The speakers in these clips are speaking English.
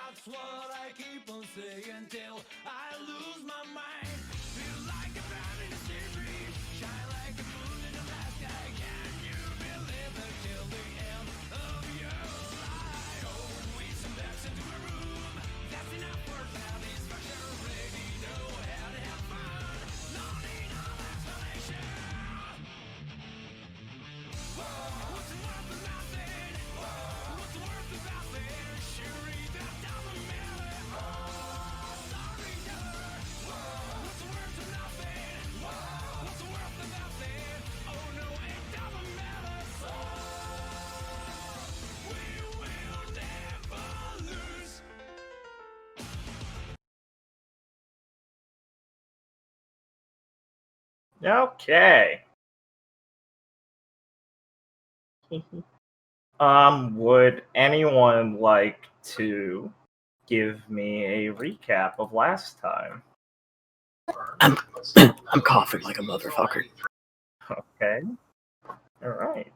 That's what I keep on saying till I lose my mind. Feel like a man in a sea breeze, shine like a moon in the black sky. Can you believe it till the end of your life? Oh, we some backs into a room. That's enough for satisfaction. Already know how to have fun. No need no explanation. Whoa, what's the worth of nothing? Whoa, what's the worth of nothing? Sure, that doesn't matter. Oh, sorry, girl. Whoa, what's the worth of nothing? Whoa, what's the worth of nothing? Oh no, it doesn't matter. So we will never lose. Okay. Would anyone like to give me a recap of last time? I'm coughing like a motherfucker. Okay. All right.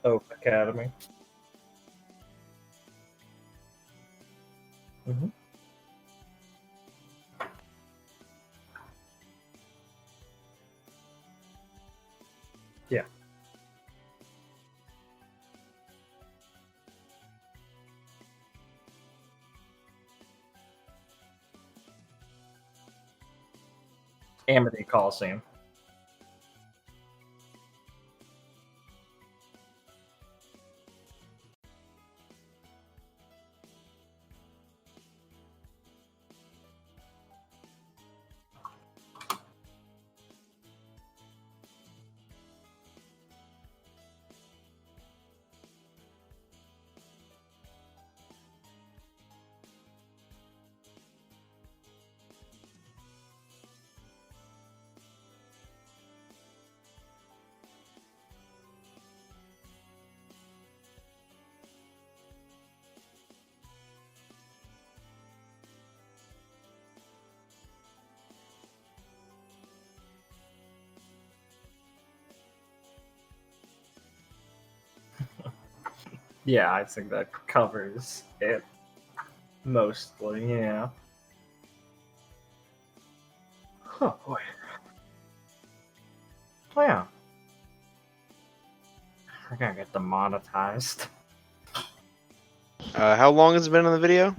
Hope Academy. Mm-hmm. Yeah. Amity Coliseum. Yeah, I think that covers it mostly, yeah. Oh boy. Oh yeah. We're gonna get demonetized. How long has it been on the video?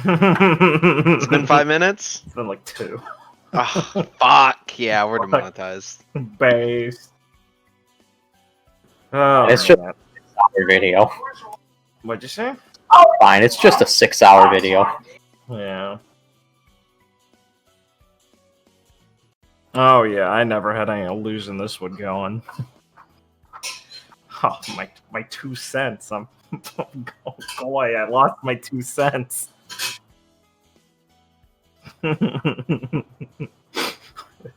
It's been 5 minutes? It's been like 2. Oh, fuck. Yeah, we're demonetized. Based. Oh, It's just man. a 6-hour video. What'd you say? Fine, it's just a 6-hour video. Yeah. Oh yeah, I never had any illusion this would go on. Oh, my 2 cents. Oh boy, I lost my 2 cents.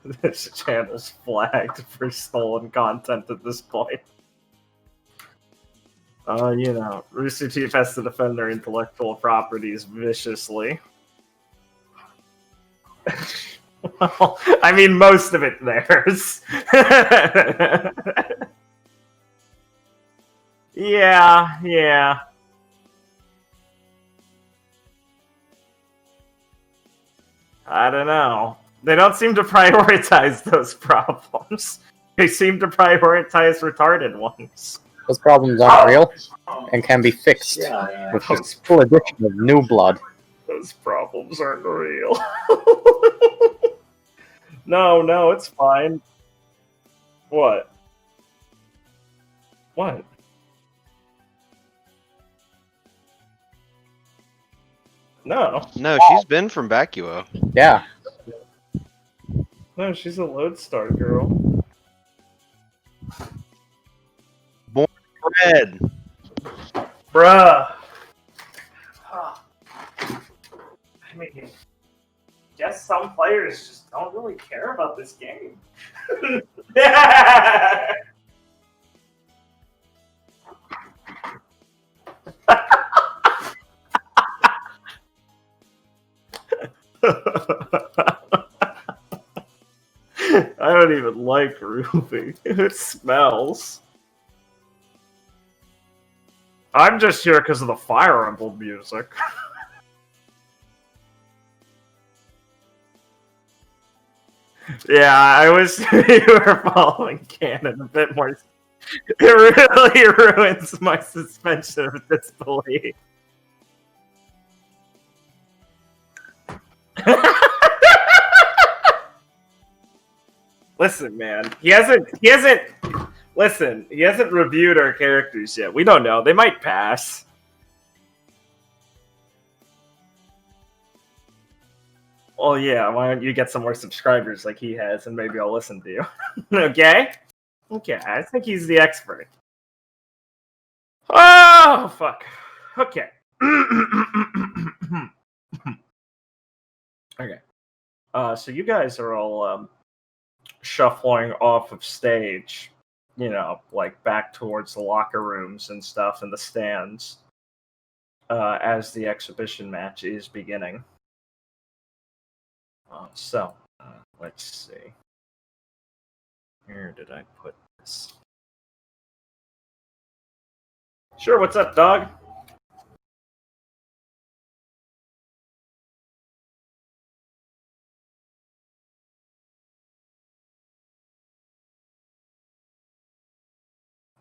This channel's flagged for stolen content at this point. You know, Rooster Teeth has to defend their intellectual properties viciously. Well, I mean, most of it theirs. Yeah. I don't know. They don't seem to prioritize those problems. They seem to prioritize retarded ones. Those problems aren't real and can be fixed with just full addition of new blood. Those problems aren't real. No, it's fine. What? What? No. No, she's been from Vacuo. Yeah. No, she's a Lodestar girl. Born red. Bruh. I mean, guess some players just don't really care about this game. I don't even like RWBY. It smells. I'm just here because of the Fire Emblem music. Yeah, I was. You were following canon a bit more. It really ruins my suspension of disbelief. Listen, man, he hasn't reviewed our characters yet. We don't know. They might pass. Well, yeah, why don't you get some more subscribers like he has, and maybe I'll listen to you. Okay? Okay, I think he's the expert. Oh, fuck. Okay. Okay. So you guys are all, shuffling off of stage, you know, like back towards the locker rooms and stuff in the stands, as the exhibition match is beginning. Let's see. Where did I put this? Sure, what's up, dog?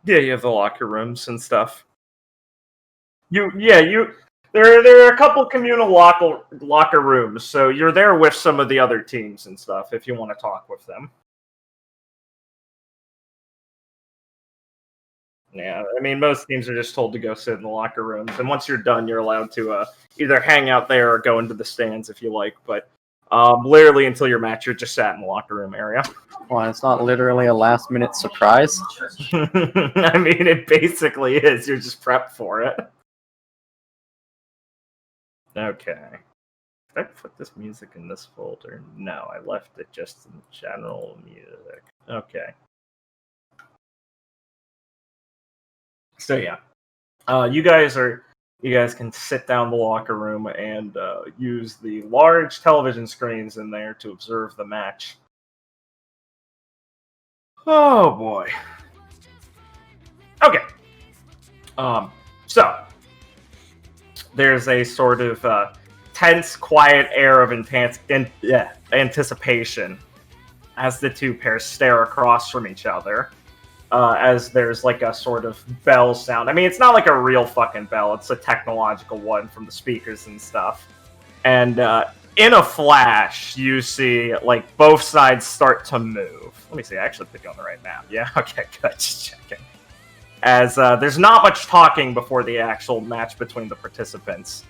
Yeah, you have the locker rooms and stuff. There are a couple communal locker rooms, so you're there with some of the other teams and stuff if you want to talk with them. Yeah, I mean, most teams are just told to go sit in the locker rooms, and once you're done, you're allowed to either hang out there or go into the stands if you like, but literally until your match, you're just sat in the locker room area. Well, it's not literally a last-minute surprise. I mean, it basically is. You're just prepped for it. Okay. Did I put this music in this folder? No, I left it just in general music. Okay. So yeah, you guys can sit down in the locker room and use the large television screens in there to observe the match. Oh boy. Okay. So there's a sort of tense, quiet air of anticipation as the two pairs stare across from each other. As there's like a sort of bell sound. I mean, it's not like a real fucking bell. It's a technological one from the speakers and stuff. And in a flash, you see like both sides start to move. Let me see. I actually put you on the right map. Yeah. Okay. Good. Just checking. As there's not much talking before the actual match between the participants.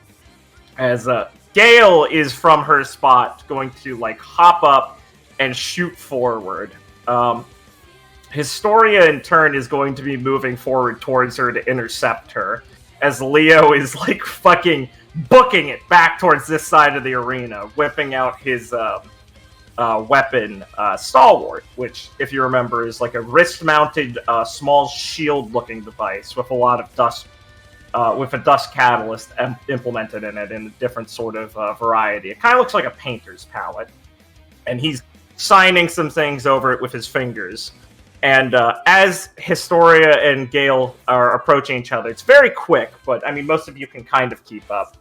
As Gale is from her spot going to like hop up and shoot forward. Historia, in turn, is going to be moving forward towards her to intercept her, as Leo is, like, fucking booking it back towards this side of the arena, whipping out his weapon, Stalwart, which, if you remember, is like a wrist-mounted, small shield-looking device with a lot of dust, with a dust catalyst implemented in it in a different sort of variety. It kind of looks like a painter's palette, and he's signing some things over it with his fingers. And as Historia and Gale are approaching each other, it's very quick, but I mean, most of you can kind of keep up.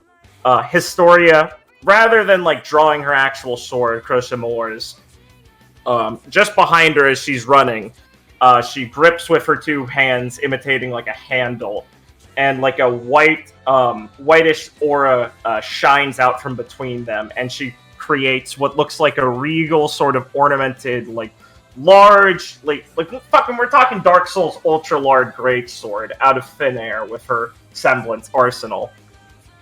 Historia, rather than like drawing her actual sword, Crochemore's, just behind her as she's running, she grips with her two hands, imitating like a handle, and like a whitish aura shines out from between them, and she creates what looks like a regal sort of ornamented, like, large, like fucking, we're talking Dark Souls ultra large greatsword out of thin air with her semblance arsenal,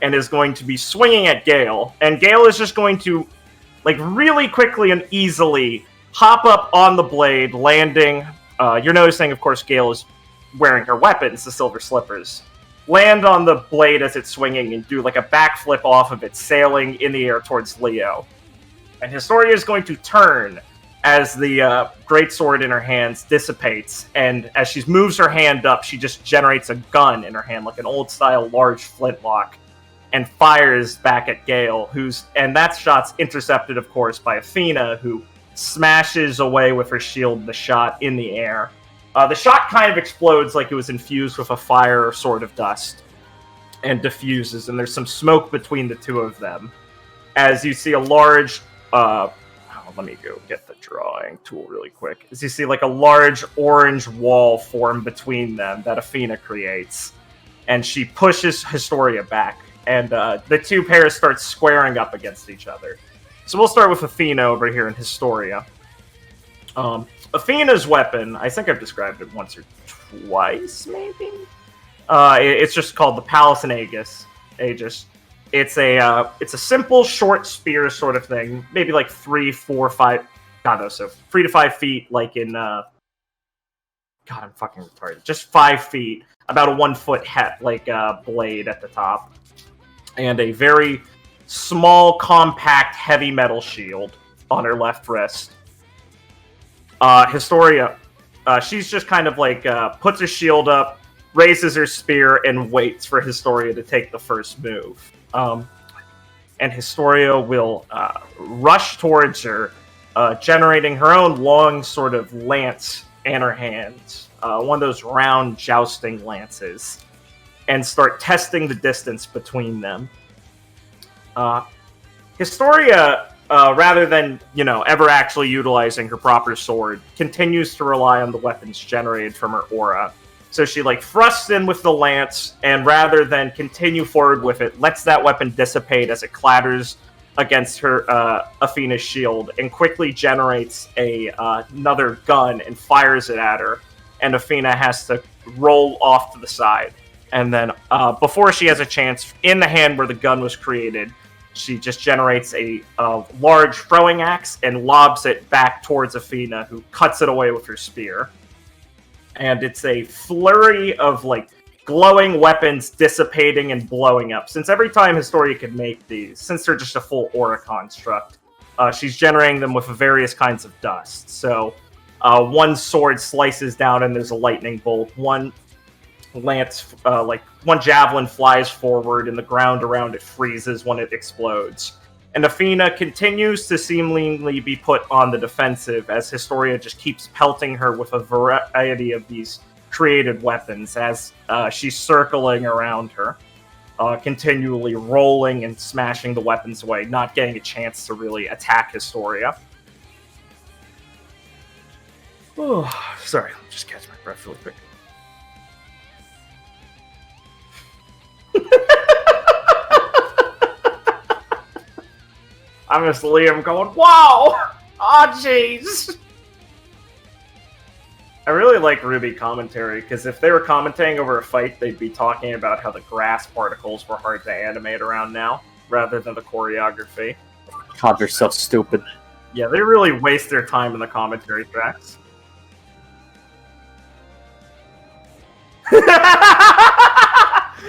and is going to be swinging at Gale. And Gale is just going to, like, really quickly and easily hop up on the blade, landing. You're noticing, of course, Gale is wearing her weapons, the silver slippers. Land on the blade as it's swinging and do like a backflip off of it, sailing in the air towards Leo. And Historia is going to turn as the greatsword in her hands dissipates, and as she moves her hand up, she just generates a gun in her hand, like an old-style large flintlock, and fires back at Gale, and that shot's intercepted, of course, by Athena, who smashes away with her shield the shot in the air. The shot kind of explodes like it was infused with a fire sort of dust, and diffuses, and there's some smoke between the two of them. As you see a large... let me go get the drawing tool really quick. As you see, like, a large orange wall form between them that Athena creates. And she pushes Historia back, and the two pairs start squaring up against each other. So we'll start with Athena over here in Historia. Athena's weapon, I think I've described it once or twice, maybe? It's just called the Palace and Aegis. It's a simple, short spear sort of thing. Maybe like 3, 4, 5... God, no, so 3 to 5 feet, like in... God, I'm fucking retarded. Just 5 feet. About a 1 foot blade at the top. And a very small, compact, heavy metal shield on her left wrist. Historia, she's just kind of like puts her shield up, raises her spear, and waits for Historia to take the first move. And Historia will rush towards her, generating her own long sort of lance in her hands, one of those round jousting lances, and start testing the distance between them. Historia, rather than, ever actually utilizing her proper sword, continues to rely on the weapons generated from her aura. So she, thrusts in with the lance, and rather than continue forward with it, lets that weapon dissipate as it clatters against her Athena's shield, and quickly generates another gun and fires it at her, and Athena has to roll off to the side. And then, before she has a chance, in the hand where the gun was created, she just generates a large throwing axe and lobs it back towards Athena, who cuts it away with her spear. And it's a flurry of, glowing weapons dissipating and blowing up. Since every time Historia could make these, since they're just a full aura construct, she's generating them with various kinds of dust. So, one sword slices down and there's a lightning bolt. One lance, one javelin flies forward and the ground around it freezes when it explodes. And Athena continues to seemingly be put on the defensive as Historia just keeps pelting her with a variety of these created weapons as she's circling around her, continually rolling and smashing the weapons away, not getting a chance to really attack Historia. Oh, sorry, let me just catch my breath really quick. I miss Liam going, wow! Aw, jeez! I really like RWBY commentary, because if they were commentating over a fight, they'd be talking about how the grass particles were hard to animate around now, rather than the choreography. God, they're so stupid. Yeah, they really waste their time in the commentary tracks.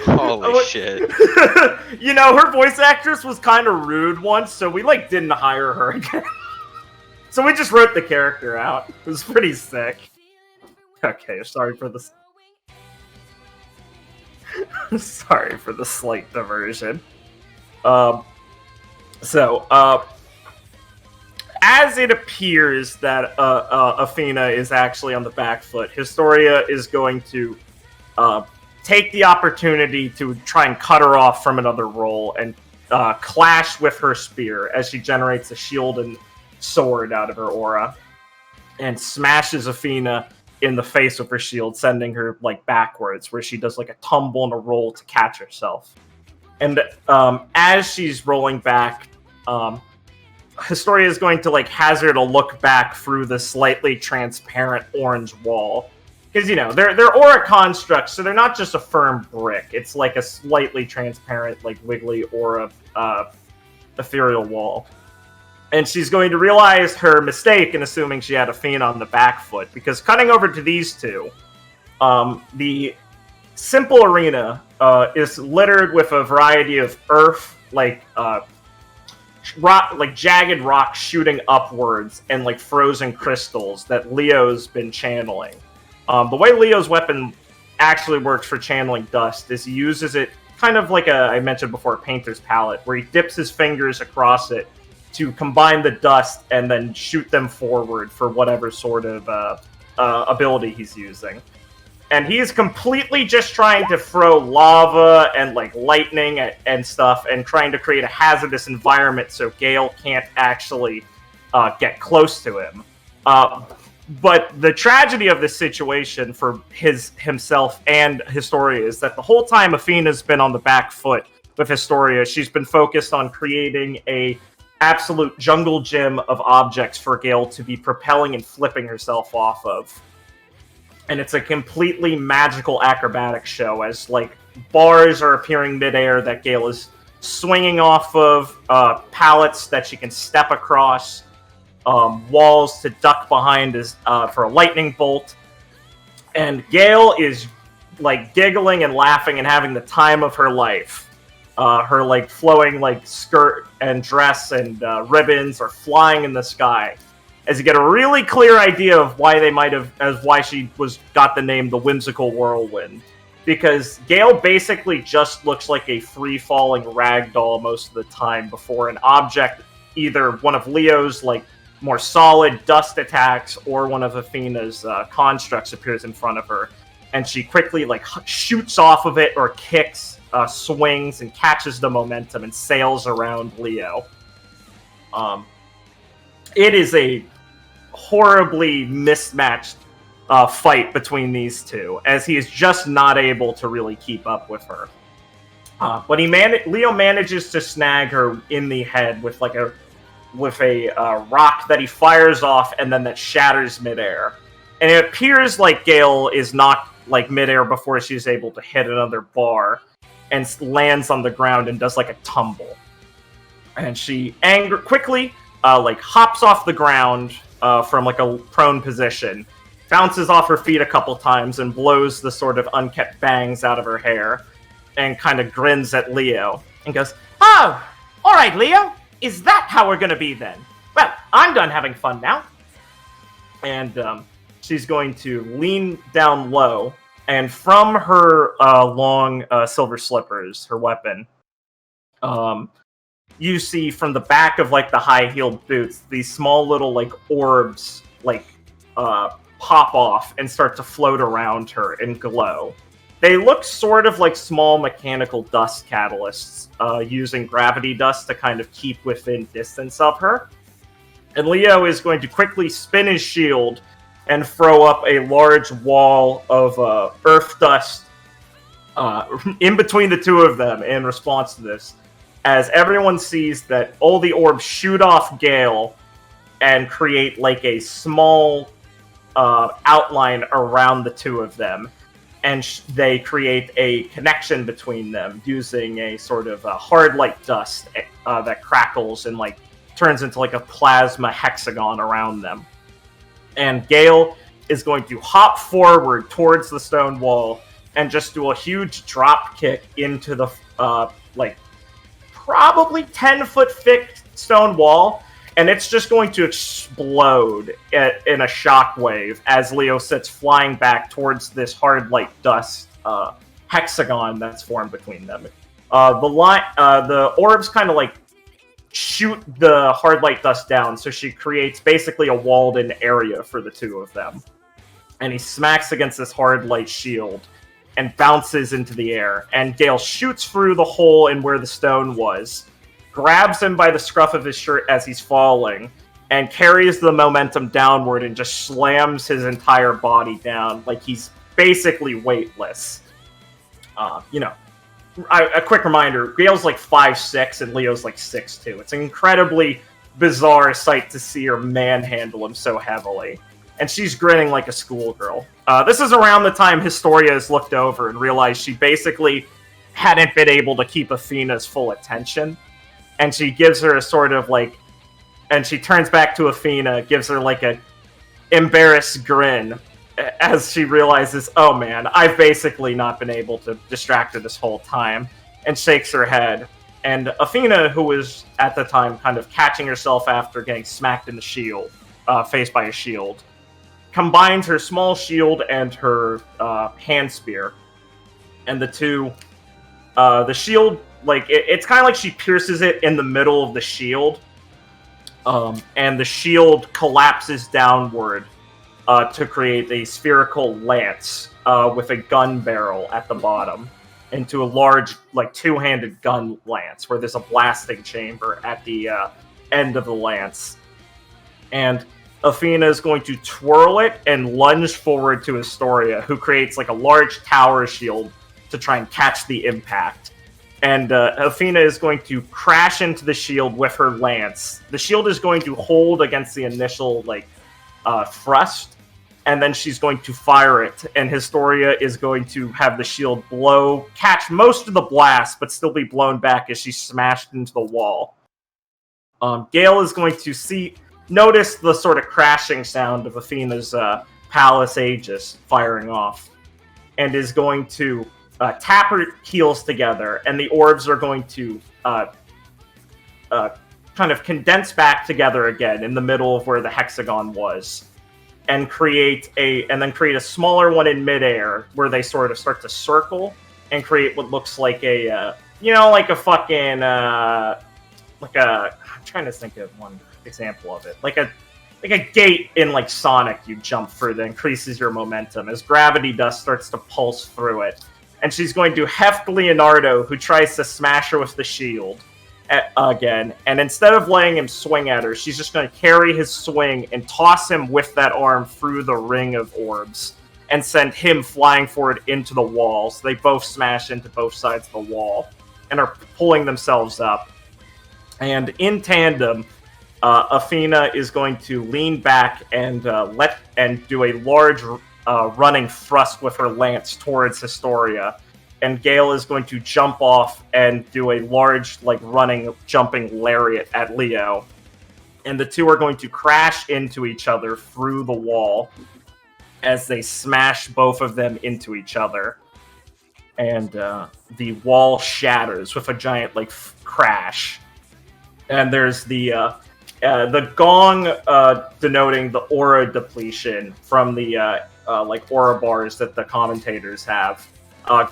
Holy shit. Her voice actress was kind of rude once, so we, didn't hire her again. So we just wrote the character out. It was pretty sick. Okay, sorry for the... sorry for the slight diversion. As it appears that Athena is actually on the back foot, Historia is going to take the opportunity to try and cut her off from another roll and clash with her spear as she generates a shield and sword out of her aura and smashes Athena in the face with her shield, sending her backwards, where she does a tumble and a roll to catch herself. And as she's rolling back, Historia is going to like hazard a look back through the slightly transparent orange wall. Because, you know, they're aura constructs, so they're not just a firm brick. It's like a slightly transparent, like, wiggly aura ethereal wall. And she's going to realize her mistake in assuming she had a fiend on the back foot. Because cutting over to these two, the simple arena is littered with a variety of earth, like jagged rocks shooting upwards, and like frozen crystals that Leo's been channeling. The way Leo's weapon actually works for channeling dust is he uses it kind of like I mentioned before, a painter's palette, where he dips his fingers across it to combine the dust and then shoot them forward for whatever sort of ability he's using. And he is completely just trying to throw lava and like lightning and stuff, and trying to create a hazardous environment so Gale can't actually get close to him. But the tragedy of this situation for himself and Historia is that the whole time Athena's been on the back foot with Historia, she's been focused on creating a absolute jungle gym of objects for Gale to be propelling and flipping herself off of. And it's a completely magical acrobatic show as like bars are appearing midair that Gale is swinging off of, pallets that she can step across, walls to duck behind for a lightning bolt. And Gale is like giggling and laughing and having the time of her life. Her like flowing like skirt and dress and ribbons are flying in the sky, as you get a really clear idea of why she got the name the Whimsical Whirlwind. Because Gale basically just looks like a free-falling ragdoll most of the time before an object, either one of Leo's like more solid dust attacks or one of Athena's constructs appears in front of her, and she quickly like shoots off of it or kicks, swings, and catches the momentum and sails around Leo. It is a horribly mismatched fight between these two, as he is just not able to really keep up with her. But Leo manages to snag her in the head with a rock that he fires off, and then that shatters midair. And it appears like Gale is knocked like midair before she's able to hit another bar, and lands on the ground and does like a tumble. And she quickly hops off the ground from like a prone position, bounces off her feet a couple times, and blows the sort of unkept bangs out of her hair, and kind of grins at Leo and goes, "Oh, all right, Leo. Is that how we're going to be then? Well, I'm done having fun now." And she's going to lean down low, and from her long silver slippers, her weapon, you see from the back of like the high-heeled boots, these small little like orbs pop off and start to float around her and glow. They look sort of like small mechanical dust catalysts, using gravity dust to kind of keep within distance of her. And Leo is going to quickly spin his shield and throw up a large wall of earth dust in between the two of them in response to this, as everyone sees that all the orbs shoot off Gale and create like a small outline around the two of them. And they create a connection between them using a sort of hard light dust that crackles and like turns into like a plasma hexagon around them. And Gale is going to hop forward towards the stone wall and just do a huge drop kick into the probably 10-foot thick stone wall, and it's just going to explode in a shockwave as Leo sits flying back towards this hard light dust hexagon that's formed between them. The orbs kind of like shoot the hard light dust down, so she creates basically a walled-in area for the two of them. And he smacks against this hard light shield and bounces into the air. And Gale shoots through the hole in where the stone was, grabs him by the scruff of his shirt as he's falling, and carries the momentum downward and just slams his entire body down like he's basically weightless. A quick reminder, Gale's like 5'6", and Leo's like 6'2". It's an incredibly bizarre sight to see her manhandle him so heavily. And she's grinning like a schoolgirl. This is around the time Historia has looked over and realized she basically hadn't been able to keep Athena's full attention. And she gives her a sort of like... And she turns back to Athena, gives her like a embarrassed grin as she realizes, oh man, I've basically not been able to distract her this whole time, and shakes her head. And Athena, who was at the time kind of catching herself after getting smacked in the shield, faced by a shield, combines her small shield and her hand spear. And the two, the shield, like, it's kind of like she pierces it in the middle of the shield, and the shield collapses downward to create a spherical lance with a gun barrel at the bottom into a large, like, two-handed gun lance where there's a blasting chamber at the end of the lance. And Athena is going to twirl it and lunge forward to Historia, who creates, like, a large tower shield to try and catch the impact. And Athena is going to crash into the shield with her lance. The shield is going to hold against the initial, like, thrust, and then she's going to fire it, and Historia is going to have the shield catch most of the blast, but still be blown back as she's smashed into the wall. Gale is going to notice the sort of crashing sound of Athena's palace Aegis firing off, and is going to tap her heels together, and the orbs are going to kind of condense back together again in the middle of where the hexagon was, and create a smaller one in midair where they sort of start to circle and create what looks like a like a fucking I'm trying to think of one example of it, like a gate in, like, Sonic you jump through that increases your momentum as gravity dust starts to pulse through it. And she's going to heft Leonardo, who tries to smash her with the shield again. And instead of letting him swing at her, she's just going to carry his swing and toss him with that arm through the ring of orbs and send him flying forward into the wall. So they both smash into both sides of the wall and are pulling themselves up. And in tandem, Athena is going to lean back and do a large running thrust with her lance towards Historia, and Gale is going to jump off and do a large, like, running, jumping lariat at Leo, and the two are going to crash into each other through the wall as they smash both of them into each other, and the wall shatters with a giant, like, crash, and there's the gong denoting the aura depletion from the like aura bars that the commentators have,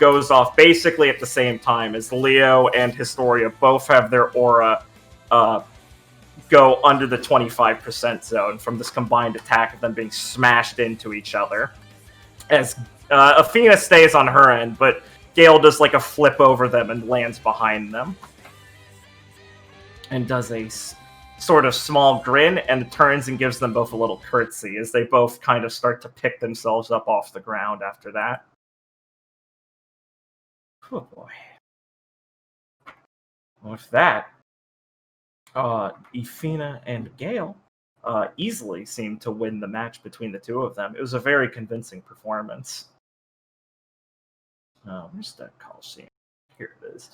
goes off basically at the same time as Leo and Historia both have their aura go under the 25% zone from this combined attack of them being smashed into each other. As Athena stays on her end, but Gale does like a flip over them and lands behind them. And does a sort of small grin and turns and gives them both a little curtsy as they both kind of start to pick themselves up off the ground after that. Oh boy. With that, Athena and Gale easily seemed to win the match between the two of them. It was a very convincing performance. Where's the Coliseum? Here it is.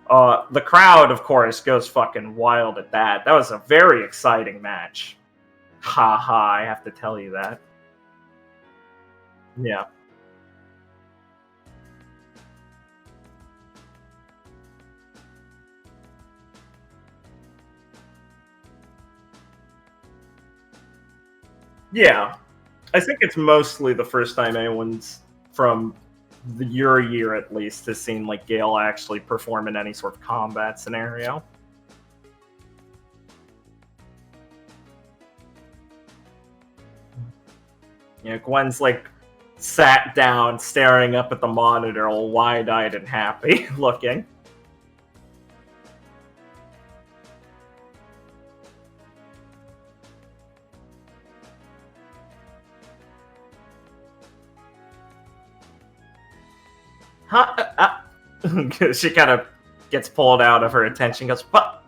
The crowd, of course, goes fucking wild at that. That was a very exciting match. Ha, I have to tell you that. Yeah. Yeah. I think it's mostly the first time anyone's from your year at least has seen like Gale actually perform in any sort of combat scenario. Yeah, Gwen's like sat down staring up at the monitor all wide-eyed and happy looking. She kind of gets pulled out of her attention, goes, "What?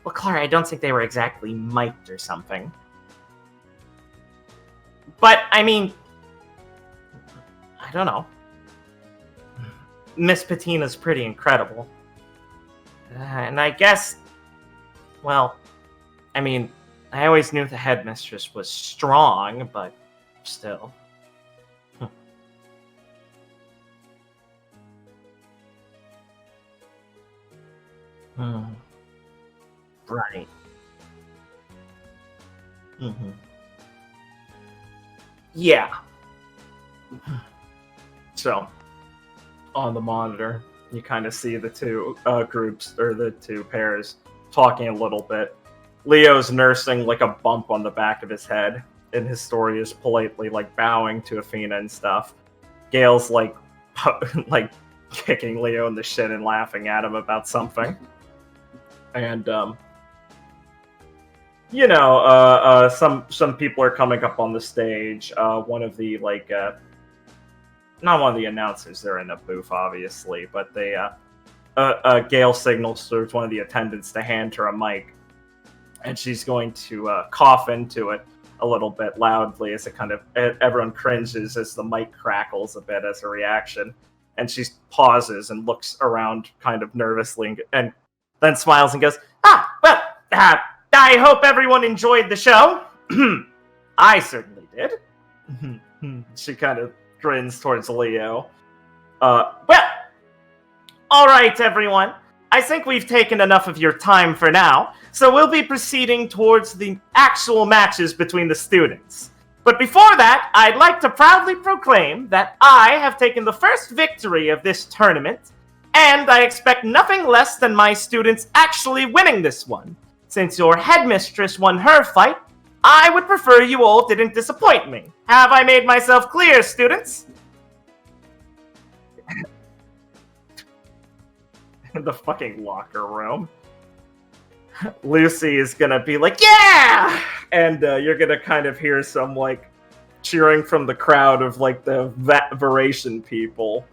Well, Clara, I don't think they were exactly mic'd or something. But, I mean... I don't know. Miss Patina's pretty incredible. And I guess... Well, I mean, I always knew the headmistress was strong, but still. Right. Yeah. So, on the monitor, you kind of see the two groups, or the two pairs, talking a little bit. Leo's nursing like a bump on the back of his head, and Historia's politely like bowing to Athena and stuff. Gale's like like kicking Leo in the shin and laughing at him about something. And you know, some people are coming up on the stage. One of the like not one of the announcers, they're in a booth obviously, but they Gale signals towards one of the attendants to hand her a mic. And she's going to cough into it a little bit loudly as it kind of everyone cringes as the mic crackles a bit as a reaction. And she pauses and looks around kind of nervously and then smiles and goes, well, I hope everyone enjoyed the show. I certainly did. She kind of grins towards Leo. Well, all right, everyone. I think we've taken enough of your time for now, so we'll be proceeding towards the actual matches between the students. But before that, I'd like to proudly proclaim that I have taken the first victory of this tournament, and I expect nothing less than my students actually winning this one. Since your headmistress won her fight, I would prefer you all didn't disappoint me. Have I made myself clear, students? In the fucking locker room, Lucy is gonna be like, yeah! And you're gonna kind of hear some, like, cheering from the crowd of, like, the Veration people.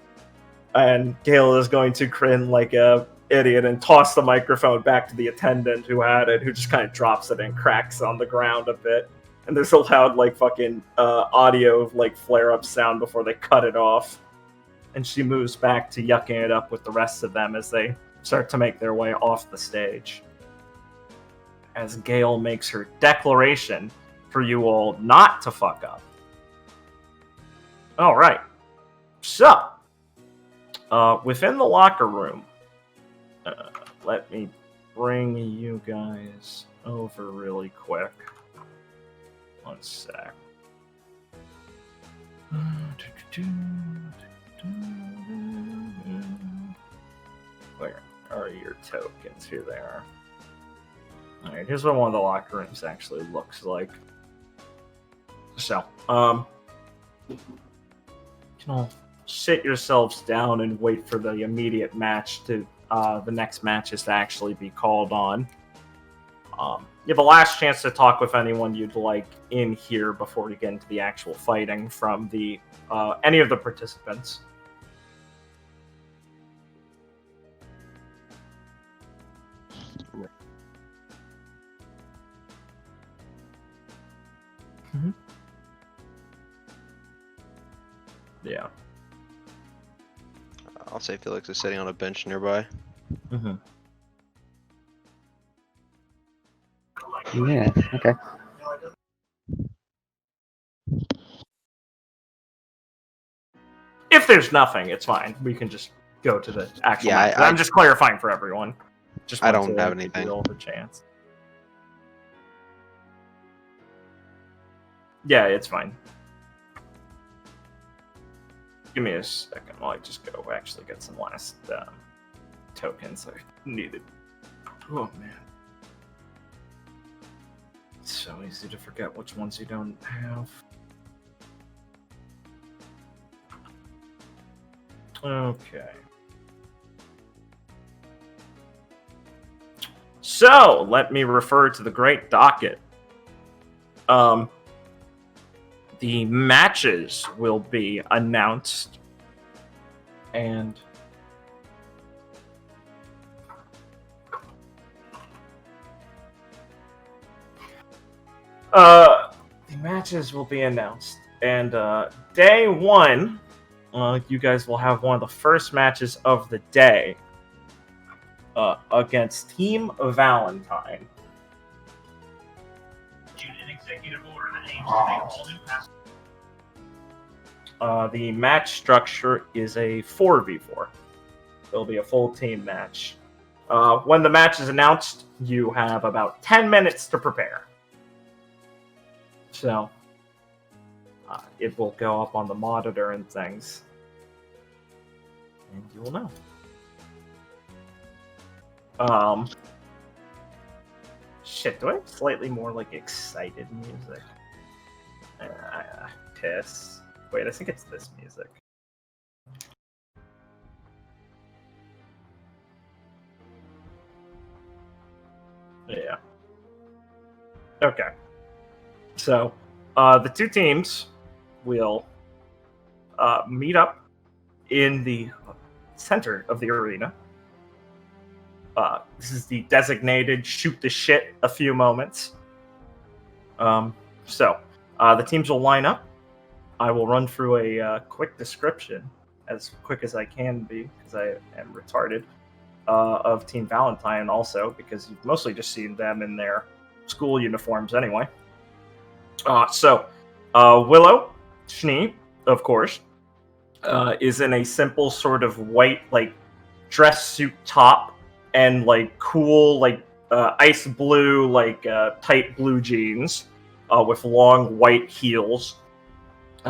And Gale is going to grin like a idiot and toss the microphone back to the attendant who had it, who just kind of drops it and cracks on the ground a bit. And there's a loud, like, fucking audio, like, flare-up sound before they cut it off. And she moves back to yucking it up with the rest of them as they start to make their way off the stage. As Gale makes her declaration for you all not to fuck up. Alright. So, within the locker room, let me bring you guys over really quick. One sec. Where are your tokens? Here they are. Alright, here's what one of the locker rooms actually looks like. So, you can all sit yourselves down and wait for the immediate match to, the next matches to actually be called on. You have a last chance to talk with anyone you'd like in here before you get into the actual fighting from the, any of the participants. Yeah. I'll say Felix is sitting on a bench nearby. Yeah, okay. If there's nothing, it's fine. We can just go to the actual match. I'm just clarifying for everyone. Just I don't have anything. Roll the chance. Yeah, it's fine. Give me a second while I just go actually get some last tokens I needed. Oh, man. It's so easy to forget which ones you don't have. Okay. So, let me refer to the great docket. The matches will be announced, and The matches will be announced, and day one, you guys will have one of the first matches of the day against Team Valentine. The match structure is a 4v4. It'll be a full team match. When the match is announced, you have about 10 minutes to prepare. So, it will go up on the monitor and things. And you will know. Shit, do I have slightly more, like, excited music? Piss. Wait, I think it's this music. Yeah. Okay. So, the two teams will meet up in the center of the arena. This is the designated shoot the shit a few moments. So, the teams will line up. I will run through a quick description, as quick as I can be, because I am retarded, of Team Valentine also, because you've mostly just seen them in their school uniforms anyway. So, Willow Schnee, of course, is in a simple sort of white, like, dress suit top and, like, cool, like, ice blue, like, tight blue jeans with long white heels.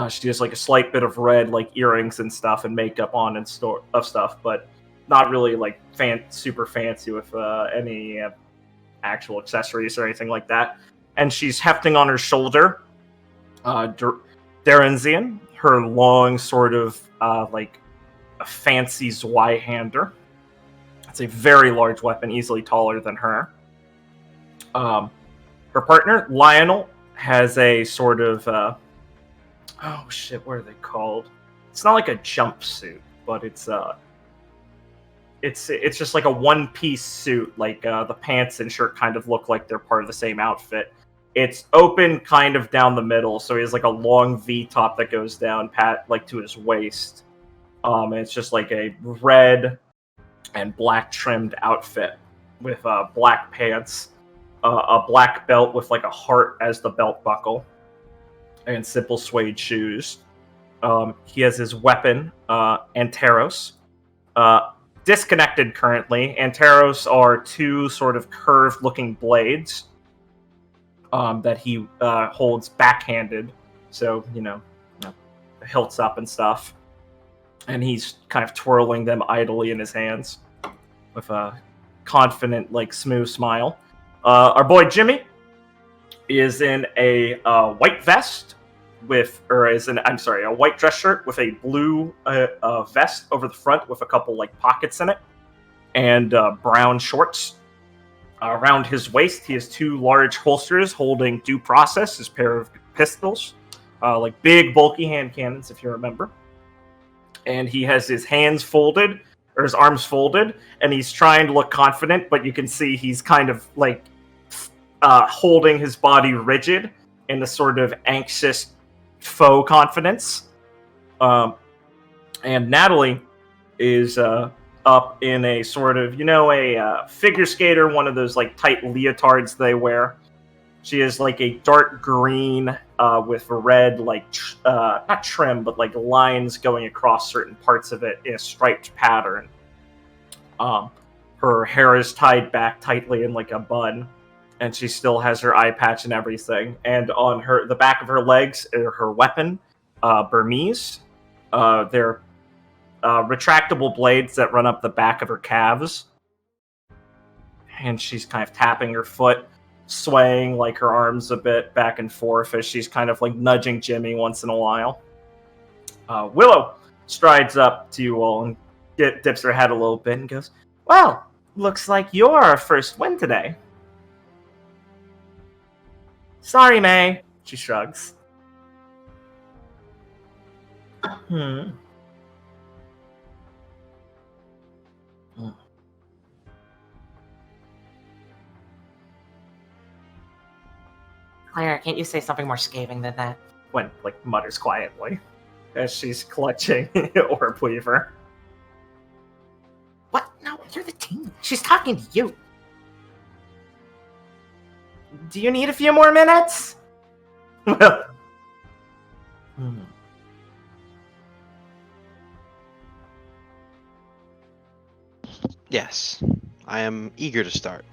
She has, like, a slight bit of red, like, earrings and stuff and makeup on and stuff, but not really, like, super fancy with any actual accessories or anything like that. And she's hefting on her shoulder Derenzian, her long sort of, like, a fancy Zweihander. It's a very large weapon, easily taller than her. Her partner, Lionel, has a sort of, oh shit, what are they called? It's not like a jumpsuit, but it's just like a one-piece suit. Like, the pants and shirt kind of look like they're part of the same outfit. It's open kind of down the middle, so he has like a long V-top that goes down like to his waist. And it's just like a red and black trimmed outfit with black pants, a black belt with like a heart as the belt buckle, and simple suede shoes. He has his weapon, Anteros. Disconnected currently. Anteros are two sort of curved-looking blades that he holds backhanded, so, you know, hilts up and stuff. And he's kind of twirling them idly in his hands with a confident, like, smooth smile. Our boy Jimmy is in a white vest a white dress shirt with a blue vest over the front with a couple, like, pockets in it, and brown shorts. Around his waist, he has two large holsters holding Due Process, his pair of pistols, like big, bulky hand cannons, if you remember. And he has his hands folded, or his arms folded, and he's trying to look confident, but you can see he's kind of, like, holding his body rigid in a sort of anxious, faux confidence. And Natalie is up in a sort of, a figure skater, one of those, like, tight leotards they wear. She is, like, a dark green with red, like, not trim, but, like, lines going across certain parts of it in a striped pattern. Her hair is tied back tightly in, like, a bun, and she still has her eye patch and everything. And on the back of her legs are her weapon, Burmese. They're retractable blades that run up the back of her calves. And she's kind of tapping her foot, swaying, like, her arms a bit back and forth as she's kind of, like, nudging Jimmy once in a while. Willow strides up to you all and dips her head a little bit and goes, "Well, looks like you're our first win today." "Sorry, May," she shrugs. Claire, can't you say something more scathing than that? Gwen, like, mutters quietly as she's clutching Orb Weaver. What? No, you're the team. She's talking to you. Do you need a few more minutes? Well... Yes, I am eager to start.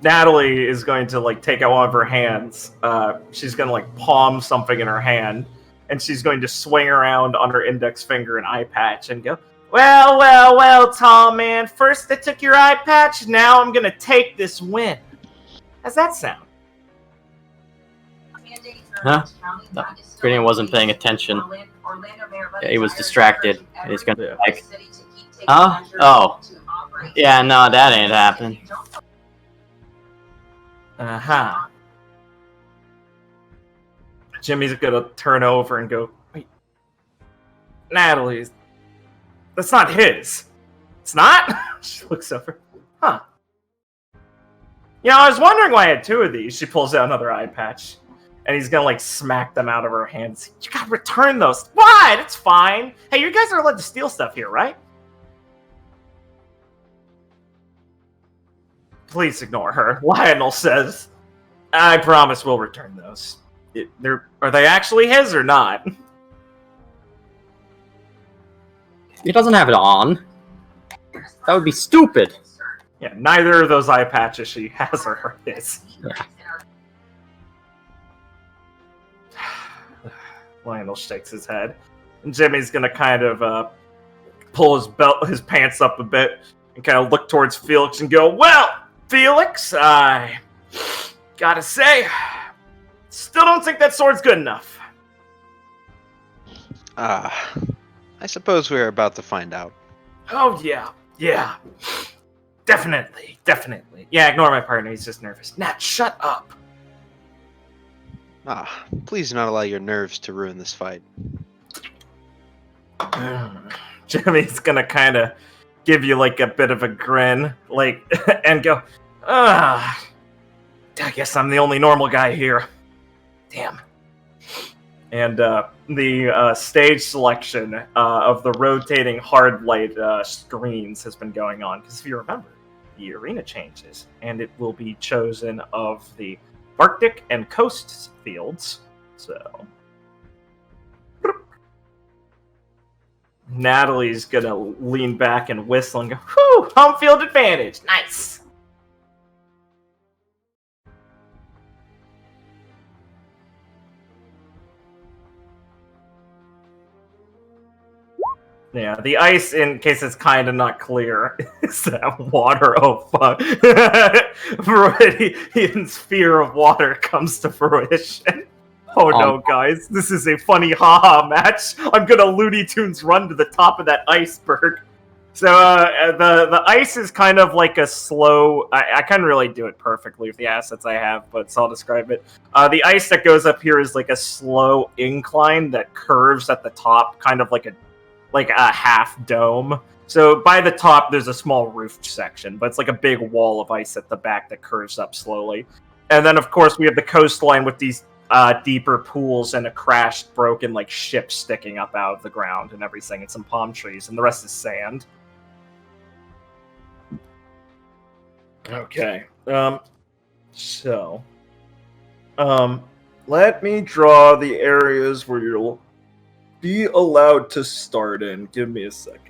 Natalie is going to, like, take out one of her hands. She's going to, like, palm something in her hand, and she's going to swing around on her index finger an eye patch and go, well, well, well, tall man. First I took your eye patch, now I'm going to take this win. How's that sound? Huh? No, Gideon wasn't paying attention. Yeah, he was distracted. He's gonna be like, huh? Oh. Yeah, no, that ain't happening. Uh-huh. Jimmy's gonna turn over and go, wait, Natalie, that's not his. It's not? She looks over. Huh. You know, I was wondering why I had two of these. She pulls out another eye patch. And he's gonna, like, smack them out of her hands. You gotta return those. What? It's fine. Hey, you guys are allowed to steal stuff here, right? Please ignore her. Lionel says, I promise we'll return those. Are they actually his or not? He doesn't have it on. That would be stupid. Yeah, neither of those eye patches she has are his. Yeah. Lionel shakes his head. And Jimmy's gonna kind of pull his pants up a bit and kind of look towards Felix and go, well, Felix, I gotta say, still don't think that sword's good enough. I suppose we're about to find out. Oh, yeah. Definitely. Yeah, ignore my partner, he's just nervous. Nat, shut up. Please do not allow your nerves to ruin this fight. Jimmy's gonna kind of give you, like, a bit of a grin, like, and go, I guess I'm the only normal guy here. Damn. And the stage selection of the rotating hard light screens has been going on, because if you remember, the arena changes, and it will be chosen of the Arctic and coast fields, so... Natalie's gonna lean back and whistle and go, whew, home field advantage, nice! Yeah, the ice, in case it's kind of not clear, is that water. Oh, fuck. Ian's fear of water comes to fruition. Oh no, guys. This is a funny haha match. I'm gonna Looney Tunes run to the top of that iceberg. So, the ice is kind of like a slow... I can't really do it perfectly with the assets I have, but so I'll describe it. The ice that goes up here is like a slow incline that curves at the top, kind of like a half dome. So by the top, there's a small roofed section, but it's like a big wall of ice at the back that curves up slowly. And then, of course, we have the coastline with these deeper pools and a crashed, broken, like, ship sticking up out of the ground and everything, and some palm trees, and the rest is sand. Okay. Let me draw the areas where you'll be allowed to start in. Give me a second.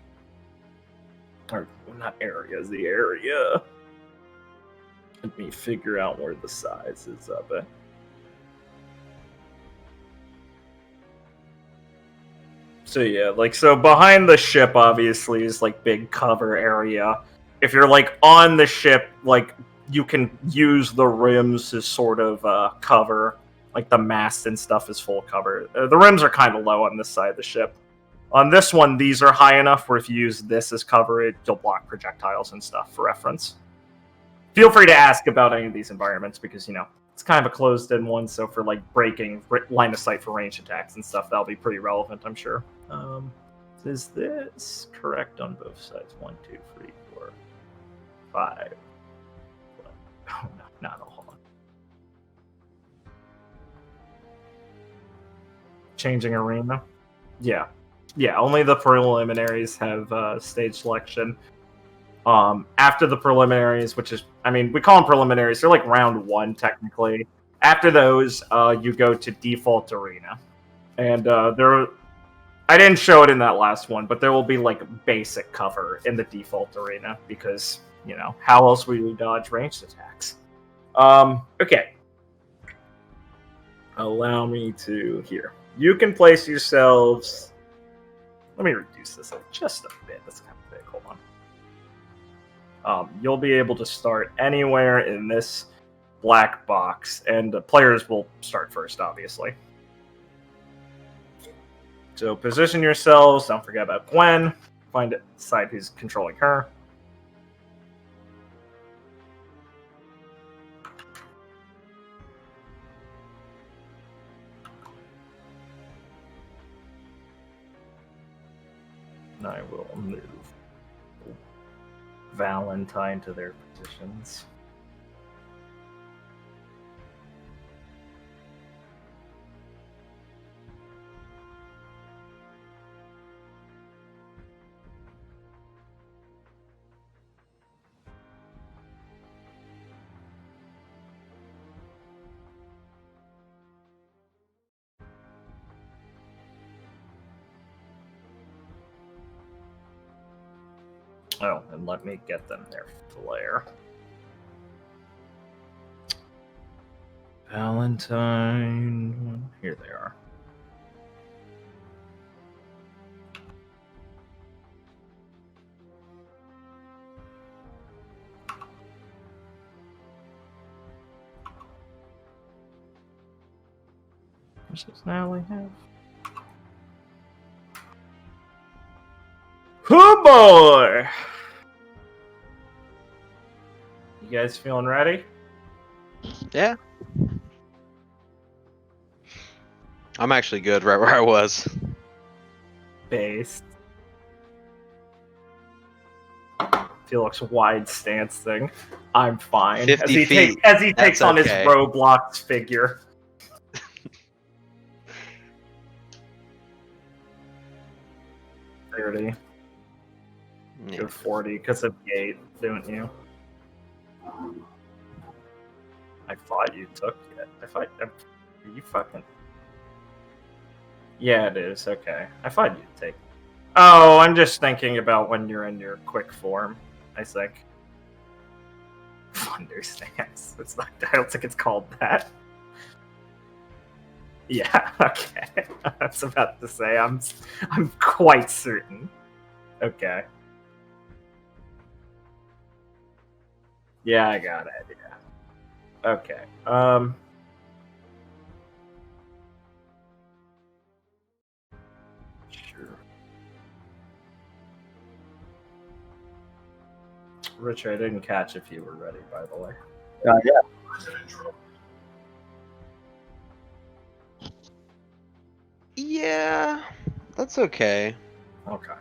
Or, not areas, the area. Let me figure out where the size is of it. So yeah, like, so behind the ship, obviously, is, like, big cover area. If you're, like, on the ship, like, you can use the rims as sort of cover. Like, the mast and stuff is full cover. The rims are kind of low on this side of the ship. On this one, these are high enough where if you use this as cover, you'll block projectiles and stuff for reference. Feel free to ask about any of these environments because, you know, it's kind of a closed-in one, so for, like, breaking line of sight for range attacks and stuff, that'll be pretty relevant, I'm sure. Is this correct on both sides? 1, 2, 3, 4, 5. Oh, no, not all. changing arena. Yeah. Yeah, only the preliminaries have stage selection. After the preliminaries, which is, I mean, we call them preliminaries, they're like round 1 technically. After those, you go to default arena. And I didn't show it in that last one, but there will be like basic cover in the default arena because, you know, how else will you dodge ranged attacks? Okay. Allow me to, here. You can place yourselves, let me reduce this up just a bit, that's kind of big, hold on. You'll be able to start anywhere in this black box, and the players will start first, obviously. So position yourselves, don't forget about Gwen, find a side who's controlling her. And I will move Valentine to their positions. Oh, and let me get them their flare. Valentine. Here they are. Which does Natalie have? Oh boy! You guys feeling ready? Yeah. I'm actually good right where I was. Base. Felix wide stance thing. I'm fine. 50 feet. As he takes on okay. his Roblox figure. $30. Yeah. Go 40 because of gate, don't you? I thought you took it. You fucking. Yeah, it is. Okay. I thought you'd take. Oh, I'm just thinking about when you're in your quick form. I think. Understands. It's not. I don't think it's called that. Yeah. Okay. I was about to say. I'm quite certain. Okay. Yeah, I got it. Yeah. Okay. Sure. Richard, I didn't catch if you were ready, by the way. Yeah. Yeah, that's okay. Okay.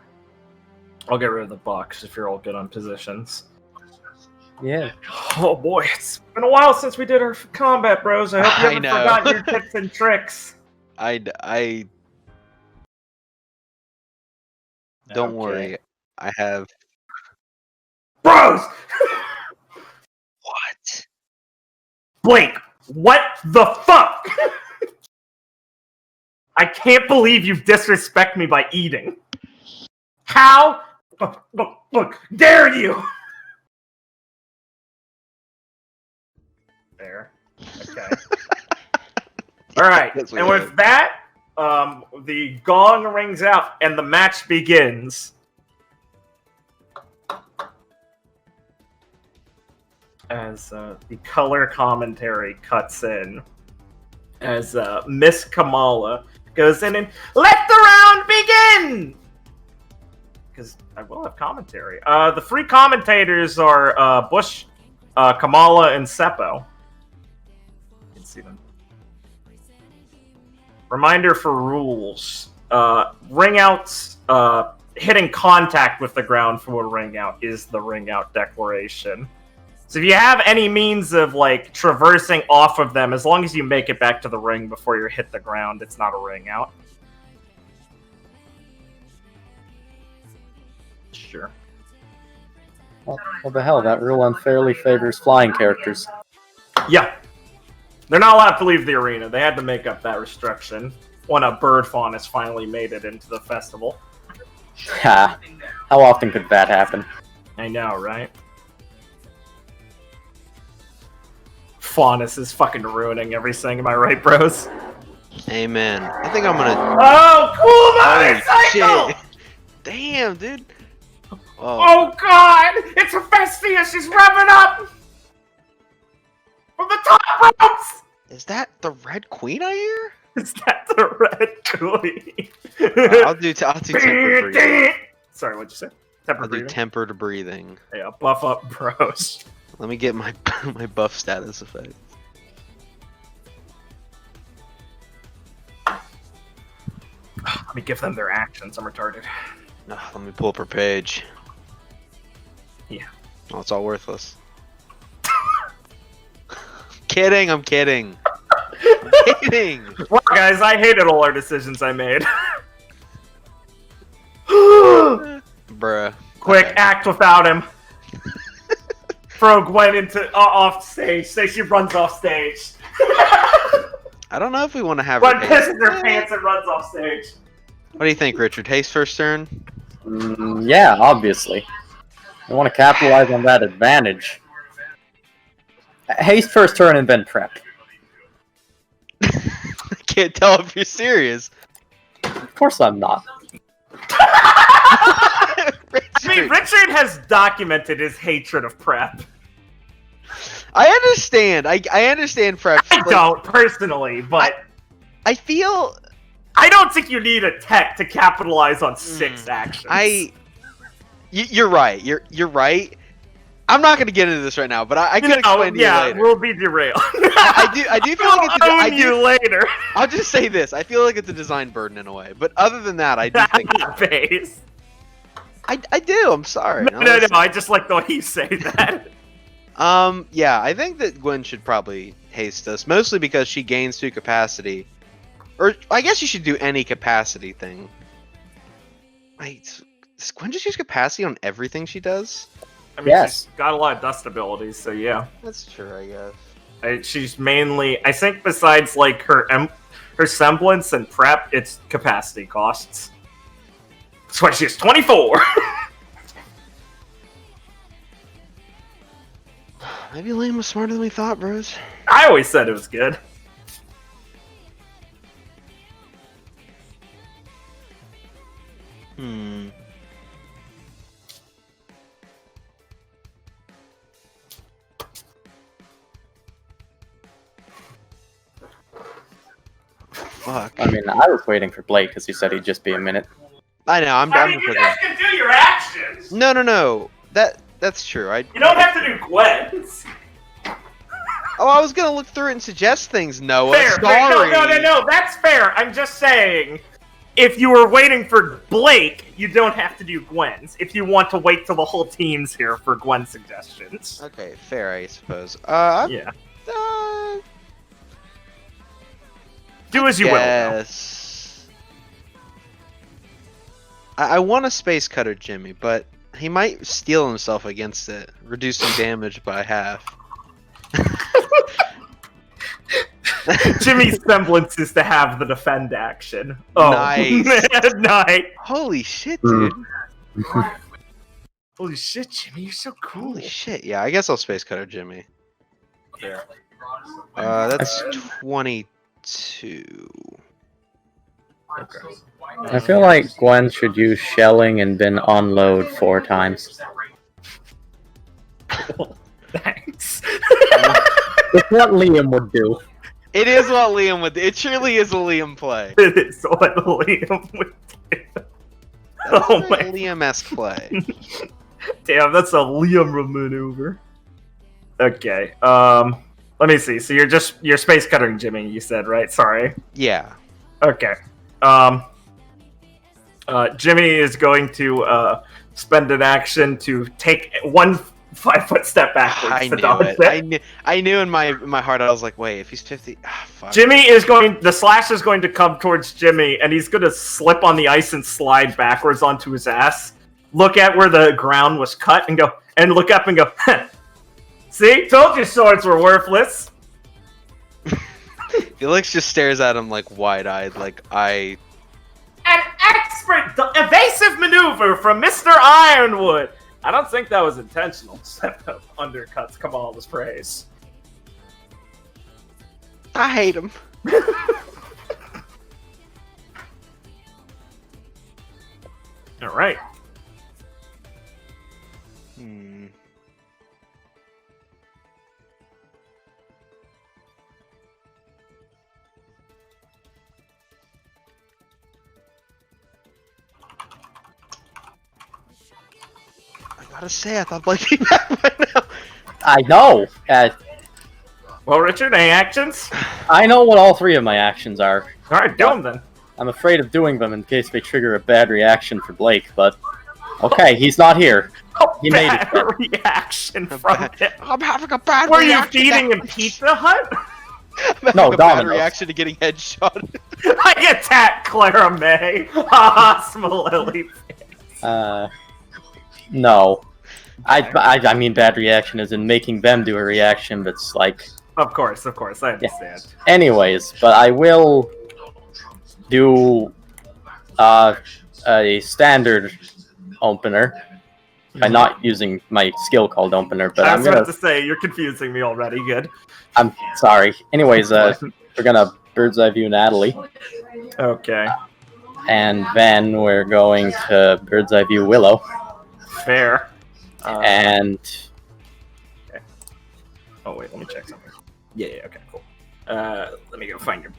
I'll get rid of the box if you're all good on positions. Yeah. Oh boy, it's been a while since we did our combat, bros. I hope you I haven't know. forgotten your tips and tricks. I don't Okay. worry. I have. Bros! What? Blake, what the fuck? I can't believe you disrespect me by eating. How? Look, dare you? There. Okay. All right. Yes, we And did. with that, the gong rings out and the match begins. As the color commentary cuts in, as Miss Kamala goes in and let the round begin. Because I will have commentary. The three commentators are Bush, Kamala, and Seppo. You can see them. Reminder for rules. Ring outs, hitting contact with the ground for a ring out is the ring out declaration. So if you have any means of, like, traversing off of them, as long as you make it back to the ring before you hit the ground, it's not a ring out. sure. What the hell? That rule unfairly favors flying characters. Yeah. They're not allowed to leave the arena. They had to make up that restriction when a bird fawn has finally made it into the festival. Ha. How often could that happen? I know, right? Faunus is fucking ruining everything, am I right, bros? Amen. I think I'm gonna. Oh, cool motorcycle! Shit. Damn, dude. Oh. Oh god! It's Hephaestus! She's revving up! From the top ropes! Is that the Red Queen I hear? Is that the Red Queen? I'll do tempered breathing. Sorry, what'd you say? I'll Tempered do breathing? tempered breathing. Yeah, buff up bros. Let me get my my buff status effect. Let me give them their actions, I'm retarded. No, let me pull up her page. Yeah. Oh, it's all worthless. Kidding, I'm kidding. I'm kidding. Well, guys, I hated all our decisions I made. Bruh. Quick, Okay. act without him. Frog went into off stage. Say she runs off stage. I don't know if we want to have Gwen her pisses her pants and runs off stage. What do you think, Richard? Haste first turn? Yeah, obviously. I want to capitalize on that advantage. Haste first turn and then prep. I can't tell if you're serious. Of course I'm not. I mean, Richard has documented his hatred of prep. I understand. I understand prep. I don't, personally, but I feel... I don't think you need a tech to capitalize on 6 actions. You're right. You're right. I'm not going to get into this right now, but I can explain to you later. We'll be derailed. I do feel like it's I'll own you later. I'll just say this. I feel like it's a design burden in a way. But other than that, I do think... Face. I do. I'm sorry. No. I just like the way you say that. Yeah, I think that Gwen should probably haste us, mostly because she gains 2 capacity. Or, I guess you should do any capacity thing. Wait, does Gwen just use capacity on everything she does? I mean, Yes. she's got a lot of dust abilities, so yeah. That's true, I guess. She's mainly, I think besides like her semblance and prep, it's capacity costs. That's why she's 24! Maybe Liam was smarter than we thought, bros. I always said it was good. Fuck. I mean, I was waiting for Blake because he said he'd just be a minute. I know, I'm I mean, you guys can do your actions! No. That's true. You don't have to do Gwen's. Oh, I was gonna look through it and suggest things, Noah. Fair. Sorry. No, that's fair. I'm just saying, if you were waiting for Blake, you don't have to do Gwen's. If you want to wait till the whole team's here for Gwen suggestions. Okay, fair, I suppose. Yeah. Do as you will. Yes. I want a Space Cutter Jimmy, but he might steel himself against it, reducing damage by half. Jimmy's semblance is to have the defend action. Oh, Nice. Nice. Holy shit, dude. Holy shit, Jimmy, you're so cool. Holy shit, yeah, I guess I'll Space Cutter Jimmy. That's 22. Okay. I feel like Gwen should use shelling and then unload 4 times. Thanks. It's what Liam would do. It is what Liam would do. It truly is a Liam play. It is what Liam would do. Oh That's my. a Liam-esque play. Damn, that's a Liam maneuver. Okay, let me see. So you're space cuttering Jimmy, you said, right? Sorry. Yeah. Okay. Jimmy is going to spend an action to take 1 5-foot step backwards. I to knew dodge it. I knew in my heart, I was like, wait, if he's 50... Ah, fuck. Jimmy is the slash is going to come towards Jimmy, and he's going to slip on the ice and slide backwards onto his ass, look at where the ground was cut, and look up and go, see? Told you swords were worthless. Felix just stares at him like wide-eyed, like An expert evasive maneuver from Mr. Ironwood. I don't think that was intentional. Septo undercuts Kamala's praise. I hate him. All right. I gotta say, I thought Blake came back by now. I know. Well, Richard, any actions? I know what all three of my actions are. All right, do them then. I'm afraid of doing them in case they trigger a bad reaction for Blake, but okay, he's not here. He made Bad it. reaction from him. I'm having a bad Were you reaction. feeding him Pizza Hut? I'm having No, a bad Domino's. reaction to getting headshot. I attack Clara-May. Ha, Smiley. No. I mean bad reaction is in making them do a reaction that's like... Of course, I understand. Anyways, but I will do a standard opener by not using my skill called opener, but I I'm was gonna... about to say, you're confusing me already. Good. I'm sorry. Anyways, we're gonna bird's eye view Natalie, Okay. and then we're going to bird's eye view Willow, Fair. and Oh, wait, let me check something. Yeah, okay, cool. Let me go find your...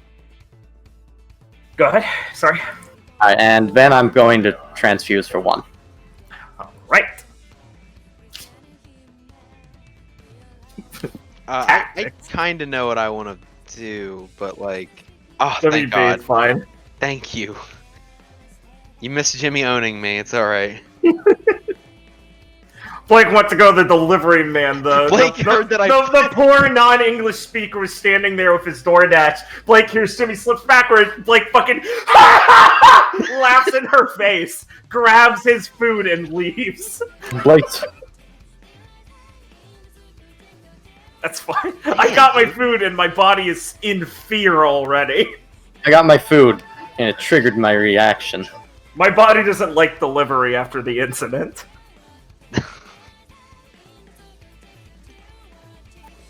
Go ahead. Sorry. and then I'm going to transfuse for 1. All right. I kind of know what I want to do, but like, oh, thank WB God, is fine. thank you. You missed Jimmy owning me. It's all right. Blake went to go the delivery man. Blake heard that the poor non-English speaker was standing there with his DoorDash. Blake hears Jimmy slips backwards. Blake fucking laughs in her face, grabs his food, and leaves. Blake, That's fine. I got my food, and my body is in fear already. I got my food, and it triggered my reaction. My body doesn't like delivery after the incident.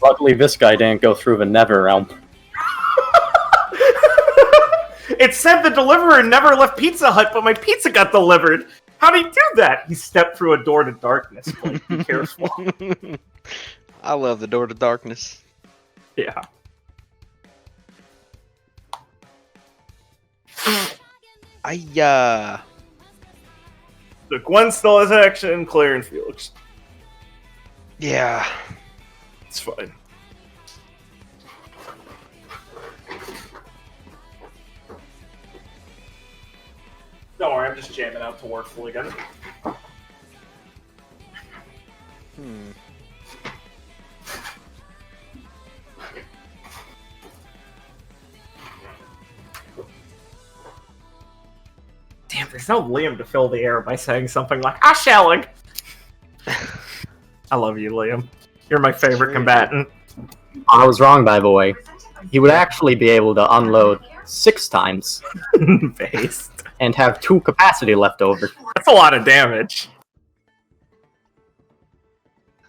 Luckily, this guy didn't go through the Never Realm. It said the deliverer never left Pizza Hut, but my pizza got delivered. How'd he do that? He stepped through a door to darkness. Blake, be careful. I love the door to darkness. Yeah. So Gwen still has action, Claire and Felix. Yeah. It's fine. Don't worry, I'm just jamming out to Warful again. Damn, there's no Liam to fill the air by saying something like, "Ah, shelling." I love you, Liam. You're my favorite combatant. I was wrong, by the way. He would actually be able to unload 6 times Based. and have 2 capacity left over. That's a lot of damage.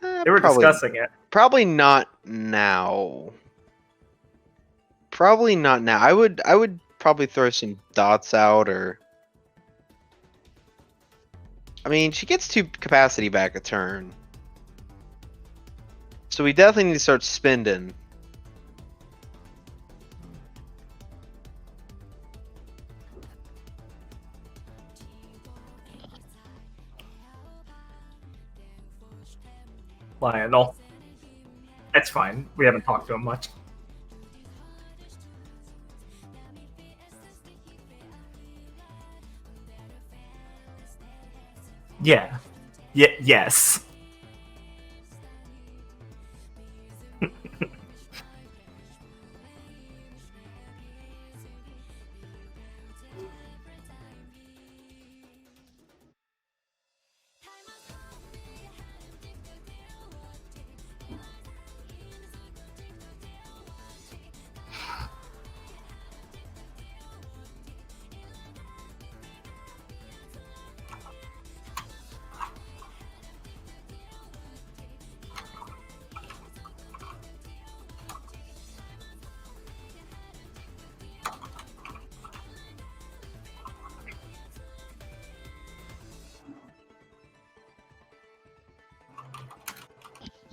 They were Probably- discussing it. Probably not now. Probably not now. I would probably throw some dots out, or I mean, she gets 2 capacity back a turn. So we definitely need to start spending. Lionel. It's fine. We haven't talked to him much. Yeah. Yes.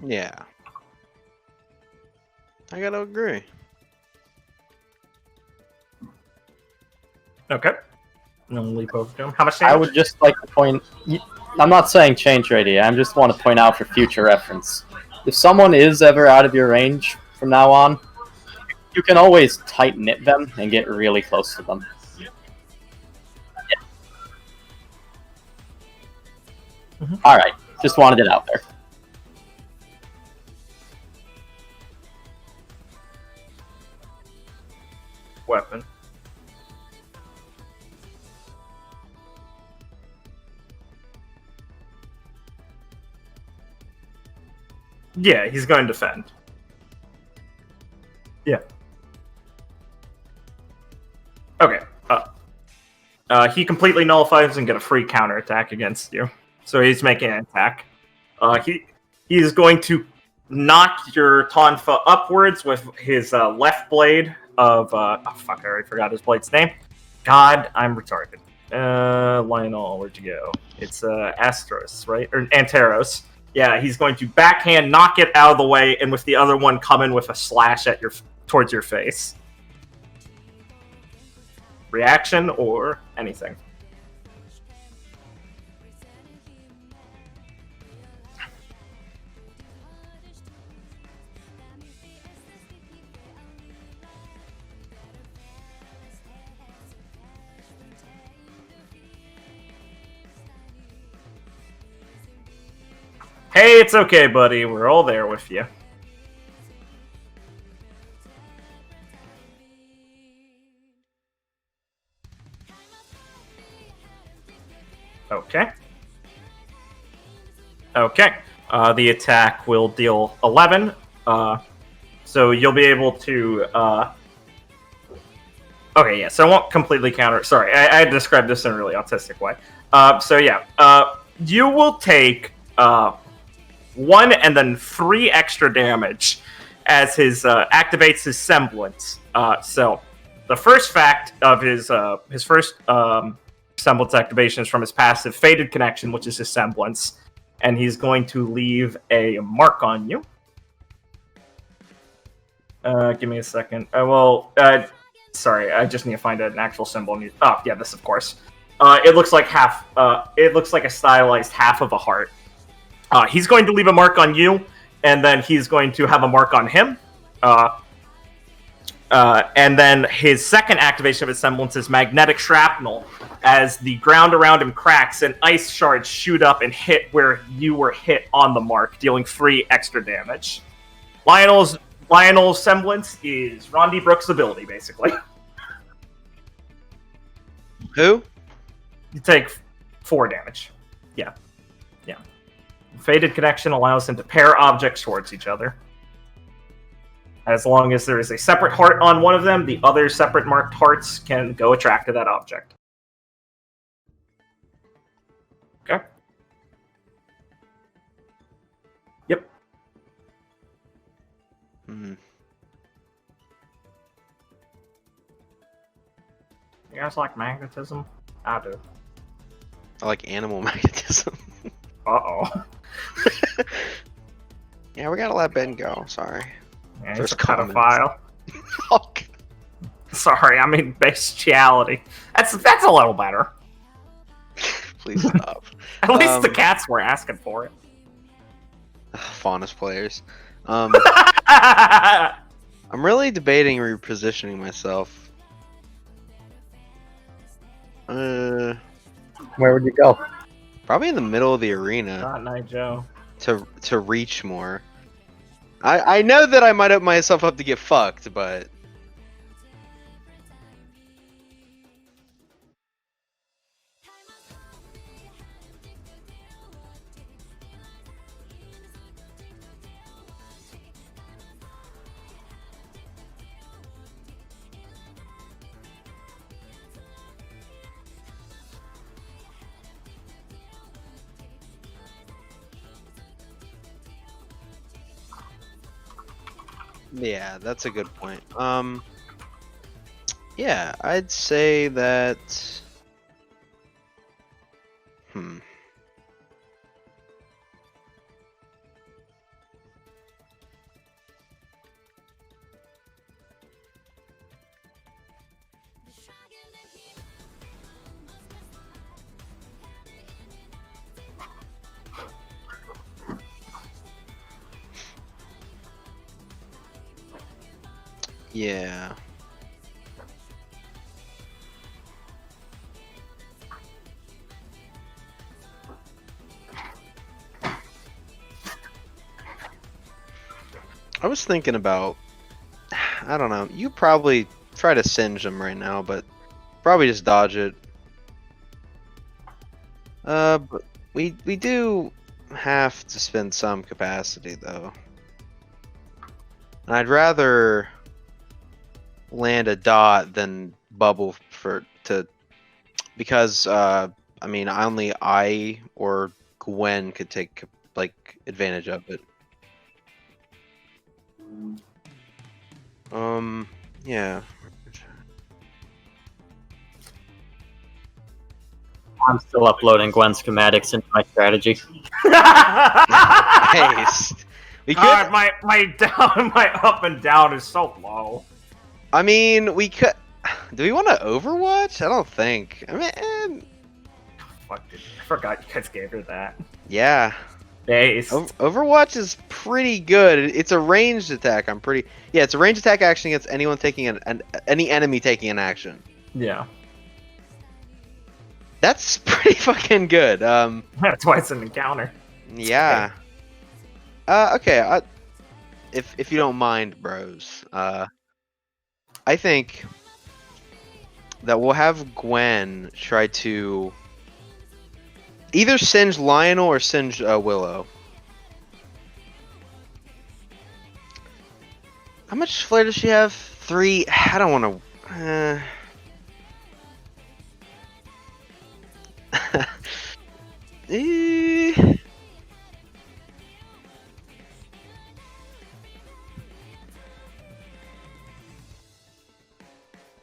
Yeah. I gotta agree. Okay. No leap over to him. How much I damage? would just like to point. I'm not saying change radius. I just want to point out for future reference. If someone is ever out of your range from now on, you can always tight knit them and get really close to them. All right, just wanted it out there. Weapon. Yeah, he's going to defend. Yeah. Okay. He completely nullifies and get a free counterattack against you. So he's making an attack. He is going to knock your Tonfa upwards with his left blade of oh fuck, I already forgot his blade's name. God, I'm retarded. Lionel, where'd you go? It's Astros, right? Or Anteros. Yeah, he's going to backhand knock it out of the way, and with the other one come in with a slash at towards your face. Reaction or anything. Hey, it's okay, buddy. We're all there with you. Okay. Okay. The attack will deal 11. So you'll be able to... Okay, yeah, so I won't completely counter... Sorry, I described this in a really autistic way. So yeah, you will take 1 and then 3 extra damage as his activates his semblance. So the first fact of his first semblance activation is from his passive Faded Connection, which is his semblance, and he's going to leave a mark on you. Give me a second. Sorry, I just need to find an actual symbol. Oh, yeah, this of course. It looks like half. It looks like a stylized half of a heart. He's going to leave a mark on you, and then he's going to have a mark on him. And then his second activation of his semblance is Magnetic Shrapnel, as the ground around him cracks and ice shards shoot up and hit where you were hit on the mark, dealing 3 extra damage. Lionel's semblance is Rondi Brooks' ability, basically. Who? You take 4 damage. Yeah. Yeah. Faded Connection allows him to pair objects towards each other. As long as there is a separate heart on one of them, the other separate marked hearts can go attract to that object. Okay. Yep. Mm-hmm. You guys like magnetism? I do. I like animal magnetism. Uh-oh. Yeah, we gotta let Ben go. Sorry. Yeah, First he's a pedophile. Fuck. Sorry, I mean bestiality. That's a little better. Please stop. At least the cats were asking for it. Faunus players. I'm really debating repositioning myself. Where would you go? Probably in the middle of the arena Not Night Joe. to reach more. I know that I might open myself up to get fucked, but yeah, that's a good point. Yeah, I'd say that. Yeah. I was thinking about, I don't know, you probably try to singe them right now, but probably just dodge it. But we do have to spend some capacity though. And I'd rather land a dot than bubble because I mean only I or Gwen could take like advantage of it. Yeah. I'm still uploading Gwen schematics into my strategy. Paste. We could. God, my up and down is so low. I mean, we could. Do we want to Overwatch? I don't think. I mean, Fuck, dude. I forgot you guys gave her that. yeah. Base. Overwatch is pretty good. It's a ranged attack. Yeah, it's a ranged attack action against anyone taking any enemy taking an action. Yeah. That's pretty fucking good. That's why it's an encounter. Yeah. Okay. If you don't mind, bros. I think that we'll have Gwen try to either singe Lionel or singe Willow. How much flare does she have? 3. I don't want to.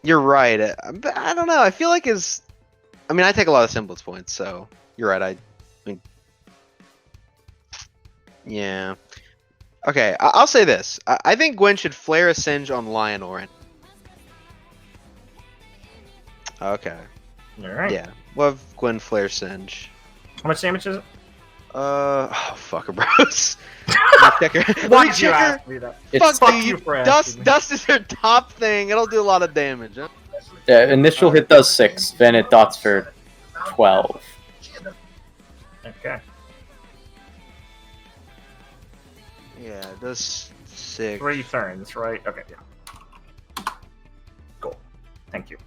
You're right. But I don't know. I feel like I mean, I take a lot of semblance points, so you're right. I mean, yeah. Okay, I'll say this. I think Gwen should flare a singe on Lionel. Right? Okay. Alright. Yeah. We'll have Gwen flare singe. How much damage is it? Oh, fucker, bros. Let me Why'd check you her. ask me that? Fuck Fuck you. you for asking me. Dust is her top thing. It'll do a lot of damage. Huh? Yeah, initial hit does 6, then it dots for 12. Okay. Yeah, it does 6. 3 turns, right? Okay, yeah. Cool. Thank you.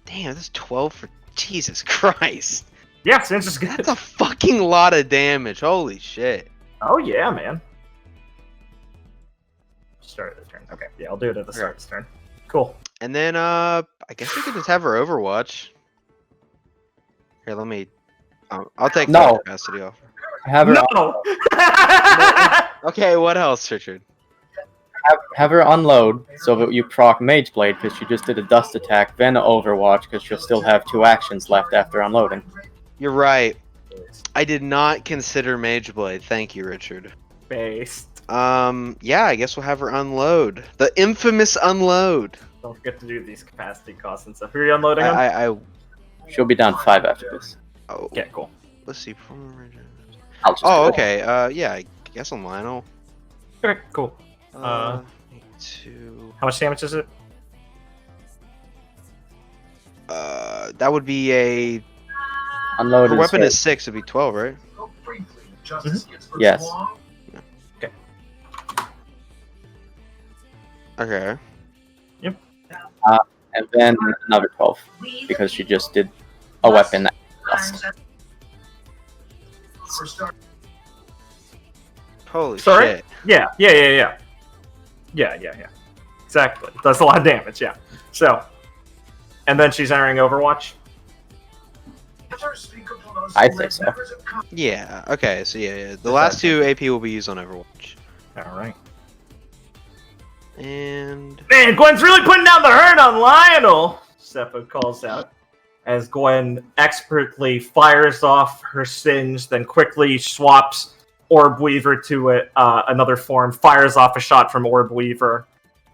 Damn, that's 12 for Jesus Christ. Yeah, Singe is good. That's a fucking lot of damage. Holy shit. Oh yeah, man. Start of the turn. Okay, yeah, I'll do it at the start of this turn. Cool. And then, I guess we could just have her Overwatch. Here, let me. I'll take No. the capacity off. Have her, No! Okay, what else, Richard? have her unload so that you proc Mage Blade because she just did a dust attack, then Overwatch because she'll still have 2 actions left after unloading. You're right. I did not consider Mage Blade. Thank you, Richard. Based. Yeah, I guess we'll have her unload. The infamous unload. Don't forget to do these capacity costs and stuff. Are you unloading them? I She'll be down 5 after this. oh, Okay, cool. let's see. I'll just Oh, do it. okay. Yeah, I guess on Lionel. Okay, cool. 2. How much damage is it? That would be a. Unload Her is weapon hit. is 6. It'd be 12, right? Yes. Okay. And then another 12 because she just did a weapon that dust. Holy Sorry? shit. Yeah. Exactly. Does a lot of damage, yeah. So, and then she's entering Overwatch. I think so. Yeah. Okay. So yeah. The last 2 AP will be used on Overwatch. Alright. And Man, Gwen's really putting down the hurt on Lionel! Seppo calls out. As Gwen expertly fires off her Singe, then quickly swaps Orb Weaver to another form, fires off a shot from Orb Weaver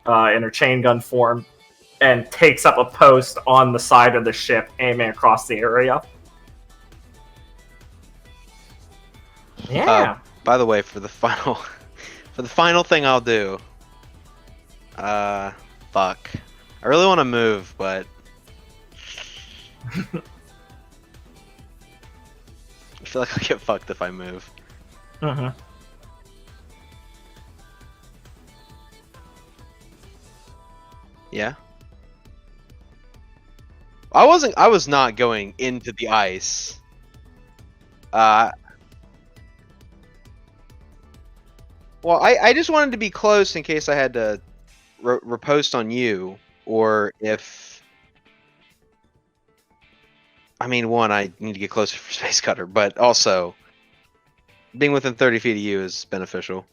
in her chain gun form, and takes up a post on the side of the ship, aiming across the area. Yeah. by the way, for the final thing I'll do. fuck. I really want to move, but I feel like I'll get fucked if I move. Mm-hmm. Yeah. I was not going into the ice. Well, I just wanted to be close in case I had to repost on you, or if... I mean, one, I need to get closer for Space Cutter, but also, being within 30 feet of you is beneficial.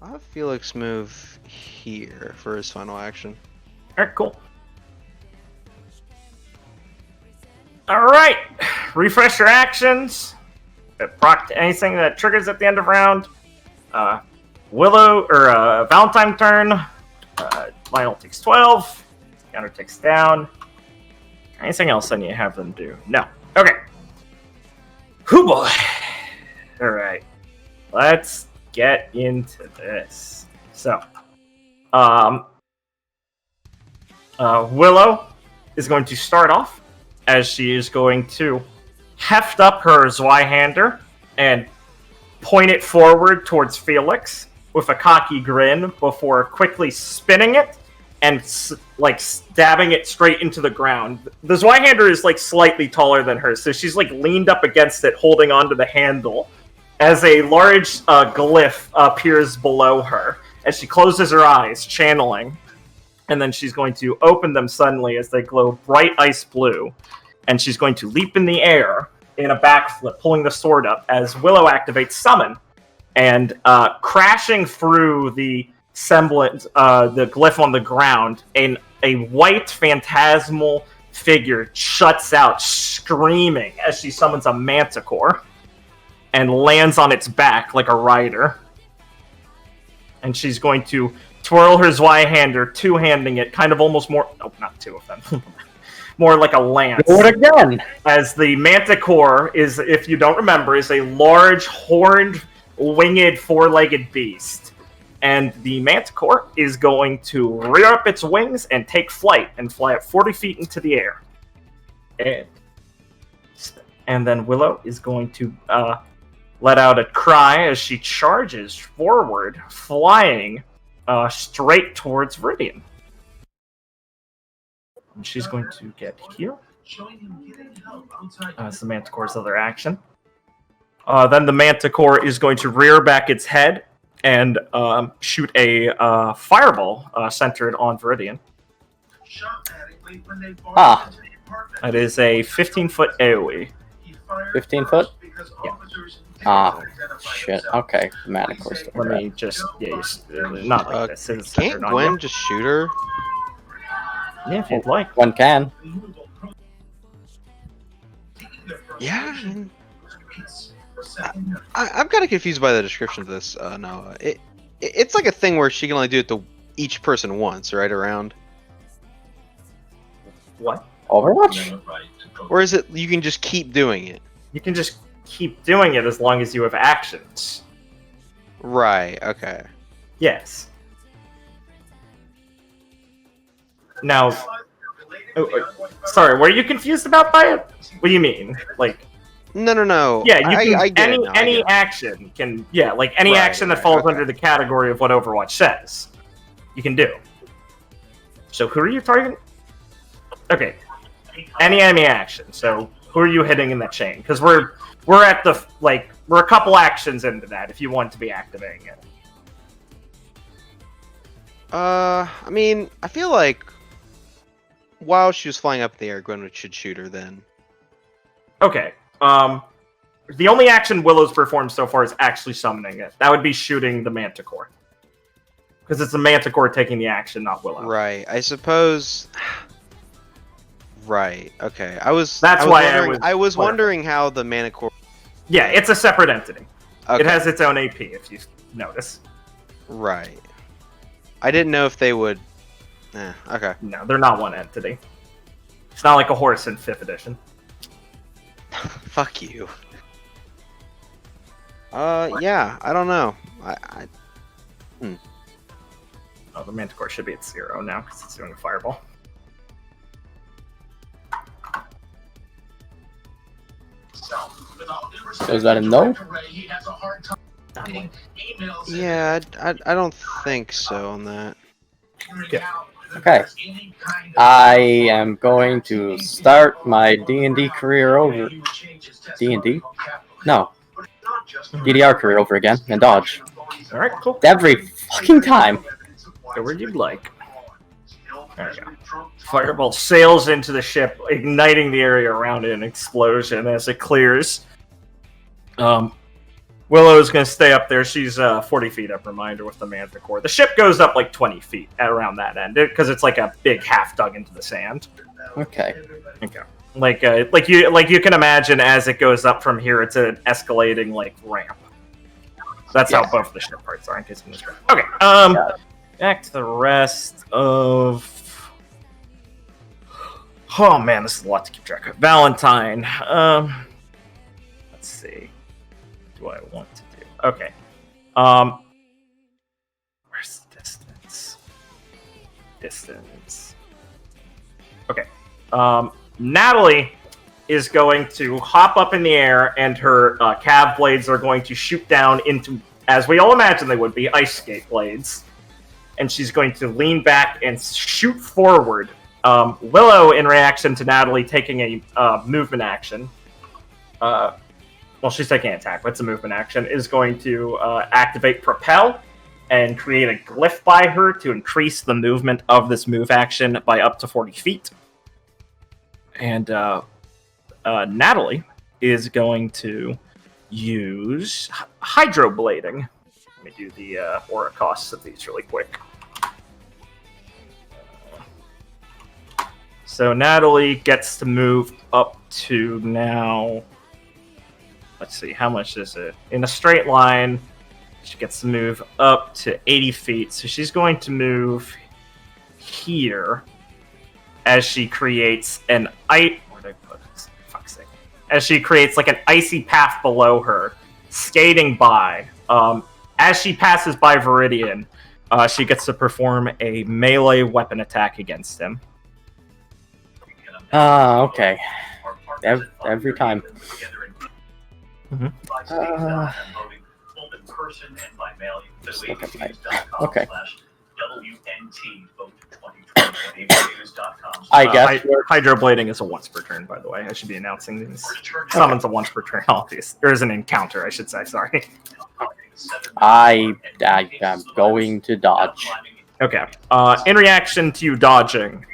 I'll have Felix move here for his final action. Alright, cool. Alright! Refresh your actions. Proc to anything that triggers at the end of round. Willow, or Valentine turn. Lionel takes 12. Counter takes down. Anything else I need to have them do? No. Okay. Hoo boy. Alright. Let's get into this. So, Willow is going to start off as she is going to heft up her Zweihander and point it forward towards Felix with a cocky grin before quickly spinning it and stabbing it straight into the ground. The Zweihander is slightly taller than her, so she's leaned up against it, holding onto the handle, as a large glyph appears below her as she closes her eyes, channeling, and then she's going to open them suddenly as they glow bright ice blue, and she's going to leap in the air in a backflip, pulling the sword up as Willow activates Summon, and crashing through the semblance, the glyph on the ground, and a white phantasmal figure shuts out, screaming as she summons a Manticore and lands on its back like a rider. And she's going to twirl her Zweihander, two-handing it, kind of almost more... Oh, not two of them. More like a lance. Do it again! As the Manticore is, if you don't remember, is a large, horned, winged, four-legged beast. And the Manticore is going to rear up its wings and take flight and fly at 40 feet into the air. And then Willow is going to let out a cry as she charges forward, flying straight towards Viridian. And she's going to get here. That's the Manticore's other action. Then the Manticore is going to rear back its head and shoot a fireball centered on Viridian. Ah. That is a 15-foot AoE. 15 foot? Yeah. Ah, shit. Okay, Manticore's still Let red. me just... Yeah, not like this. It's Can't centered on Gwen you. just shoot her? Yeah, if you'd like. One can. Yeah. I'm kind of confused by the description of this. No, it's like a thing where she can only do it to each person once, right? Around. What? Overwatch? Or is it you can just keep doing it? You can just keep doing it as long as you have actions. Right. Okay. Yes. Now, sorry, were you confused about by it? What do you mean? No. Yeah, you can, I get it now, I any get it. action can, any Right, action that right, falls okay. under the category of what Overwatch says, you can do. So who are you targeting? Okay, any enemy action. So who are you hitting in that chain? Because we're at the we're a couple actions into that. If you want to be activating it. I mean, I feel like while she was flying up in the air, Gwen should shoot her then. Okay. The only action Willow's performed so far is actually summoning it. That would be shooting the Manticore. Because it's the Manticore taking the action, not Willow. Right. I suppose. Right. Okay. I was wondering how the Manticore. Yeah, it's a separate entity. Okay. It has its own AP, if you notice. Right. I didn't know if they would. Okay. No, they're not one entity. It's not like a horse in 5th edition. Fuck you. Yeah, I don't know. Oh, the Manticore should be at 0 now because it's doing a fireball. So is that a no? Yeah, I don't think so on that. Okay. I am going to start my D&D career over. D&D? No. DDR career over again and dodge. Alright, cool. Every fucking time. Go where you'd like. There you go. Fireball sails into the ship, igniting the area around it in an explosion as it clears. Willow is going to stay up there. She's 40 feet up, reminder, with the Manticore. The ship goes up like 20 feet at around that end because it's like a big half dug into the sand. Okay. Okay. Like you can imagine, as it goes up from here, it's an escalating like ramp. That's how both the ship parts are in case I'm distracted. Okay. Back to the rest of. Oh man, this is a lot to keep track of. Valentine. Let's see. What do I want to do? Okay. Where's the distance? Distance. Okay. Natalie is going to hop up in the air, and her cav blades are going to shoot down into, as we all imagine they would be, ice skate blades. And she's going to lean back and shoot forward. Willow, in reaction to Natalie taking a movement action, well, she's taking an attack, but it's a movement action, is going to activate Propel and create a glyph by her to increase the movement of this move action by up to 40 feet. And Natalie is going to use Hydroblading. Let me do the aura costs of these really quick. So Natalie gets to move up to now... Let's see, how much is it? In a straight line, she gets to move up to 80 feet. So she's going to move here as she creates an ice... Where did I put it? Fuck's sake. As she creates like an icy path below her, skating by. As she passes by Viridian, she gets to perform a melee weapon attack against him. Okay. Every time. Mm-hmm. Okay. I guess Hydroblading is a once per turn, by the way. I should be announcing these. Summons a once per turn. Obvious. There is an encounter, I should say. Sorry. I'm going to dodge. Okay. In reaction to you dodging,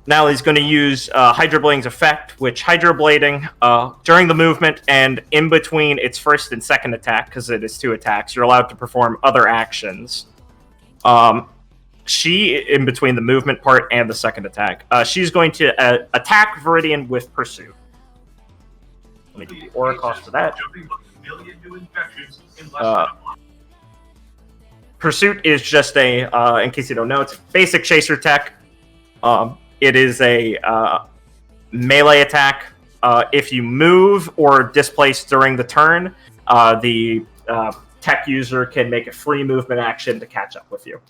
Natalie's going to use Hydroblading's effect, which Hydroblading, during the movement and in between its first and second attack, because it is 2 attacks, you're allowed to perform other actions. She, in between the movement part and the second attack, she's going to attack Viridian with Pursuit. Let me do the aura cost for that. Pursuit is just a, in case you don't know, it's basic chaser tech. It is a melee attack. If you move or displace during the turn, the tech user can make a free movement action to catch up with you.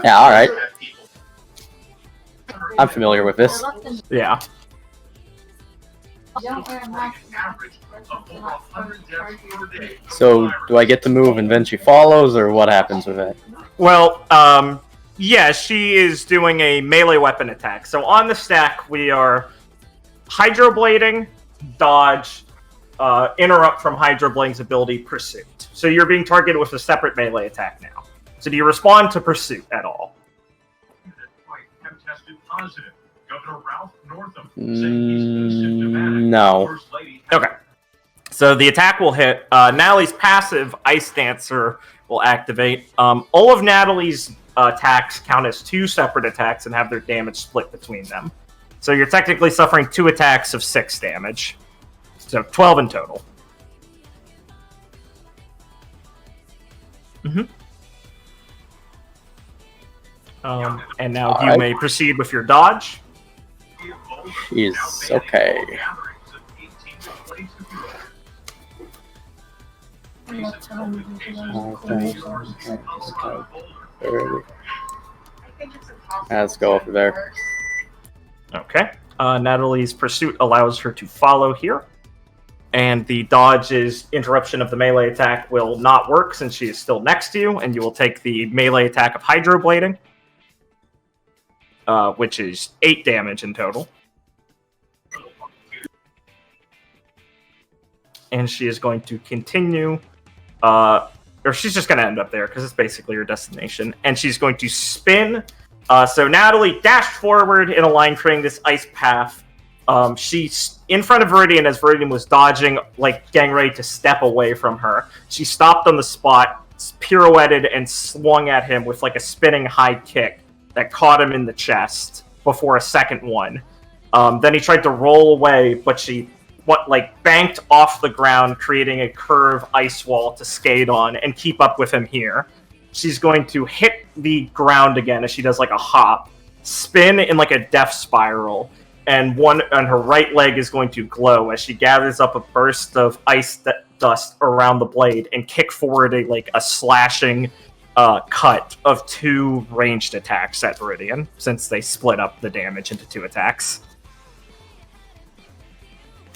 Yeah, alright. I'm familiar with this. Yeah. So, do I get to move and then she follows, or what happens with it? Well, yeah, she is doing a melee weapon attack. So on the stack, we are Hydroblading, dodge, interrupt from Hydroblading's ability, Pursuit. So you're being targeted with a separate melee attack now. So do you respond to Pursuit at all? No. Okay. So the attack will hit. Natalie's passive, Ice Dancer, will activate. All of Natalie's attacks count as 2 separate attacks and have their damage split between them. So you're technically suffering 2 attacks of 6 damage. So 12 in total. And now you may proceed with your dodge. She's okay. Let's go over there. Okay. Natalie's pursuit allows her to follow here. And the dodge's interruption of the melee attack will not work since she is still next to you, and you will take the melee attack of hydroblading, which is 8 damage in total. And she is going to continue, or she's just going to end up there because it's basically her destination. And she's going to spin. So Natalie dashed forward in a line creating this ice path. She's in front of Viridian as Viridian was dodging, like getting ready to step away from her. She stopped on the spot, pirouetted, and swung at him with like a spinning high kick that caught him in the chest before a second one. Then he tried to roll away, but she banked off the ground, creating a curved ice wall to skate on and keep up with him here. She's going to hit the ground again as she does like a hop, spin in like a death spiral, and her right leg is going to glow as she gathers up a burst of ice dust around the blade and kick forward a slashing cut of 2 ranged attacks at Viridian, since they split up the damage into 2 attacks.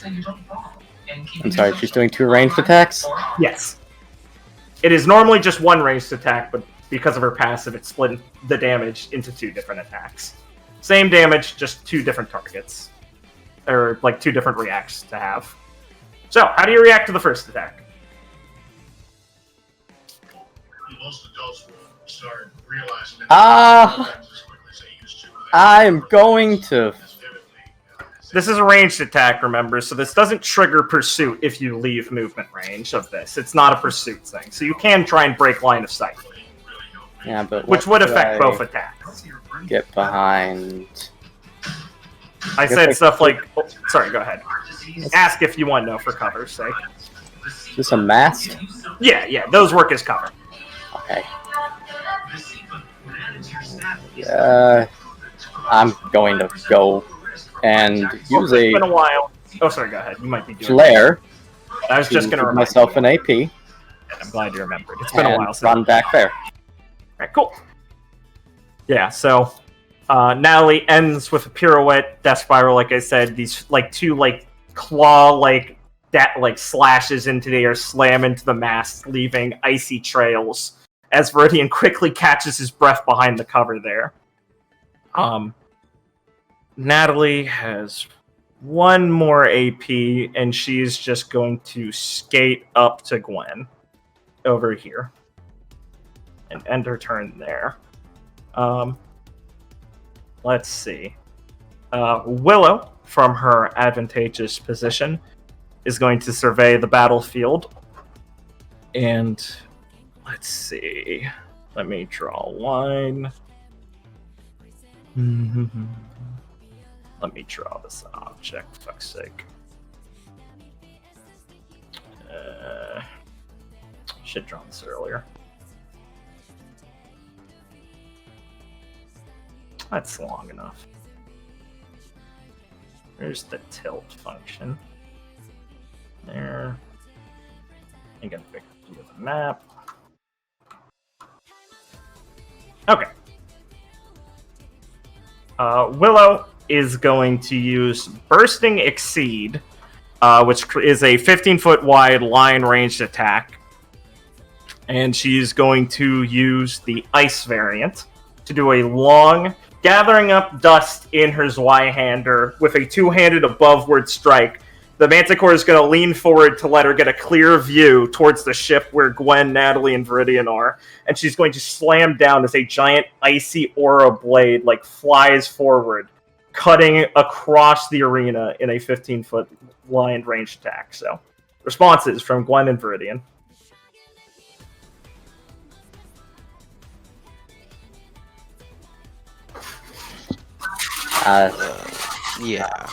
I'm sorry, she's doing 2 ranged attacks? Yes. It is normally just 1 ranged attack, but because of her passive, it split the damage into 2 different attacks. Same damage, just 2 different targets. Or, 2 different reacts to have. So, how do you react to the first attack? Most adults will start realizing that as quickly as they used to. I'm going to... This is a ranged attack, remember, so this doesn't trigger pursuit if you leave movement range of this. It's not a pursuit thing, so you can try and break line of sight. Yeah, but which would affect both attacks. Get behind... I said stuff like... Oh, sorry, go ahead. Ask if you want to know for cover's sake. Is this a mast? Yeah, those work as cover. Okay. I'm going to go and use It's been a while. Oh, sorry, go ahead. You might be doing flare. I was just going to remind myself an AP. I'm glad you remembered. It's been a while since. Run back there. Alright, cool. Yeah, so Natalie ends with a pirouette, death spiral, like I said. These 2 claw slashes into the air, slam into the mast, leaving icy trails as Viridian quickly catches his breath behind the cover there. Natalie has 1 more AP, and she's just going to skate up to Gwen over here and end her turn there. Let's see. Willow, from her advantageous position, is going to survey the battlefield. And let's see. Let me draw a line. Let me draw this object, for fuck's sake. Should have drawn this earlier. That's long enough. There's the tilt function. There. You get a big view of the map. Okay. Willow is going to use Bursting Exceed, which is a 15-foot wide line ranged attack. And she's going to use the Ice variant to do a long, gathering up dust in her Zweihander with a 2-handed aboveward strike. The Manticore is going to lean forward to let her get a clear view towards the ship where Gwen, Natalie, and Viridian are. And she's going to slam down as a giant icy aura blade flies forward, cutting across the arena in a 15-foot line range attack. So, responses from Gwen and Viridian. Yeah.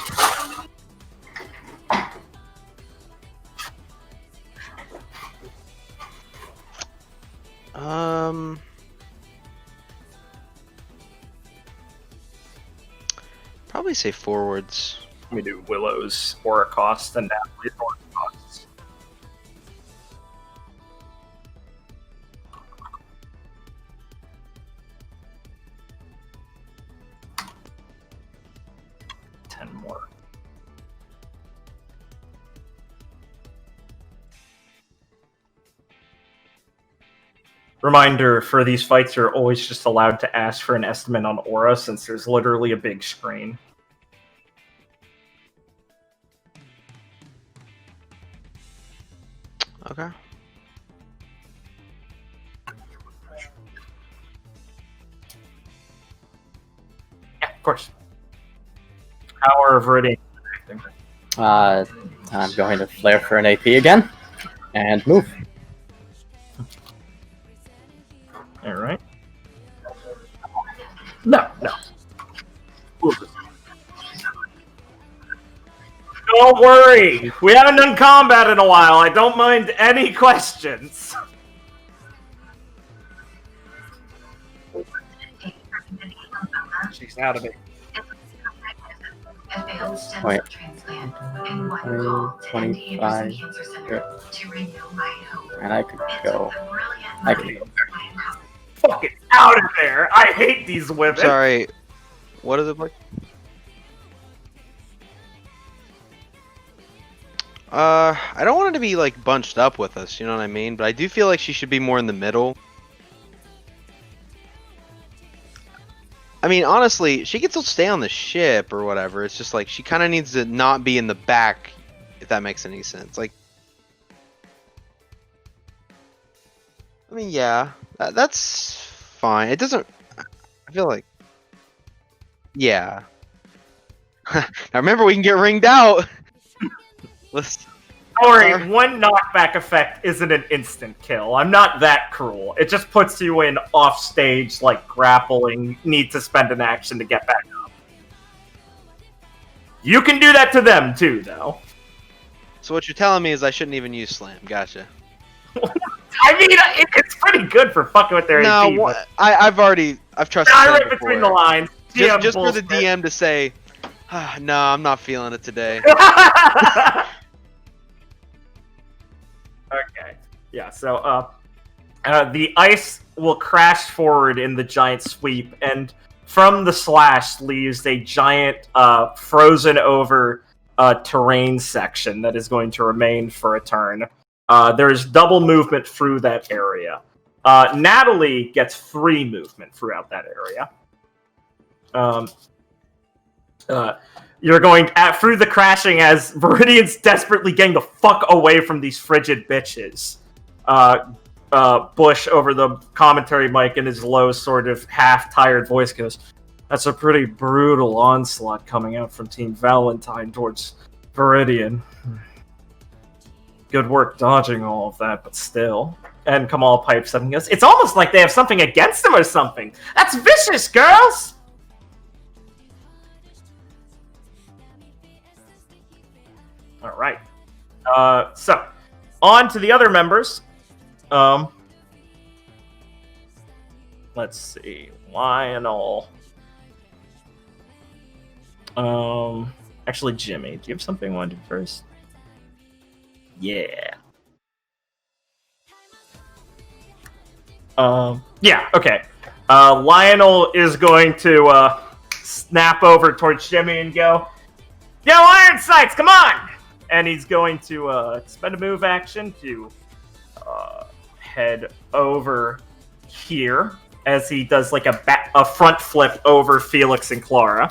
Probably say forwards. We do Willow's aura cost and Natalie's aura costs. Ten more. Reminder, for these fights, you're always just allowed to ask for an estimate on aura since there's literally a big screen. Okay. Yeah, of course. Power of Viridian. I'm going to flare for an AP again, and move. Alright. No. Don't worry! We haven't done combat in a while. I don't mind any questions. She's out of it. Wait. 25. And I could go. I could go. Fucking out of there! I hate these women! Sorry. What is it like? I don't want her to be like bunched up with us, you know what I mean? But I do feel like she should be more in the middle. I mean, honestly, she can still stay on the ship or whatever. It's just like she kind of needs to not be in the back, if that makes any sense. Like, I mean, yeah, that's fine. It doesn't. I feel like, yeah. Now remember, we can get ringed out. Let's. Don't worry, one knockback effect isn't an instant kill. I'm not that cruel. It just puts you in off-stage, like, grappling, need to spend an action to get back up. You can do that to them, too, though. So what you're telling me is I shouldn't even use slam. Gotcha. I mean, it's pretty good for fucking with their AP. No, I've trusted I Sam read before. between the lines. Just for the DM to say, no, I'm not feeling it today. Okay. Yeah, so, the ice will crash forward in the giant sweep, and from the slash leaves a giant, frozen over, terrain section that is going to remain for a turn. There's double movement through that area. Natalie gets 3 movement throughout that area. You're going through the crashing as Viridian's desperately getting the fuck away from these frigid bitches. Bush over the commentary mic in his low, sort of half-tired voice goes, "That's a pretty brutal onslaught coming out from Team Valentine towards Viridian. Good work dodging all of that, but still." And Kamal pipes up and goes, "It's almost like they have something against them or something. That's vicious, girls!" Alright. So, on to the other members. Let's see. Lionel. Actually, Jimmy. Do you have something you want to do first? Yeah. Yeah, okay. Lionel is going to, snap over towards Jimmy and go, "Yo, Iron Sights, come on!" And he's going to, spend a move action to, head over here as he does, like, a front flip over Felix and Clara.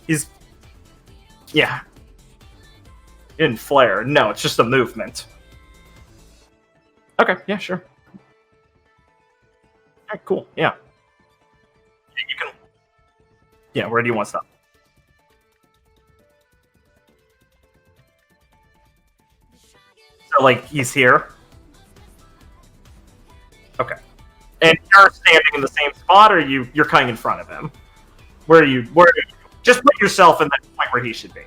He's... Yeah. In flare. No, it's just a movement. Okay, yeah, sure. Alright, cool, yeah. You can... Yeah, where do you want to stop? So, like, he's here? Okay. And you're standing in the same spot, or you're cutting in front of him? Where are you? Just put yourself in the point where he should be.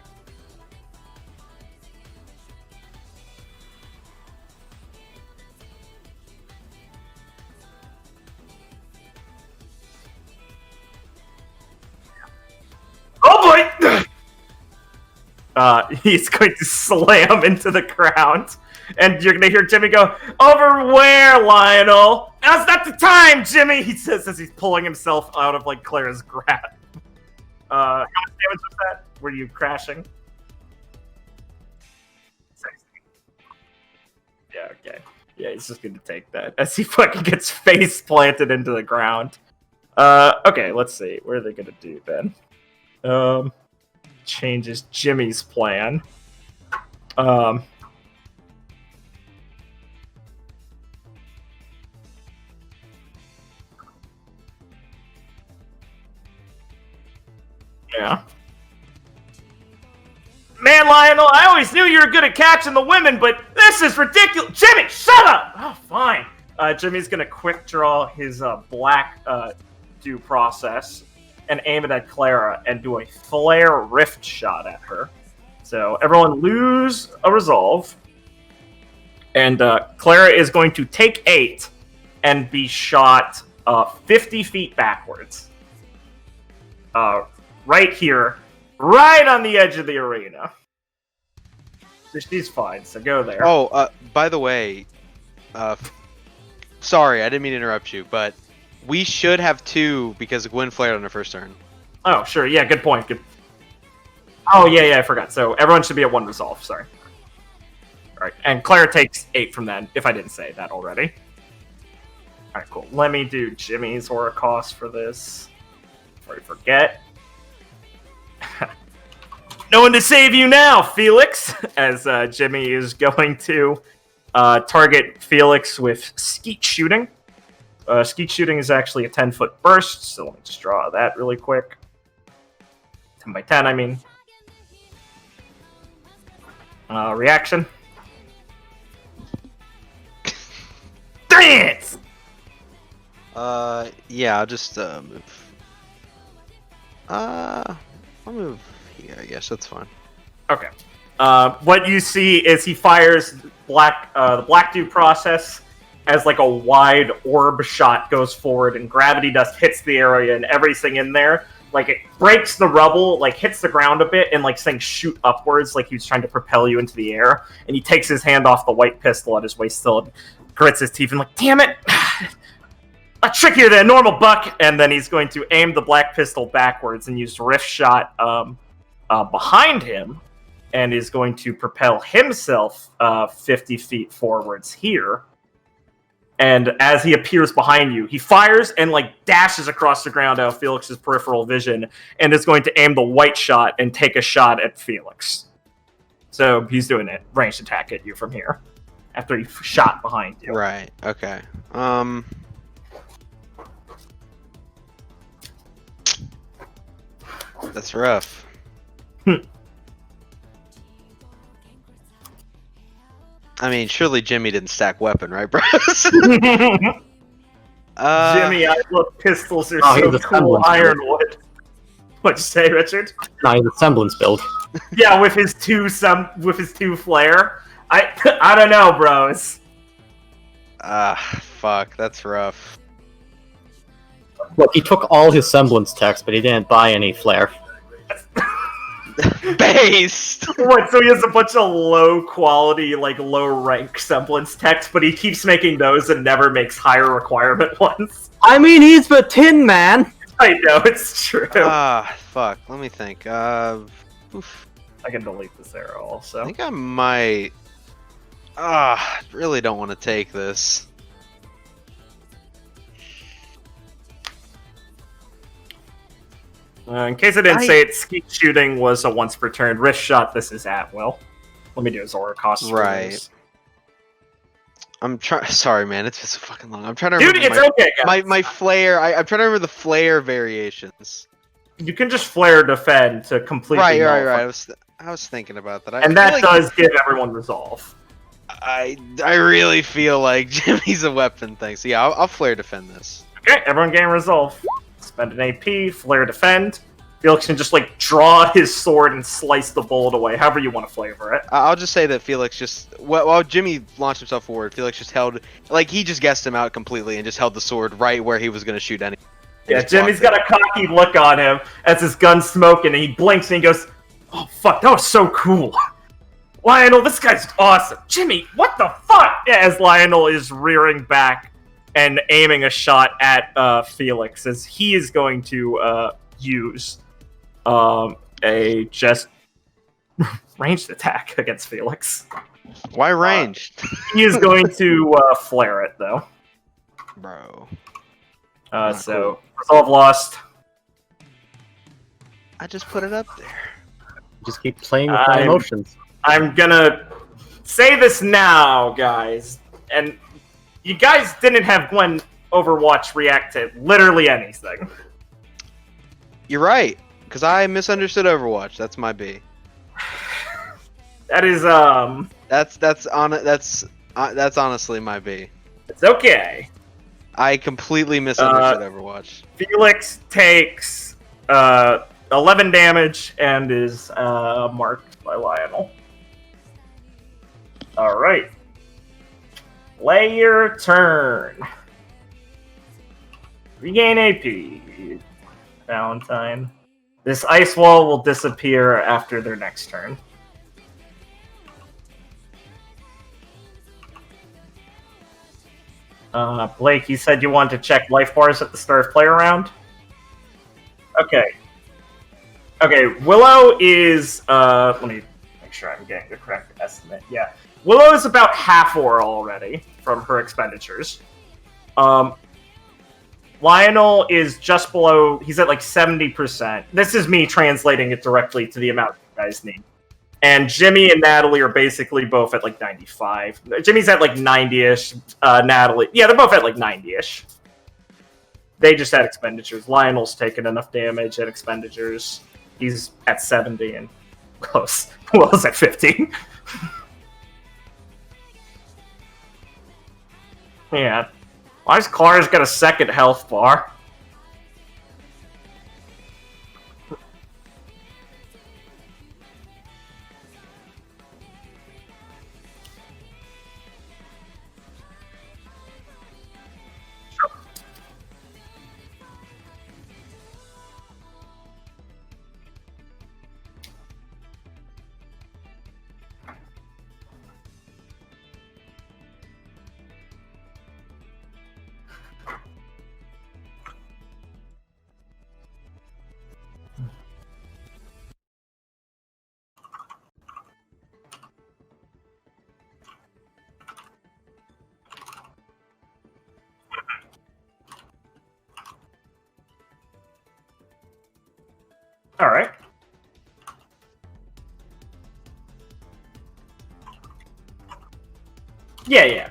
Oh boy! he's going to slam into the ground. And you're going to hear Jimmy go, "Over where, Lionel? Now's not the time, Jimmy!" He says as he's pulling himself out of, like, Clara's grasp. How much damage was that? Were you crashing? 60. Yeah, okay. Yeah, he's just going to take that as he fucking gets face planted into the ground. Okay, let's see. What are they going to do then? Changes Jimmy's plan. Yeah. "Man, Lionel, I always knew you were good at catching the women, but this is ridiculous." Jimmy, shut up! Oh, fine. Jimmy's gonna quick draw his black due process and aim it at Clara and do a flare rift shot at her. So everyone lose a resolve. And Clara is going to take 8 and be shot 50 feet backwards. Right here, right on the edge of the arena. So she's fine, so go there. Oh, by the way, sorry, I didn't mean to interrupt you, but we should have 2 because Gwen flared on her first turn. Oh, sure, yeah, good point. Good. Oh, yeah, I forgot. So everyone should be at 1 resolve, sorry. Alright, and Clara takes 8 from that, if I didn't say that already. Alright, cool. Let me do Jimmy's aura cost for this. Before I forget. "No one to save you now, Felix!" As Jimmy is going to target Felix with skeet shooting. Skeet shooting is actually a 10-foot burst, so let me just draw that really quick. 10 by 10, I mean. Reaction. Dance! Yeah, I'll just move. I'll move here, I guess. That's fine. Okay. What you see is he fires the black dew process as like a wide orb shot goes forward, and gravity dust hits the area, and everything in there, like, it breaks the rubble, like, hits the ground a bit, and, like, things shoot upwards, like he was trying to propel you into the air. And he takes his hand off the white pistol at his waist still and grits his teeth and, like, "Damn it! Trickier than a normal buck!" And then he's going to aim the black pistol backwards and use rift shot behind him, and is going to propel himself 50 feet forwards here. And as he appears behind you, he fires and, like, dashes across the ground out of Felix's peripheral vision, and is going to aim the white shot and take a shot at Felix. So he's doing a ranged attack at you from here after he shot behind you. Right. Okay. That's rough. I mean, surely Jimmy didn't stack weapon, right, bros? Jimmy, I love pistols are so cool. Ironwood. What'd you say, Richard? No, he's a semblance build. Yeah, with his two flare. I don't know, bros. Fuck, that's rough. Look, he took all his semblance text, but he didn't buy any flare. Based! What, so he has a bunch of low-quality, like, low-rank semblance text, but he keeps making those and never makes higher requirement ones? I mean, he's the Tin Man! I know, it's true. Fuck, let me think. Oof. I can delete this arrow also. I think I might... really don't want to take this. In case I didn't say it, skeet shooting was a once per turn. Wrist shot, this is at will. Let me do a Zora cost. Right. I'm trying. Sorry, man. It's been so fucking long. I'm trying to Dude, remember. it's okay, guys. My flare. I'm trying to remember the flare variations. You can just flare defend to completely. Right. I was thinking about that. And that does give everyone resolve. I really feel like Jimmy's a weapon thing. So yeah, I'll flare defend this. Okay, everyone gain resolve. Spend an AP, flare defend. Felix can just, like, draw his sword and slice the bullet away, however you want to flavor it. I'll just say that Felix just... While Jimmy launched himself forward, Felix just held... Like, he just guessed him out completely and just held the sword right where he was going to shoot any. Yeah, Jimmy's got a cocky look on him as his gun's smoking, and he blinks and he goes, Oh, fuck, that was so cool. Lionel, this guy's awesome. Jimmy, what the fuck? Yeah, as Lionel is rearing back and aiming a shot at Felix, as he is going to use a just ranged attack against Felix. Why ranged? He is going to flare it, though. Bro. So, resolve lost. I just put it up there. Just keep playing with my emotions. I'm gonna say this now, guys, and you guys didn't have Gwen Overwatch react to literally anything. You're right, because I misunderstood Overwatch. That's my B. That is That's honestly my B. it's okay. I completely misunderstood Overwatch. Felix takes 11 damage and is marked by Lionel. All right. Play your turn. Regain AP. Valentine. This ice wall will disappear after their next turn. Blake, you said you wanted to check life bars at the start of play round? Okay. Okay, Willow is, let me make sure I'm getting the correct estimate. Yeah. Willow is about half ore already from her expenditures. Lionel is just below, he's at like 70%. This is me translating it directly to the amount you guys need. And Jimmy and Natalie are basically both at like 95. Jimmy's at like 90-ish. Natalie, yeah, they're both at like 90-ish. They just had expenditures. Lionel's taken enough damage at expenditures. He's at 70 and close. Willow's at 50. Yeah. Why's Clara's got a second health bar? All right. Yeah, yeah.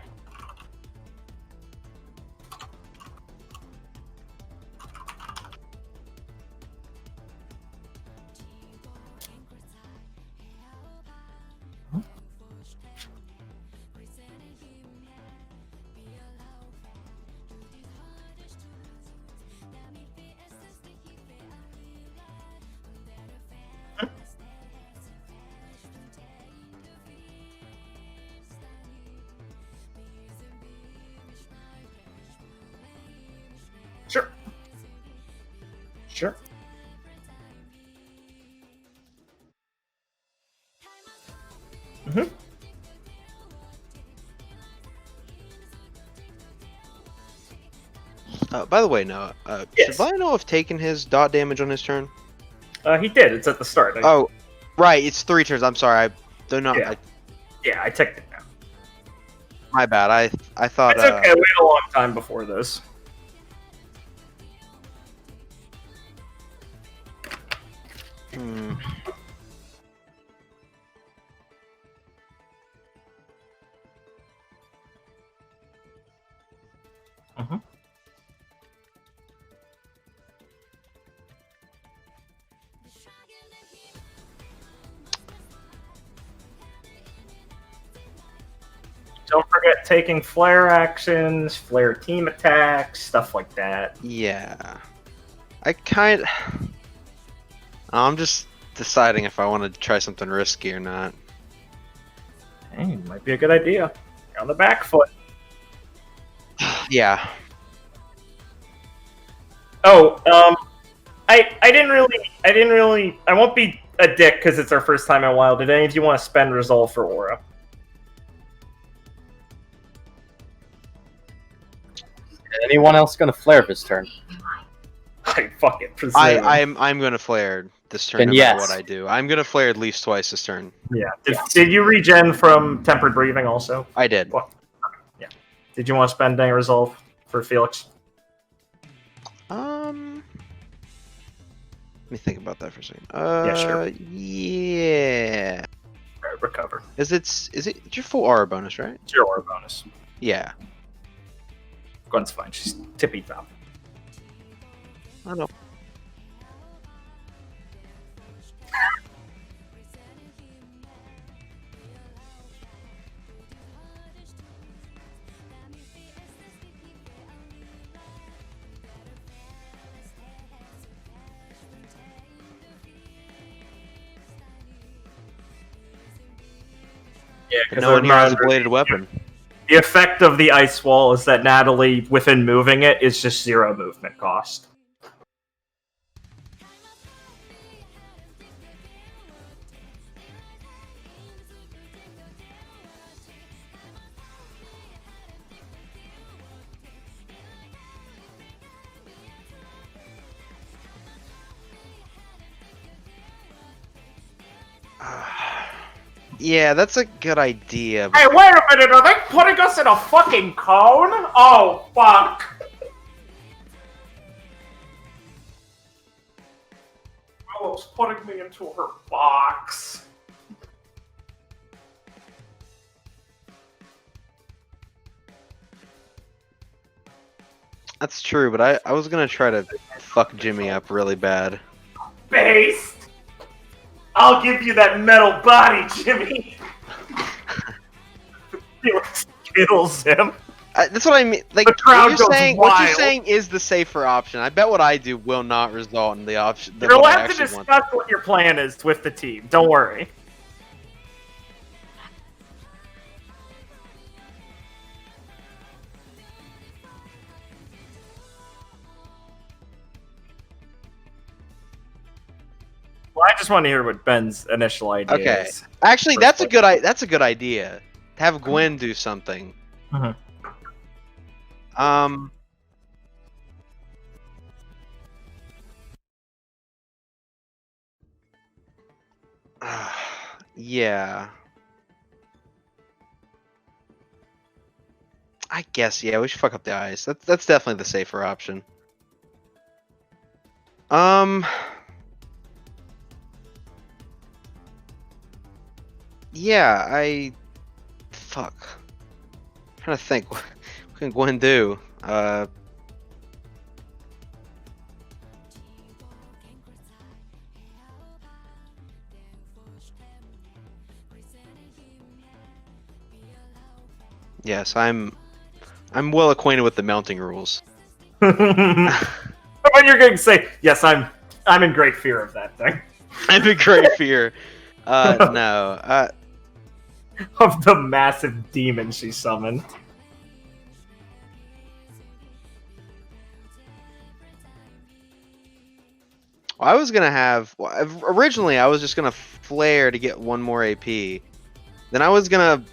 Sure. Sure. Mm-hmm. By the way, Noah, Yes. should Lionel have taken his dot damage on his turn? He did. It's at the start. Oh, right. It's 3 turns. I'm sorry. I do not. Yeah. Yeah, I took it now. My bad. I thought. It's okay. We had a long time before this. Hmm. Mm-hmm. Don't forget taking flare actions, flare team attacks, stuff like that. Yeah. I'm just deciding if I want to try something risky or not. Hey, might be a good idea. You're on the back foot. Yeah. Oh, I didn't really, I won't be a dick because it's our first time in a while. Did any of you want to spend resolve for Aura? Anyone else gonna flare this turn? I fucking presume. I'm gonna flare this turn Then no matter yes. what I do. I'm gonna flare at least twice this turn. Yeah. Did you regen from tempered breathing also? I did. What? Yeah. Did you want to spend any resolve for Felix? Let me think about that for a second. Yeah, sure. Yeah. Alright, recover. Is it your full aura bonus, right? It's your Aura bonus. Yeah. Gwen's fine. She's tippy top. I know. Yeah, But no one here has a bladed weapon. The effect of the ice wall is that Natalie, within moving it, is just 0 movement cost. Yeah, that's a good idea. Hey, wait a minute! Are they putting us in a fucking cone? Oh, fuck! Willow's putting me into her box. That's true, but I was gonna try to fuck Jimmy up really bad. Based! I'll give you that metal body, Jimmy! Felix kills him. That's what I mean. Like The crowd what goes what you're wild. saying is the safer option. I bet what I do will not result in the option. You're what I allowed to actually want. discuss what your plan is with the team. Don't worry. Well, I just want to hear what Ben's initial idea Okay. is. Actually, First that's a place. good idea. Have Gwen do something. Mhm. Um. Yeah. I guess yeah. We should fuck up the ice. That's definitely the safer option. Yeah, fuck. I'm trying to think. What can Gwen do? Yes, I'm well acquainted with the mounting rules. When you're going to say, yes, I'm in great fear of that thing. I'm in great fear. No. Of the massive demon she summoned. I was gonna have originally. I was just gonna flare to get 1 more AP. Then I was gonna.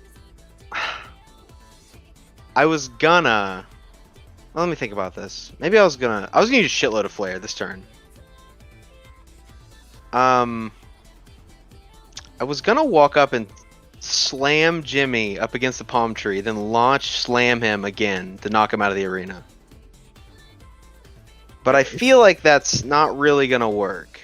Well, let me think about this. Maybe I was gonna use a shitload of flare this turn. I was gonna walk up and slam Jimmy up against the palm tree, then slam him again to knock him out of the arena. But I feel like that's not really gonna work.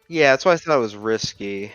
Yeah, that's why I thought it was risky.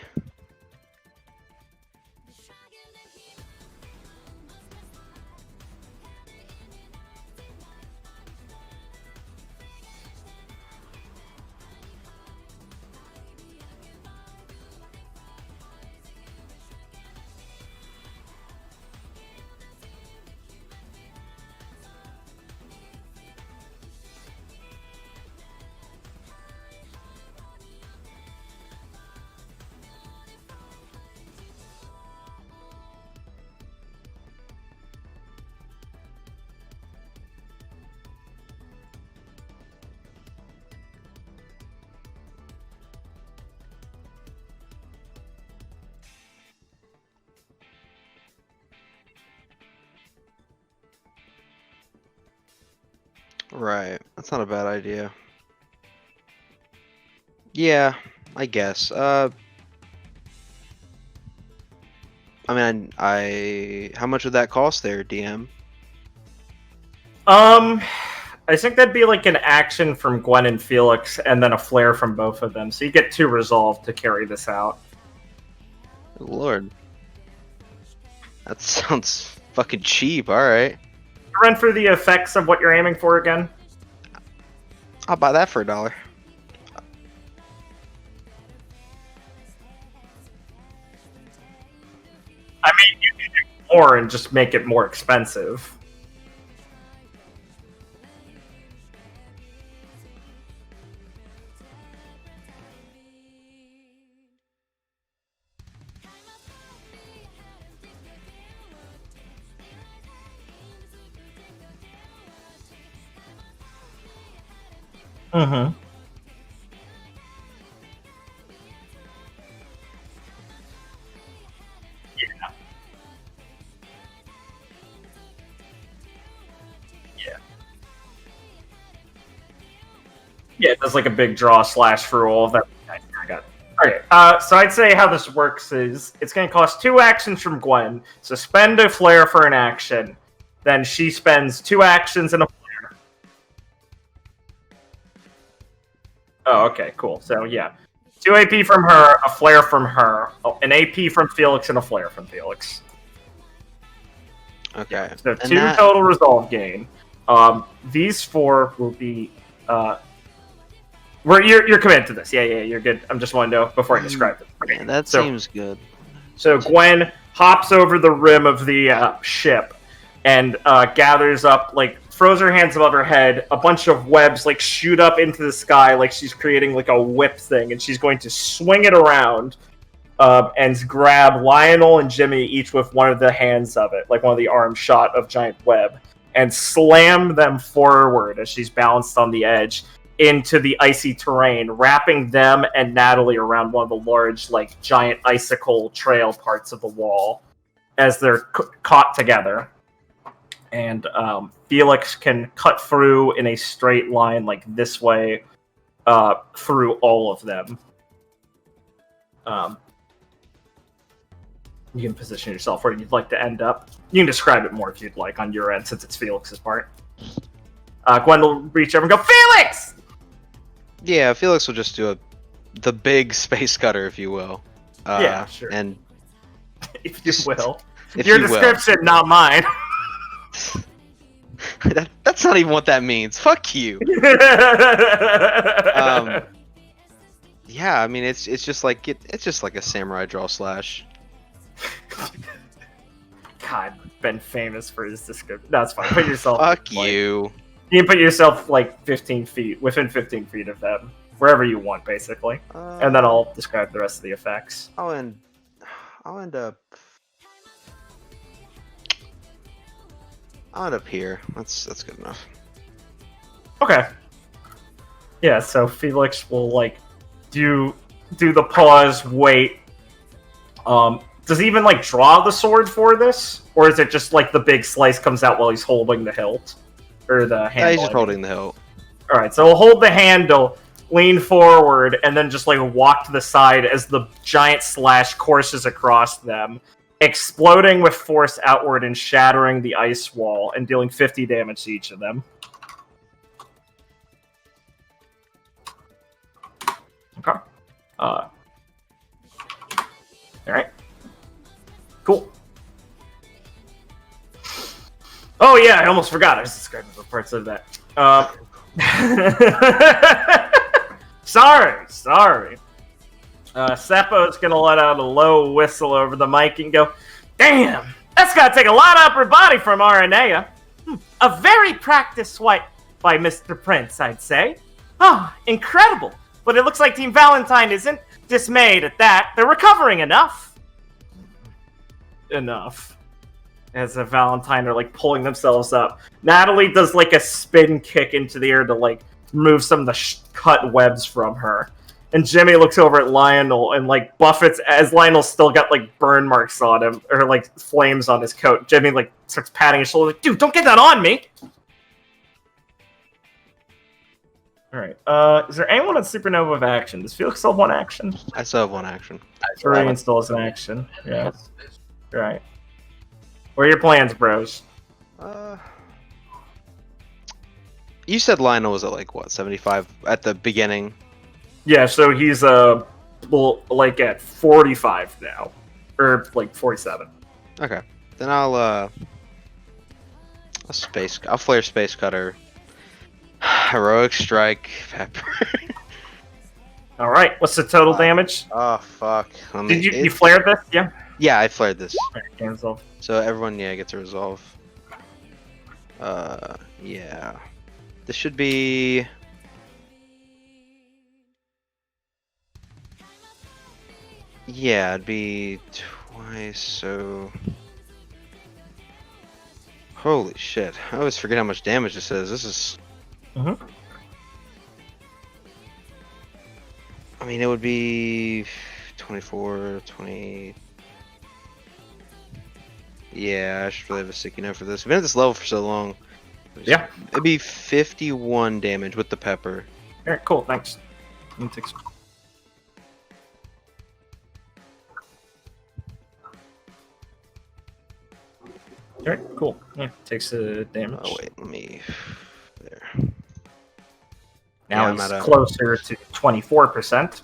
Right. That's not a bad idea. Yeah, I guess. I mean, how much would that cost there, DM? I think that'd be like an action from Gwen and Felix, and then a flare from both of them. So you get 2 resolve to carry this out. Lord. That sounds fucking cheap, alright. Run through the effects of what you're aiming for again. I'll buy that for $1. I mean, you can do more and just make it more expensive. Mm-hmm. Yeah. Yeah. Yeah, it does like a big draw slash for all of that. I got it. Okay, so I'd say how this works is it's going to cost 2 actions from Gwen. So spend a flare for an action. Then she spends 2 actions and a flare. Oh, okay, cool. So yeah, 2 AP from her, a flare from her, an AP from Felix, and a flare from Felix. Okay. So And 2 that- total resolve gain. These 4 will be. You're committed to this. Yeah, you're good. I'm just wanting to know before I describe it. Okay. Yeah, that So- seems good. So Gwen hops over the rim of the ship and gathers up, like, throws her hands above her head. A bunch of webs, like, shoot up into the sky like she's creating, like, a whip thing. And she's going to swing it around and grab Lionel and Jimmy each with one of the hands of it, like one of the arm shot of giant web, and slam them forward as she's balanced on the edge into the icy terrain, wrapping them and Natalie around one of the large, like, giant icicle trail parts of the wall as they're caught together. And Felix can cut through in a straight line, like this way, through all of them. You can position yourself where you'd like to end up. You can describe it more if you'd like on your end, since it's Felix's part. Gwen will reach over and go, Felix! Yeah, Felix will just do the big space cutter, if you will. Yeah, sure. And If you will. if Your you will. description, not mine. That's not even what that means. Fuck you. Yeah, I mean it's just like it's just like a samurai draw slash. God, been famous for his description. No, it's fine. Put yourself. Fuck like, you. You can put yourself like 15 feet, within 15 feet of them, wherever you want, basically. And then I'll describe the rest of the effects. I'll end up here. That's good enough. Okay. Yeah, so Felix will like do the pause, wait. Does he even like draw the sword for this, or is it just like the big slice comes out while he's holding the hilt or the handle? He's just holding the hilt. All right, so we'll hold the handle, lean forward, and then just like walk to the side as the giant slash courses across them, exploding with force outward and shattering the ice wall and dealing 50 damage to each of them. Okay. All right. Cool. Oh yeah, I almost forgot. I was describing the parts of that. Sorry. Seppo's gonna let out a low whistle over the mic and go, "Damn, that's gotta take a lot of upper body from Aranea. A very practiced swipe by Mr. Prince, I'd say. Oh, incredible. But it looks like Team Valentine isn't dismayed at that. They're recovering enough." As a Valentine are like pulling themselves up. Natalie does like a spin kick into the air to like remove some of the cut webs from her. And Jimmy looks over at Lionel and like buffets as Lionel's still got like burn marks on him or like flames on his coat. Jimmy like starts patting his shoulder like, "Dude, don't get that on me." All right. Is there anyone on Supernova with action? Does Felix still have one action? I still have one action. Ryan still has an action. Yeah. All right. What are your plans, bros? You said Lionel was at like what 75 at the beginning. Yeah. So he's well, like at 45 now, or like 47. Okay, then I'll flare space cutter, heroic strike, pepper. All right. What's the total damage? Oh fuck! Did you flare this? Yeah. Yeah, I flared this. All right, cancel. So everyone, gets a resolve. Yeah. This should be. Yeah, it'd be twice. So. Holy shit! I always forget how much damage this is. This is. Mm-hmm. I mean, it would be 24, 20. Yeah, I should really have a sticky note for this. We've been at this level for so long. Yeah. It'd be 51 damage with the pepper. All right. Cool. Thanks. Let me take some- All right. Cool. Yeah. Takes the damage. Oh wait, let me. There. Now Yeah, I'm he's at a- closer to 24%.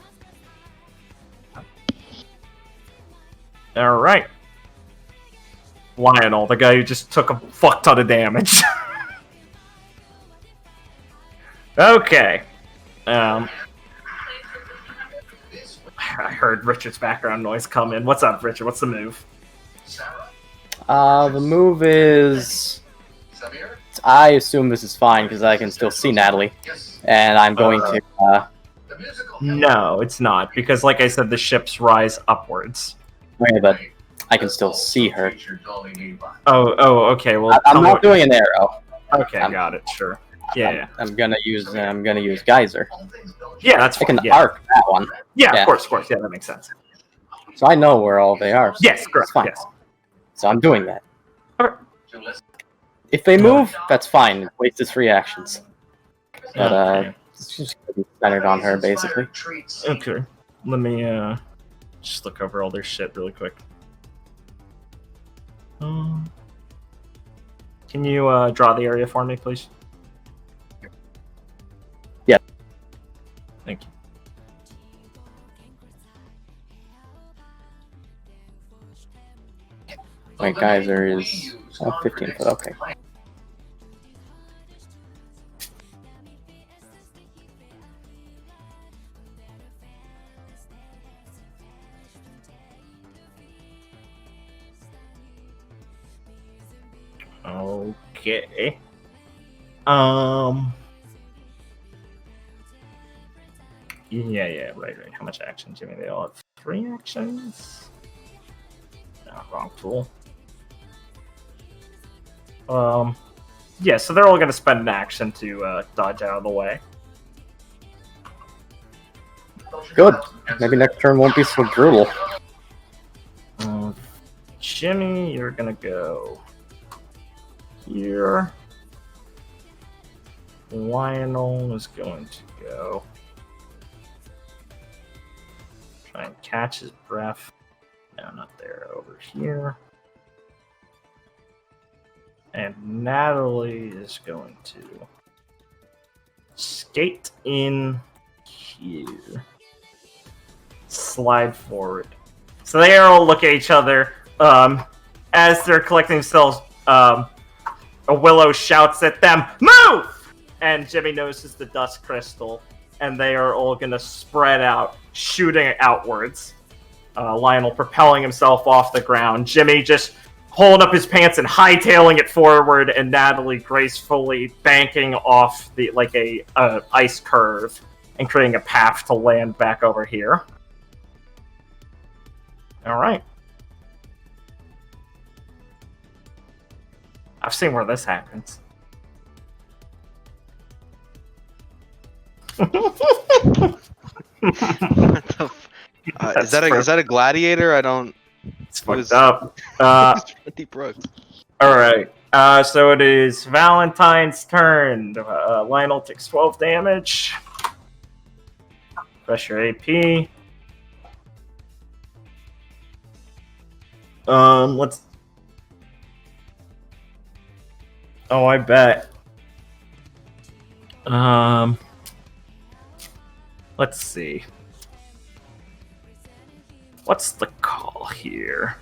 All right. Lionel, the guy who just took a fuck ton of damage. Okay. I heard Richard's background noise come in. What's up, Richard? What's the move? The move is. I assume this is fine because I can still see Natalie, and I'm going to. No, it's not, because like I said, the ships rise upwards. Wait, but I can still see her. Oh, okay. Well, I'm tell me not what- doing an arrow. Okay, got it. Sure. Yeah. I'm gonna use geyser. Yeah, that's I can fine. Yeah. arc that one, Yeah, yeah. of course. Yeah, that makes sense. so I know where all they are. So Yes, it's correct. fine. Yes. So I'm doing that. Okay. If they move, that's fine. Waste its reactions. But Okay. it's just gonna be centered on her basically. Okay. Let me just look over all their shit really quick. Can you draw the area for me, please? Yeah. Thank you. My geyser is 15 foot. Okay. Okay. Yeah, right. How much action, Jimmy? They all have 3 actions? No, wrong tool. Yeah, so they're all gonna spend an action to dodge out of the way. Good. Maybe next turn won't be so brutal. Jimmy, you're gonna go here. Lionel is going to go. Try and catch his breath. No, not there. Over here. And Natalie is going to skate in here. Slide forward. So they all look at each other. As they're collecting themselves, a Willow shouts at them, "Move!" And Jimmy notices the dust crystal, and they are all going to spread out, shooting outwards. Lionel propelling himself off the ground. Jimmy just holding up his pants and hightailing it forward, and Natalie gracefully banking off the a ice curve and creating a path to land back over here. All right. I've seen where this happens. What the is that a gladiator? I don't. It's fucked up. It's really broke. Alright. So it is Valentine's turn. Lionel takes 12 damage. Press your AP. Let's... Oh, I bet. Let's see. What's the call here?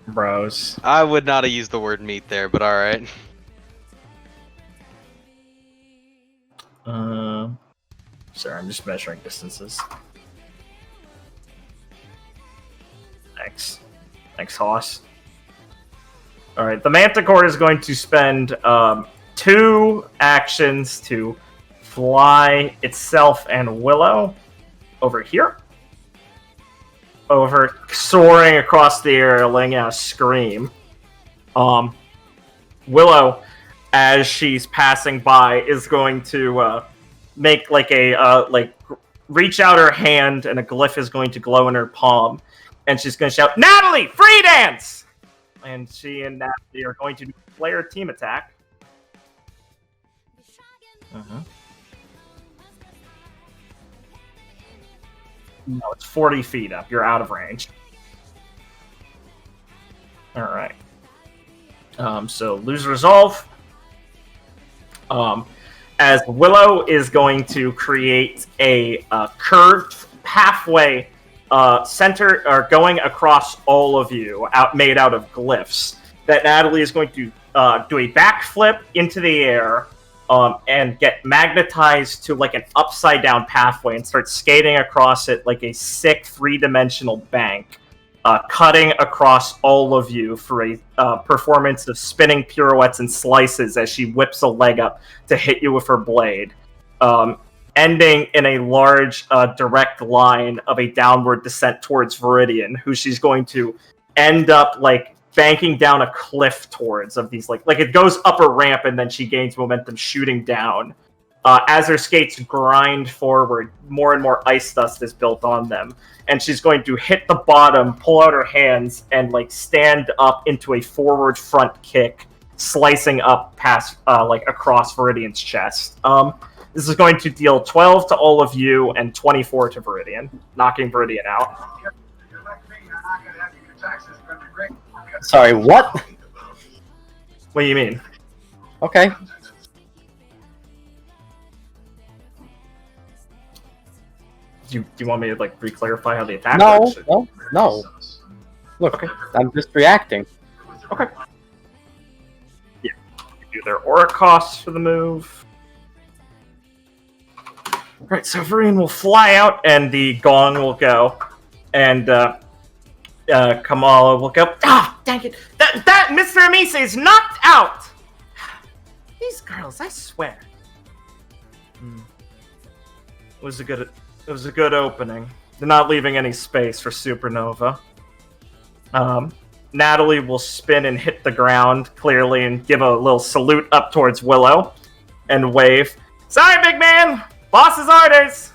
Bros. I would not have used the word meat there, but alright. Sorry, I'm just measuring distances. Thanks. Thanks, Hoss. Alright, the Manticore is going to spend 2 actions to fly itself and Willow over here. Over, soaring across the air, laying out a scream. Willow, as she's passing by, is going to make like a reach out her hand, and a glyph is going to glow in her palm, and she's going to shout, "Natalie, free dance!" And she and Natalie are going to do a player team attack. No, it's 40 feet up. You're out of range. Alright. So lose resolve. As Willow is going to create a curved pathway center or going across all of you, made out of glyphs. That Natalie is going to do a backflip into the air. And get magnetized to like an upside down pathway and start skating across it like a sick 3-dimensional bank, cutting across all of you for a performance of spinning pirouettes and slices as she whips a leg up to hit you with her blade, ending in a large direct line of a downward descent towards Viridian, who she's going to end up like banking down a cliff towards, of these like it goes up a ramp and then she gains momentum shooting down. As her skates grind forward, more and more ice dust is built on them, and she's going to hit the bottom, pull out her hands, and like stand up into a forward front kick, slicing up past across Viridian's chest. This is going to deal 12 to all of you and 24 to Viridian, knocking Viridian out. Sorry, what? What do you mean? Okay. Do you want me to like re-clarify how the attack No, works? no. Look, Okay. I'm just reacting. Okay. Yeah. Do their aura costs for the move. Right, so Viridian will fly out and the gong will go. And Kamala will go, "Ah, dang it! That Mr. Amise is knocked out!" These girls, I swear. It was a good opening. They're not leaving any space for Supernova. Natalie will spin and hit the ground clearly and give a little salute up towards Willow and wave. "Sorry, big man! Boss's orders!"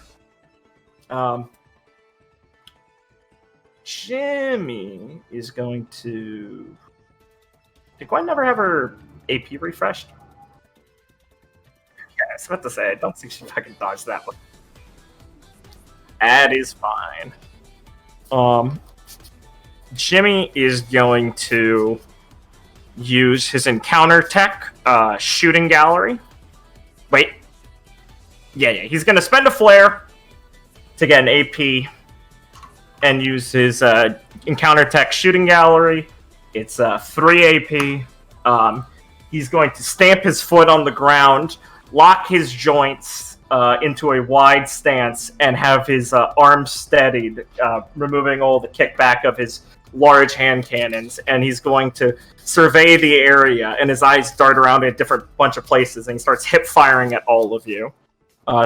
Jimmy is going to... Did Gwen never have her AP refreshed? Yeah, I was about to say, I don't think she fucking dodged that one. That is fine. Jimmy is going to use his encounter tech, shooting gallery. Wait. Yeah, he's going to spend a flare to get an AP and use his encounter tech shooting gallery. It's 3 AP. He's going to stamp his foot on the ground, lock his joints into a wide stance, and have his arms steadied, removing all the kickback of his large hand cannons. And he's going to survey the area, and his eyes dart around a different bunch of places, and he starts hip firing at all of you.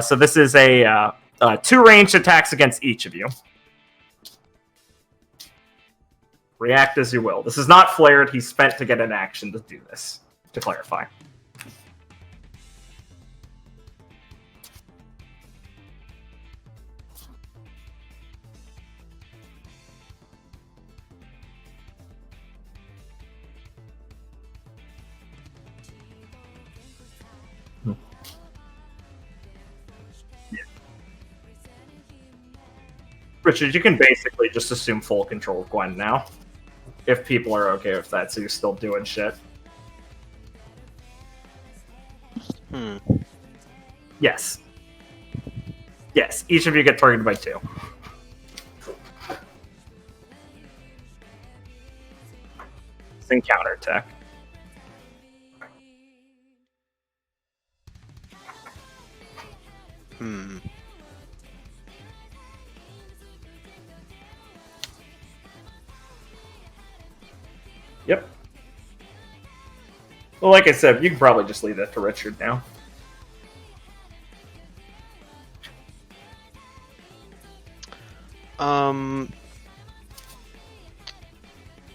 So this is a 2 ranged attacks against each of you. React as you will. This is not flared. He spent to get an action to do this, to clarify. Richard, you can basically just assume full control of Gwen now. If people are okay with that, so you're still doing shit. Yes. Yes, each of you get targeted by 2. It's in counterattack. Yep. Well, like I said, you can probably just leave that to Richard now.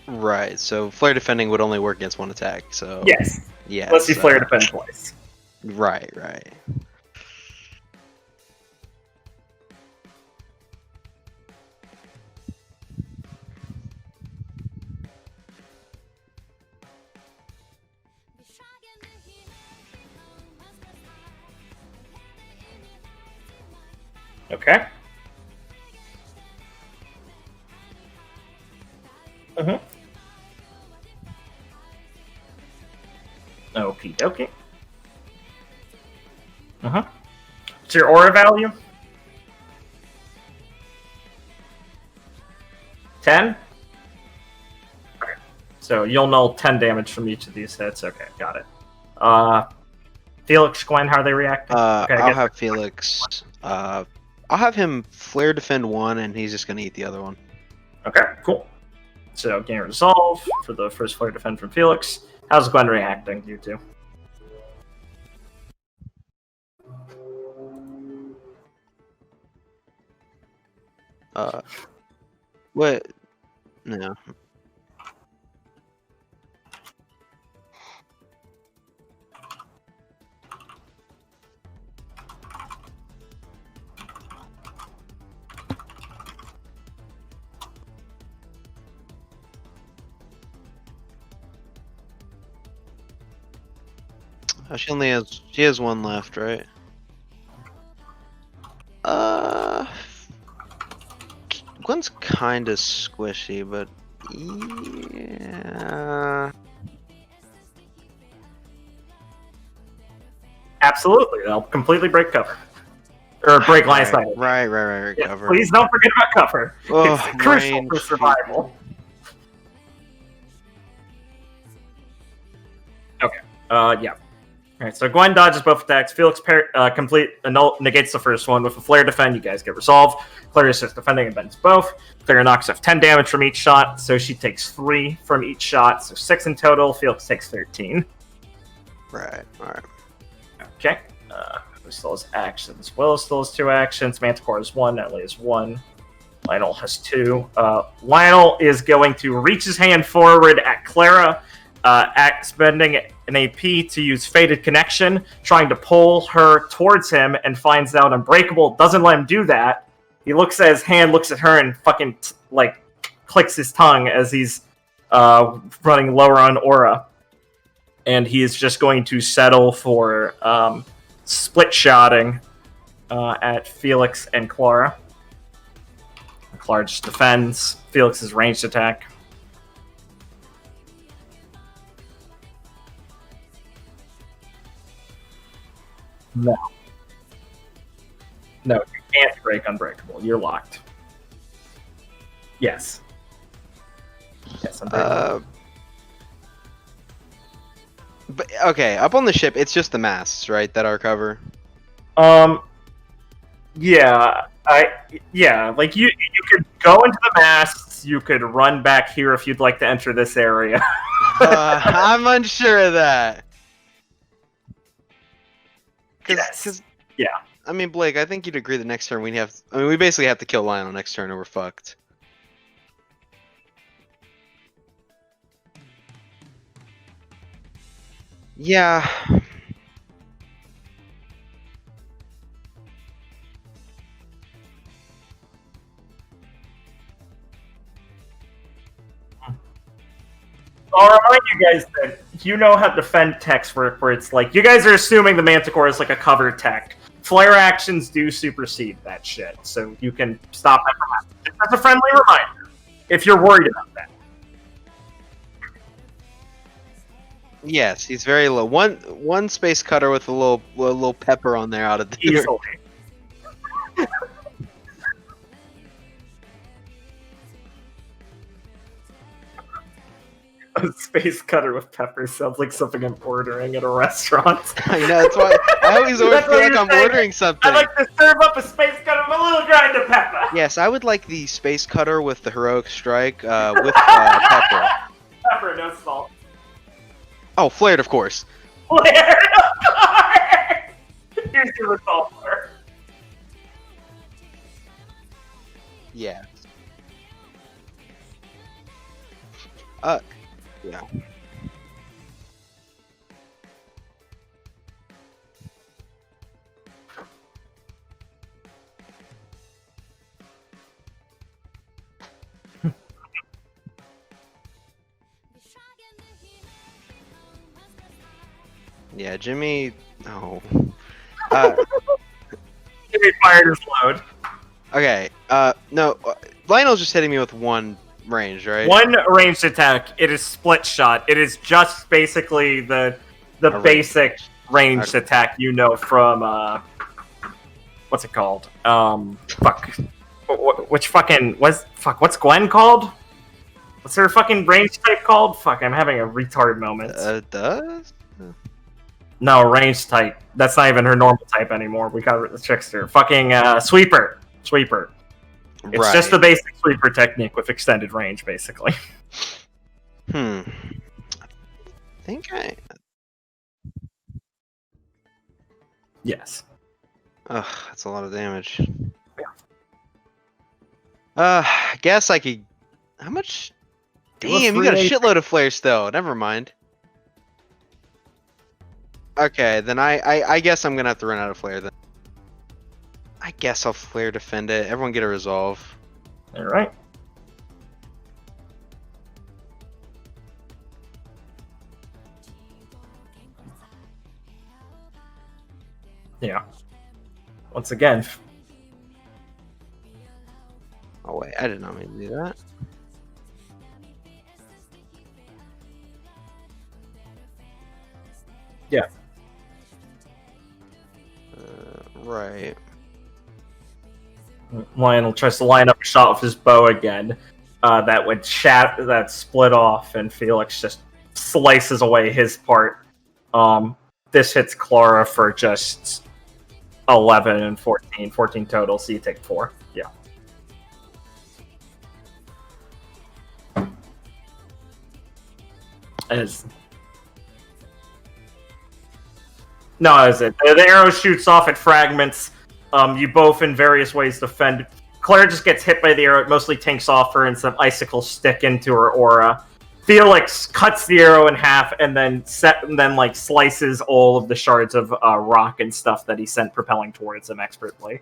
Right. So flare defending would only work against one attack. So Yes. yeah. Unless you flare defend twice. Right. Right. Okay. Okie dokie. What's your aura value? 10? Okay. So you'll null 10 damage from each of these hits. Okay, got it. Felix, Gwen, how are they reacting? Okay, I'll have Felix. I'll have him flare defend one, and he's just gonna eat the other one. Okay, cool. So gain resolve for the first flare defend from Felix. How's Gwen reacting, you two? What? No. Oh, she has one left, right? Gwen's kind of squishy, but yeah. Absolutely, they'll completely break cover. Or break line of sight. Right. Yeah, Cover. please don't forget about cover. Oh, It's crucial range for survival. Okay. Yeah. Alright, so Gwen dodges both attacks. Felix negates the first one with a flare defend. You guys get resolved. Clara starts defending and bends both. Clara knocks off 10 damage from each shot, so she takes 3 from each shot, so 6 in total. Felix takes 13. Right. Alright. Okay. Who still has actions? Willow still has 2 actions. Manticore has 1. Natalie has 1. Lionel has 2. Lionel is going to reach his hand forward at Clara, spending an AP to use Fated Connection, trying to pull her towards him, and finds out Unbreakable doesn't let him do that. He looks at his hand, looks at her, and fucking clicks his tongue as he's running lower on aura. And he is just going to settle for split-shotting at Felix and Clara. Clara just defends. Felix's ranged attack. No. No, you can't break Unbreakable. You're locked. Yes. Yes, Unbreakable. But okay, up on the ship, it's just the masts, right, that are cover. Yeah, like you could go into the masts. You could run back here if you'd like to enter this area. I'm unsure of that. Cause, yeah. I mean, Blake, I think you'd agree the next turn we basically have to kill Lionel next turn or we're fucked. Yeah. I'll remind you guys that you know how defend techs work, where it's like, you guys are assuming the Manticore is like a cover tech. Flare actions do supersede that shit, so you can stop that from happening. That's a friendly reminder, if you're worried about that. Yes, he's very low. One space cutter with a little pepper on there out of the Easily. A space cutter with pepper sounds like something I'm ordering at a restaurant. I know, that's why I always feel That's what like you're I'm saying. ordering something. I'd like to serve up a space cutter with a little grind of pepper. Yes, I would like the space cutter with the heroic strike with pepper. Pepper, no salt. Oh, flared, of course. Flare! Here's your result, sir. Yeah. Yeah. Yeah, Jimmy. Oh. Jimmy fired his load. Okay. No. Lionel's just hitting me with one range, right? One ranged attack. It is split shot. It is just basically the basic ranged attack you know from what's it called? Fuck. Which fucking what's Gwen called? What's her fucking range type called? Fuck, I'm having a retard moment. Does? No, range type. That's not even her normal type anymore. We got the trickster. Fucking sweeper. Sweeper. It's just the basic sweeper technique with extended range, basically. I think Yes. Ugh, that's a lot of damage. I guess I could. How much? Damn, you got a shitload of flares still. Never mind. Okay, then I guess I'm gonna have to run out of flare then. I guess I'll flare defend it. Everyone get a resolve. All right. Yeah. Once again. Oh wait, I did not mean to do that. Yeah. Right. Lionel tries to line up a shot with his bow again. That would that split off, and Felix just slices away his part. This hits Clara for just 11 and 14. 14 total, so you take 4. Yeah. No, is it? The arrow shoots off, it fragments. You both in various ways defend. Claire just gets hit by the arrow, it mostly tanks off her, and some icicles stick into her aura. Felix cuts the arrow in half and then slices all of the shards of rock and stuff that he sent propelling towards him expertly.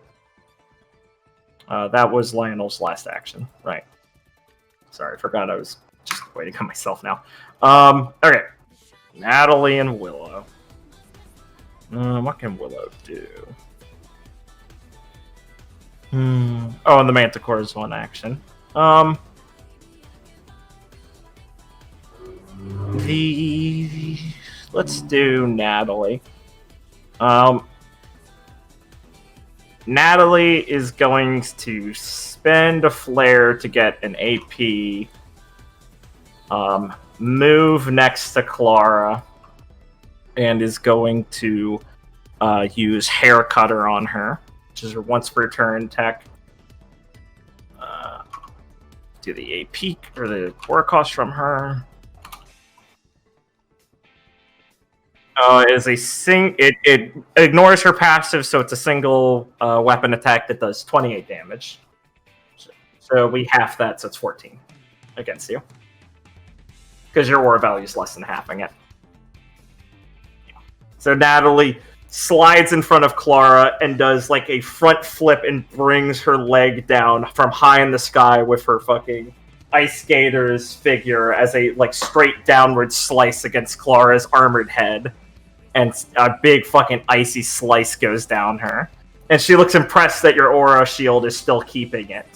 That was Lionel's last action. Right. Sorry, I forgot I was just waiting on myself now. Okay. Natalie and Willow. What can Willow do? Oh, and the Manticore is one action. Let's do Natalie. Natalie is going to spend a flare to get an AP. Move next to Clara. And is going to use Hair Cutter on her, which is her once per turn tech. Do the AP or the core cost from her. Is it ignores her passive, so it's a single weapon attack that does 28 damage. So we half that, so it's 14 against you. Because your aura value is less than halving it. So Natalie slides in front of Clara and does like a front flip and brings her leg down from high in the sky with her fucking ice skater's figure as a like straight downward slice against Clara's armored head. And a big fucking icy slice goes down her. And she looks impressed that your aura shield is still keeping it.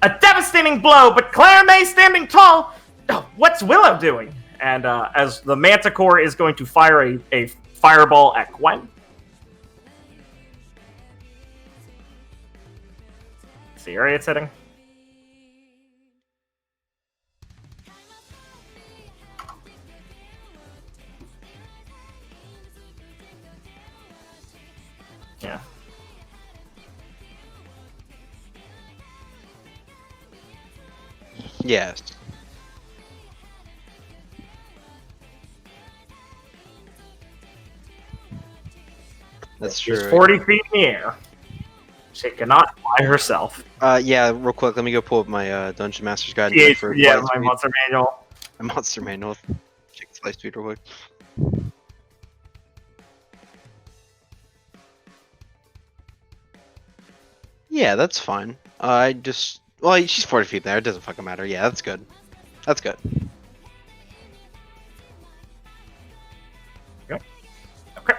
A devastating blow, but Clara-May standing tall! Oh, what's Willow doing? And as the Manticore is going to fire a fireball at Gwen. See area it's hitting. Yeah. Yes. That's She's true. 40 feet in the air. She cannot fly herself. Yeah, real quick, let me go pull up my Dungeon Master's Guide. Yeah, for my flight speed. monster manual. My monster manual. Check the flight speed real quick. Yeah, that's fine. Well, she's 40 feet there. It doesn't fucking matter. Yeah, that's good. That's good. Okay.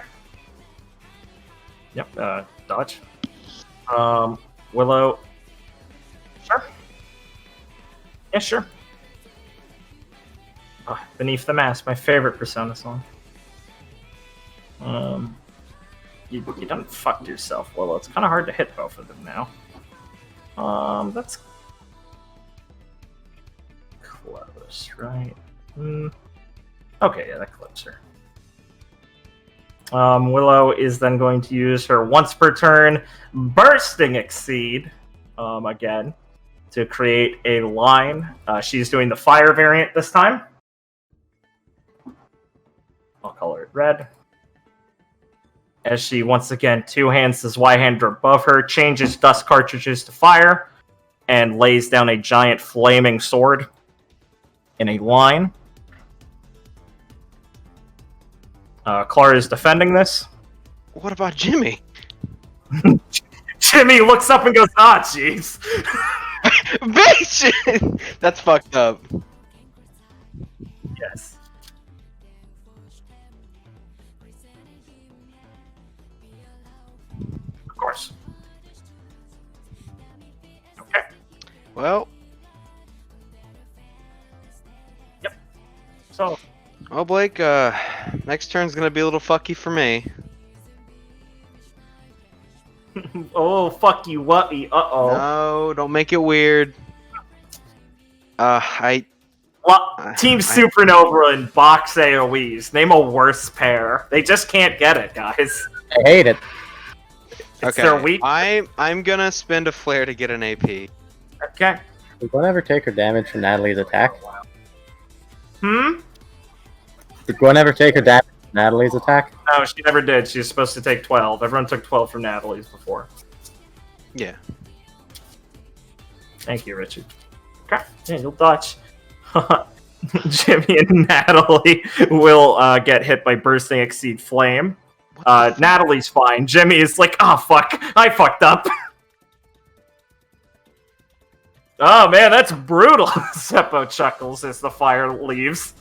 Yep, dodge. Willow. Sure. Yeah, sure. Oh, Beneath the Mask, my favorite Persona song. You done fucked yourself, Willow. It's kind of hard to hit both of them now. That's close, right? Okay, yeah, that's closer. Willow is then going to use her once per turn Bursting Exceed again to create a line. She's doing the fire variant this time. I'll color it red. As she once again two-hands this Y-hander above her, changes dust cartridges to fire, and lays down a giant flaming sword in a line. Clara is defending this. What about Jimmy? Jimmy looks up and goes, "Ah, jeez." Bitch! That's fucked up. Yes. Of course. Okay. Well, So, well, Blake, next turn's gonna be a little fucky for me. oh, fuck you, what? Uh-oh. No, don't make it weird. Team Supernova and Box AoEs. Name a worse pair. They just can't get it, guys. I hate it. It's their weak. I'm gonna spend a flare to get an AP. Okay. Did Gwen ever take her damage from Natalie's attack? Did Gwen ever take her damage from Natalie's attack? No, she never did. She was supposed to take 12. Everyone took 12 from Natalie's before. Yeah. Thank you, Richard. Okay. Yeah, you'll dodge. Jimmy and Natalie will get hit by Bursting Exceed Flame. Natalie's fine. Jimmy is like, oh, fuck. I fucked up. Oh, man, that's brutal. Seppo chuckles as the fire leaves.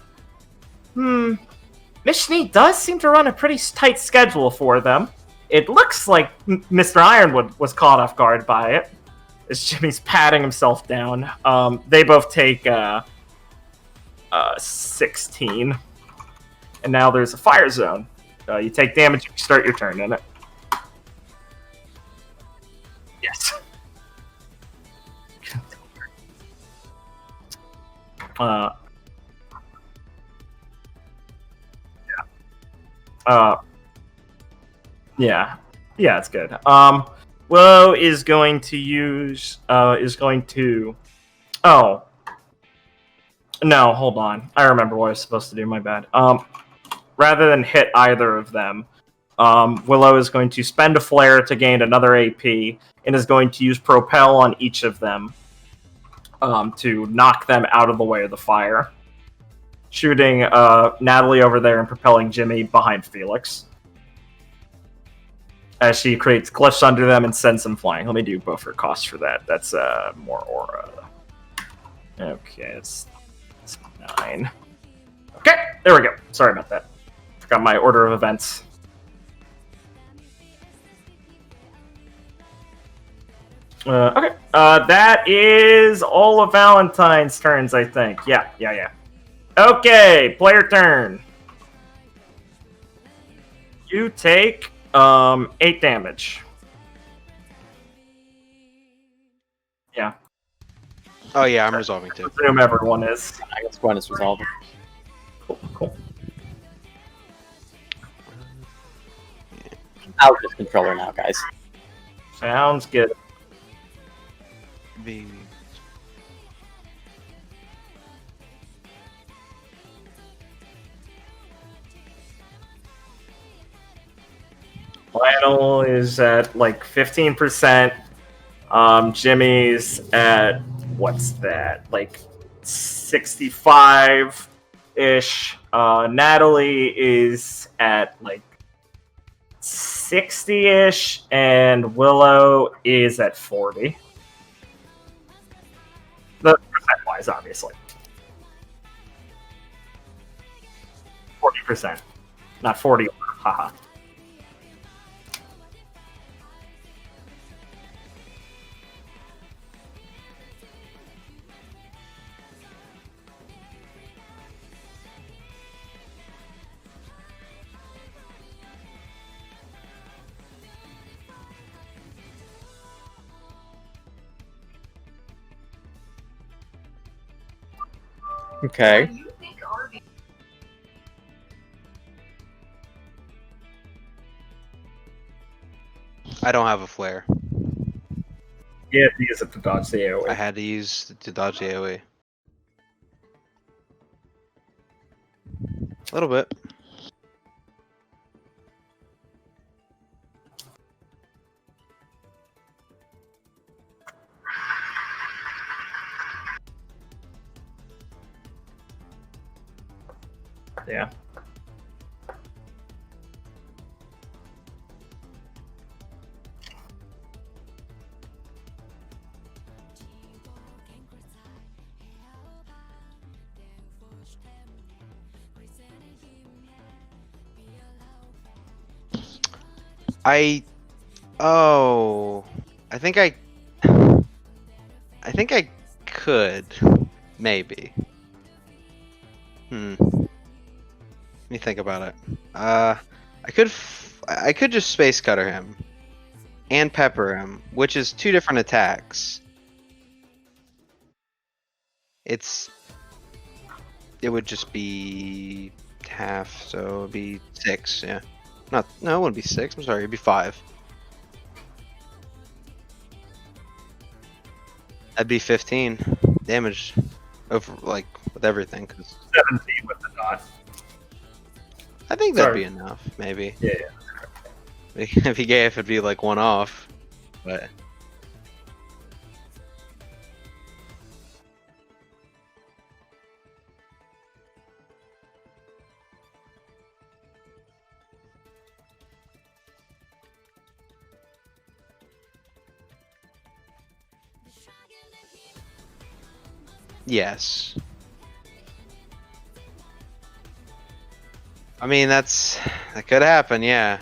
Mishni does seem to run a pretty tight schedule for them. It looks like Mr. Ironwood was caught off guard by it. As Jimmy's patting himself down. They both take 16. And now there's a fire zone. You take damage if you start your turn in it. Yes. Yeah, it's good. Willow is going to use, oh. No, hold on. I remember what I was supposed to do, my bad. Rather than hit either of them, Willow is going to spend a flare to gain another AP, and is going to use Propel on each of them to knock them out of the way of the fire. shooting Natalie over there and propelling Jimmy behind Felix. As she creates glyphs under them and sends them flying. Let me do buffer cost for that. That's more aura. Okay, it's 9. Okay, there we go. Sorry about that. Forgot my order of events. Okay, that is all of Valentine's turns, I think. Yeah. Okay, player turn. You take 8 damage. Yeah. Oh yeah, I'm resolving too. Assume everyone is. I guess Gwen is resolving. Cool. Out of controller now, guys. Sounds good. Be- Lionel is at like 15%. Jimmy's at what's that? Like 65-ish. Natalie is at like 60-ish, and Willow is at 40. The percent-wise, obviously. 40%. Not 40. Haha. Okay. I don't have a flare. Yeah, to use it to dodge the AoE. I had to use to dodge the AoE. A little bit. Yeah. I think I could, maybe. Let me think about it. I could just space cutter him and pepper him, which is 2 different attacks. It would just be half, so it'd be 6, yeah. No, it wouldn't be 6. I'm sorry, it'd be 5. That'd be 15 damage over, like, with everything. 17 with the dot. I think that'd be enough, maybe. Yeah. If he gave, it'd be like 1 off, but. Yes. I mean, that could happen, yeah.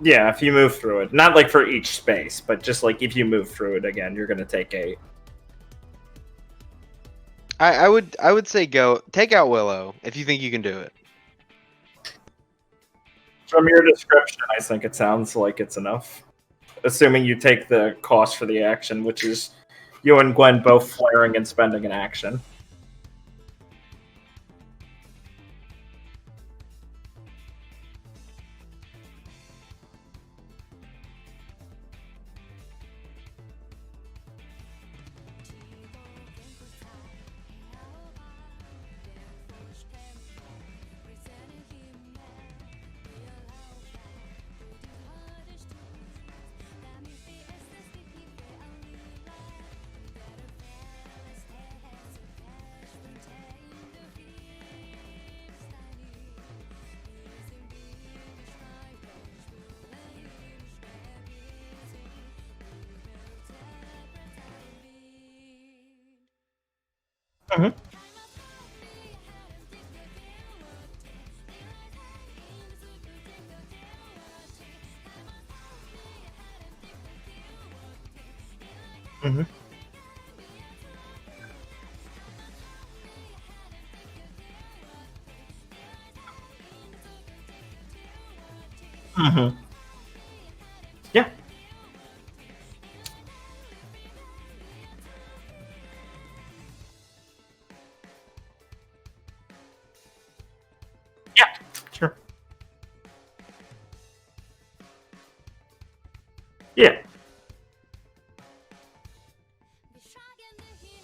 Yeah, if you move through it. Not like for each space, but just like if you move through it again, you're gonna take 8. I would say take out Willow if you think you can do it. From your description, I think it sounds like it's enough. Assuming you take the cost for the action, which is you and Gwen both flaring and spending an action. Mhm. Mhm. Mhm. Yeah. Yeah. Sure. Yeah.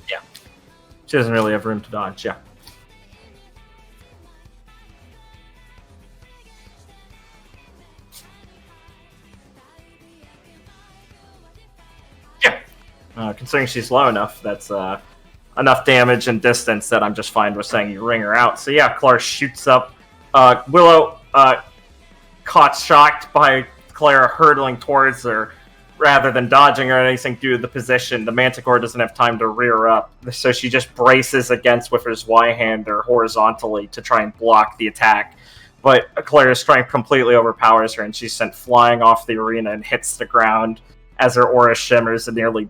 Yeah. She doesn't really have room to dodge. Yeah. Yeah. Considering she's low enough, that's enough damage and distance that I'm just fine with saying you ring her out. So yeah, Clara shoots up. Willow, caught shocked by Clara hurtling towards her, rather than dodging or anything due to the position. The Manticore doesn't have time to rear up, so she just braces against with her Y-hander horizontally to try and block the attack. But Clara's strength completely overpowers her, and she's sent flying off the arena and hits the ground as her aura shimmers and nearly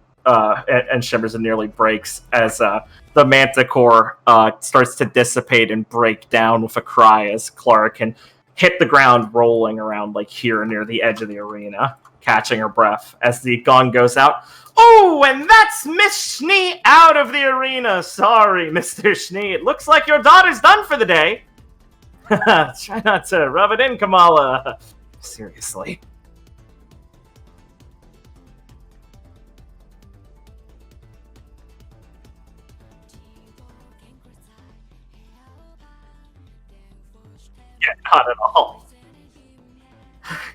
breaks as the Manticore starts to dissipate and break down with a cry as Clara can hit the ground rolling around like here near the edge of the arena, catching her breath as the gong goes out. Oh, and that's Miss Schnee out of the arena. Sorry, Mr. Schnee. It looks like your daughter's done for the day. Try not to rub it in, Kamala. Seriously. Yeah, not at all.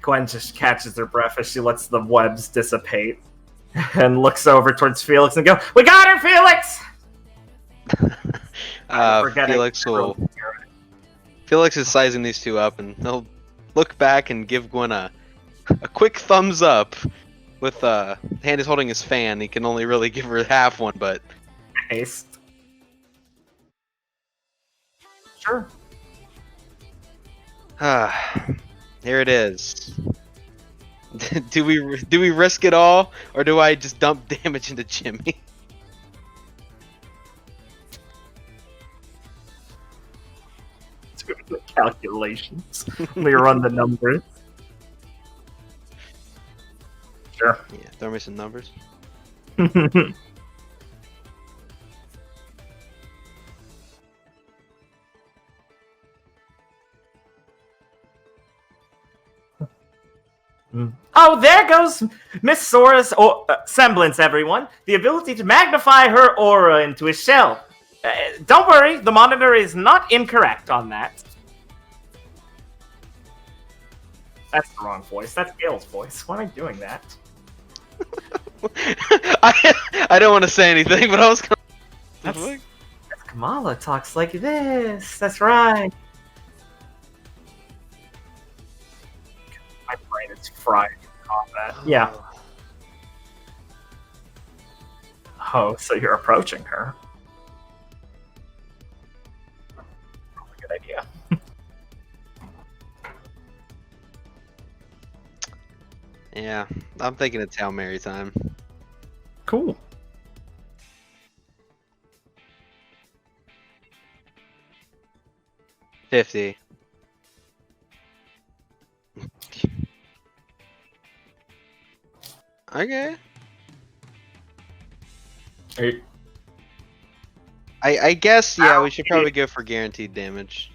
Gwen just catches her breath as she lets the webs dissipate and looks over towards Felix and go, "We got her, Felix!" Felix is sizing these two up, and he'll look back and give Gwen a quick thumbs up. With hand is holding his fan. He can only really give her half one, but haste. Sure. Here it is. do we risk it all, or do I just dump damage into Jimmy? Do the calculations. Let me run the numbers. Sure. Yeah, throw me some numbers. Oh, there goes Miss Sora's semblance, everyone. The ability to magnify her aura into a shell. Don't worry, the monitor is not incorrect on that. That's the wrong voice. That's Gail's voice. Why am I doing that? I don't want to say anything, but I was going That's Kamala talks like this. That's right. My brain is fried in combat. Yeah. Oh, so you're approaching her. Probably a good idea. Yeah, I'm thinking it's Hail Mary time. Cool. $50. Okay. I guess, yeah, we should probably go for guaranteed damage.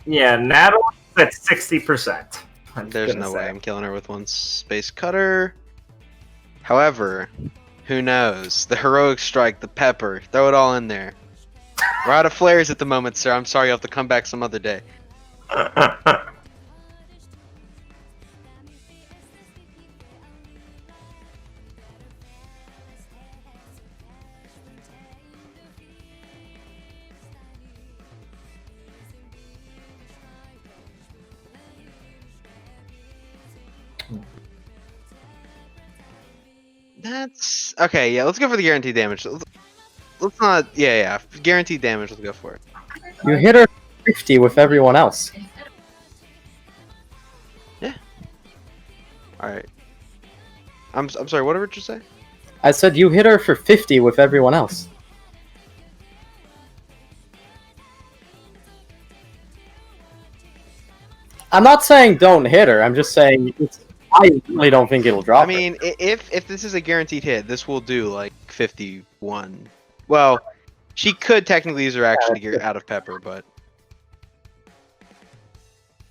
Yeah, Natalie at 60%. There's no way I'm killing her with one space cutter. However, who knows? The heroic strike, the pepper, throw it all in there. We're out of flares at the moment, sir. I'm sorry, you'll have to come back some other day. That's okay. Yeah, let's go for the guaranteed damage. let's not. Yeah. Guaranteed damage. Let's go for it. You hit her 50 with everyone else. All right. I'm sorry. What did Richard say? I said you hit her for 50 with everyone else. I'm not saying don't hit her. I'm just saying I really don't think it'll drop. I mean, if this is a guaranteed hit, this will do like 51. Well, she could technically use her action to get out of Pepper, but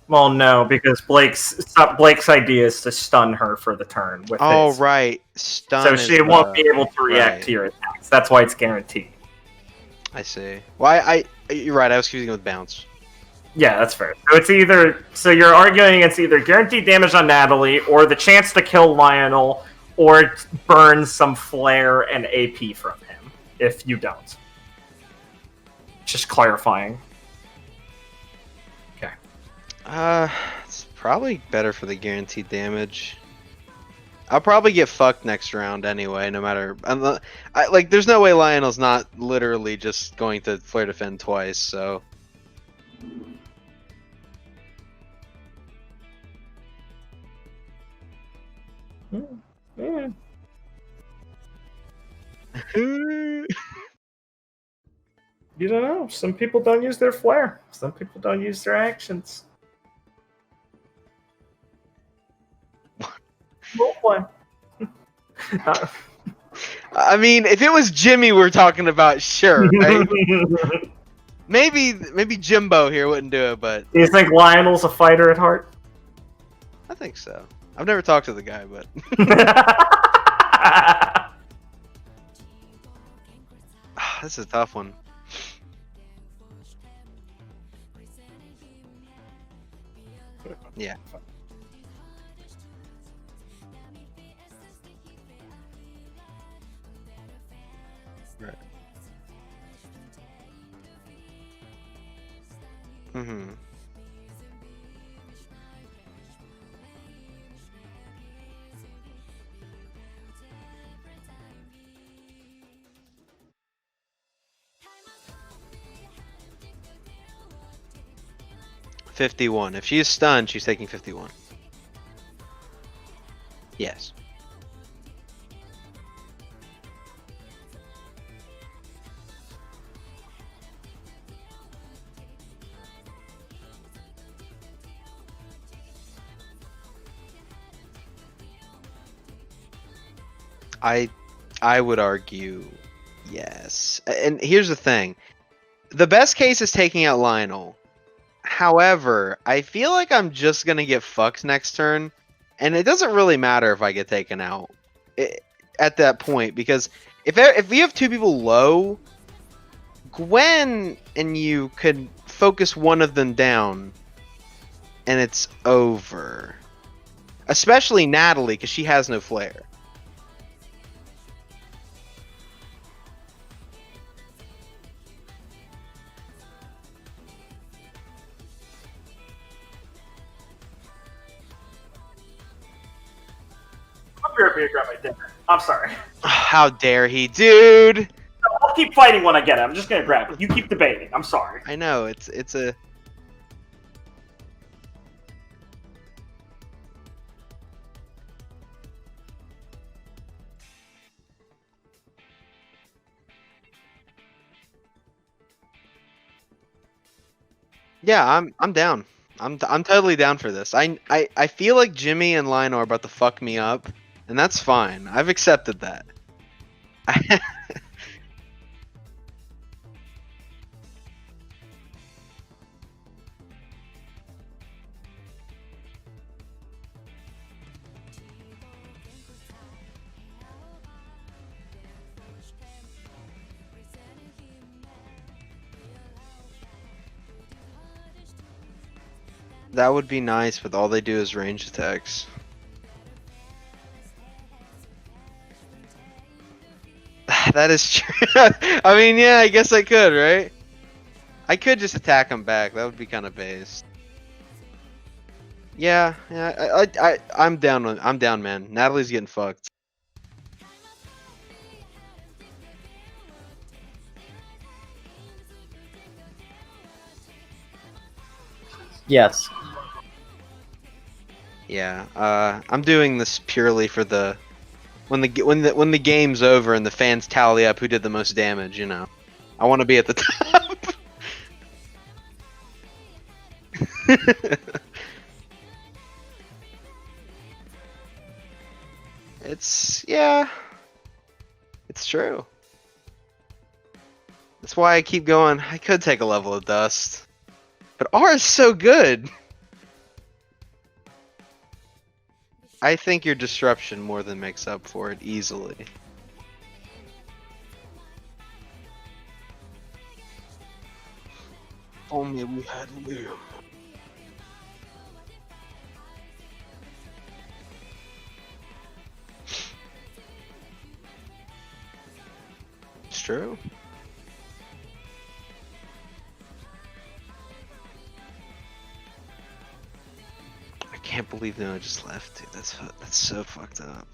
Well, no, because Blake's idea is to stun her for the turn. With oh his. right, stun. So is she won't be able to react right. to your attacks. That's why it's guaranteed. I see. Well, you're right. I was confusing it with bounce. Yeah, that's fair. So it's either you're arguing against either guaranteed damage on Natalie, or the chance to kill Lionel, or burn some flare and AP from him. If you don't, just clarifying. Okay. It's probably better for the guaranteed damage. I'll probably get fucked next round anyway, no matter. There's no way Lionel's not literally just going to flare defend twice, so. Yeah. You don't know. Some people don't use their flare. Some people don't use their actions. Roleplay. I mean, if it was Jimmy we're talking about, sure, right? maybe Jimbo here wouldn't do it, but Do you think Lionel's a fighter at heart? I think so. I've never talked to the guy, but this is a tough one. Yeah. Right. Mm-hmm. $51. If she is stunned, she's taking 51. Yes. I would argue yes. And here's the thing. The best case is taking out Lionel. However, I feel like I'm just going to get fucked next turn. And it doesn't really matter if I get taken out at that point. Because if we have two people low, Gwen and you could focus one of them down. And it's over. Especially Natalie, because she has no flare. Grab my dinner. I'm sorry. How dare he, dude! I'll keep fighting when I get it. I'm just gonna grab it. You keep debating. I'm sorry. I know, it's a... Yeah, I'm down. I'm totally down for this. I feel like Jimmy and Lionel are about to fuck me up, and that's fine. I've accepted that. That would be nice, but all they do is range attacks. That is true. I mean, yeah, I guess I could, right? I could just attack them back. That would be kind of based. Yeah, I'm down. I'm down, man. Natalie's getting fucked. Yes. Yeah, I'm doing this purely for the when the game's over and the fans tally up who did the most damage. You know, I want to be at the top. It's true. That's why I keep going. I could take a level of dust, but R is so good. I think your disruption more than makes up for it easily. Only we had Liam. It's true. I can't believe Noah just left, dude. That's so fucked up.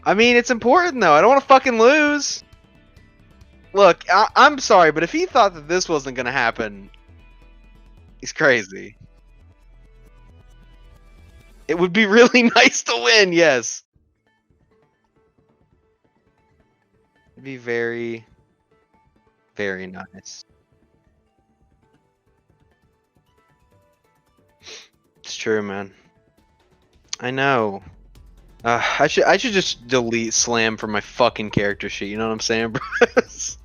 I mean, it's important though. I don't want to fucking lose. Look, I'm sorry, but if he thought that this wasn't gonna happen, he's crazy. It would be really nice to win, yes. It'd be very, very nice. It's true, man. I know. I should just delete Slam from my fucking character sheet. You know what I'm saying, bro? It's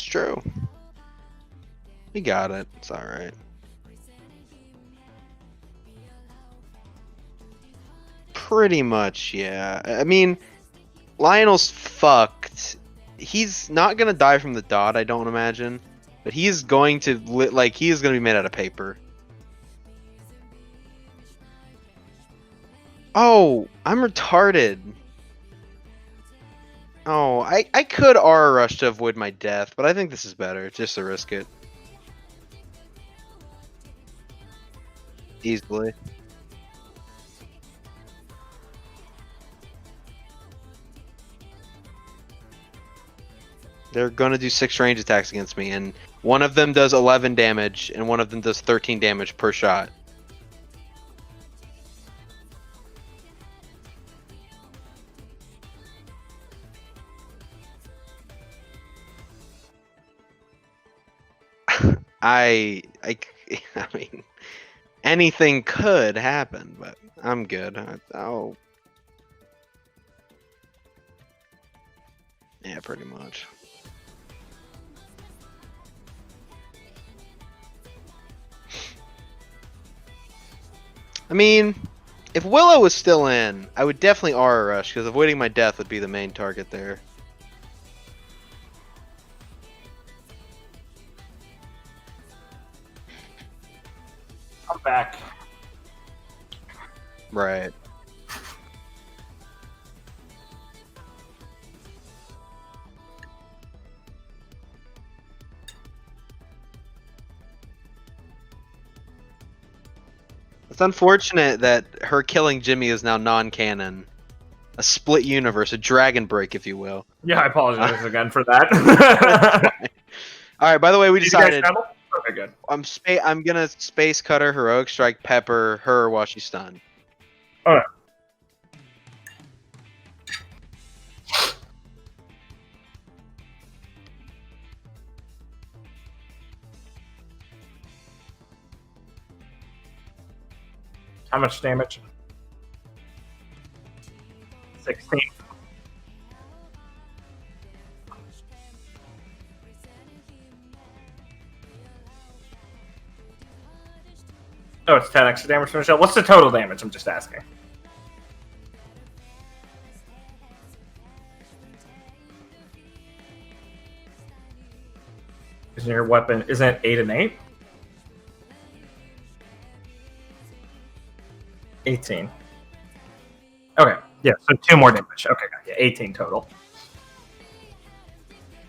true. We got it. It's all right. Pretty much, yeah. I mean, Lionel's fucked. He's not gonna die from the dot, I don't imagine, but he's going to he is gonna be made out of paper. Oh, I'm retarded. Oh, I could R rush to avoid my death, but I think this is better, just to risk it. Easily. They're gonna do 6 range attacks against me, and one of them does 11 damage, and one of them does 13 damage per shot. I mean, anything could happen, but I'm good. Oh, yeah, pretty much. I mean, if Willow was still in, I would definitely Aura Rush, because avoiding my death would be the main target there. I'm back. Right. It's unfortunate that her killing Jimmy is now non-canon. A split universe, a dragon break, if you will. Yeah, I apologize again for that. Alright, by the way, we Did you guys decided settle? Okay, good. I'm gonna space cutter, heroic strike, pepper her while she's stunned. Alright. How much damage? 16. Oh, it's 10 extra damage from Michelle. What's the total damage? I'm just asking. Isn't your weapon, isn't it 8 and 8? 18. Okay, yeah, so 2 more damage. Okay, yeah, 18 total.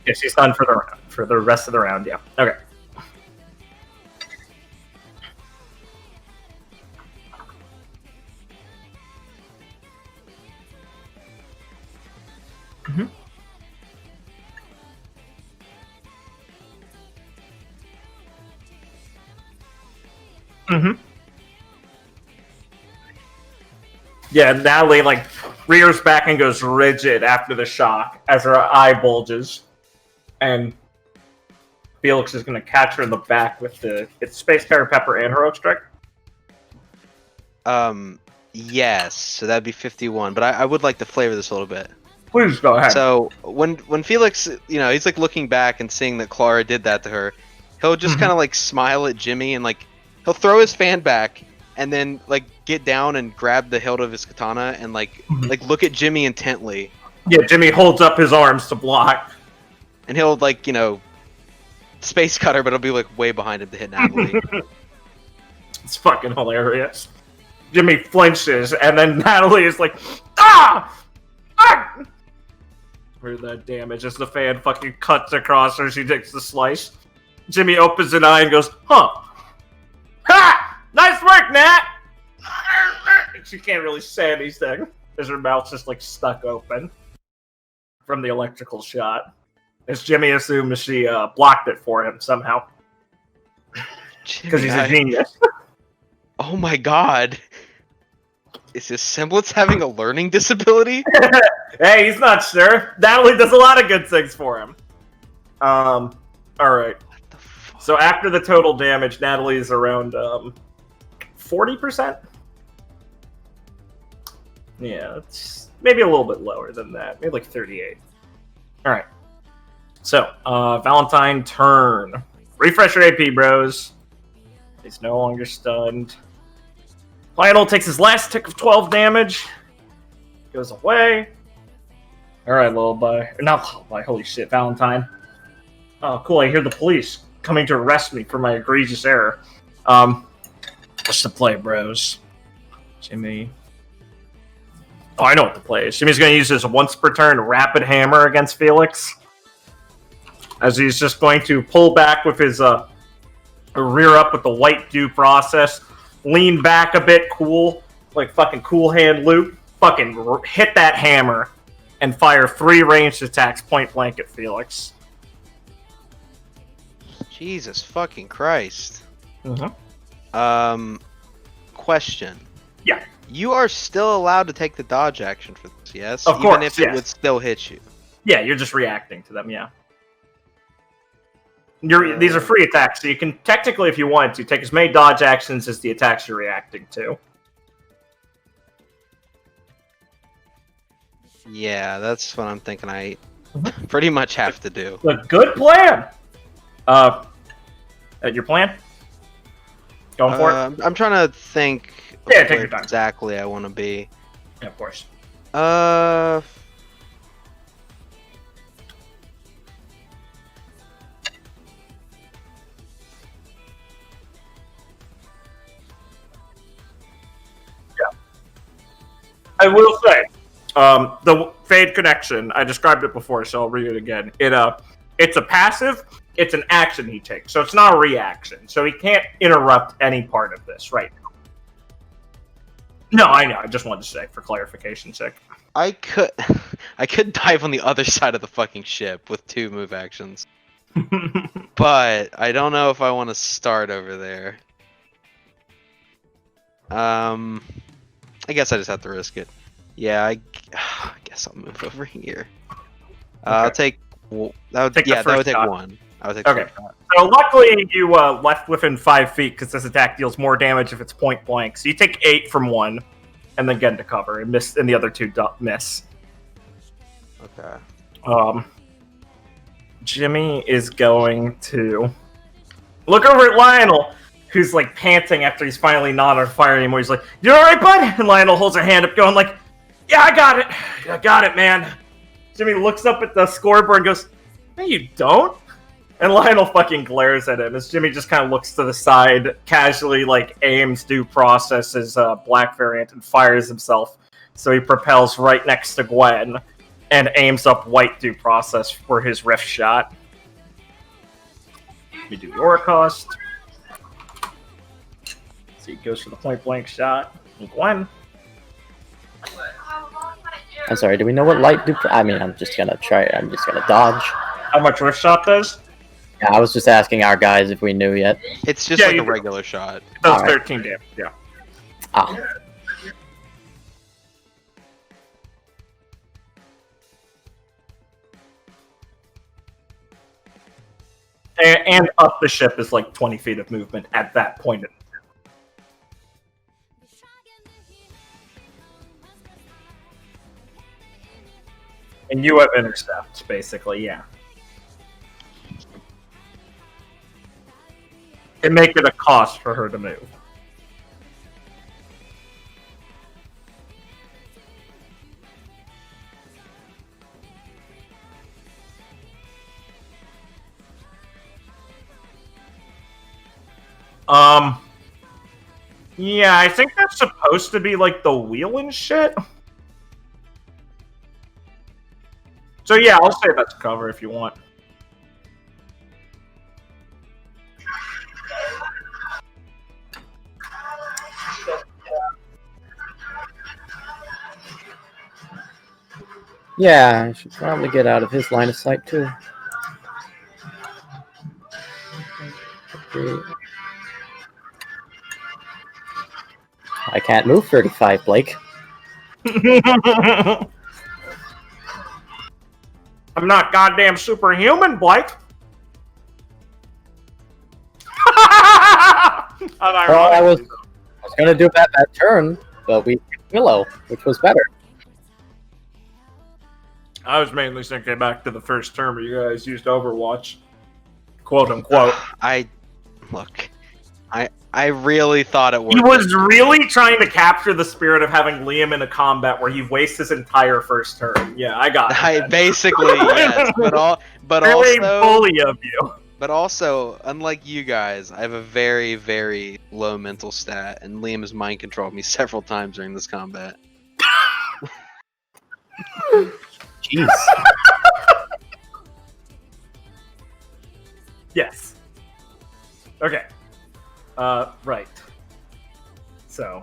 Yeah, she's done for the round, for the rest of the round, yeah. Okay. Mhm. Mm-hmm. Yeah, Natalie like rears back and goes rigid after the shock as her eye bulges, and Felix is going to catch her in the back with it's Space Terror Pepper and Heroic Strike. Yes. So that'd be 51. But I would like to flavor this a little bit. Please go ahead. So when Felix, he's like looking back and seeing that Clara did that to her, he'll just kind of like smile at Jimmy and like he'll throw his fan back and then like get down and grab the hilt of his katana and like look at Jimmy intently. Yeah, Jimmy holds up his arms to block, and he'll like space cutter, but it'll be like way behind him to hit Natalie. It's fucking hilarious. Jimmy flinches, and then Natalie is like, ah! Ah! For that damage as the fan fucking cuts across her, she takes the slice. Jimmy opens an eye and goes, huh. Ha! Nice work, Nat! She can't really say anything, as her mouth's just like stuck open from the electrical shot. As Jimmy assumes she blocked it for him somehow. Because he's a genius. Oh my god. Is his semblance having a learning disability? Hey, he's not sure. Natalie does a lot of good things for him. Alright. So after the total damage, Natalie is around 40%? Yeah, it's maybe a little bit lower than that. Maybe like 38. Alright. So, Valentine turn. Refresh your AP, bros. He's no longer stunned. Lionel takes his last tick of 12 damage. Goes away. Alright, Lullaby. Not Lullaby, holy shit, Valentine. Oh, cool, I hear the police coming to arrest me for my egregious error. What's the play, bros? Jimmy. Oh, I know what the play is. Jimmy's going to use his once per turn rapid hammer against Felix. As he's just going to pull back with his rear up with the white due process, lean back a bit, cool, like fucking cool hand loop, fucking hit that hammer, and fire 3 ranged attacks point blank at Felix. Jesus fucking Christ. Mm-hmm. Question. Yeah. You are still allowed to take the dodge action for this, yes? Of course, even if it would still hit you. Yeah, you're just reacting to them, yeah. These are free attacks, so you can technically, if you wanted to, take as many dodge actions as the attacks you're reacting to. Yeah, that's what I'm thinking I pretty much have to do. A good plan! Your plan? Going for it? I'm trying to think Yeah, take your time. exactly I want to be. Yeah, of course. I will say, the Fade Connection, I described it before, so I'll read it again. It's a passive, it's an action he takes, so it's not a reaction. So he can't interrupt any part of this right now. No, I know, I just wanted to say, for clarification's sake. I could dive on the other side of the fucking ship with 2 move actions. But I don't know if I want to start over there. I guess I just have to risk it. Yeah, I guess I'll move over here. I'll take. That would take 1. I would take. Okay. So luckily you left within 5 feet because this attack deals more damage if it's point blank. So you take 8 from 1, and then get into cover and miss, and the other 2 miss. Okay. Jimmy is going to look over at Lionel, who's like panting after he's finally not on fire anymore. He's like, "You all right, bud?" And Lionel holds her hand up, going like, "Yeah, I got it, man." Jimmy looks up at the scoreboard and goes, "No, you don't." And Lionel fucking glares at him as Jimmy just kind of looks to the side, casually like aims due process his black variant and fires himself. So he propels right next to Gwen and aims up white due process for his rift shot. Let me do your cost. So he goes for the point blank shot. And Gwen. I'm sorry, do we know what light do? I mean, I'm just gonna dodge. How much wrist shot does? Yeah, I was just asking our guys if we knew yet. It's just Yeah, like you a do. regular shot. It does Alright. 13 damage, yeah. Ah. And up the ship is like 20 feet of movement at that point. And you have intercept, basically, yeah. And make it a cost for her to move. Yeah, I think that's supposed to be like the WLIN shit. So yeah, I'll say that's cover if you want. Yeah, I should probably get out of his line of sight too. Okay. I can't move 35, Blake. I'm not goddamn superhuman, Blake. Well, I was gonna do that turn, but we Willow, which was better. I was mainly thinking back to the first term where you guys used Overwatch, quote unquote. I really thought it worked. He was really trying to capture the spirit of having Liam in a combat where he wastes his entire first turn. Yeah, I got it. I basically yes, but Very also bully of you. But also, unlike you guys, I have a very, very low mental stat, and Liam has mind controlled me several times during this combat. Jeez. Yes. Okay. Right. So,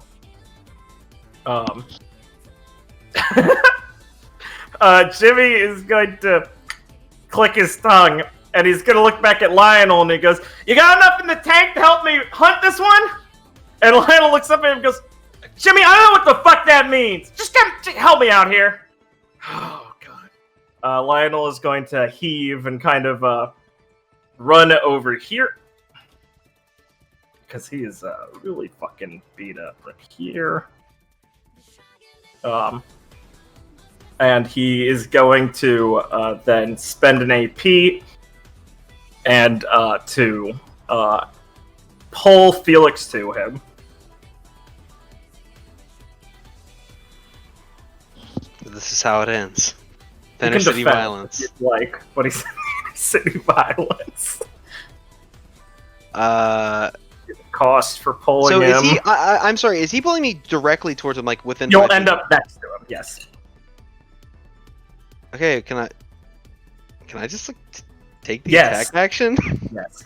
Jimmy is going to click his tongue, and he's going to look back at Lionel, and he goes, "You got enough in the tank to help me hunt this one?" And Lionel looks up at him and goes, "Jimmy, I don't know what the fuck that means. Just help me out here." Oh, God. Lionel is going to heave and kind of run over here. Because he is really fucking beat up right here. And he is going to then spend an AP and to pull Felix to him. This is how it ends. You Inner can city defend violence. if you'd like, but he's city violence. Cost for pulling So him. is he? I'm sorry. Is he pulling me directly towards him, like within? You'll 5 end feet? up next to him. Yes. Okay. Can I just like take the Yes. attack action? Yes.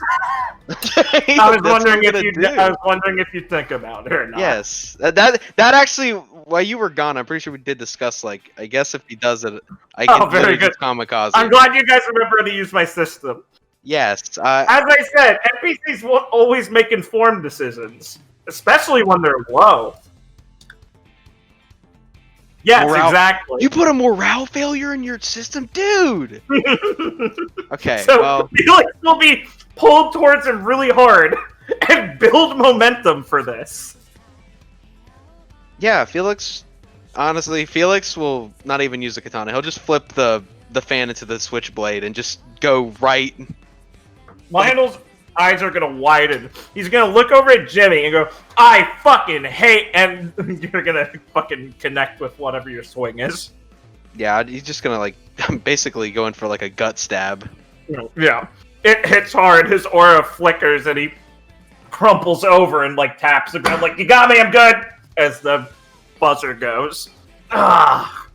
Okay, I was that's what I'm wondering if gonna you. do. I was wondering if you think about it or not. Yes. That actually, while you were gone, I'm pretty sure we did discuss. Like, I guess if he does it, I can very literally good. just kamikaze. I'm glad you guys remember to use my system. Yes. As I said, NPCs won't always make informed decisions, especially when they're low. Yes, Morale- exactly. You put a morale failure in your system, dude. Okay. So Well. Felix will be pulled towards him really hard and build momentum for this. Yeah, Felix. Honestly, Felix will not even use the katana. He'll just flip the fan into the switchblade and just go right. Lionel's eyes are gonna widen. He's gonna look over at Jimmy and go, "I fucking hate," and you're gonna fucking connect with whatever your swing is. Yeah, he's just gonna like basically going for like a gut stab. Yeah. It hits hard, his aura flickers, and he crumples over and like taps the ground like, "You got me, I'm good," as the buzzer goes. Ah.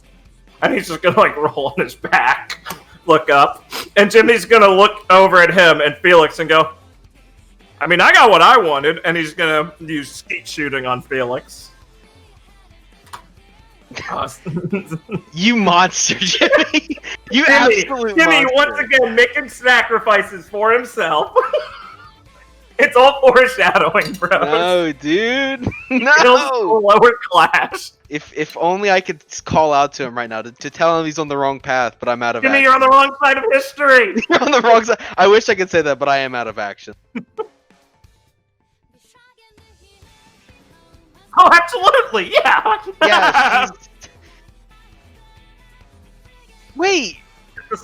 And he's just gonna like roll on his back, look up, and Jimmy's gonna look over at him and Felix and go, "I mean, I got what I wanted," and he's gonna use skeet shooting on Felix. You monster, Jimmy! You absolute Jimmy monster. once again making sacrifices for himself. It's all foreshadowing, bro. No, dude. Feels No. lower class. If only I could call out to him right now to tell him he's on the wrong path, but I'm out of Jimmy, action. you're on the wrong side of history. You're on the wrong side. I wish I could say that, but I am out of action. Oh, absolutely, yeah. Yeah. Wait.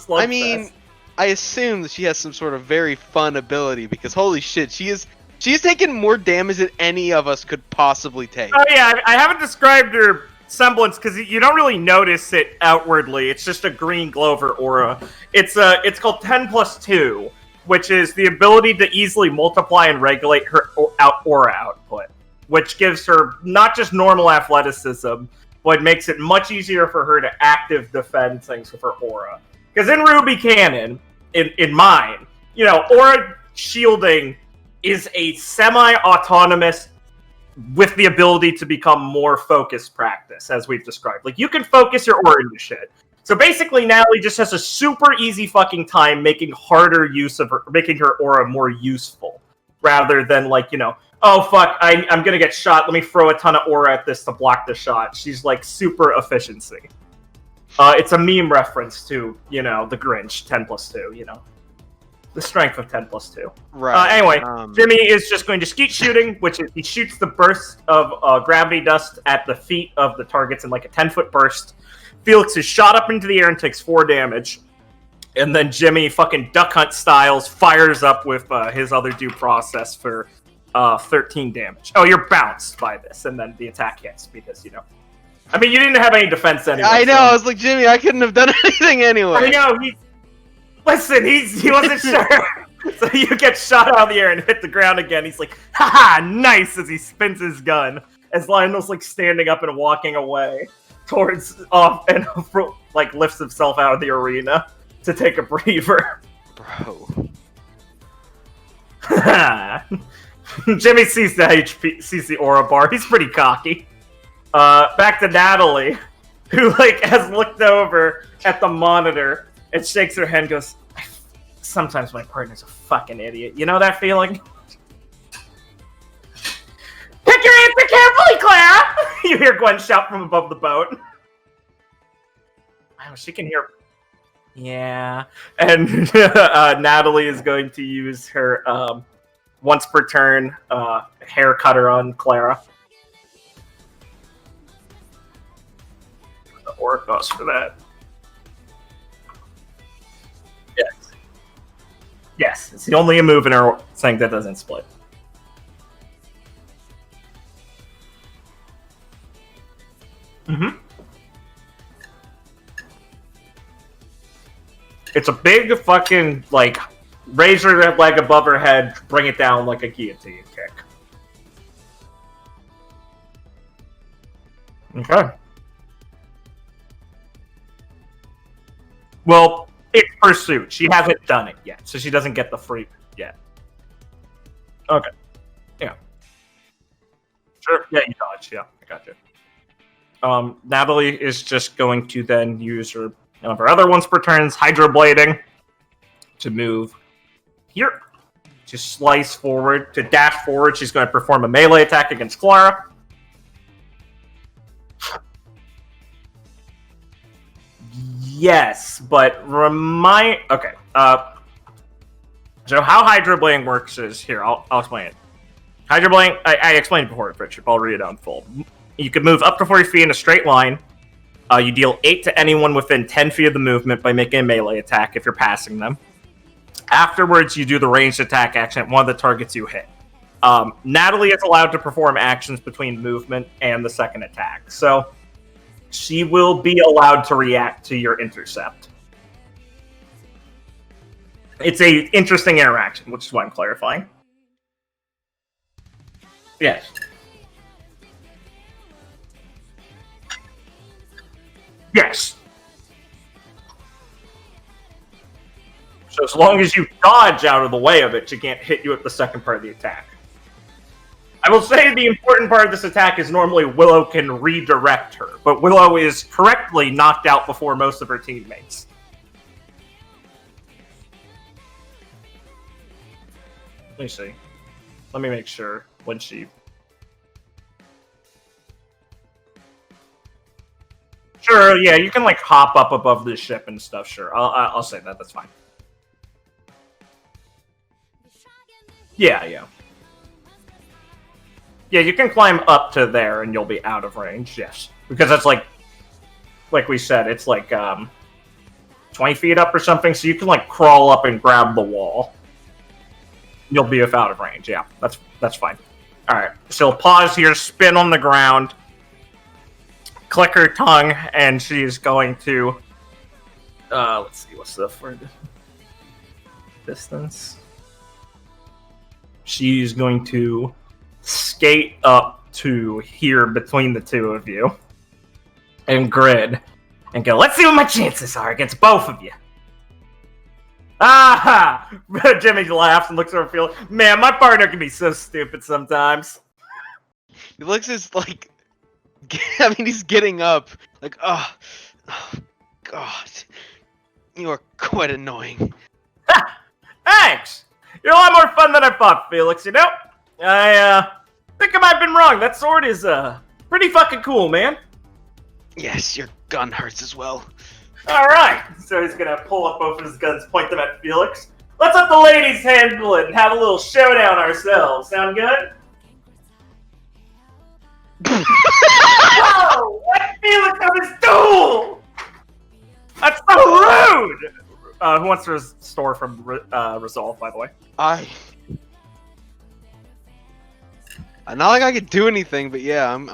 I mean, I assume that she has some sort of very fun ability because holy shit, she is taking more damage than any of us could possibly take. Oh yeah, I haven't described her semblance because you don't really notice it outwardly. It's just a green glow of her aura. It's called 10+2, which is the ability to easily multiply and regulate her aura output, which gives her not just normal athleticism, but makes it much easier for her to active defend things with her aura. Because in RWBY canon, in mine, aura shielding is a semi-autonomous with the ability to become more focused practice, as we've described. Like, you can focus your aura into shit. So basically, Natalie just has a super easy fucking time making harder use of her, making her aura more useful, rather than oh fuck, I'm gonna get shot, let me throw a ton of aura at this to block the shot. She's like super efficiency. It's a meme reference to, the Grinch, 10+2, the strength of 10+2. Right. Anyway, Jimmy is just going to skeet shooting, which is he shoots the burst of gravity dust at the feet of the targets in like a 10-foot burst. Felix is shot up into the air and takes 4 damage. And then Jimmy, fucking Duck Hunt styles, fires up with his other due process for 13 damage. Oh, you're bounced by this, and then the attack hits because, I mean, you didn't have any defense anyway. I know, I was like, Jimmy, I couldn't have done anything anyway. I know, he wasn't sure. So you get shot out of the air and hit the ground again. He's like, haha, nice, as he spins his gun. As Lionel's like standing up and walking away towards and like lifts himself out of the arena to take a breather. Bro. Jimmy sees the aura bar. He's pretty cocky. Back to Natalie, who has looked over at the monitor and shakes her head and goes, sometimes my partner's a fucking idiot. You know that feeling? Pick your answer carefully, Clara! You hear Gwen shout from above the boat. Wow, she can hear. Yeah. And Natalie is going to use her once per turn hair cutter on Clara. The aura cost for that. Yes. Yes, it's the only move in her thing that doesn't split. Mm-hmm. It's a big fucking, raise her leg above her head, bring it down like a guillotine kick. Okay. Well, it's pursuit. She hasn't done it yet, so she doesn't get the free yet. Okay. Yeah. Sure. Yeah, you dodge. Yeah, I got you. Natalie is just going to then use her other once per turns, hydroblading, to move here. To slice forward, to dash forward. She's going to perform a melee attack against Clara. Yes, but okay. So how hydroblading works is here. I'll explain it. Hydroblading, I explained it before, Richard. I'll read it on full. You can move up to 40 feet in a straight line. You deal 8 to anyone within 10 feet of the movement by making a melee attack if you're passing them. Afterwards, you do the ranged attack action at one of the targets you hit. Natalie is allowed to perform actions between movement and the second attack. So she will be allowed to react to your intercept. It's a interesting interaction, which is why I'm clarifying. Yes. Yes. So as long as you dodge out of the way of it, she can't hit you at the second part of the attack. I will say the important part of this attack is normally Willow can redirect her, but Willow is correctly knocked out before most of her teammates. Let me see. Let me make sure when she... Sure, yeah, you can like hop up above the ship and stuff, sure. I'll say that, that's fine. Yeah. Yeah, you can climb up to there and you'll be out of range, yes. Because that's like we said, it's like 20 feet up or something, so you can like crawl up and grab the wall. You'll be out of range, yeah. That's fine. Alright, so pause here, spin on the ground, click her tongue, and she's going to... let's see, what's the furthest distance? She's going to skate up to here between the two of you and grid and go, let's see what my chances are against both of you. Ah! Jimmy laughs and looks over Felix. Man, my partner can be so stupid sometimes. Felix is like, I mean, he's getting up. Like, oh God. You are quite annoying. Ha! Thanks! You're a lot more fun than I thought, Felix, you know? I think I might have been wrong. That sword is, pretty fucking cool, man. Yes, your gun hurts as well. Alright, so he's gonna pull up both of his guns, point them at Felix. Let's let the ladies handle it and have a little showdown ourselves. Sound good? Whoa! Let Felix have his duel! That's so rude! Who wants to restore from Resolve, by the way? Not like I could do anything, but yeah, I mean,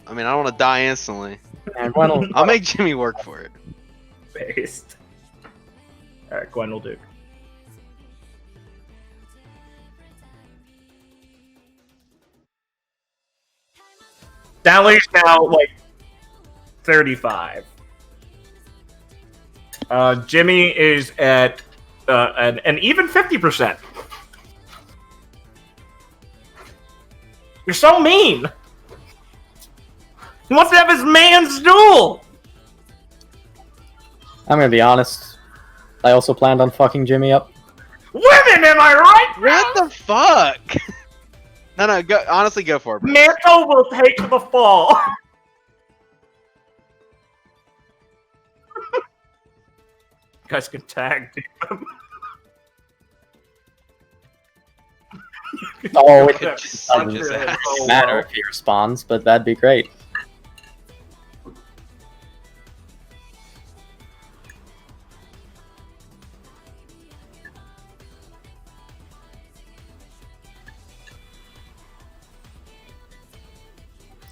I don't want to die instantly. I'll make Jimmy work for it. Based. Alright, Gwen will do. Sally's now, like, 35. Jimmy is at an even 50%. You're so mean! He wants to have his man's duel! I'm gonna be honest. I also planned on fucking Jimmy up. Women, am I right? What the fuck? No, go, honestly, go for it, bro. Mantle will take the fall. You guys can tag team him. Oh, it Just doesn't his ass. matter if he responds, but that'd be great.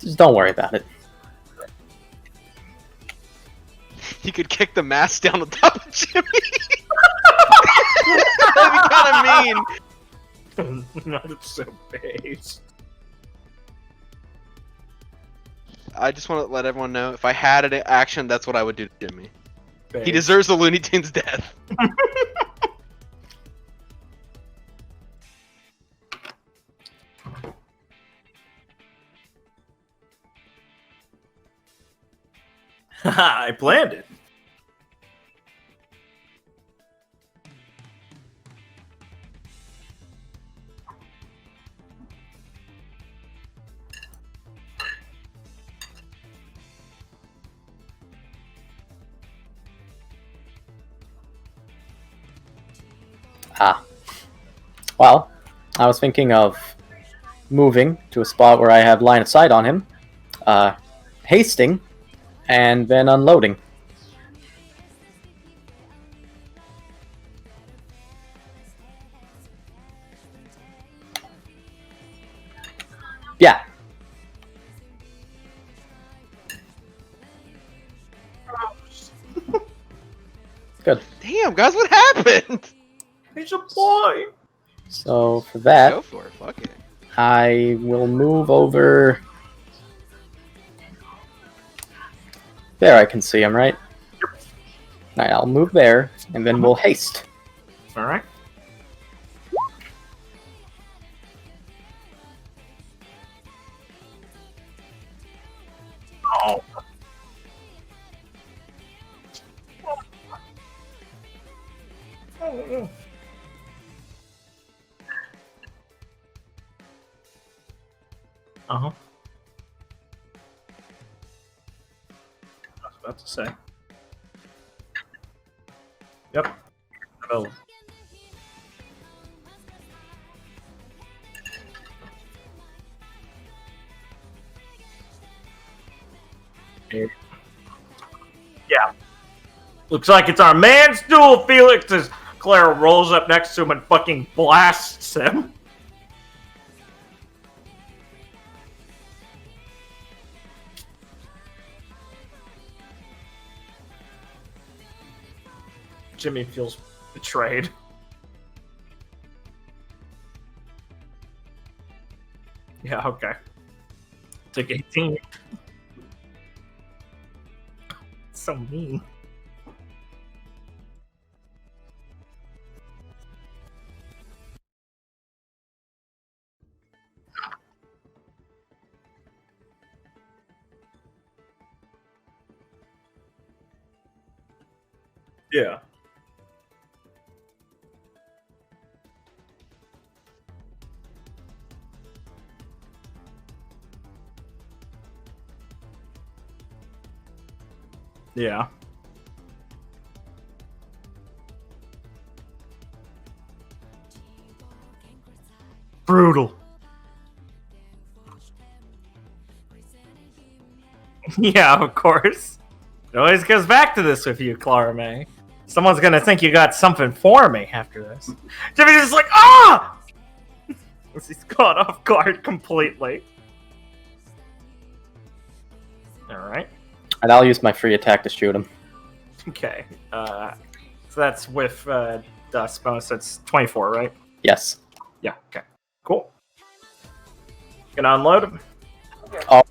Just don't worry about it. You could kick the mask down on top of Jimmy. That'd be kind of mean. Not so base. I just want to let everyone know, if I had an action, that's what I would do to Jimmy. Base. He deserves the Looney Tunes death. I planned it. Well, I was thinking of moving to a spot where I have line of sight on him, hasting, and then unloading. Yeah. Good. Damn, guys, what happened? He's a boy. So for that, Go for it, fuck it. I will move over. There, I can see him, right? Alright, I'll move there, and then we'll haste. Alright. Uh-huh. I was about to say. Yep. Oh. Yeah. Looks like it's our man's duel, Felix, as Clara rolls up next to him and fucking blasts him. Jimmy feels betrayed. Yeah, okay. Took 18. So mean. Yeah. Yeah. Brutal. Yeah, of course. It always goes back to this with you, Clara-May. Someone's gonna think you got something for me after this. Jimmy's just like, ah! He's caught off guard completely. Alright. And I'll use my free attack to shoot him. Okay. So that's with dust bonus, so it's 24, right? Yes. Yeah, okay. Cool. Gonna unload him. Oh.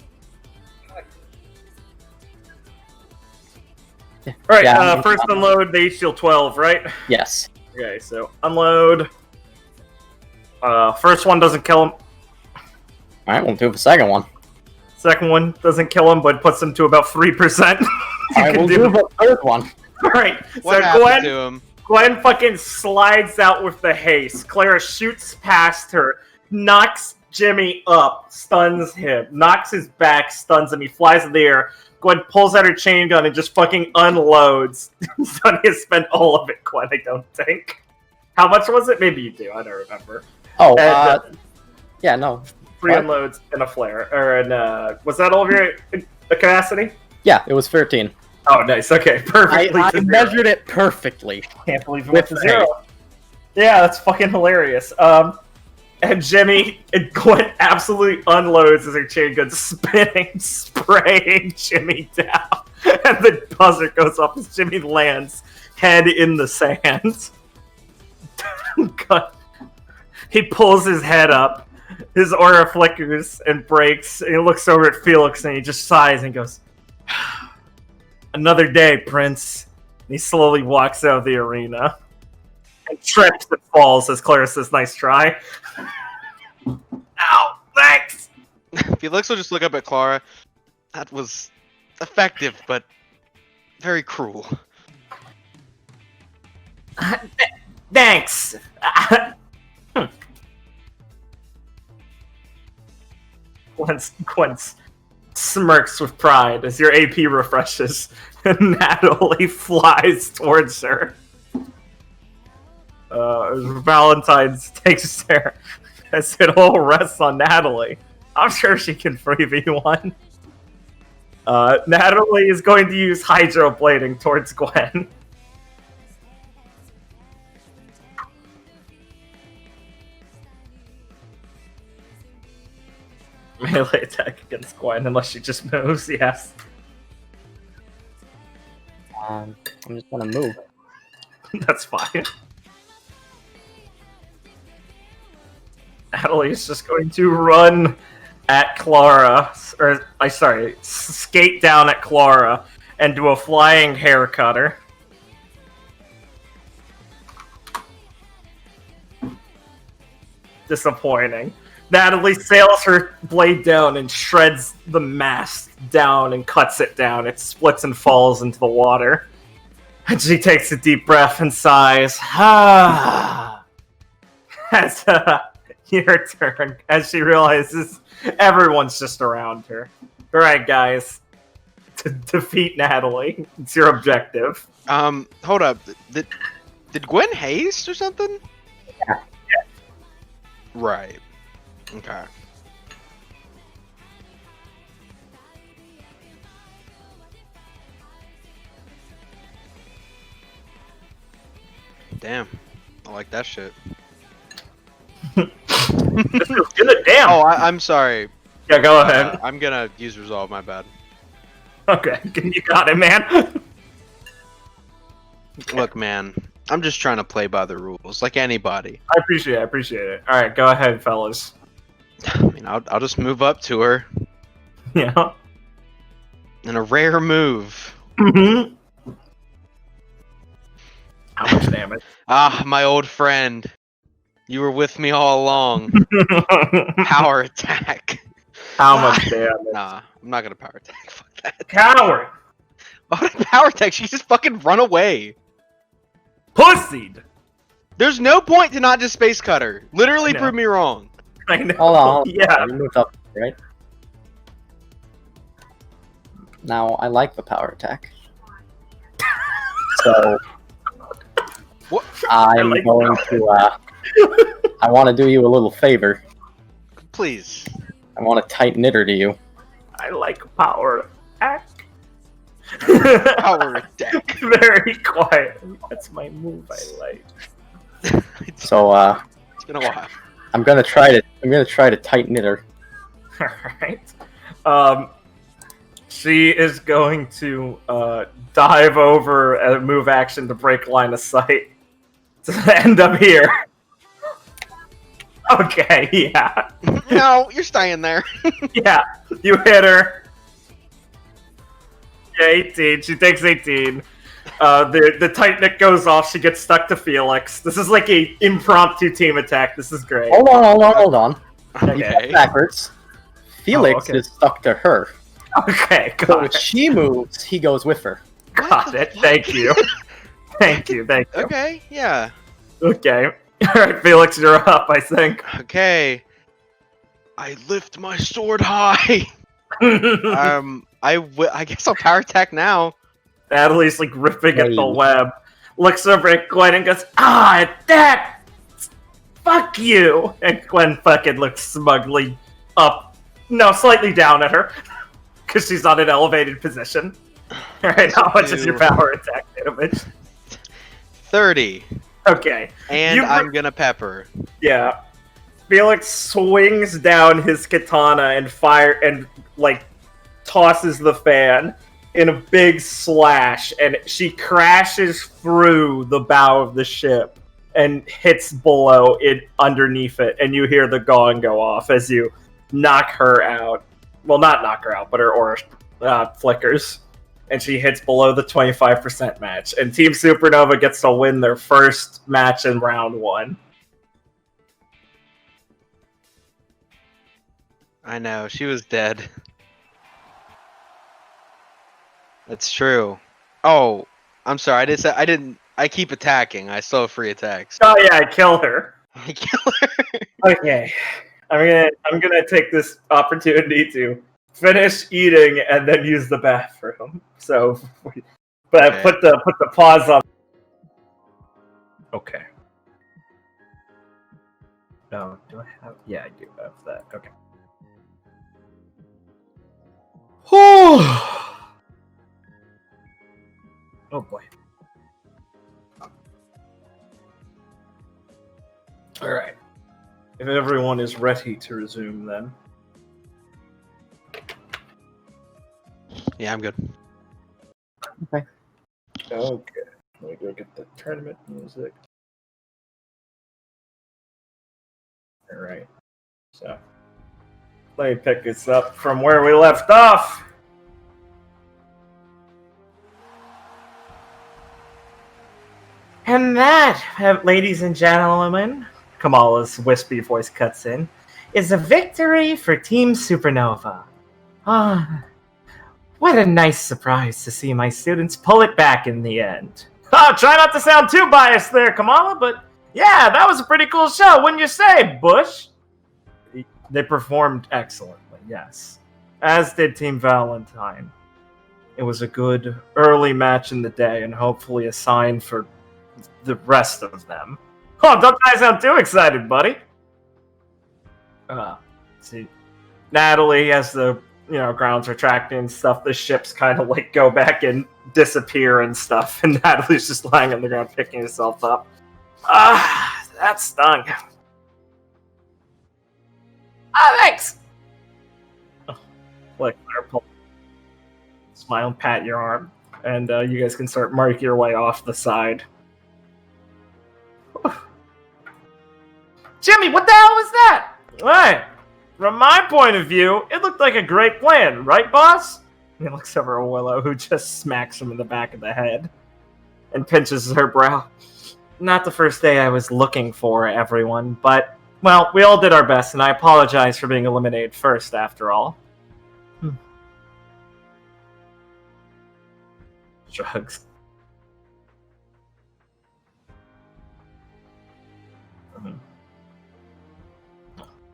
Alright, Yeah, first unload, they each deal 12, right? Yes. Okay, so unload. First one doesn't kill him. Alright, we'll do the second one. Second one doesn't kill him, but puts him to about 3%. Alright, we'll do the third one. Alright, What so happened to him? Gwen fucking slides out with the haste. Clara shoots past her, knocks Jimmy up, stuns him, knocks his back, stuns him. He flies in the air. Gwen pulls out her chain gun and just fucking unloads. Sonny has spent all of it, Gwen, I don't think. How much was it? Maybe you do, I don't remember. Oh, And, yeah, no. Three What? unloads and a flare. Or was that all of your capacity? Yeah, it was 13. Oh, nice. Okay, perfectly. I to zero. measured it perfectly. Can't believe it with went to zero. Yeah, that's fucking hilarious. And Jimmy, Gwen absolutely unloads as her chain gun spinning, spraying Jimmy down. And the buzzer goes off as Jimmy lands head in the sand. God. He pulls his head up. His aura flickers and breaks. And he looks over at Felix and he just sighs and goes, "Another day, Prince." And he slowly walks out of the arena. And trips and falls as Clara says, "Nice try." Ow, thanks! Felix will just look up at Clara. That was effective, but very cruel. Thanks! Gwen smirks with pride as your AP refreshes and Natalie flies towards her. Valentine's takes there as it all rests on Natalie. I'm sure she can 3v1. Natalie is going to use hydroblading towards Gwen. Melee attack against Gwen unless she just moves, yes. I'm just gonna move. That's fine. Natalie is just going to run at Clara, skate down at Clara and do a flying hair cutter. Disappointing. Natalie sails her blade down and shreds the mast down and cuts it down. It splits and falls into the water. And she takes a deep breath and sighs. Ah. As your turn, as she realizes everyone's just around her. All right, guys, to defeat Natalie. It's your objective. Hold up. Did Gwen haste or something? Yeah. Right. Okay. Damn. I like that shit. This feels good. Damn. Oh, I'm sorry. Yeah, go ahead. I'm gonna use resolve, my bad. Okay, you got it, man. Look, man, I'm just trying to play by the rules, like anybody. I appreciate it. All right, go ahead, fellas. I mean, I'll just move up to her Yeah. in a rare move. Mm-hmm. How much damage? Ah, my old friend. You were with me all along. Power attack. How much damage? Nah, I'm not gonna power attack. Fuck that. Coward! Why would I power attack? She just fucking run away. Pussied! There's no point to not just space cutter. Literally I know. prove me wrong. I know. Hold on. Yeah. You moved up, right? Now, I like the power attack. So, What? I'm like going to, I want to do you a little favor. Please. I want to tight knitter to you. I like power attack. Power attack. Very quiet. That's my move I like. So, It's been a while. I'm gonna try to tight knitter. Alright. She is going to dive over a move action to break line of sight to end up here. Okay, yeah. No, you're staying there. Yeah, you hit her. Yeah, 18. She takes 18. The tight knit goes off. She gets stuck to Felix. This is like a impromptu team attack. This is great. Hold on. You Okay. got backwards. Felix okay. is stuck to her. Okay, So got when it. she moves, he goes with her. Got it. Thank you. Thank you. Okay, yeah. Okay. Alright, Felix, you're up, I think. Okay. I lift my sword high. I guess I'll power attack now. Natalie's like ripping at the Hey. web. Looks over at Gwen and goes, that! Fuck you! And Gwen fucking looks smugly up. No, slightly down at her. Because she's on an elevated position. Alright, how much is your power attack damage? 30. Okay. And You- I'm gonna pepper. Yeah. Felix swings down his katana and tosses the fan in a big slash, and she crashes through the bow of the ship and hits below it underneath it, and you hear the gong go off as you knock her out. Well, not knock her out, but her aura flickers, and she hits below the 25% match. And Team Supernova gets to win their first match in round 1. I know, she was dead. That's true. Oh, I'm sorry. I keep attacking. I still have free attacks. Oh yeah, I kill her. I kill her. Okay, I'm gonna take this opportunity to finish eating and then use the bathroom. So, but Okay. put the pause on. Okay. No, do I have? Yeah, I do have that. Okay. Oh boy. All right. If everyone is ready to resume, then. Yeah, I'm good. Okay. Let me go get the tournament music. All right. So, let me pick this up from where we left off. And that, ladies and gentlemen, Kamala's wispy voice cuts in, is a victory for Team Supernova. Ah, what a nice surprise to see my students pull it back in the end. Oh, try not to sound too biased there, Kamala, but yeah, that was a pretty cool show, wouldn't you say, Bush? They performed excellently, yes. As did Team Valentine. It was a good early match in the day, and hopefully a sign for the rest of them. Oh, don't try to sound too excited, buddy. See, Natalie, as the ground's retracting and stuff, the ships kind of like go back and disappear and stuff, and Natalie's just lying on the ground picking herself up. That stung. Thanks. Like, smile and pat your arm, and you guys can start marking your way off the side. Jimmy, what the hell was that? Hey, from my point of view, it looked like a great plan, right, boss? He looks over at Willow, who just smacks him in the back of the head and pinches her brow. Not the first day I was looking for everyone, but, well, we all did our best, and I apologize for being eliminated first, after all. Shrugs.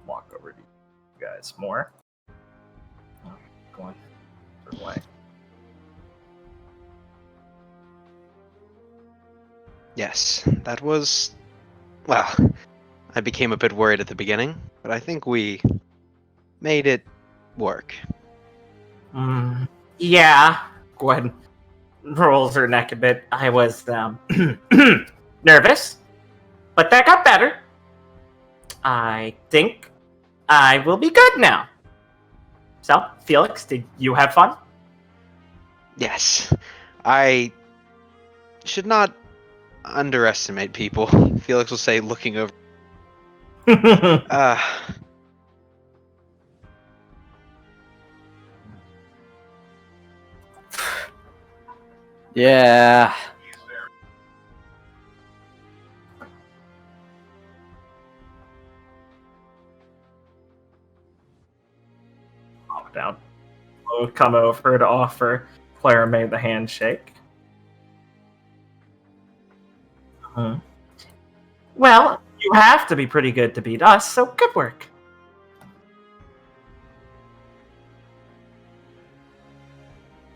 Walk over to you guys more. Go on. Way. Yes, that was... Well, I became a bit worried at the beginning, but I think we made it work. Yeah. Gwen rolls her neck a bit. I was, nervous, but that got better. I think I will be good now. So, Felix, did you have fun? Yes. I should not underestimate people. Felix will say, looking over. Yeah. Pop down. We'll come over to offer Clara-May the handshake. Well, you have to be pretty good to beat us, so good work.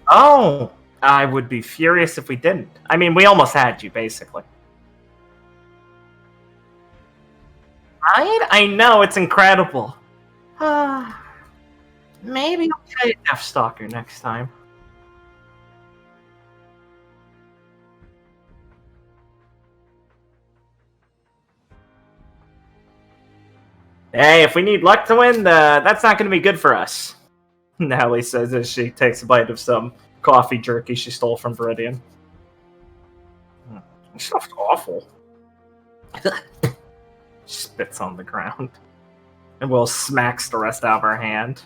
Oh, I would be furious if we didn't. I mean, we almost had you, basically. Right? I know, it's incredible. Maybe I'll try Deathstalker next time. Hey, if we need luck to win, that's not going to be good for us. Natalie says as she takes a bite of some coffee jerky she stole from Viridian. This stuff's awful. Spits on the ground. And Will smacks the rest out of her hand.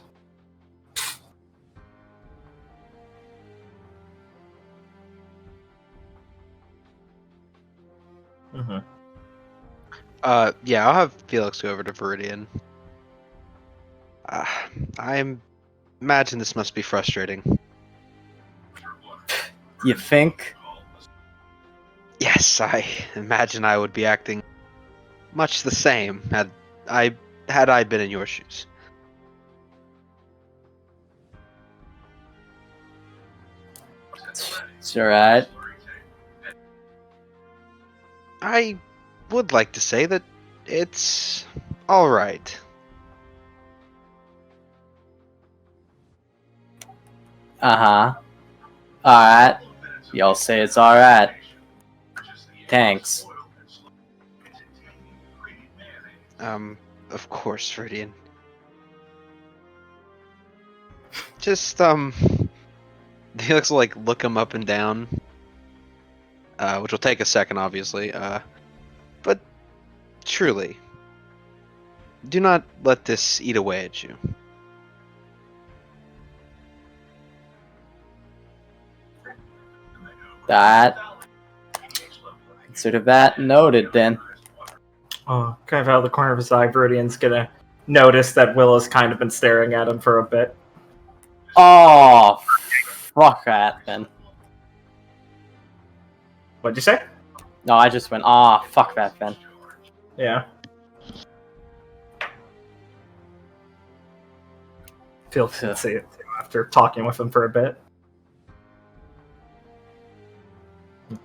Yeah, I'll have Felix go over to Viridian. I imagine this must be frustrating. You think? Yes, I imagine I would be acting much the same had I been in your shoes. It's alright. I would like to say that it's alright. Uh-huh. Alright. Y'all say it's alright. Thanks. Of course, Viridian. Just, Felix will, like, look him up and down. Which will take a second, obviously. But, truly, do not let this eat away at you. That. Consider that noted, then. Oh, kind of out of the corner of his eye, Viridian's gonna notice that Willow's kind of been staring at him for a bit. Oh, fuck that, then. What'd you say? No, I just went, ah, fuck that then. Yeah. Felix didn't see it too after talking with him for a bit.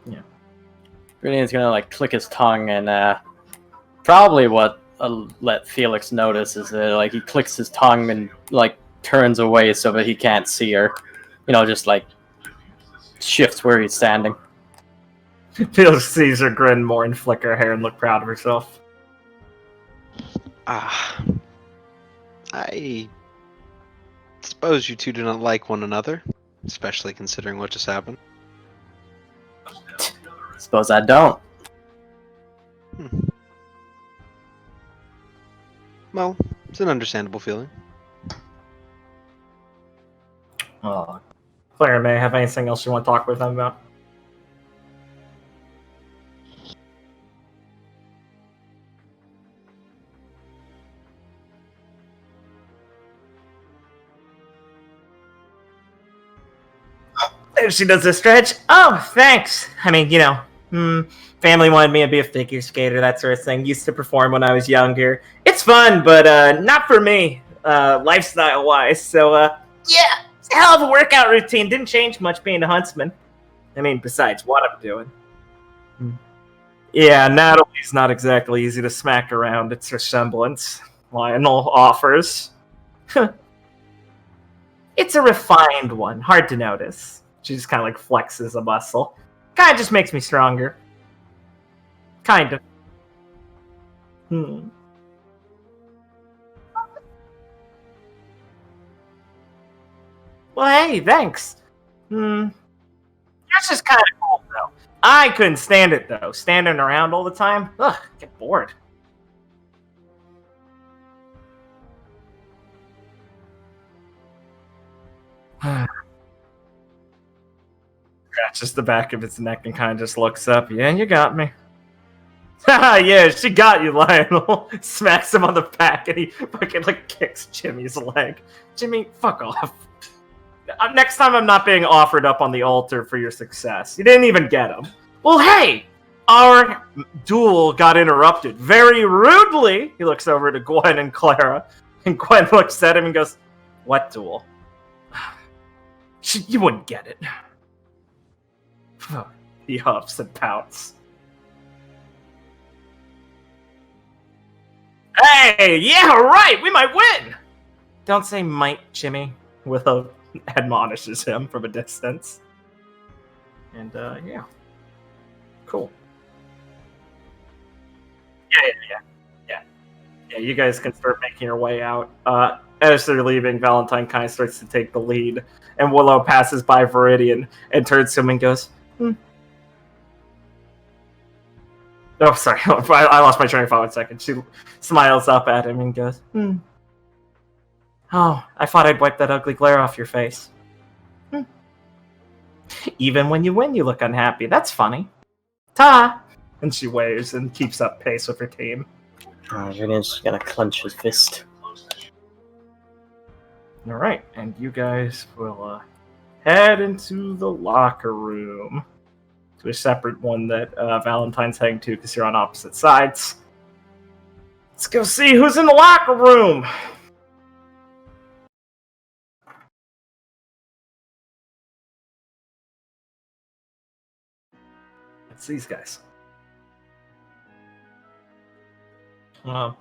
Yeah. Brilliant's gonna like click his tongue, and probably what let Felix notice is that like he clicks his tongue and like turns away so that he can't see her. You know, just like shifts where he's standing. Felix sees her grin more and flick her hair and look proud of herself. I suppose you two do not like one another, especially considering what just happened. Suppose I don't. Well, it's an understandable feeling. Clara-May, have anything else you want to talk with them about? There she does a stretch. Oh, thanks. I mean, you know, family wanted me to be a figure skater, that sort of thing. Used to perform when I was younger. It's fun, but not for me, lifestyle-wise. So, yeah, it's a hell of a workout routine. Didn't change much being a huntsman. I mean, besides what I'm doing. Yeah, Natalie's not exactly easy to smack around. It's her semblance. Lionel offers. It's a refined one. Hard to notice. She just kind of like flexes a muscle. Kind of just makes me stronger. Kind of. Well, hey, thanks. Yours is kind of cool, though. I couldn't stand it, though. Standing around all the time. Ugh, get bored. Scratches the back of his neck and kind of just looks up. Yeah, you got me. Haha, yeah, she got you, Lionel. Smacks him on the back and he fucking like kicks Jimmy's leg. Jimmy, fuck off. Next time I'm not being offered up on the altar for your success. You didn't even get him. Well, hey, our duel got interrupted very rudely. He looks over to Gwen and Clara, and Gwen looks at him and goes, "What duel? You wouldn't get it." He huffs and pouts. Hey, yeah, right, we might win! Don't say might, Jimmy, Willow admonishes him from a distance. And, yeah. Cool. Yeah, you guys can start making your way out. As they're leaving, Valentine kind of starts to take the lead, and Willow passes by Viridian and turns to him and goes, Oh, sorry, I lost my train of thought 1 second. She smiles up at him and goes, Oh, I thought I'd wipe that ugly glare off your face. Even when you win, you look unhappy. That's funny. Ta! And she waves and keeps up pace with her team. Julian's gonna clench his fist. Alright, and you guys will head into the locker room. To a separate one that Valentine's heading to because you're on opposite sides. Let's go see who's in the locker room! It's these guys. What?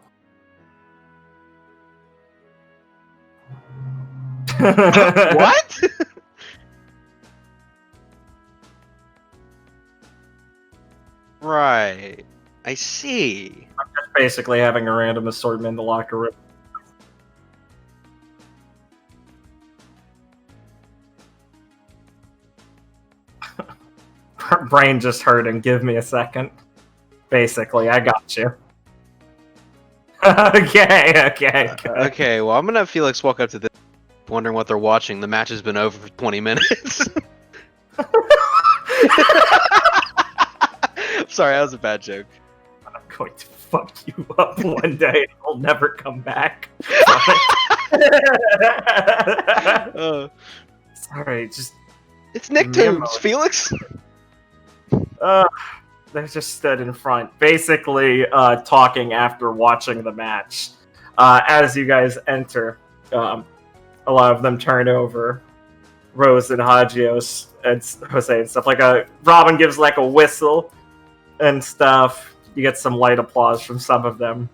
Right. I see. I'm just basically having a random assortment in the locker room. Brain just hurting. Give me a second. Basically, I got you. Okay. Okay, well, I'm gonna have Felix walk up to this, wondering what they're watching. The match has been over for 20 minutes. Sorry, that was a bad joke. I'm going to fuck you up one day and you'll never come back. Sorry, just... It's Nicktoons, Felix! They just stood in front, basically talking after watching the match. As you guys enter, a lot of them turn over. Rose and Hagios and Jose and stuff. Like Robin gives like a whistle and stuff. You get some light applause from some of them.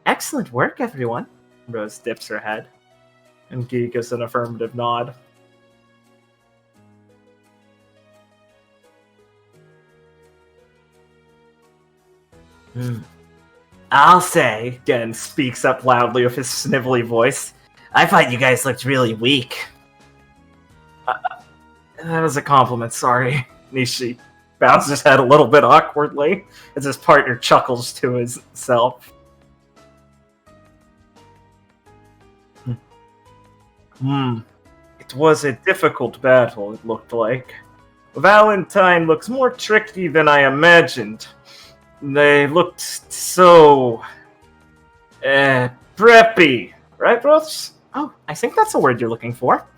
Excellent work, everyone. Rose dips her head, and Guy gives an affirmative nod. I'll say, Gen speaks up loudly with his snivelly voice. I thought you guys looked really weak. That was a compliment, sorry. Nishi bows his head a little bit awkwardly as his partner chuckles to himself. It was a difficult battle, it looked like. Valentine looks more tricky than I imagined. They looked so... preppy. Right, Rose? Oh, I think that's the word you're looking for.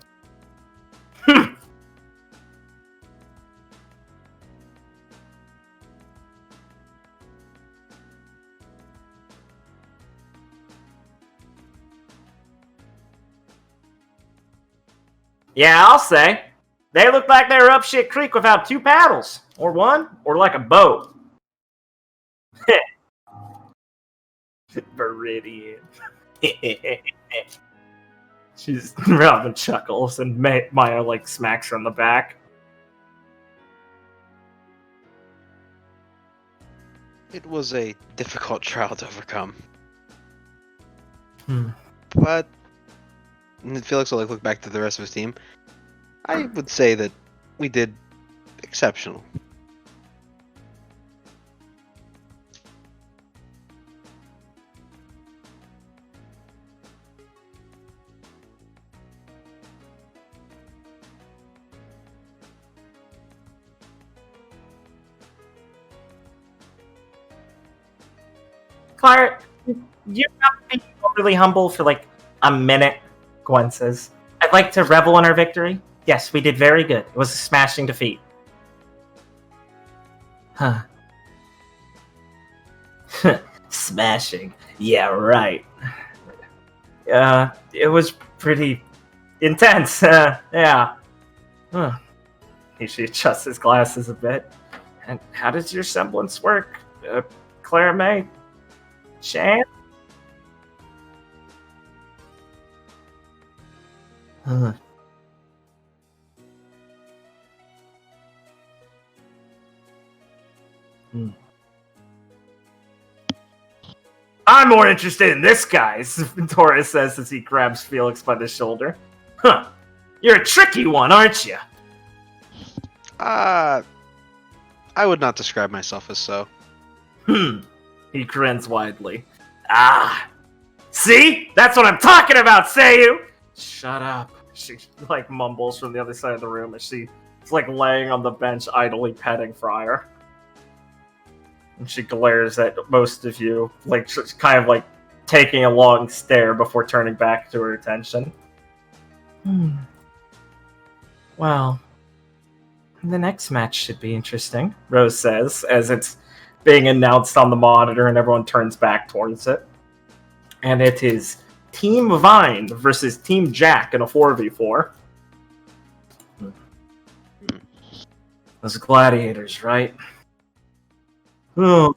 Yeah, I'll say. They looked like they were up shit creek without 2 paddles. Or 1, or like a boat. Viridian. Robin chuckles and Maya like smacks her on the back. It was a difficult trial to overcome. But Felix will look back to the rest of his team. I would say that we did exceptional. Clara, you have to be overly humble for like a minute, Gwen says. I'd like to revel in our victory. Yes, we did very good. It was a smashing defeat. Huh. Smashing. Yeah, right. It was pretty intense. Yeah. Huh. He adjusts his glasses a bit. And how does your semblance work, Clara-May? Shan? Huh. I'm more interested in this guy, Torres says as he grabs Felix by the shoulder. Huh. You're a tricky one, aren't you? I would not describe myself as so. He grins widely. Ah! See? That's what I'm talking about, Sayu! Shut up. She like mumbles from the other side of the room as she's like laying on the bench idly petting Friar. And she glares at most of you, like kind of like taking a long stare before turning back to her attention. Well, the next match should be interesting, Rose says, as it's being announced on the monitor and everyone turns back towards it. And it is Team Vine versus Team Jack in a 4v4. Those gladiators, right? Oh.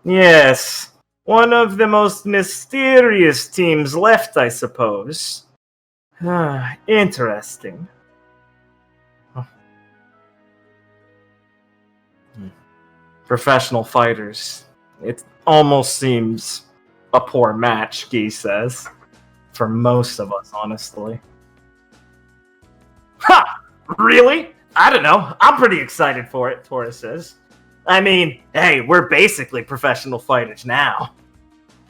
Yes. One of the most mysterious teams left, I suppose. Interesting. Professional fighters. It almost seems a poor match, Guy says. For most of us, honestly. Ha! Really? I don't know. I'm pretty excited for it, Torres says. I mean, hey, we're basically professional fighters now.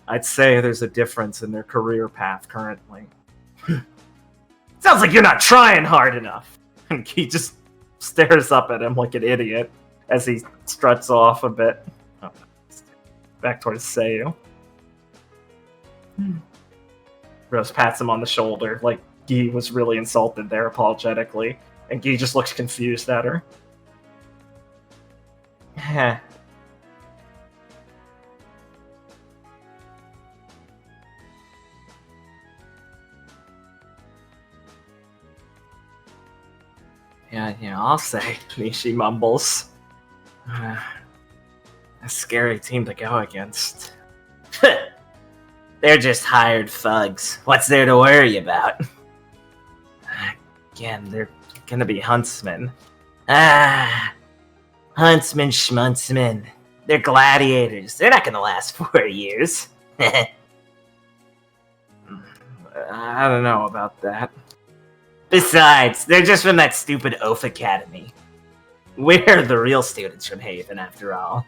I'd say there's a difference in their career path currently. Sounds like you're not trying hard enough. And he just stares up at him like an idiot as he struts off a bit. Oh, back towards Sayu. Rose pats him on the shoulder, like Guy was really insulted there apologetically. And Guy just looks confused at her. Heh. Yeah, I'll say, Nishi mumbles. A scary team to go against. They're just hired thugs. What's there to worry about? Again, they're gonna be huntsmen. Huntsmen schmuntsmen. They're gladiators. They're not gonna last 4 years. I don't know about that. Besides, they're just from that stupid Oath Academy. We're the real students from Haven, after all.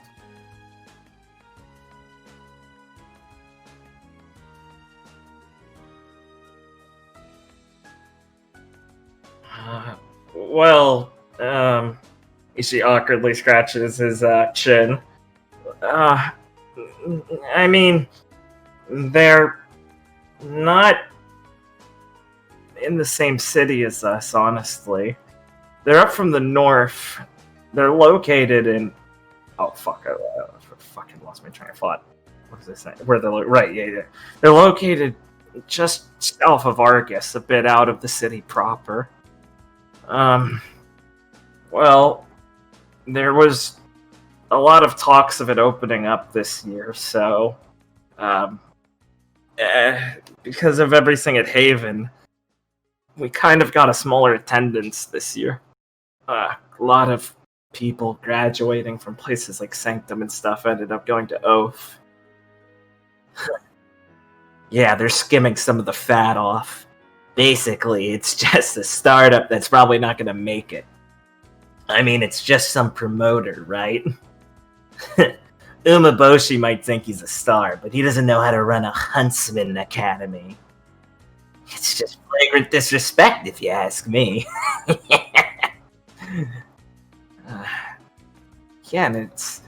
Ishi awkwardly scratches his chin. I mean, they're not in the same city as us, honestly. They're up from the north. They're located in... Oh, fuck. I fucking lost my train of thought. What was I saying? Where they're... Right, yeah. They're located just south of Argus, a bit out of the city proper. Well, there was a lot of talks of it opening up this year, so... because of everything at Haven, we kind of got a smaller attendance this year. A lot of people graduating from places like Sanctum and stuff ended up going to Oath. Yeah, they're skimming some of the fat off. Basically, it's just a startup that's probably not going to make it. I mean, it's just some promoter, right? Umaboshi might think he's a star, but he doesn't know how to run a Huntsman Academy. It's just flagrant disrespect, if you ask me. Yeah, and it's...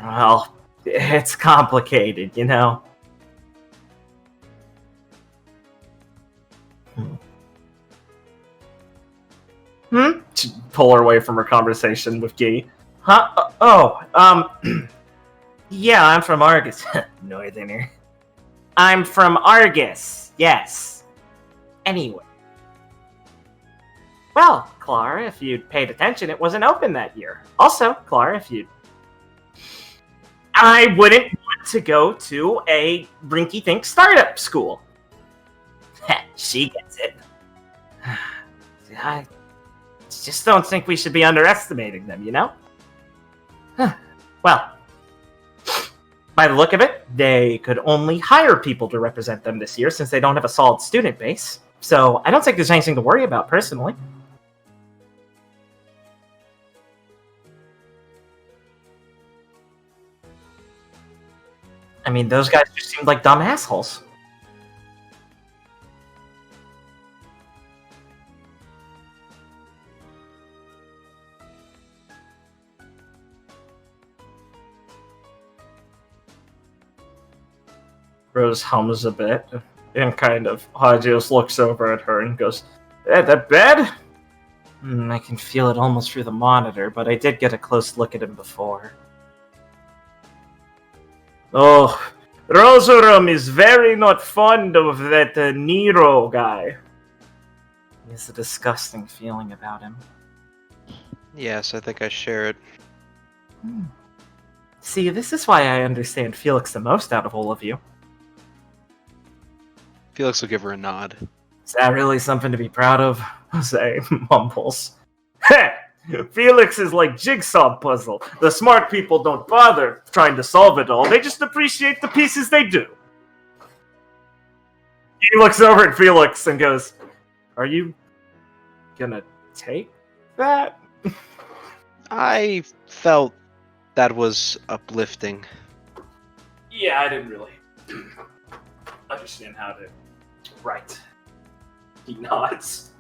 Well, it's complicated, you know? Pull her away from her conversation with Gee. Huh? Yeah, I'm from Argus. Northerner. I'm from Argus, yes. Anyway. Well, Clara, if you'd paid attention, it wasn't open that year. Also, Clara, if you'd... I wouldn't want to go to a rinky-dink startup school. She gets it. I just don't think we should be underestimating them, you know? Well, by the look of it, they could only hire people to represent them this year since they don't have a solid student base. So I don't think there's anything to worry about personally. I mean, those guys just seemed like dumb assholes. Rose hums a bit, and kind of Hagios looks over at her and goes, "At the bed?" I can feel it almost through the monitor, but I did get a close look at him before. Oh, Rosarum is very not fond of that Nero guy. He has a disgusting feeling about him. Yes, I think I share it. See, this is why I understand Felix the most out of all of you. Felix will give her a nod. Is that really something to be proud of? Jose mumbles. Heh! Felix is like jigsaw puzzle. The smart people don't bother trying to solve it all. They just appreciate the pieces they do. He looks over at Felix and goes, "Are you gonna take that?" I felt that was uplifting. Yeah, I didn't really understand how to write. He nods.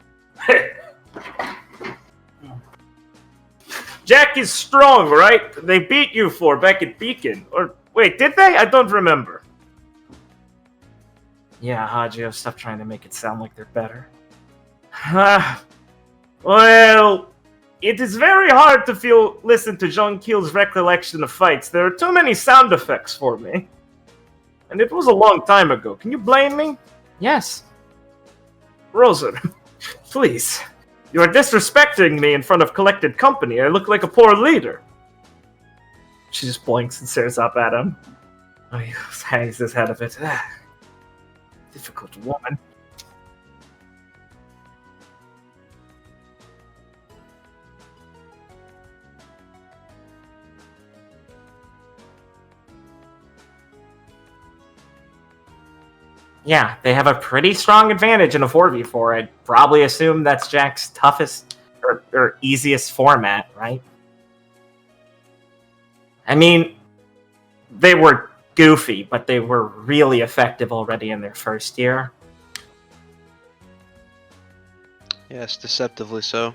Jack is strong, right? They beat you for back at Beacon. Or, wait, did they? I don't remember. Yeah, Hagio, stop trying to make it sound like they're better. Well, It is very hard to listen to John Keel's recollection of fights. There are too many sound effects for me. And it was a long time ago. Can you blame me? Yes. Rosa, please. You are disrespecting me in front of collected company. I look like a poor leader. She just blinks and stares up at him. Oh, he hangs his head a bit. Difficult woman. Yeah, they have a pretty strong advantage in a 4v4. I'd probably assume that's Jack's toughest or easiest format, right? I mean, they were goofy, but they were really effective already in their first year. Yes, deceptively so.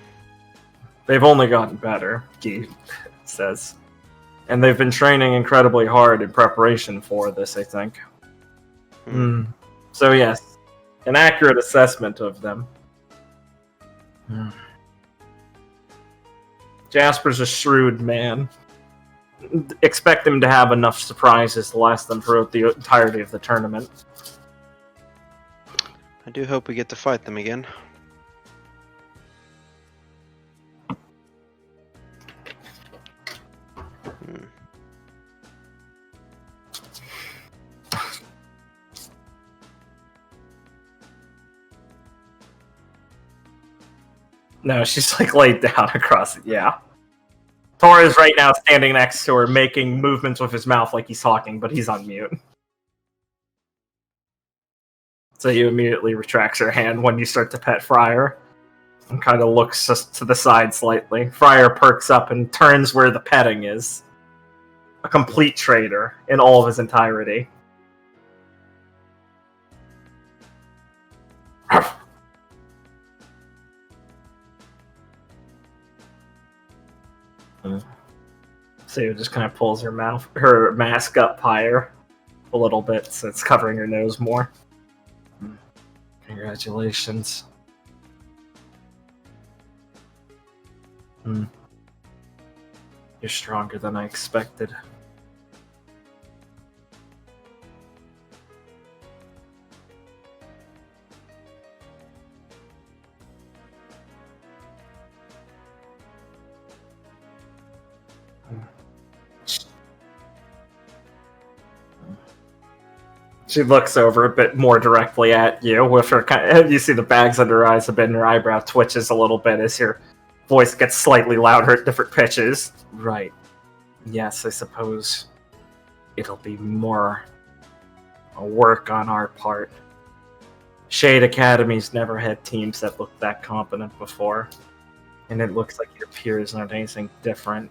They've only gotten better, Guy says. And they've been training incredibly hard in preparation for this, I think. So yes, an accurate assessment of them. Jasper's a shrewd man. Expect him to have enough surprises to last them throughout the entirety of the tournament. I do hope we get to fight them again. No, she's like laid down across it, yeah. Tor is right now standing next to her, making movements with his mouth like he's talking, but he's on mute. So he immediately retracts her hand when you start to pet Friar, and kind of looks just to the side slightly. Friar perks up and turns where the petting is. A complete traitor in all of his entirety. So just kind of pulls her mask up higher a little bit, so it's covering her nose more. Congratulations. You're stronger than I expected. She looks over a bit more directly at you with her you see the bags under her eyes a bit and her eyebrow twitches a little bit as your voice gets slightly louder at different pitches. Right. Yes, I suppose it'll be more a work on our part. Shade Academy's never had teams that looked that competent before, and it looks like your peers aren't anything different.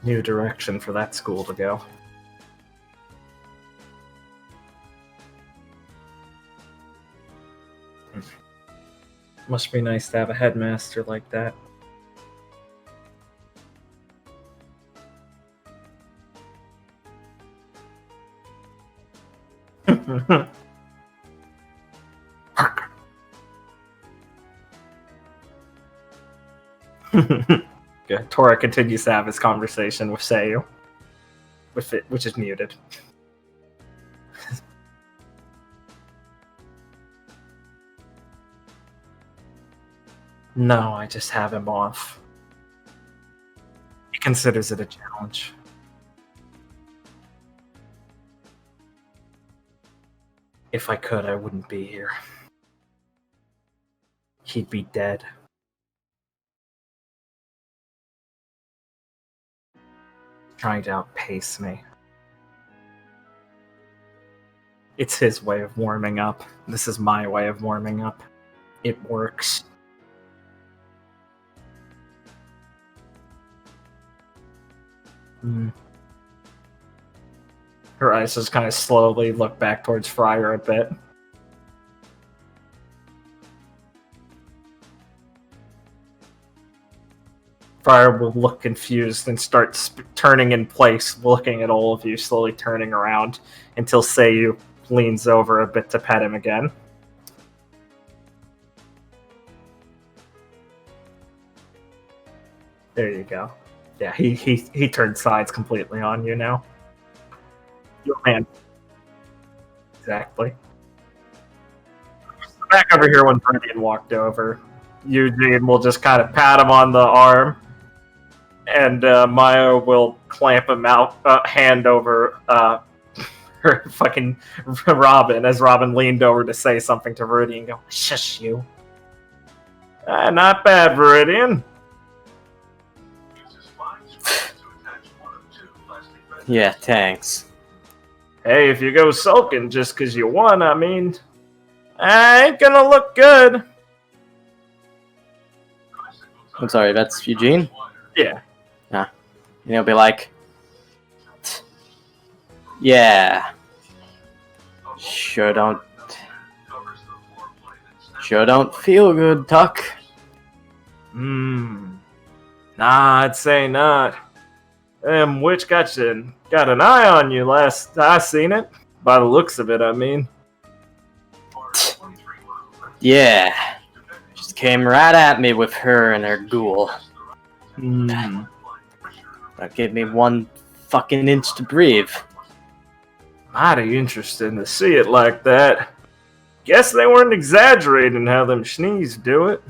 New direction for that school to go. Must be nice to have a headmaster like that. Good. Tora continues to have his conversation with Seiyu, which is muted. No, I just have him off. He considers it a challenge. If I could, I wouldn't be here. He'd be dead. Trying to outpace me. It's his way of warming up. This is my way of warming up. It works. Her eyes just kind of slowly look back towards Friar a bit. Friar will look confused and start turning in place, looking at all of you, slowly turning around until Seiyu leans over a bit to pet him again. There you go. Yeah, he turned sides completely on you now. Your man. Exactly. Back over here when Brendan walked over, Eugene will just kind of pat him on the arm, and Maya will clamp him out, hand over her fucking Robin, as Robin leaned over to say something to Viridian and go, shush you. Not bad, Viridian. Yeah, thanks. Hey, if you go sulking just because you won, I mean, I ain't gonna look good. I'm sorry, that's Eugene? Yeah. And he'll be like, yeah. Sure don't feel good, Tuck. Nah, I'd say not. Witch got an eye on you last I seen it. By the looks of it, I mean. Yeah. Just came right at me with her and her ghoul. Hmm. That gave me 1 fucking inch to breathe. Mighty interesting to see it like that. Guess they weren't exaggerating how them schnees do it.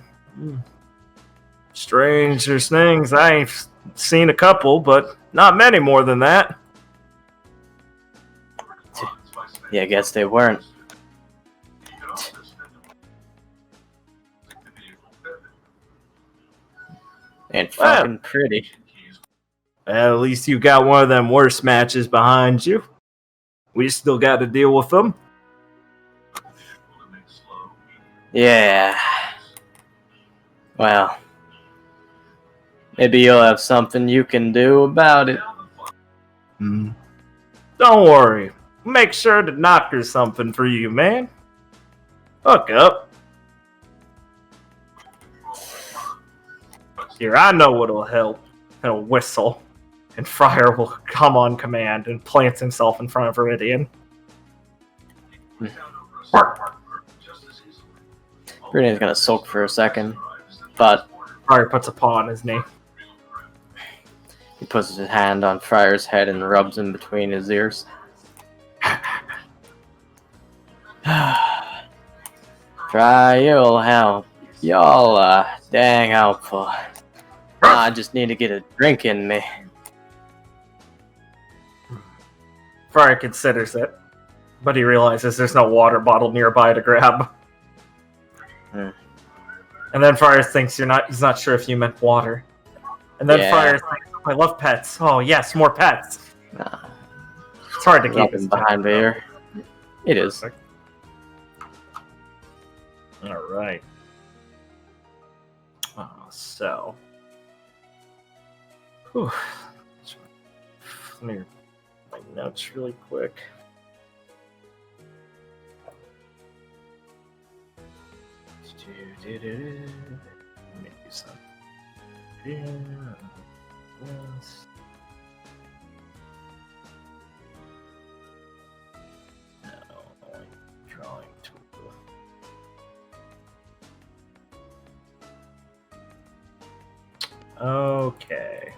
Stranger things, I ain't seen a couple, but not many more than that. Yeah, I guess they weren't. And fucking pretty. At least you got one of them worst matches behind you. We still got to deal with them. Yeah. Well, maybe you'll have something you can do about it. Don't worry. Make sure to knock her something for you, man. Hook up. Here, I know what'll help. He'll whistle, and Friar will come on command and plants himself in front of Viridian. Viridian's gonna sulk for a second, but Friar puts a paw on his knee. he puts his hand on Friar's head and rubs in between his ears. Try, you'll help. Y'all, dang helpful. I just need to get a drink in me. Friar considers it, but he realizes there's no water bottle nearby to grab. And then Friar thinks he's not sure if you meant water. And then Friar thinks, I love pets. Oh yes, more pets. It's hard to keep his behind the ear. It is. Alright. So. Whew. Let me read my notes really quick. Let me do some. Yes. No, drawing tool. Okay.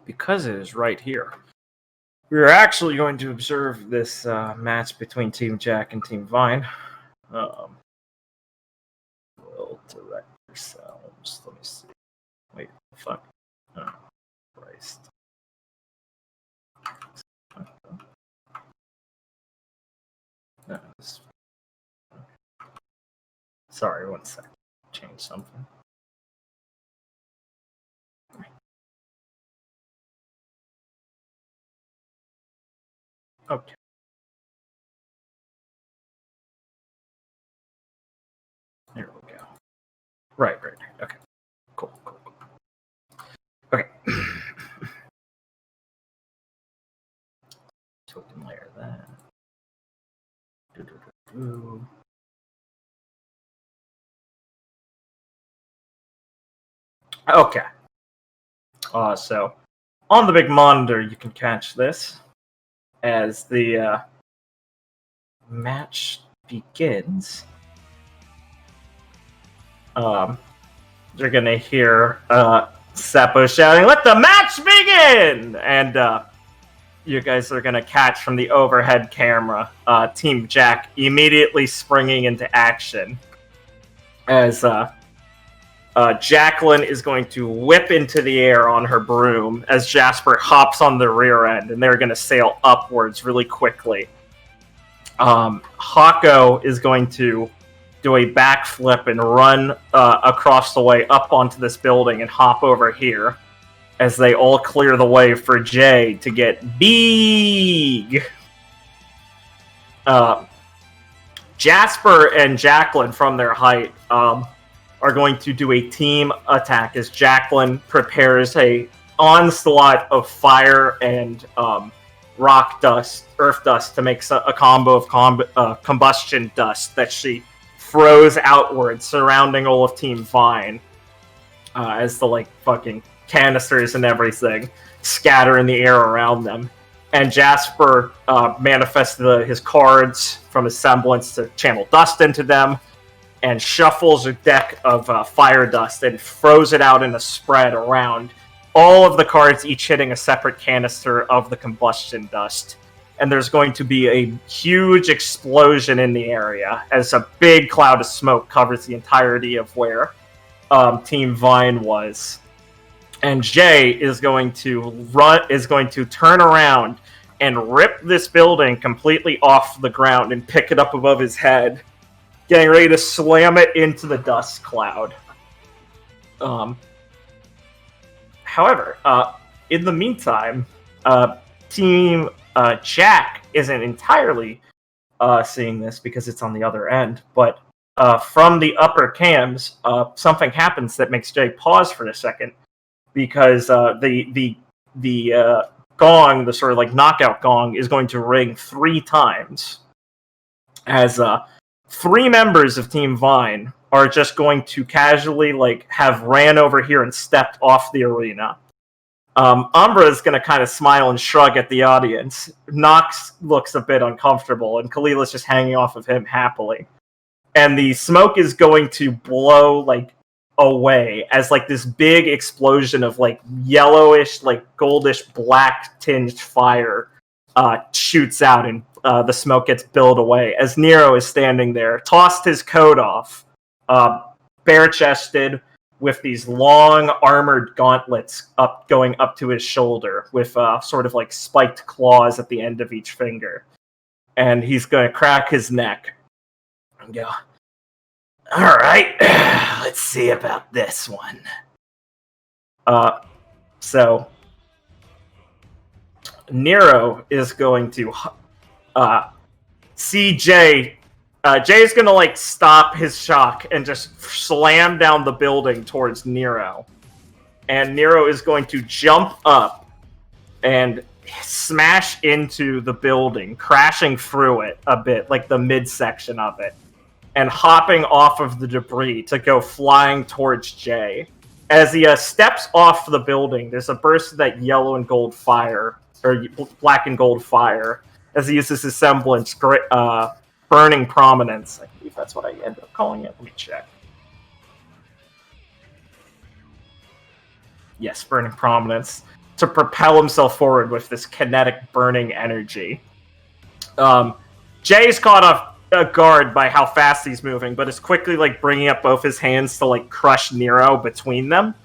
Because it is right here, we are actually going to observe this match between Team Jack and Team Vine. We'll direct ourselves. Let me see. Wait, fuck. Oh, Christ. No, sorry, 1 second. Change something. Okay. Here we go. Right. Okay. Cool. Okay. So Okay. So on the big monitor, you can catch this as the match begins. You're gonna hear Seppo shouting, "Let the match begin!" And you guys are gonna catch from the overhead camera Team Jack immediately springing into action as Jacqueline is going to whip into the air on her broom as Jasper hops on the rear end, and they're gonna sail upwards really quickly. Hako is going to do a backflip and run across the way up onto this building and hop over here as they all clear the way for Jay to get big. Jasper and Jacqueline, from their height, are going to do a team attack as Jacqueline prepares a onslaught of fire and rock dust, earth dust, to make a combo of combustion dust that she throws outwards, surrounding all of Team Vine, as the fucking canisters and everything scatter in the air around them. And Jasper manifests his cards from his semblance to channel dust into them, and shuffles a deck of fire dust and throws it out in a spread around all of the cards, each hitting a separate canister of the combustion dust. And there's going to be a huge explosion in the area as a big cloud of smoke covers the entirety of where Team Vine was. And Jay is going to turn around and rip this building completely off the ground and pick it up above his head, getting ready to slam it into the dust cloud. However, in the meantime, Team Jack isn't entirely seeing this because it's on the other end, but from the upper cams, something happens that makes Jay pause for a second, because the gong, the sort of knockout gong, is going to ring 3 times as 3 members of Team Vine are just going to casually have ran over here and stepped off the arena. Umbra is going to kind of smile and shrug at the audience. Nox looks a bit uncomfortable, and Kalila's just hanging off of him happily. And the smoke is going to blow away as this big explosion of yellowish, goldish black tinged fire shoots out, and the smoke gets billed away as Nero is standing there, tossed his coat off, bare-chested, with these long armored gauntlets going up to his shoulder, with sort of spiked claws at the end of each finger. And he's going to crack his neck and go, "All right, let's see about this one." So Nero is going to see Jay. Jay's gonna stop his shock and just slam down the building towards Nero. And Nero is going to jump up and smash into the building, crashing through it a bit, the midsection of it, and hopping off of the debris to go flying towards Jay. As he steps off the building, there's a burst of that yellow and gold fire, or black and gold fire, as he uses his semblance, Burning Prominence. I believe that's what I ended up calling it. Let me check. Yes, Burning Prominence. To propel himself forward with this kinetic burning energy. Jay's caught off guard by how fast he's moving, but is quickly bringing up both his hands to crush Nero between them.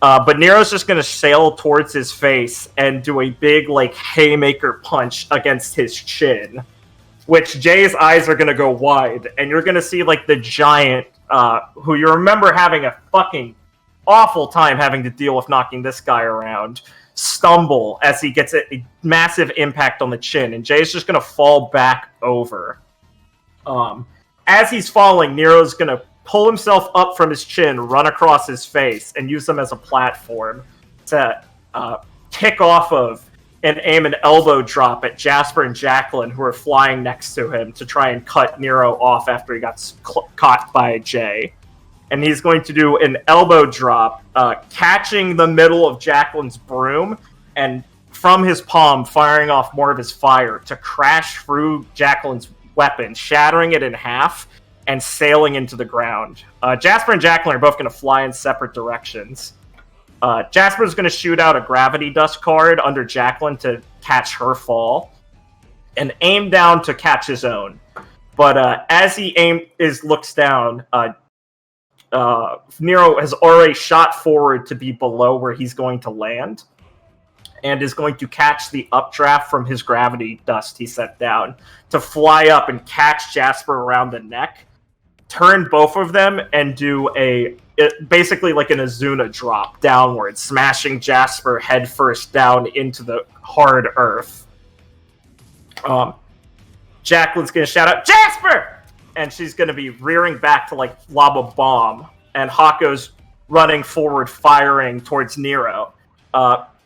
But Nero's just going to sail towards his face and do a big haymaker punch against his chin, which Jay's eyes are going to go wide, and you're going to see the giant, who you remember having a fucking awful time having to deal with knocking this guy around, stumble as he gets a massive impact on the chin, and Jay's just going to fall back over. As he's falling, Nero's going to pull himself up from his chin, run across his face, and use them as a platform to kick off of and aim an elbow drop at Jasper and Jacqueline, who are flying next to him, to try and cut Nero off after he got caught by Jay. And he's going to do an elbow drop, catching the middle of Jacqueline's broom, and from his palm, firing off more of his fire to crash through Jacqueline's weapon, shattering it in half, and sailing into the ground. Jasper and Jacqueline are both going to fly in separate directions. Jasper's going to shoot out a gravity dust card under Jacqueline to catch her fall, and aim down to catch his own. But as he looks down, Nero has already shot forward to be below where he's going to land, and is going to catch the updraft from his gravity dust he set down to fly up and catch Jasper around the neck, turn both of them, and do basically like an Azuna drop downward, smashing Jasper headfirst down into the hard earth. Jacqueline's going to shout out, "Jasper!" And she's going to be rearing back to like lob a bomb, and Hako's running forward, firing towards Nero.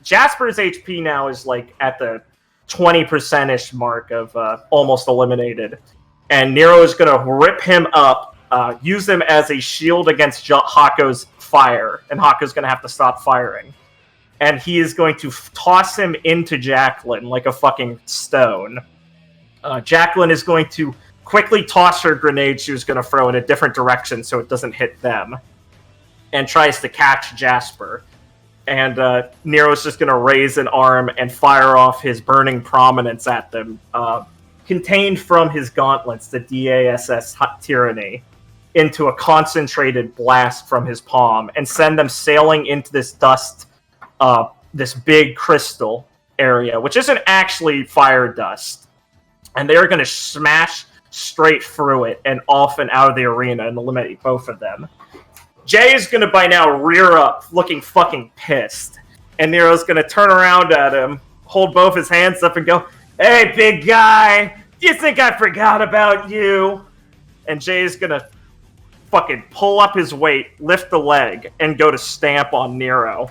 Jasper's HP now is like at the 20%-ish mark of almost eliminated. And Nero is going to rip him up, use him as a shield against Hako's fire. And Hako's going to have to stop firing. And he is going to toss him into Jacqueline like a fucking stone. Jacqueline is going to quickly toss her grenade she was going to throw in a different direction so it doesn't hit them. And tries to catch Jasper. And Nero's just going to raise an arm and fire off his burning prominence at them, contained from his gauntlets, the DASS Tyranny, into a concentrated blast from his palm, and send them sailing into this dust, this big crystal area, which isn't actually fire dust. And they're going to smash straight through it and off and out of the arena and eliminate both of them. Jay is going to by now rear up, looking fucking pissed. And Nero's going to turn around at him, hold both his hands up and go, "Hey, big guy, do you think I forgot about you?" And Jay is going to fucking pull up his weight, lift the leg, and go to stamp on Nero.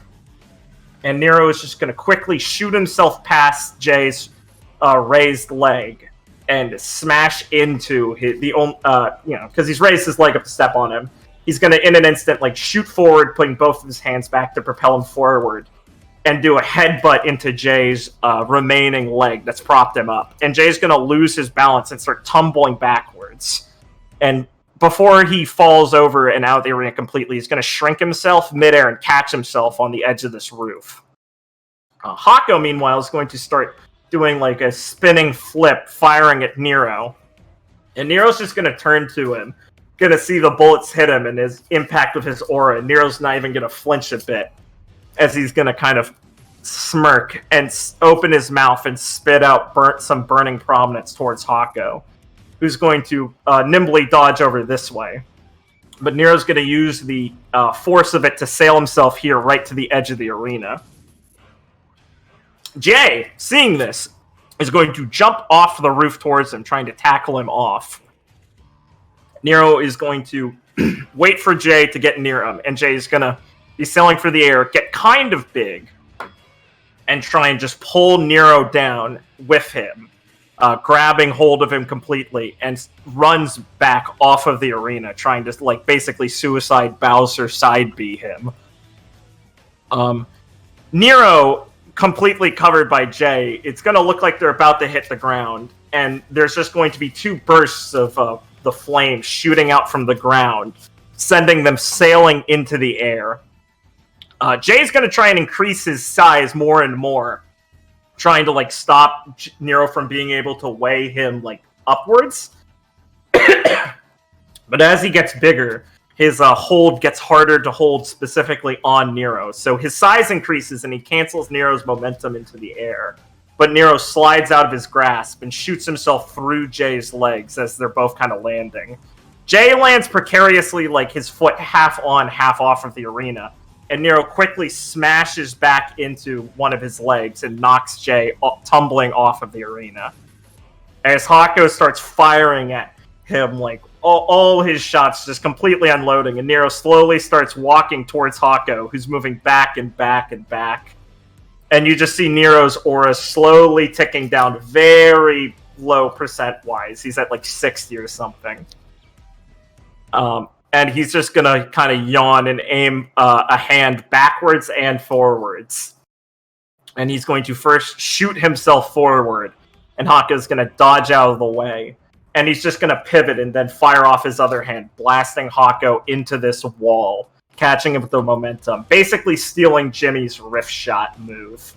And Nero is just going to quickly shoot himself past Jay's raised leg and smash into because he's raised his leg up to step on him. He's going to, in an instant, shoot forward, putting both of his hands back to propel him forward, and do a headbutt into Jay's remaining leg that's propped him up. And Jay's going to lose his balance and start tumbling backwards. And before he falls over and out of the arena completely, he's going to shrink himself midair and catch himself on the edge of this roof. Hako, meanwhile, is going to start doing a spinning flip, firing at Nero. And Nero's just going to turn to him, going to see the bullets hit him and his impact with his aura. Nero's not even going to flinch a bit, as he's going to kind of smirk and open his mouth and spit out some burning prominence towards Hako, who's going to nimbly dodge over this way. But Nero's going to use the force of it to sail himself here right to the edge of the arena. Jay, seeing this, is going to jump off the roof towards him, trying to tackle him off. Nero is going to wait for Jay to get near him, and Jay's going to be sailing for the air, get kind of big, and try and just pull Nero down with him, grabbing hold of him completely, and runs back off of the arena, trying to, basically suicide Bowser side B him. Nero, completely covered by Jay, it's going to look like they're about to hit the ground, and there's just going to be two bursts of the flame shooting out from the ground, sending them sailing into the air. Jay's going to try and increase his size more and more, trying to stop Nero from being able to weigh him upwards. But as he gets bigger, his hold gets harder to hold specifically on Nero. So his size increases and he cancels Nero's momentum into the air. But Nero slides out of his grasp and shoots himself through Jay's legs as they're both kind of landing. Jay lands precariously, his foot half on, half off of the arena. And Nero quickly smashes back into one of his legs and knocks Jay tumbling off of the arena. As Hako starts firing at him, all his shots just completely unloading, and Nero slowly starts walking towards Hako, who's moving back and back and back. And you just see Nero's aura slowly ticking down very low percent-wise. He's at like 60 or something. And he's just gonna kind of yawn and aim a hand backwards and forwards. And he's going to first shoot himself forward, and Haka's gonna dodge out of the way. And he's just gonna pivot and then fire off his other hand, blasting Hako into this wall, catching him with the momentum, basically stealing Jimmy's rift shot move.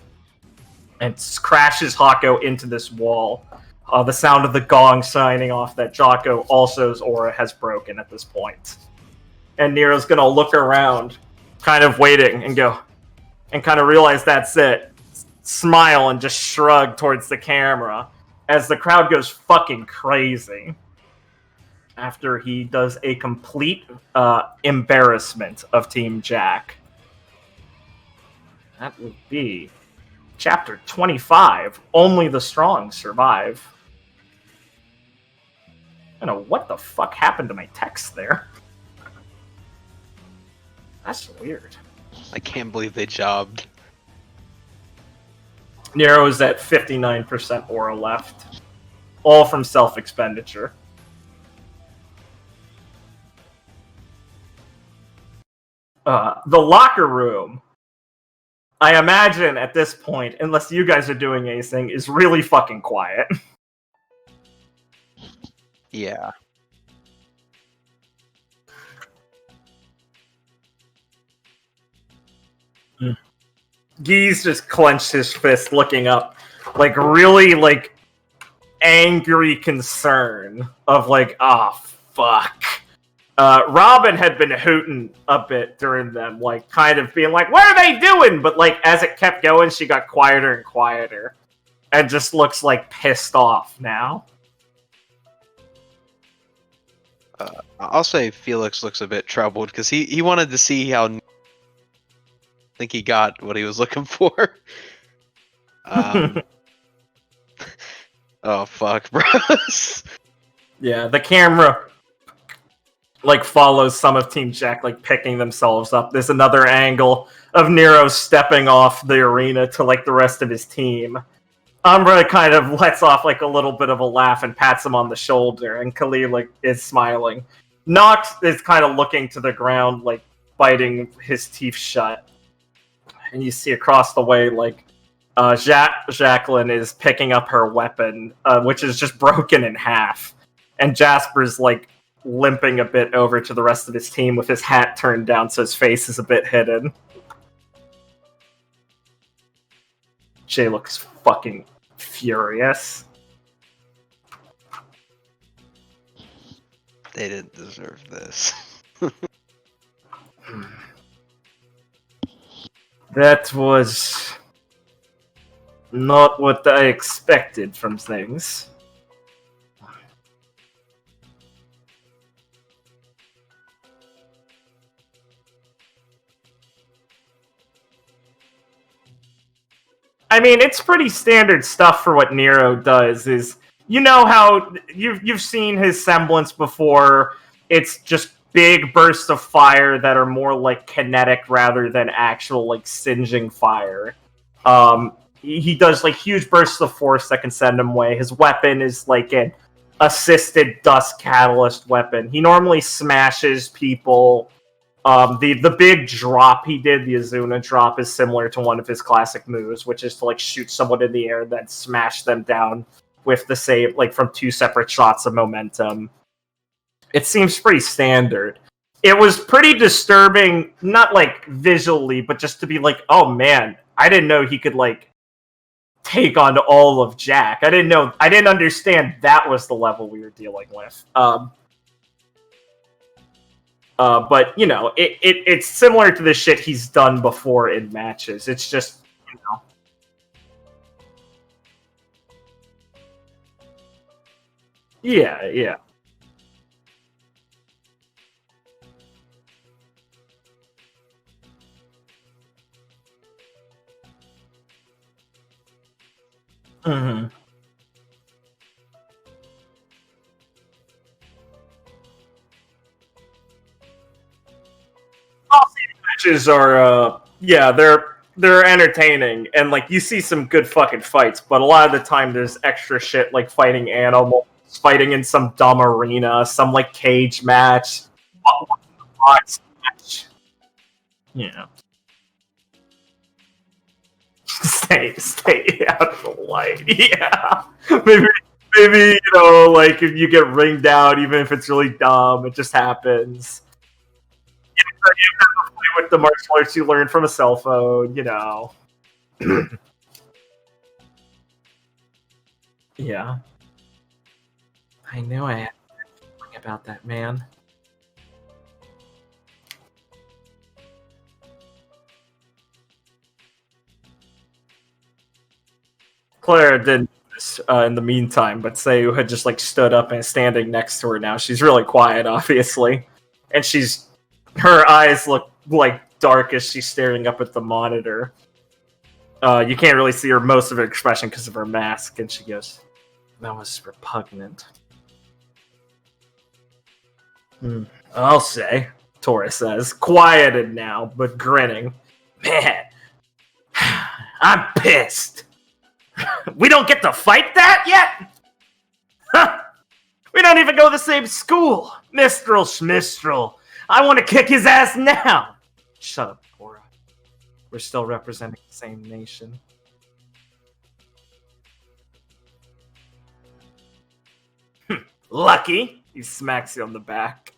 And crashes Hako into this wall. The sound of the gong signing off that Jocko also's aura has broken at this point. And Nero's gonna look around, kind of waiting, and go, and kind of realize that's it. Smile and just shrug towards the camera as the crowd goes fucking crazy. After he does a complete embarrassment of Team Jack. That would be Chapter 25, Only the Strong Survive. I don't know what the fuck happened to my text there. That's weird. I can't believe they jobbed. Nero is at 59% aura left. All from self-expenditure. The locker room, I imagine at this point, unless you guys are doing anything, is really fucking quiet. Yeah. Geese just clenched his fist, looking up, like really, like angry concern of like, ah, fuck. Robin had been hooting a bit during them, like kind of being like, "What are they doing?" But like as it kept going, she got quieter and quieter, and just looks like pissed off now. I'll say Felix looks a bit troubled because he wanted to see how. I think he got what he was looking for. Oh fuck, bros. Yeah, the camera like follows some of Team Jack like picking themselves up. There's another angle of Nero stepping off the arena to like the rest of his team. Umbra kind of lets off like a little bit of a laugh and pats him on the shoulder, and Khalil like is smiling. Nox is kind of looking to the ground, like biting his teeth shut. And you see across the way, like Jacqueline is picking up her weapon, which is just broken in half, and Jasper's like limping a bit over to the rest of his team with his hat turned down so his face is a bit hidden. Jay looks fucking furious. They didn't deserve this. That was not what I expected from things. I mean, it's pretty standard stuff for what Nero does. Is you know how you've seen his semblance before. It's just big bursts of fire that are more like kinetic rather than actual like singeing fire. He does like huge bursts of force that can send him away. His weapon is like an assisted dust catalyst weapon. He normally smashes people. The big drop he did, the Azuna drop, is similar to one of his classic moves, which is to like shoot someone in the air and then smash them down with the same, like from two separate shots of momentum. It seems pretty standard. It was pretty disturbing, not like visually, but just to be like, oh man, I didn't know he could like take on all of Jack. I didn't understand that was the level we were dealing with. But, you know, it's similar to the shit he's done before in matches. It's just, you know. Yeah, yeah. Mm-hmm. Matches are, yeah, they're they're entertaining, and like you see some good fucking fights, but a lot of the time there's extra shit like fighting animals, fighting in some dumb arena, some like cage match, box match. Yeah. Stay out of the light. Yeah. Maybe, you know, like if you get ringed out, even if it's really dumb, it just happens. You have to play with the martial arts you learned from a cell phone, you know. Yeah. I knew I had something about that man. Clara did this in the meantime, but Sayu had just like stood up and standing next to her now. She's really quiet, obviously. And her eyes look like dark as she's staring up at the monitor. You can't really see her most of her expression because of her mask, and she goes, "That was repugnant." I'll say, Tora says, quieted now, but grinning. Man, I'm pissed. We don't get to fight that yet? Huh. We don't even go to the same school. Mistral schmistral. I want to kick his ass now. Shut up, Tora. We're still representing the same nation. Lucky. He smacks you on the back.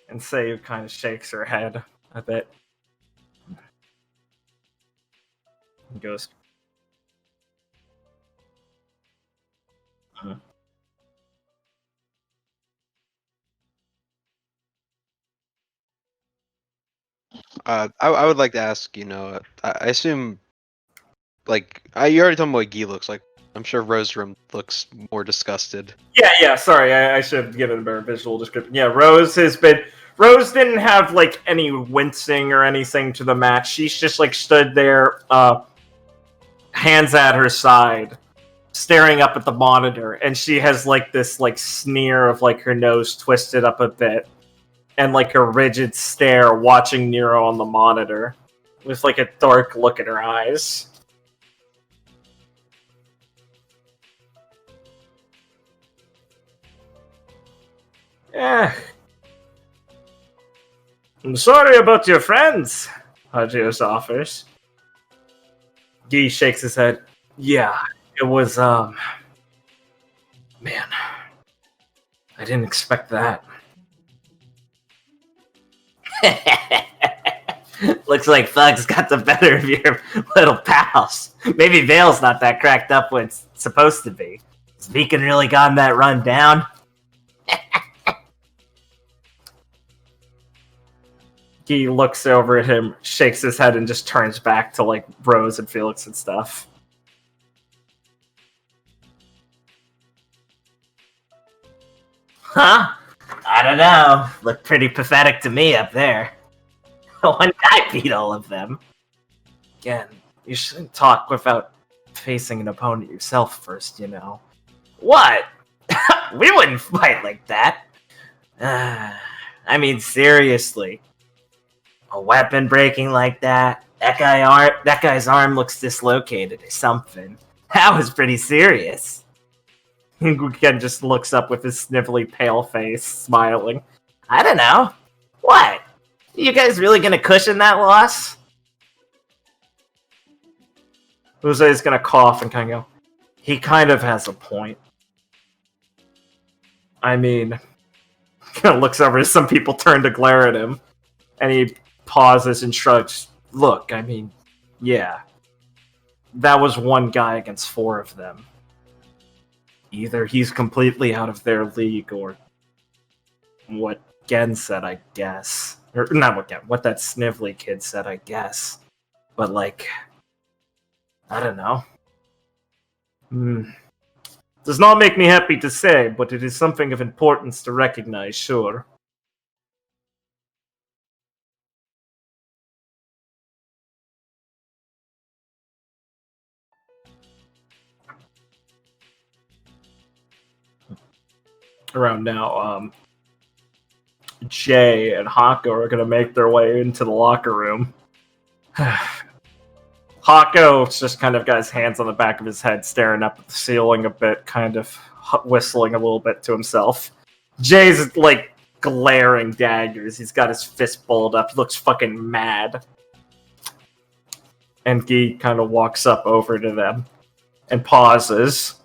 And Sayu kind of shakes her head a bit. He goes, I would like to ask, you know, I assume, like, you already told me what Guy looks like. I'm sure Roserim looks more disgusted. Yeah, sorry, I should have given a better visual description. Yeah, Rose didn't have, like, any wincing or anything to the match. She's just, like, stood there, hands at her side, staring up at the monitor, and she has, like, this, like, sneer of, like, her nose twisted up a bit, and, like, a rigid stare watching Nero on the monitor, with, like, a dark look in her eyes. Yeah. I'm sorry about your friends, Hagios offers. Guy shakes his head. Yeah, it was, man, I didn't expect that. Looks like Thug's got the better of your little pals. Maybe Vale's not that cracked up when it's supposed to be. Has Beacon really gotten that run down? He looks over at him, shakes his head, and just turns back to, like, Rose and Felix and stuff. Huh? I don't know. Looked pretty pathetic to me up there. One guy beat all of them. Again, you shouldn't talk without facing an opponent yourself first, you know. What? We wouldn't fight like that. I mean, seriously. A weapon breaking like that? That guy's arm looks dislocated or something. That was pretty serious. Ken just looks up with his snivelly pale face, smiling. I don't know. What? You guys really gonna cushion that loss? Jose's gonna cough and kind of go, he kind of has a point. I mean, kind of looks over as some people turn to glare at him, and he pauses and shrugs. Look, I mean, yeah. That was one guy against four of them. Either he's completely out of their league, or what Gen said, I guess. Or not what that snivelly kid said, I guess. But, like, I don't know. Does not make me happy to say, but it is something of importance to recognize, sure. Around now, Jay and Hako are going to make their way into the locker room. Hako just kind of got his hands on the back of his head, staring up at the ceiling a bit, kind of whistling a little bit to himself. Jay's, like, glaring daggers. He's got his fist balled up. He looks fucking mad. And Guy kind of walks up over to them and pauses.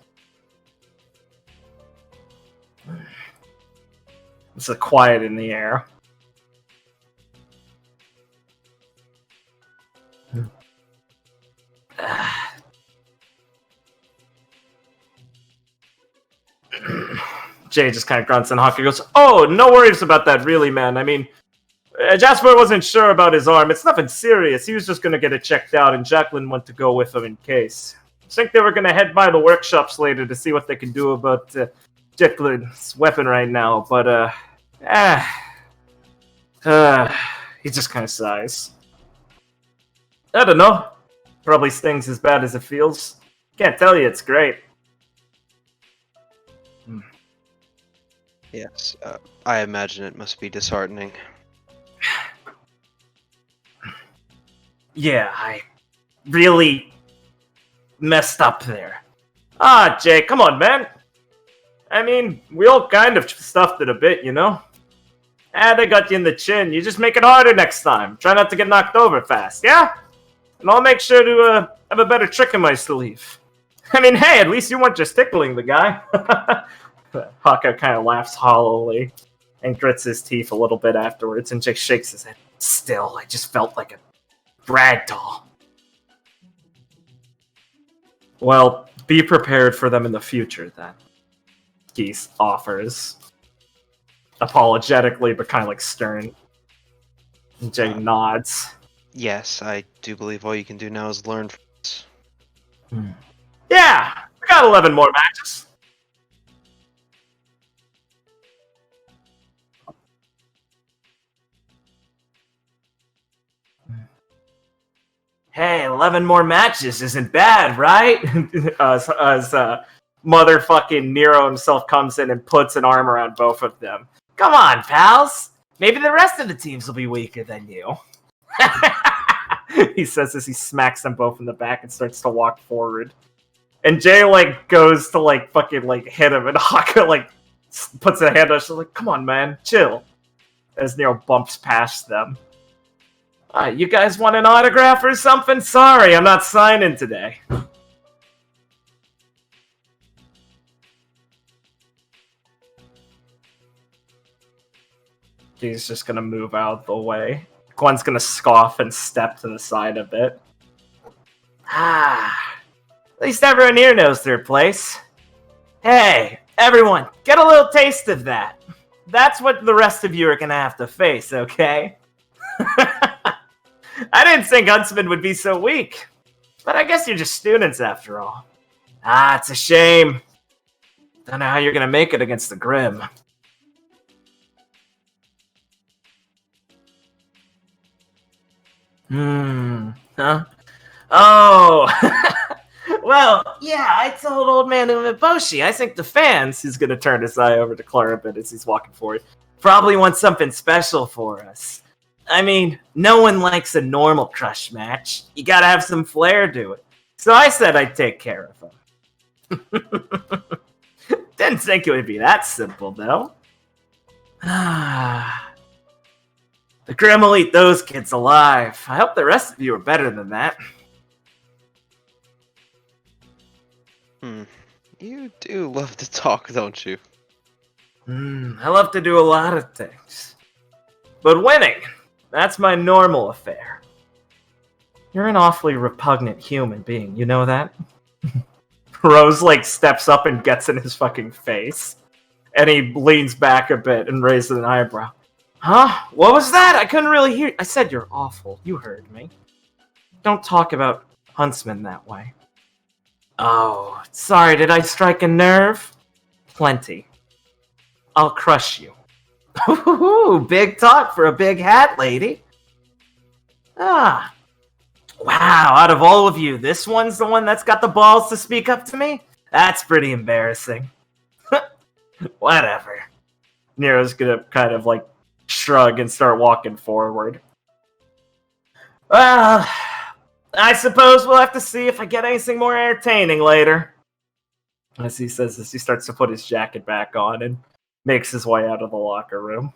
It's a quiet in the air. Jay just kind of grunts and Hawker goes, "Oh, no worries about that, really, man. I mean, Jasper wasn't sure about his arm. It's nothing serious. He was just going to get it checked out, and Jacqueline went to go with him in case. I think they were going to head by the workshops later to see what they can do about Jacqueline's weapon right now, but, he just kind of sighs. I don't know. Probably stings as bad as it feels. Can't tell you, it's great." Yes, I imagine it must be disheartening. Yeah, I really messed up there. Ah, Jay, come on, man. I mean, we all kind of stuffed it a bit, you know? They got you in the chin. You just make it harder next time. Try not to get knocked over fast, yeah? And I'll make sure to have a better trick in my sleeve. I mean, hey, at least you weren't just tickling the guy. Haka kind of laughs hollowly and grits his teeth a little bit afterwards and just shakes his head. Still, I just felt like a rag doll. Well, be prepared for them in the future, then. Geese offers. Apologetically, but kind of like stern. And Jay nods. Yes, I do believe all you can do now is learn from this. Yeah! We got 11 more matches. Hey, 11 more matches isn't bad, right? as motherfucking Nero himself comes in and puts an arm around both of them. Come on, pals. Maybe the rest of the teams will be weaker than you. He says as he smacks them both in the back and starts to walk forward. And Jay, like, goes to, like, fucking, like, hit him, and Haka, like, puts a hand on. She's like, "Come on, man, chill." As Nero bumps past them. You guys want an autograph or something? Sorry, I'm not signing today. He's just gonna move out of the way. Gwen's gonna scoff and step to the side a bit. At least everyone here knows their place. Hey, everyone, get a little taste of that. That's what the rest of you are gonna have to face, okay? I didn't think Huntsman would be so weak. But I guess you're just students after all. It's a shame. Don't know how you're gonna make it against the Grim. Huh? Oh! Well, yeah, I told old man Umiboshi. I think the fans, he's gonna turn his eye over to Clara a bit as he's walking forward, probably want something special for us. I mean, no one likes a normal crush match. You gotta have some flair to it. So I said I'd take care of him. Didn't think it would be that simple, though. The Grim will eat those kids alive. I hope the rest of you are better than that. You do love to talk, don't you? I love to do a lot of things. But winning, that's my normal affair. You're an awfully repugnant human being, you know that? Rose, like, steps up and gets in his fucking face. And he leans back a bit and raises an eyebrow. Huh? What was that? I couldn't really hear. I said you're awful. You heard me. Don't talk about Huntsman that way. Oh, sorry, did I strike a nerve? Plenty. I'll crush you. Ooh, big talk for a big hat, lady. Wow, out of all of you, this one's the one that's got the balls to speak up to me? That's pretty embarrassing. Whatever. Nero's gonna kind of, like, shrug and start walking forward. Well, I suppose we'll have to see if I get anything more entertaining later. As he says this, he starts to put his jacket back on and makes his way out of the locker room.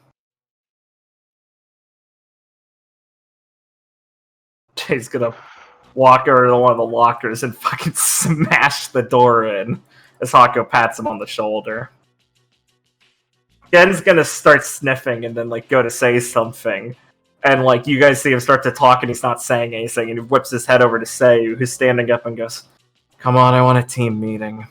Jay's gonna walk over to one of the lockers and fucking smash the door in as Hako pats him on the shoulder. Gen's gonna start sniffing and then like go to say something. And like you guys see him start to talk and he's not saying anything and he whips his head over to Seiyu, who's standing up and goes, "Come on, I want a team meeting."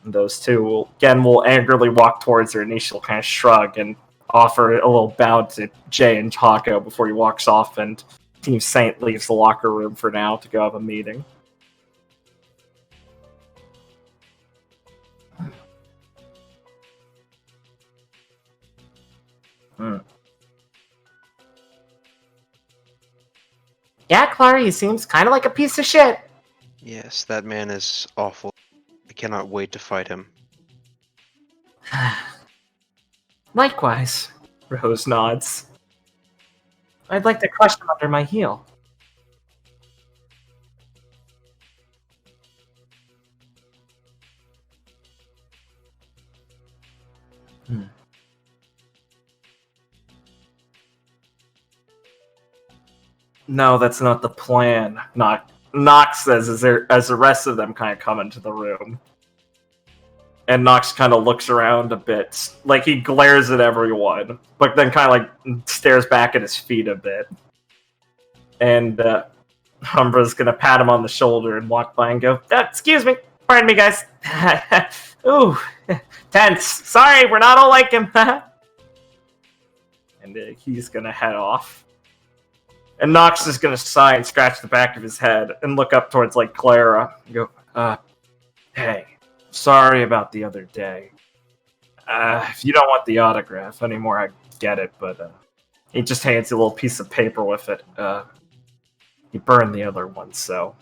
And those two Gen will angrily walk towards her and she'll kind of shrug and offer a little bow to Jay and Hako before he walks off, and Team Saint leaves the locker room for now to go have a meeting. Yeah, Clara, he seems kind of like a piece of shit. Yes, that man is awful. I cannot wait to fight him. Likewise, Rose nods. I'd like to crush him under my heel. No, that's not the plan. Nox says as the rest of them kind of come into the room. And Nox kind of looks around a bit. Like, he glares at everyone, but then kind of, like, stares back at his feet a bit. And, Humbra's gonna pat him on the shoulder and walk by and go, "Excuse me. Pardon me, guys. Ooh, tense. Sorry, we're not all like him." And he's gonna head off. And Nox is gonna sigh and scratch the back of his head and look up towards, like, Clara and go, "Hey. Sorry about the other day. If you don't want the autograph anymore, I get it, but he just hands you a little piece of paper with it. He burned the other one, so."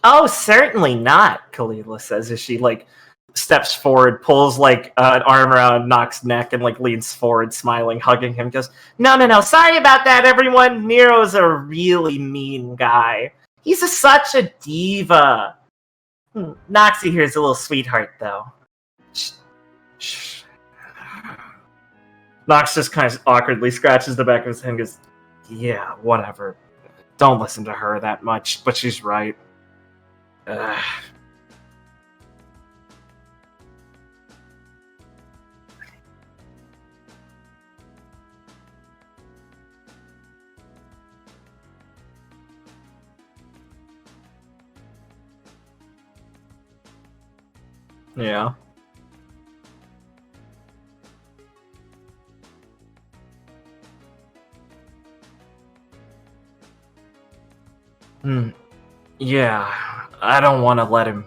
"Oh, certainly not," Kalila says as she, like, steps forward, pulls like an arm around Nox's neck and like leans forward, smiling, hugging him, goes, No, sorry about that, everyone. Nero's a really mean guy. He's such a diva. Noxie here's a little sweetheart, though." Shh. Nox just kind of awkwardly scratches the back of his head and goes, "Yeah, whatever. Don't listen to her that much, but she's right." Yeah. Yeah, I don't want to let him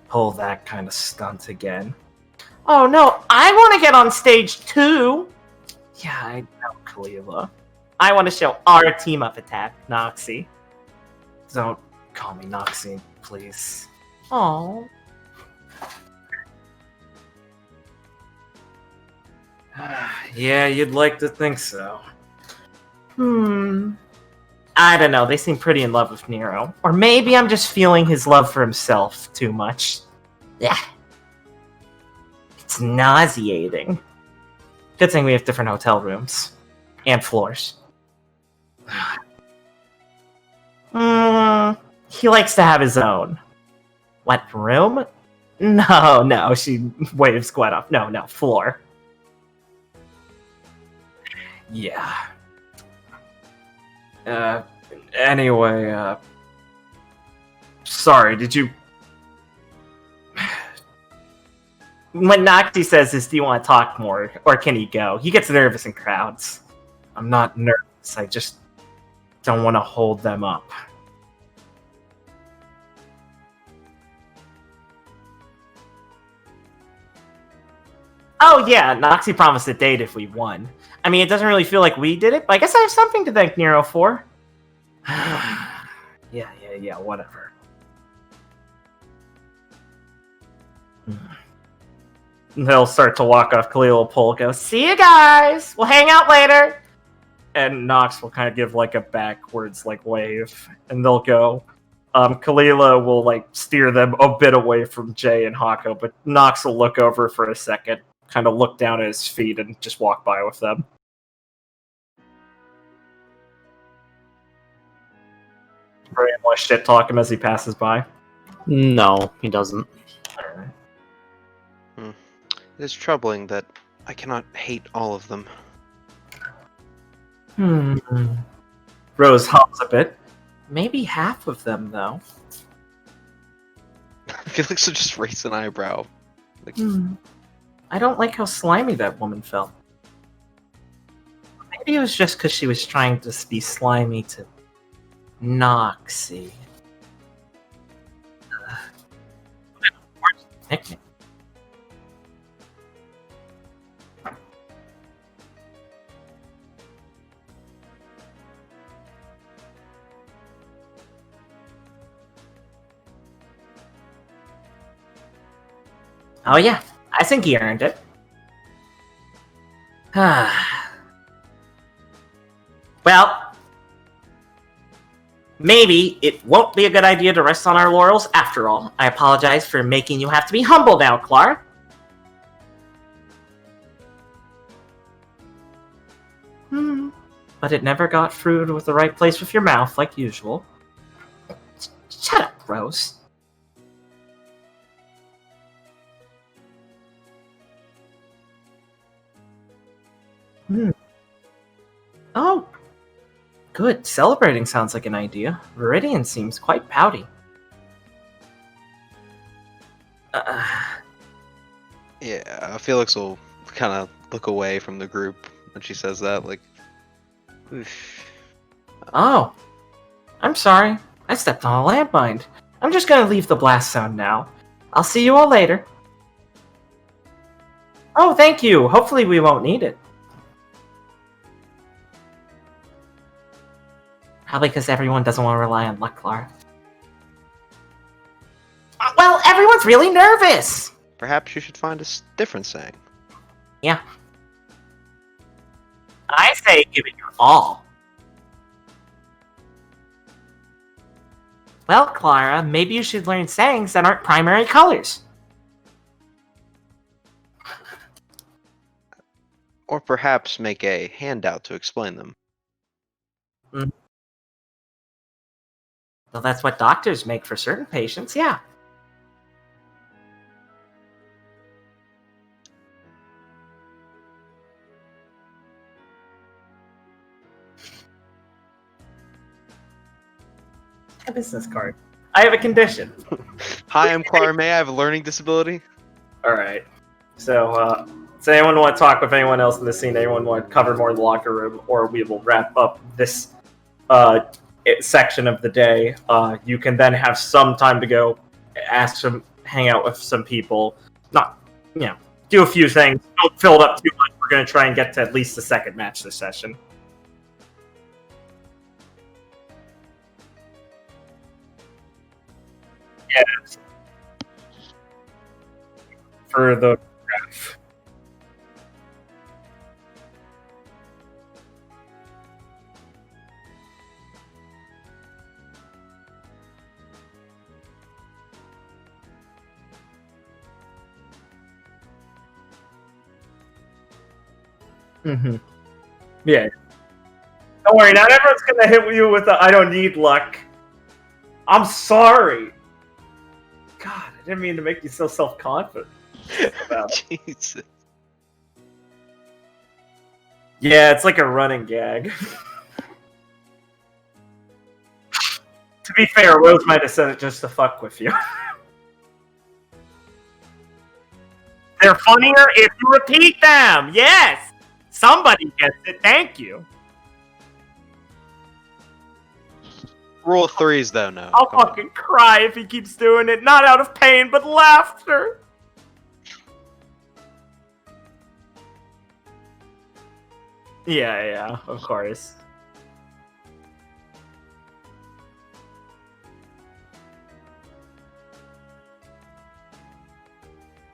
pull that kind of stunt again. "Oh no, I want to get on stage too." "Yeah, I know, Kalila. I want to show our team-up attack, Noxie." "Don't call me Noxie, please." "Aww." "Yeah, you'd like to think so." I don't know, they seem pretty in love with Nero. Or maybe I'm just feeling his love for himself too much. Yeah. It's nauseating. Good thing we have different hotel rooms. And floors. He likes to have his own. What, room? No, she waves Gwen off. No, floor. Yeah. Anyway, sorry, did you... When Noxie says this, do you want to talk more, or can he go? He gets nervous in crowds. I'm not nervous, I just don't want to hold them up. Oh yeah, Noxie promised a date if we won. I mean, it doesn't really feel like we did it, but I guess I have something to thank Nero for. Yeah, whatever. They'll start to walk off. Kalila will pull, go, see you guys! We'll hang out later! And Nox will kind of give like a backwards like wave, and they'll go. Kalila will like steer them a bit away from Jay and Hako, but Nox will look over for a second, kind of look down at his feet, and just walk by with them. Bray and shit talk him as he passes by. No, he doesn't. It is troubling that I cannot hate all of them. Rose hums a bit. Maybe half of them, though. Felix will just raise an eyebrow. Like, I don't like how slimy that woman felt. Maybe it was just because she was trying to be slimy to Noxie. Nickname. Oh yeah, I think he earned it. Well, maybe it won't be a good idea to rest on our laurels after all. I apologize for making you have to be humble now, Clara. But it never got through to the right place with your mouth, like usual. Shut up, Rose. Oh, good. Celebrating sounds like an idea. Viridian seems quite pouty. yeah, Felix will kind of look away from the group when she says that. Like, oof. Oh, I'm sorry. I stepped on a landmine. I'm just gonna leave the blast zone now. I'll see you all later. Oh, thank you. Hopefully we won't need it. Probably because everyone doesn't want to rely on luck, Clara. Well, everyone's really nervous! Perhaps you should find a different saying. Yeah. I say give it your all. Well, Clara, maybe you should learn sayings that aren't primary colors. Or perhaps make a handout to explain them. Well, that's what doctors make for certain patients, yeah. A business card. I have a condition. Hi, I'm Clara-May. I have a learning disability. Alright. So, does anyone want to talk with anyone else in the scene? Anyone want to cover more in the locker room? Or we will wrap up this section of the day. You can then have some time to go hang out with some people. Not, do a few things. Don't fill it up too much. We're going to try and get to at least the second match this session. Yes. For the graph. Yeah. Don't worry, not everyone's gonna hit you with the I don't need luck. I'm sorry. God, I didn't mean to make you so self-confident. Jesus. Yeah, it's like a running gag. To be fair, Rose might have said it just to fuck with you. They're funnier if you repeat them! Yes! Somebody gets it, thank you. Rule of threes, though, no. I'll Come on. fucking cry if he keeps doing it, not out of pain, but laughter. Yeah, of course.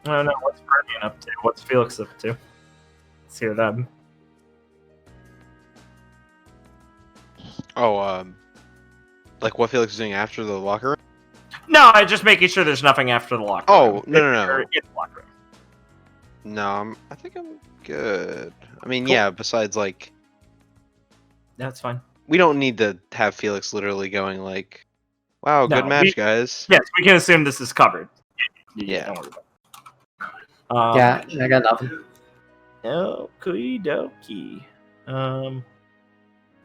I don't know. What's Guardian up to? What's Felix up to? Let's hear them. Oh, like what Felix is doing after the locker room? No, I'm just making sure there's nothing after the locker room. Oh, no. Or in the locker room. No, I think I'm good. I mean, Cool. yeah, besides, like, That's fine. we don't need to have Felix literally going, like, wow, No, good match, guys. Yes, we can assume this is covered. Yeah. Don't worry about it. Yeah, I got nothing. Okie dokie.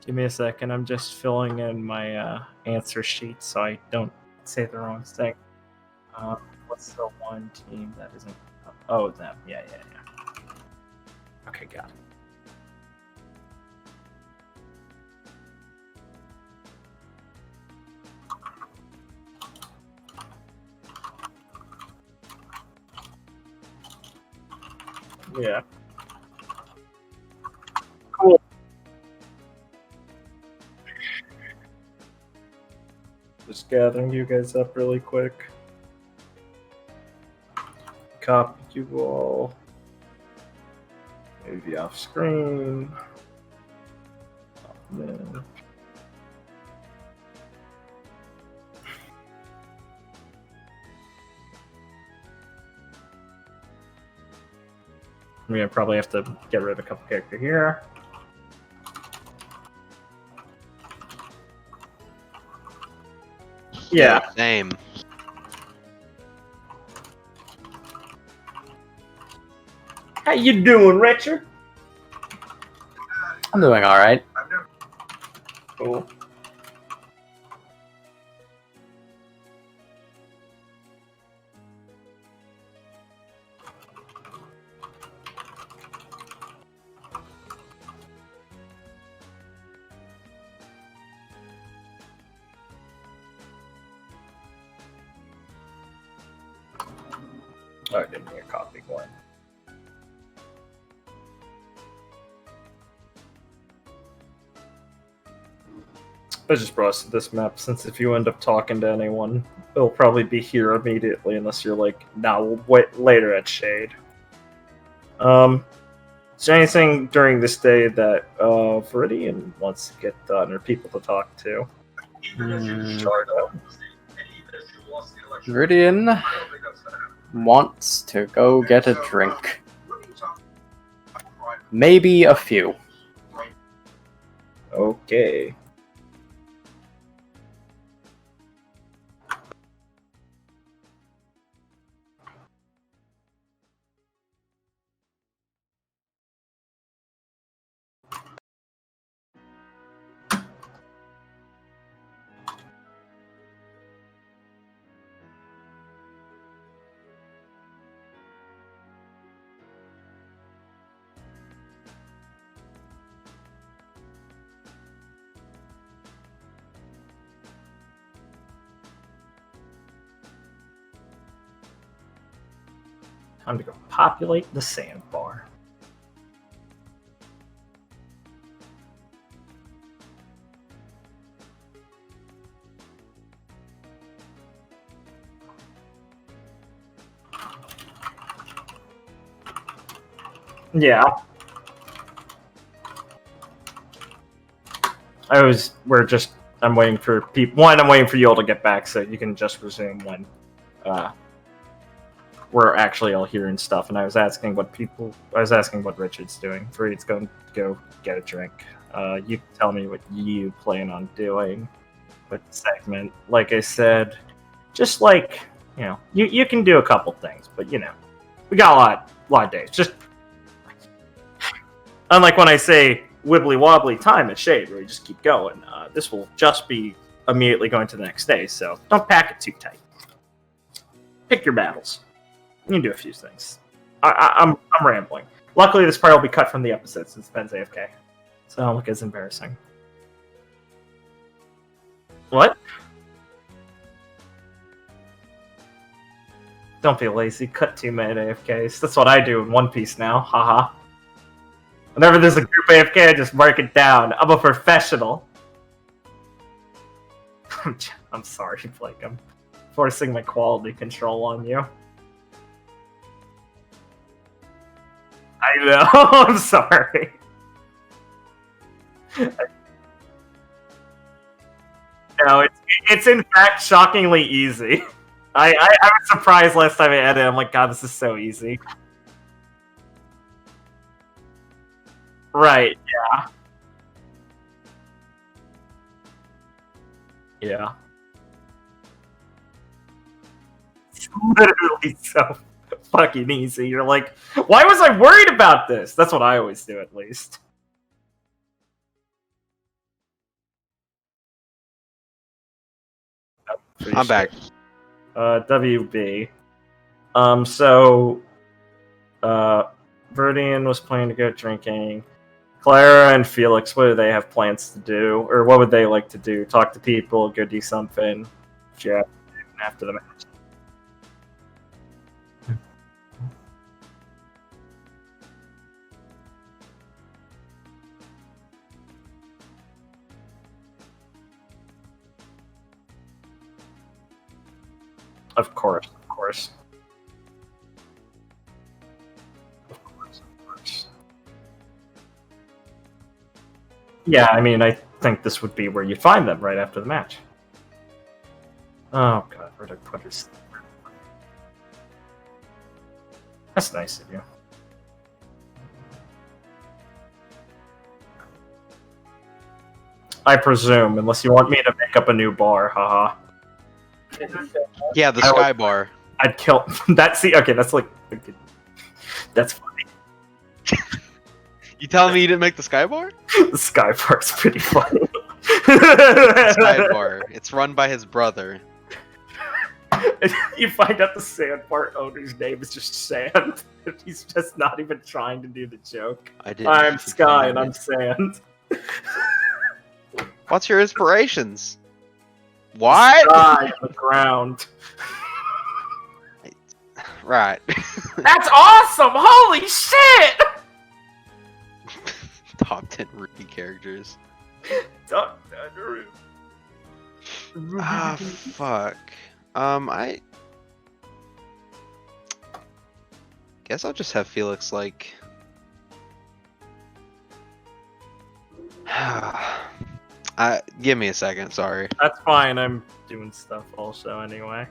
Give me a second. I'm just filling in my answer sheet so I don't say the wrong thing. What's the one team that isn't? Oh, them. Yeah. Okay, got it. Yeah. Cool. Just gathering you guys up really quick. Copy you all. Maybe off screen. Then. I probably have to get rid of a couple characters here. Yeah. Same. How you doing, Richard? I'm doing all right. Cool. Oh, I didn't hear copy one. I just browsed this map since if you end up talking to anyone, it'll probably be here immediately unless you're like, nah, we'll wait later at Shade. Is there anything during this day that Viridian wants to get done or people to talk to? Viridian wants to go get a drink. Maybe a few. Okay. Time to go populate the sandbar. Yeah. I'm waiting for people. One, I'm waiting for you all to get back so you can just resume when we're actually all hearing stuff. And I was asking what Richard's doing. Fareed's going to go get a drink. You tell me what you plan on doing with the segment. Like I said, just like, you can do a couple things, but we got a lot of days. Just unlike when I say wibbly wobbly time at Shade, where we just keep going. This will just be immediately going to the next day, so don't pack it too tight. Pick your battles. You can do a few things. I'm rambling. Luckily, this part will be cut from the episode since Ben's AFK, so I don't look as embarrassing. What? Don't be lazy. Cut 2 minute AFKs. That's what I do in One Piece now. Haha. Whenever there's a group AFK, I just mark it down. I'm a professional. I'm sorry, Blake. I'm forcing my quality control on you. No, I'm sorry. No, it's in fact shockingly easy. I was surprised last time I edited. I'm like, God, this is so easy. Right? Yeah. It's literally so fucking easy. You're like, why was I worried about this? That's what I always do, at least. I'm back. WB. So, Verdian was planning to go drinking. Clara and Felix, what do they have plans to do? Or what would they like to do? Talk to people, go do something? Yeah, after the match. Of course. Yeah, I mean, I think this would be where you find them right after the match. Oh god, where'd I put his... That's nice of you. I presume, unless you want me to make up a new bar, haha. Yeah, the Sky Bar. I'd kill that. See, okay, that's like, that's funny. You telling me you didn't make the Sky Bar? The Sky Bar's pretty funny. Sky Bar. It's run by his brother. You find out the Sandbar owner's name is just Sand. He's just not even trying to do the joke. I'm Sky and I'm Sand. What's your inspirations? What? Sky on the ground. Right. That's awesome! Holy shit! Top 10 RWBY characters. Top 10 RWBY. Ah, fuck. I guess I'll just have Felix like. Give me a second. Sorry. That's fine. I'm doing stuff also anyway.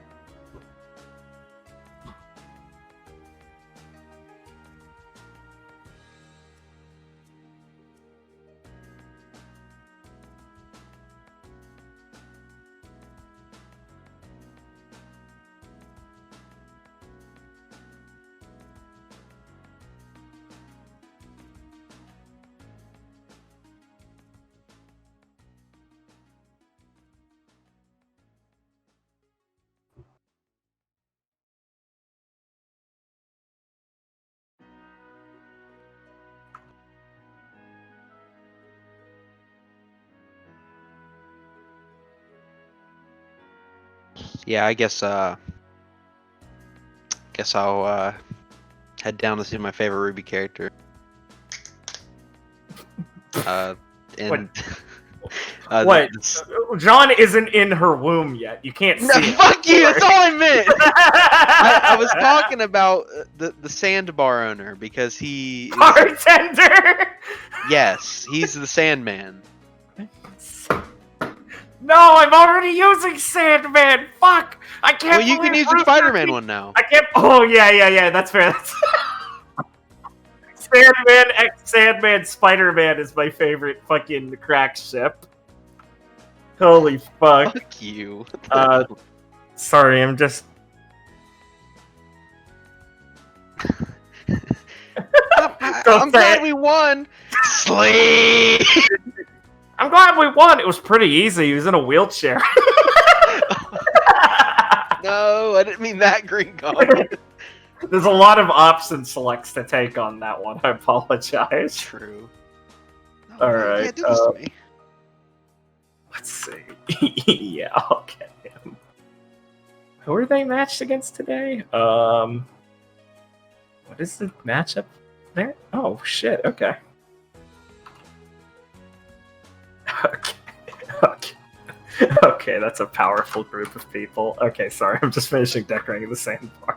Yeah, I guess. Guess I'll head down to see my favorite RWBY character. And What? John isn't in her womb yet. You can't see No, it. fuck you! That's all I meant. I was talking about the Sandbar owner because he. Bartender. Yes, he's the Sandman. No, I'm already using Sandman. Fuck! I can't. Well, you can use the Spider-Man one now. I can't. Oh yeah. That's fair. Sandman, Sandman, Spider-Man is my favorite fucking crack ship. Holy fuck! Fuck you. Sorry, I'm just. I'm glad we won. Sleep. I'm glad we won. It was pretty easy. He was in a wheelchair. No, I didn't mean that, Green Goblin. There's a lot of option selects to take on that one. I apologize. True. All right. Yeah, do this to me. Let's see. Yeah, I'll get him. Who are they matched against today? What is the matchup there? Oh shit. Okay. Okay, that's a powerful group of people. Okay, sorry, I'm just finishing decorating the sandbar.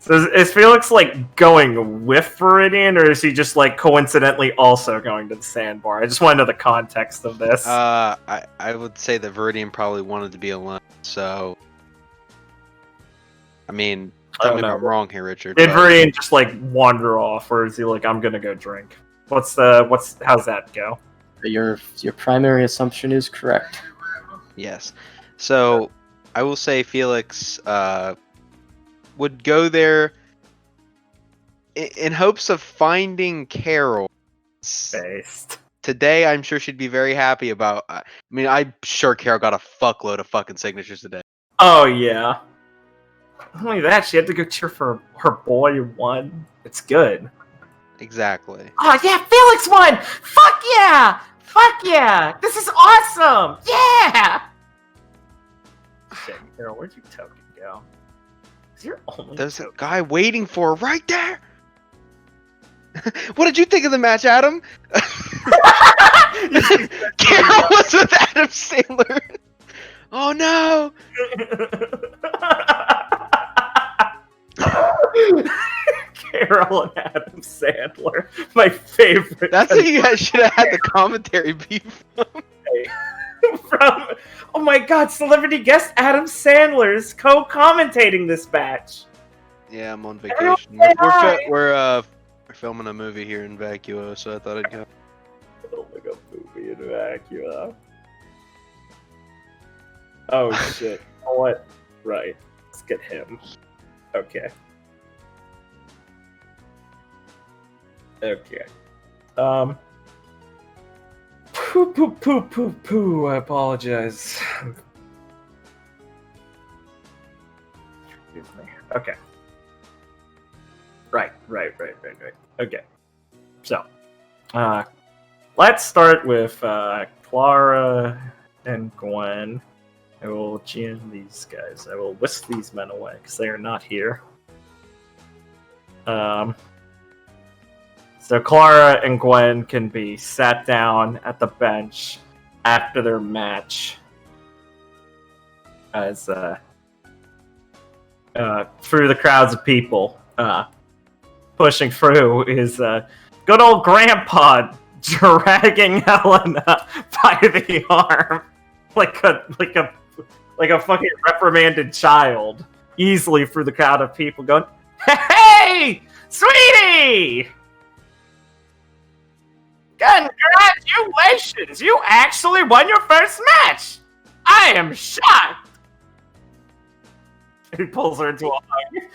So is Felix like going with Viridian, or is he just like coincidentally also going to the sandbar? I just want to know the context of this. I would say that Viridian probably wanted to be alone. So, I mean, tell me if I'm wrong here, Richard. Did Viridian just like wander off, or is he like, I'm gonna go drink? How's that go? Your primary assumption is correct. Yes. So, I will say Felix would go there in hopes of finding Carol. Based. Today, I'm sure she'd be very happy about. I mean, I'm sure Carol got a fuckload of fucking signatures today. Oh yeah. Not only that, she had to go cheer for her boy who won. It's good. Exactly. Oh yeah, Felix won! Fuck yeah! Fuck yeah! This is awesome! Yeah! Shit, Carol, where'd your token go? Is your only There's a token? guy waiting for her right there. What did you think of the match, Adam? Carol was with Adam Sandler. Oh no! Carol and Adam Sandler, my favorite. That's who you guys should have had the commentary be from. Oh my god, celebrity guest Adam Sandler is co-commentating this match. Yeah, I'm on Everyone vacation. say hi. We're filming a movie here in Vacuo, so I thought I'd go. Oh my god, movie in Vacuum. Oh shit. You know what? Right. Let's get him. Okay. Okay. Poo. I apologize. Excuse me. Okay. Right. Okay. So, let's start with Clara and Gwen. I will GM these guys. I will whisk these men away because they are not here. So Clara and Gwen can be sat down at the bench after their match as through the crowds of people pushing through is good old Grandpa dragging Helena by the arm like a fucking reprimanded child easily through the crowd of people going, "Hey, sweetie! Congratulations! You actually won your first match! I am shocked!" He pulls her into a hug.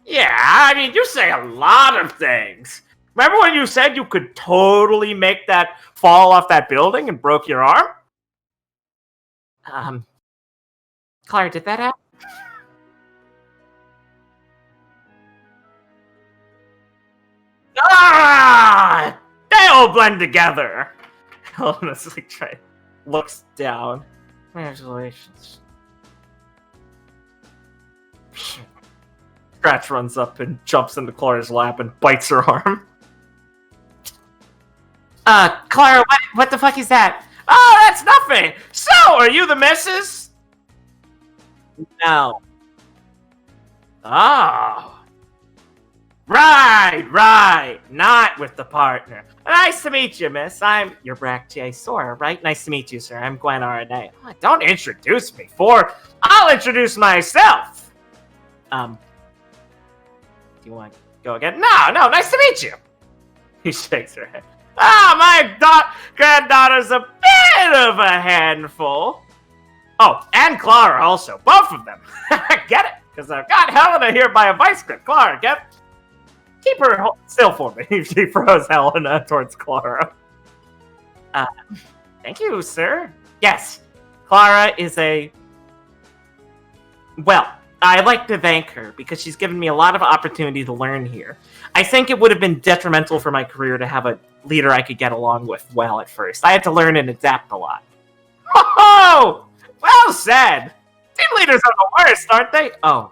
Yeah, I mean, you say a lot of things. Remember when you said you could totally make that fall off that building and broke your arm? Clara, did that happen? Ah! They all blend together! Helena's like, looks down. Congratulations. Scratch runs up and jumps into Clara's lap and bites her arm. Clara, what the fuck is that? Oh, that's nothing! So, are you the missus? No. Oh. Right. Not with the partner. Nice to meet you, miss. I'm your Brack J. Sora, right? Nice to meet you, sir. I'm Gwen RNA. Oh, don't introduce me, I'll introduce myself. Do you want to go again? No, nice to meet you. He shakes her head. My granddaughter's a bit of a handful. Oh, and Clara also. Both of them. Get it? Because I've got Helena here by a vice grip. Clara, keep her still for me. She throws Helena towards Clara. Thank you, sir. Yes, Clara is well, I'd like to thank her because she's given me a lot of opportunity to learn here. I think it would have been detrimental for my career to have a leader I could get along with well at first. I had to learn and adapt a lot. Oh, well said. Team leaders are the worst, aren't they? Oh,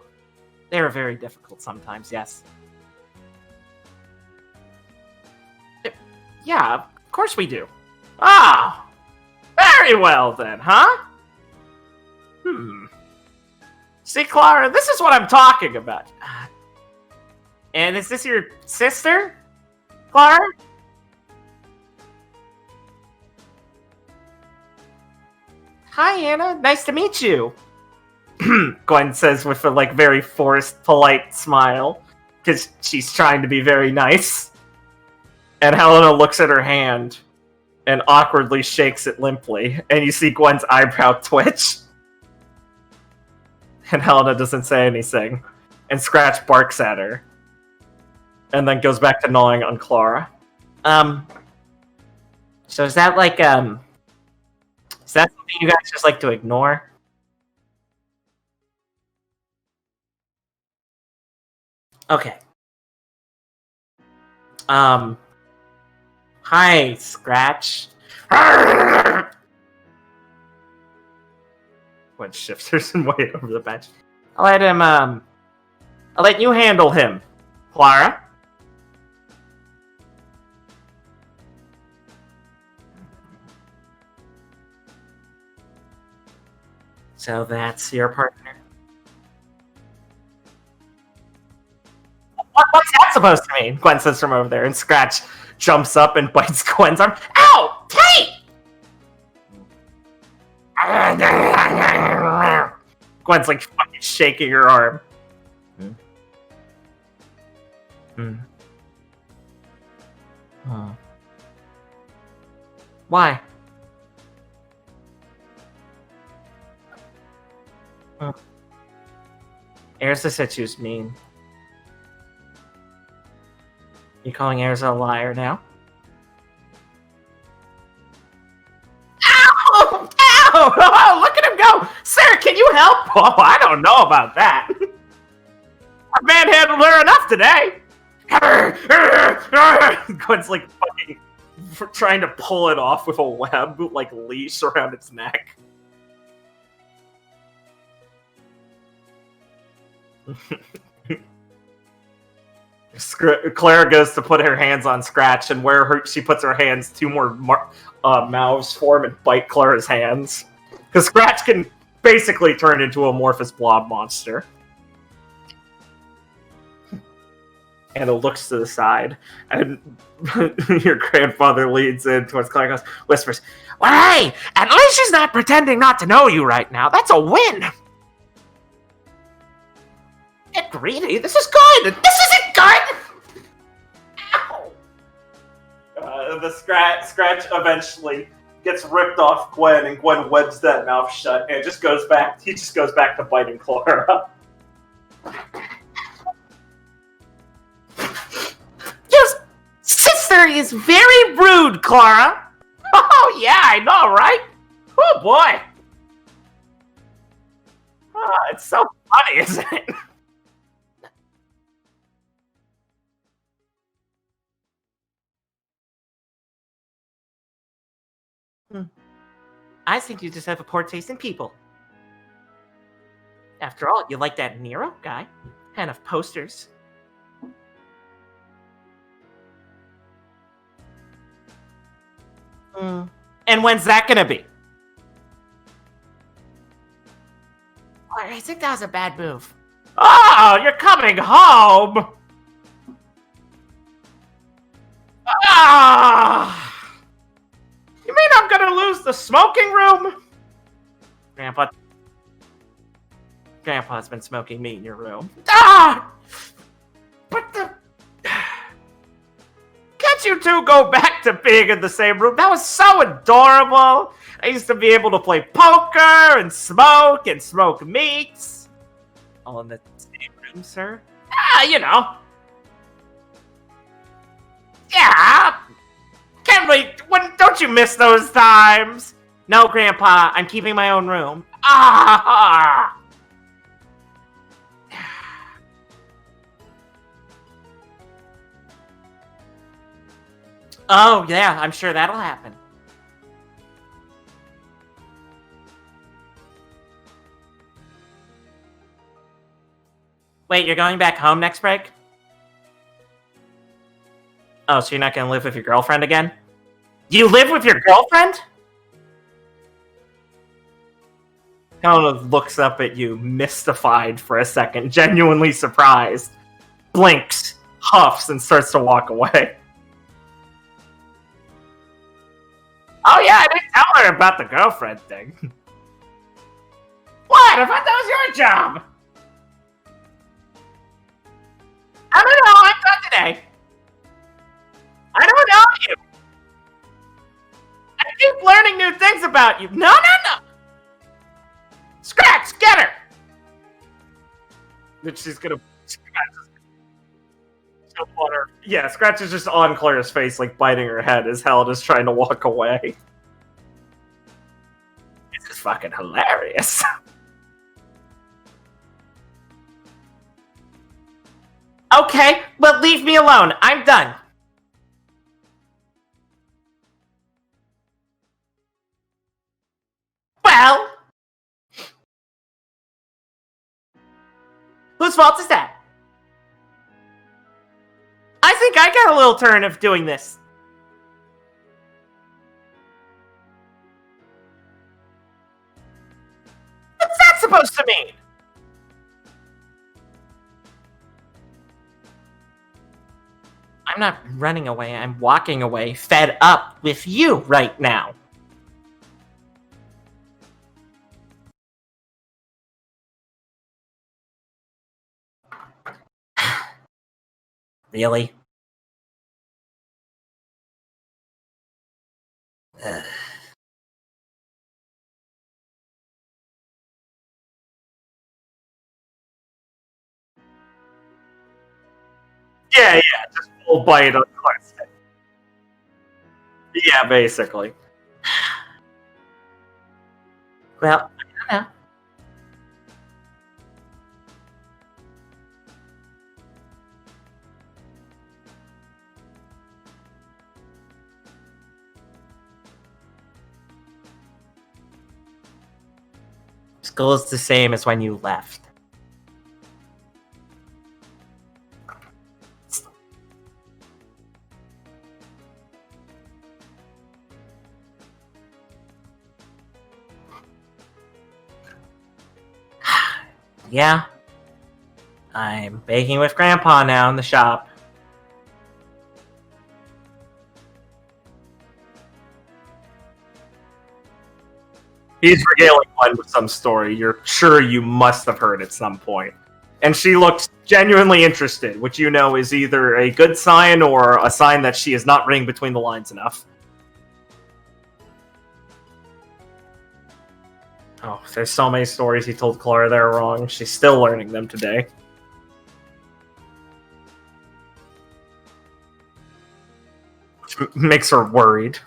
they're very difficult sometimes, yes. Yeah, of course we do. Ah, very well then, huh? See, Clara, this is what I'm talking about. And is this your sister, Clara? Hi, Anna. Nice to meet you. Gwen says with a very forced, polite smile, because she's trying to be very nice. And Helena looks at her hand and awkwardly shakes it limply, and you see Gwen's eyebrow twitch. And Helena doesn't say anything, and Scratch barks at her, and then goes back to gnawing on Clara. So is that is that something you guys just like to ignore? Okay. Hi, Scratch. Gwen shifts her some weight over the bench. I'll let you handle him, Clara. So that's your partner. What's that supposed to mean? Gwen says from over there, and Scratch jumps up and bites Gwen's arm. Ow! Hey! Gwen's fucking shaking her arm. Why? Erza said she was mean. You calling Erza a liar now? Ow! Ow! Oh, look at him go! Sir, can you help? Oh, I don't know about that. I've manhandled her enough today. Gwen's fucking trying to pull it off with a web, leash around its neck. Clara goes to put her hands on Scratch, and where she puts her hands, two more mouths form and bite Clara's hands. Because Scratch can basically turn into a amorphous blob monster. Anna looks to the side, and your grandfather leans in towards Clara and whispers, "Well, hey, at least she's not pretending not to know you right now. That's a win!" Get greedy. This is good. This isn't good. Ow! The scratch eventually gets ripped off Gwen, and Gwen webs that mouth shut, and it just goes back. He just goes back to biting Clara. Your sister is very rude, Clara. Oh yeah, I know, right? Oh boy. Oh, it's so funny, isn't it? I think you just have a poor taste in people. After all, you like that Nero guy? Had enough posters. And when's that gonna be? I think that was a bad move. Oh, you're coming home! Ah! You mean I'm gonna lose the smoking room? Grandpa's been smoking meat in your room. Ah! But can't you two go back to being in the same room? That was so adorable. I used to be able to play poker and smoke meats. All in the same room, sir? Ah, you know. Yeah. Don't you miss those times? No, Grandpa, I'm keeping my own room. Ah! Oh, yeah, I'm sure that'll happen. Wait, you're going back home next break? Oh, so you're not gonna live with your girlfriend again? You live with your girlfriend? kind of looks up at you, mystified for a second, genuinely surprised, blinks, huffs, and starts to walk away. Oh yeah, I didn't tell her about the girlfriend thing. What? I thought that was your job! I don't know, I'm done today. I don't know you. I keep learning new things about you. No! Scratch, get her! That she's gonna... Yeah, Scratch is just on Claire's face, like biting her head as hell, just trying to walk away. This is fucking hilarious. Okay, well, leave me alone. I'm done. Well, whose fault is that? I think I got a little turn of doing this. What's that supposed to mean? I'm not running away, I'm walking away, fed up with you right now. Really? Yeah, just full bite on Clark's head. Yeah, basically. Well, I don't know. School's the same as when you left. Yeah. I'm baking with Grandpa now in the shop. He's regaling Glenn with some story. You're sure you must have heard at some point. And she looks genuinely interested, which you know is either a good sign or a sign that she is not reading between the lines enough. Oh, there's so many stories he told Clara that are wrong. She's still learning them today. Which makes her worried.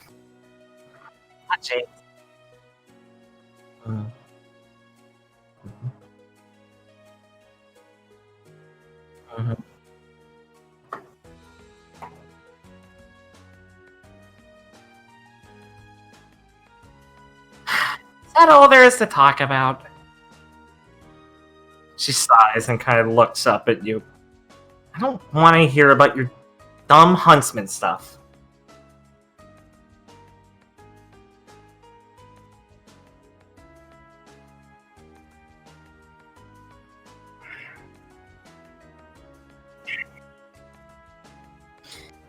Not James. Is that all there is to talk about? She sighs and kind of looks up at you. I don't want to hear about your dumb huntsman stuff.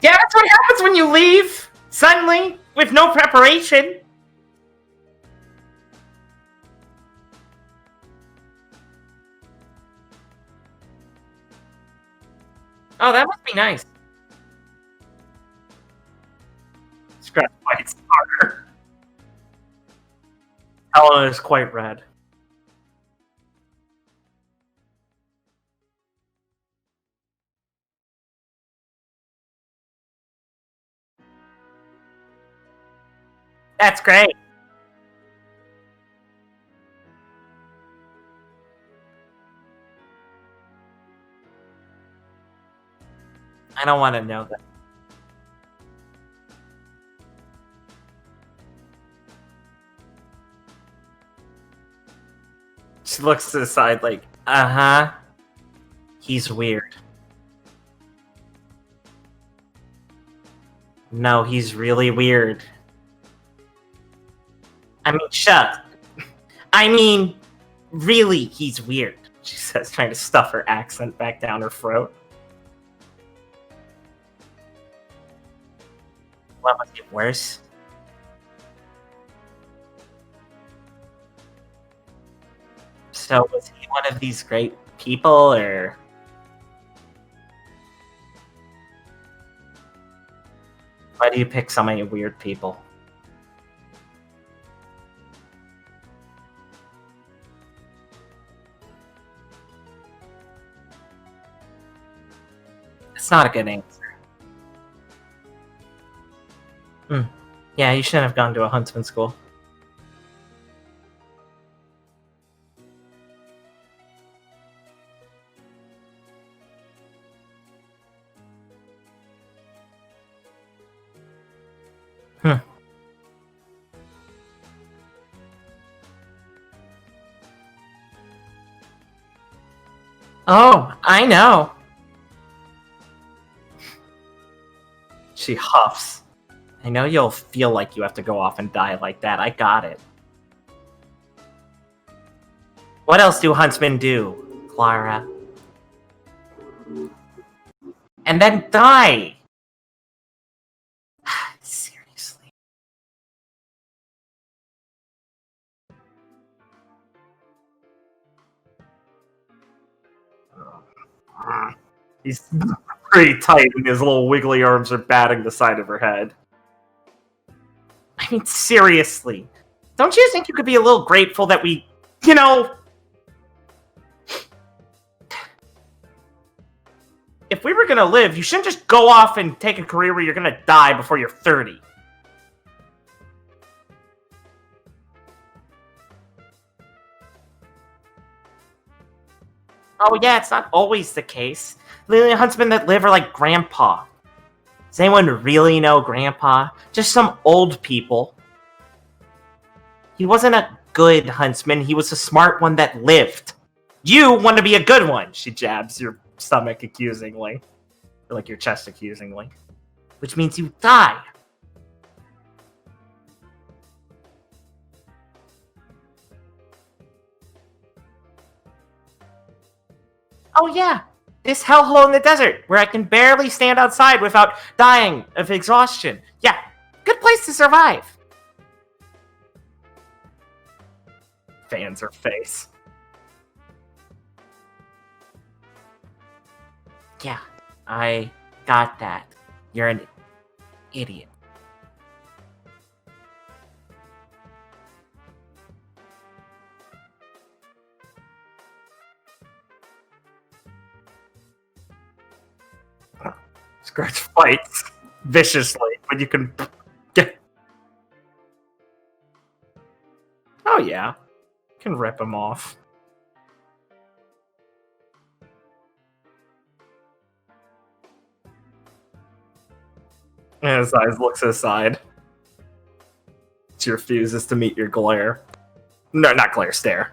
Yeah, that's what happens when you leave, suddenly, with no preparation. Oh, that must be nice. Scratch bites harder. Helena is quite red. That's great. I don't want to know that. She looks to the side like, uh-huh. He's weird. No, he's really weird. I mean, shut. I mean, really, he's weird, she says, trying to stuff her accent back down her throat. What was it worse? So was he one of these great people, or... Why do you pick so many weird people? It's not a good answer. Yeah, you shouldn't have gone to a huntsman school. Oh, I know. She huffs. I know you'll feel like you have to go off and die like that. I got it. What else do huntsmen do, Clara? And then die! Seriously. He's pretty tight and his little wiggly arms are batting the side of her head. I mean, seriously. Don't you think you could be a little grateful that we, if we were gonna live, you shouldn't just go off and take a career where you're gonna die before you're 30. Oh yeah, it's not always the case. The only huntsmen that live are like Grandpa. Does anyone really know Grandpa? Just some old people. He wasn't a good huntsman, he was a smart one that lived. You want to be a good one! She jabs your stomach accusingly. Or like your chest accusingly. Which means you die. Oh yeah, this hellhole in the desert, where I can barely stand outside without dying of exhaustion. Yeah, good place to survive. Fans her face. Yeah, I got that. You're an idiot. Scratch fights viciously, but you can get. Oh yeah, you can rip him off. And his eyes looks aside. She refuses to meet your glare. No, not glare, stare.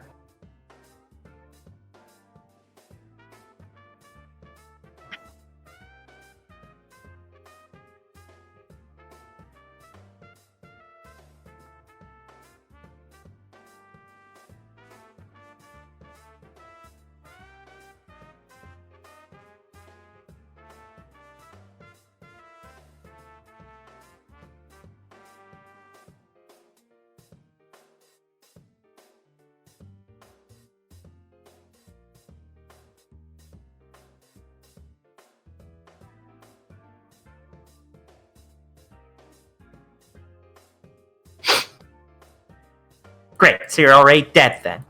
Great, so you're already dead then.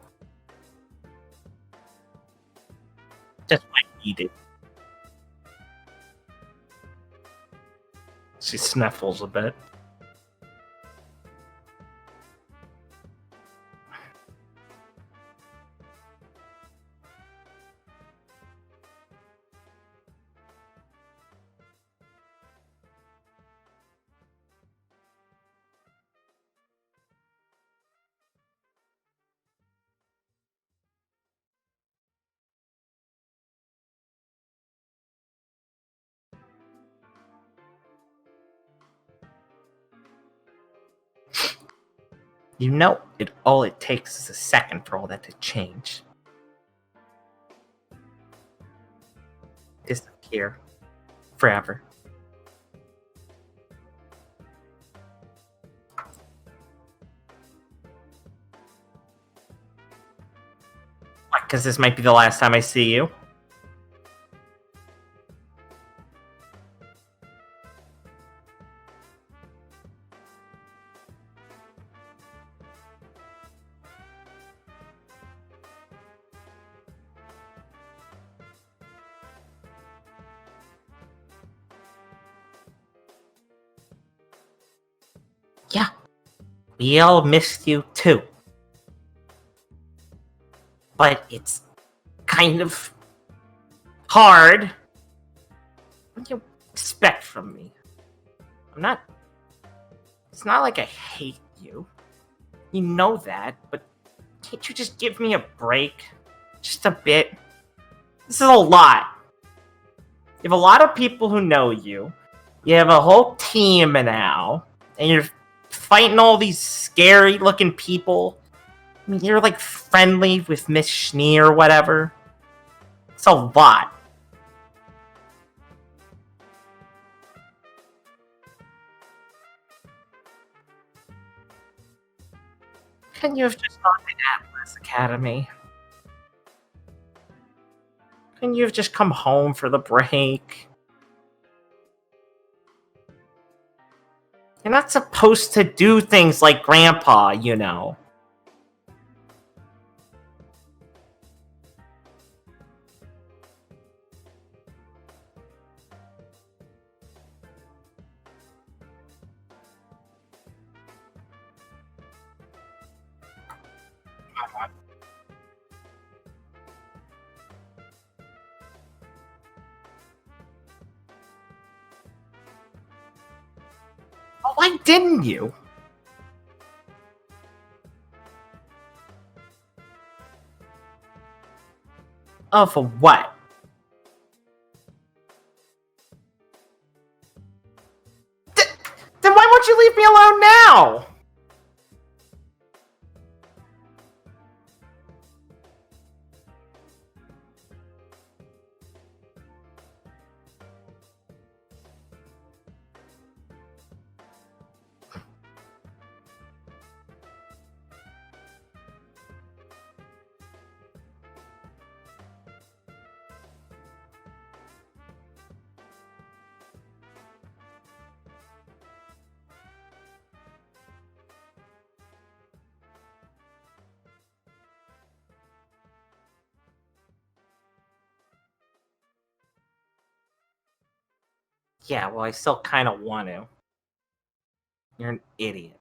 Just what I needed. She sniffles a bit. You know, all it takes is a second for all that to change. Disappear. Forever. What, because this might be the last time I see you? Yeah. We all missed you too. But it's kind of hard. What do you expect from me? It's not like I hate you. You know that, but can't you just give me a break? Just a bit. This is a lot. You have a lot of people who know you. You have a whole team now. And you're fighting all these scary looking people. I mean, you're like friendly with Miss Schnee or whatever. It's a lot. Couldn't you have just gone to Atlas Academy? Couldn't you have just come home for the break? You're not supposed to do things like Grandpa, you know. Why didn't you? Oh, for what? Then why won't you leave me alone now? Yeah, well, I still kind of want to. You're an idiot.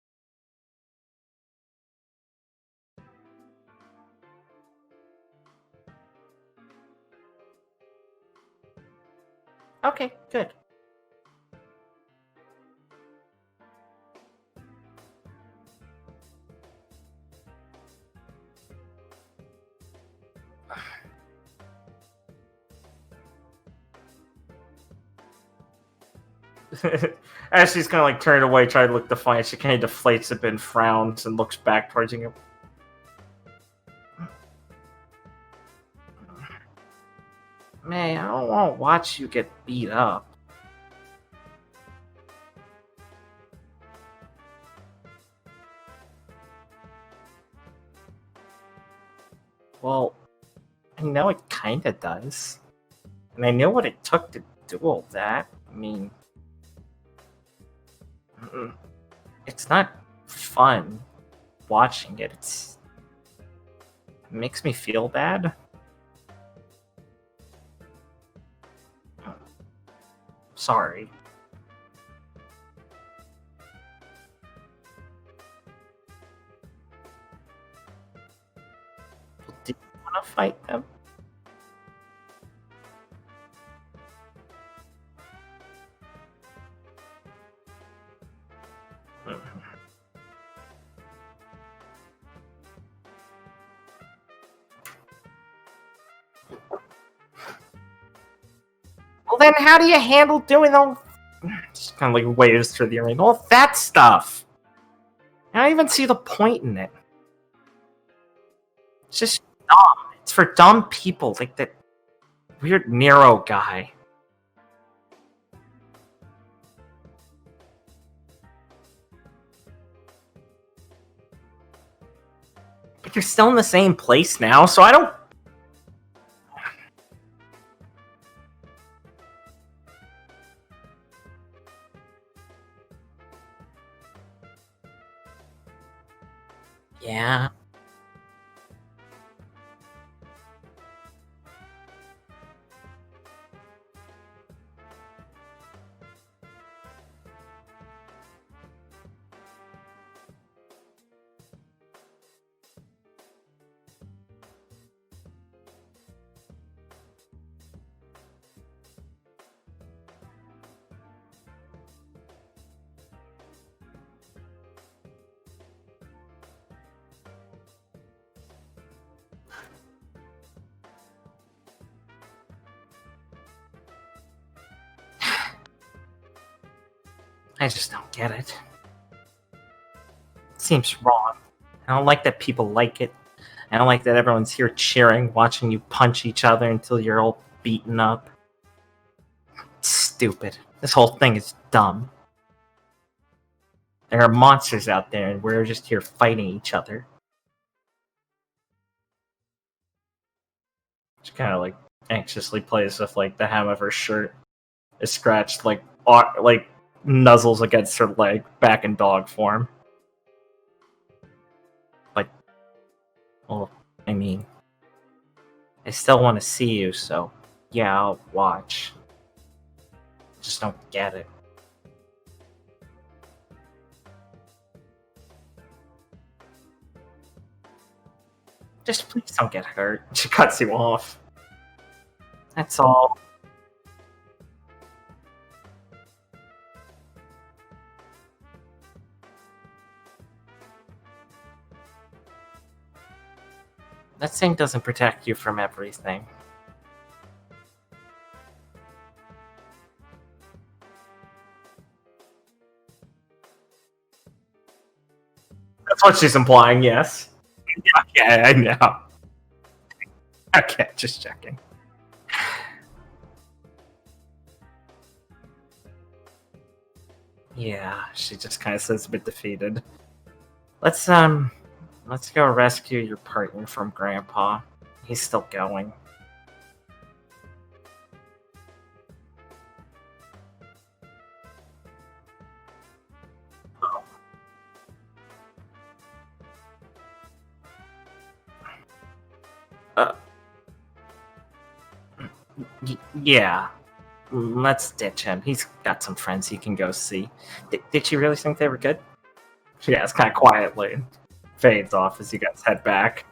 Okay, good. As she's kind of like turned away, trying to look defiant, she kind of deflates a bit and frowns and looks back towards you. May, I don't want to watch you get beat up. Well, I know it kind of does. And I know what it took to do all that. I mean, it's not fun watching it. It makes me feel bad. Sorry. Do you want to fight them? Well, then how do you handle doing all... Just kind of like waves through the arena. All that stuff. I don't even see the point in it. It's just dumb. It's for dumb people, like that weird Nero guy. But you're still in the same place now, so I don't... Yeah. I just don't get it. It seems wrong. I don't like that people like it. I don't like that everyone's here cheering, watching you punch each other until you're all beaten up. It's stupid. This whole thing is dumb. There are monsters out there, and we're just here fighting each other. She kind of like anxiously plays with like the hem of her shirt is scratched, like nuzzles against her leg, back in dog form. Like, well, I mean, I still want to see you, so yeah, I'll watch. Just don't get it. Just please don't get hurt. She cuts you off. That's all. That thing doesn't protect you from everything. That's what she's implying, yes. Okay, I know. Okay, just checking. Yeah, she just kind of says a bit defeated. Let's go rescue your partner from Grandpa. He's still going. Yeah. Let's ditch him. He's got some friends he can go see. Did you really think they were good? She asks kind of quietly and fades off as you guys head back.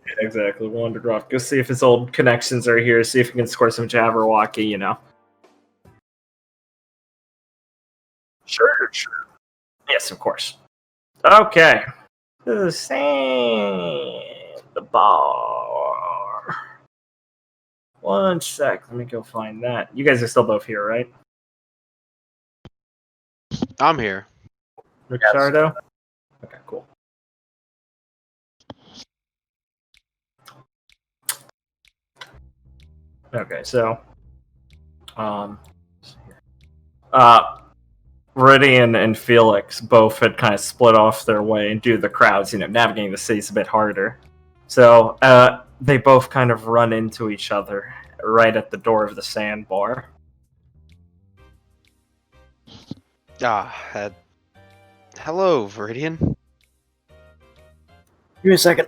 Yeah, exactly. Wander off. Go see if his old connections are here. See if he can score some Jabberwocky, you know. Sure. Yes, of course. Okay. The bar. One sec. Let me go find that. You guys are still both here, right? I'm here. Ricardo? Okay, cool. Okay, so Viridian and Felix both had kind of split off their way and do the crowds, navigating the city's a bit harder. So they both kind of run into each other right at the door of the sandbar. Hello, Viridian. Give me a second.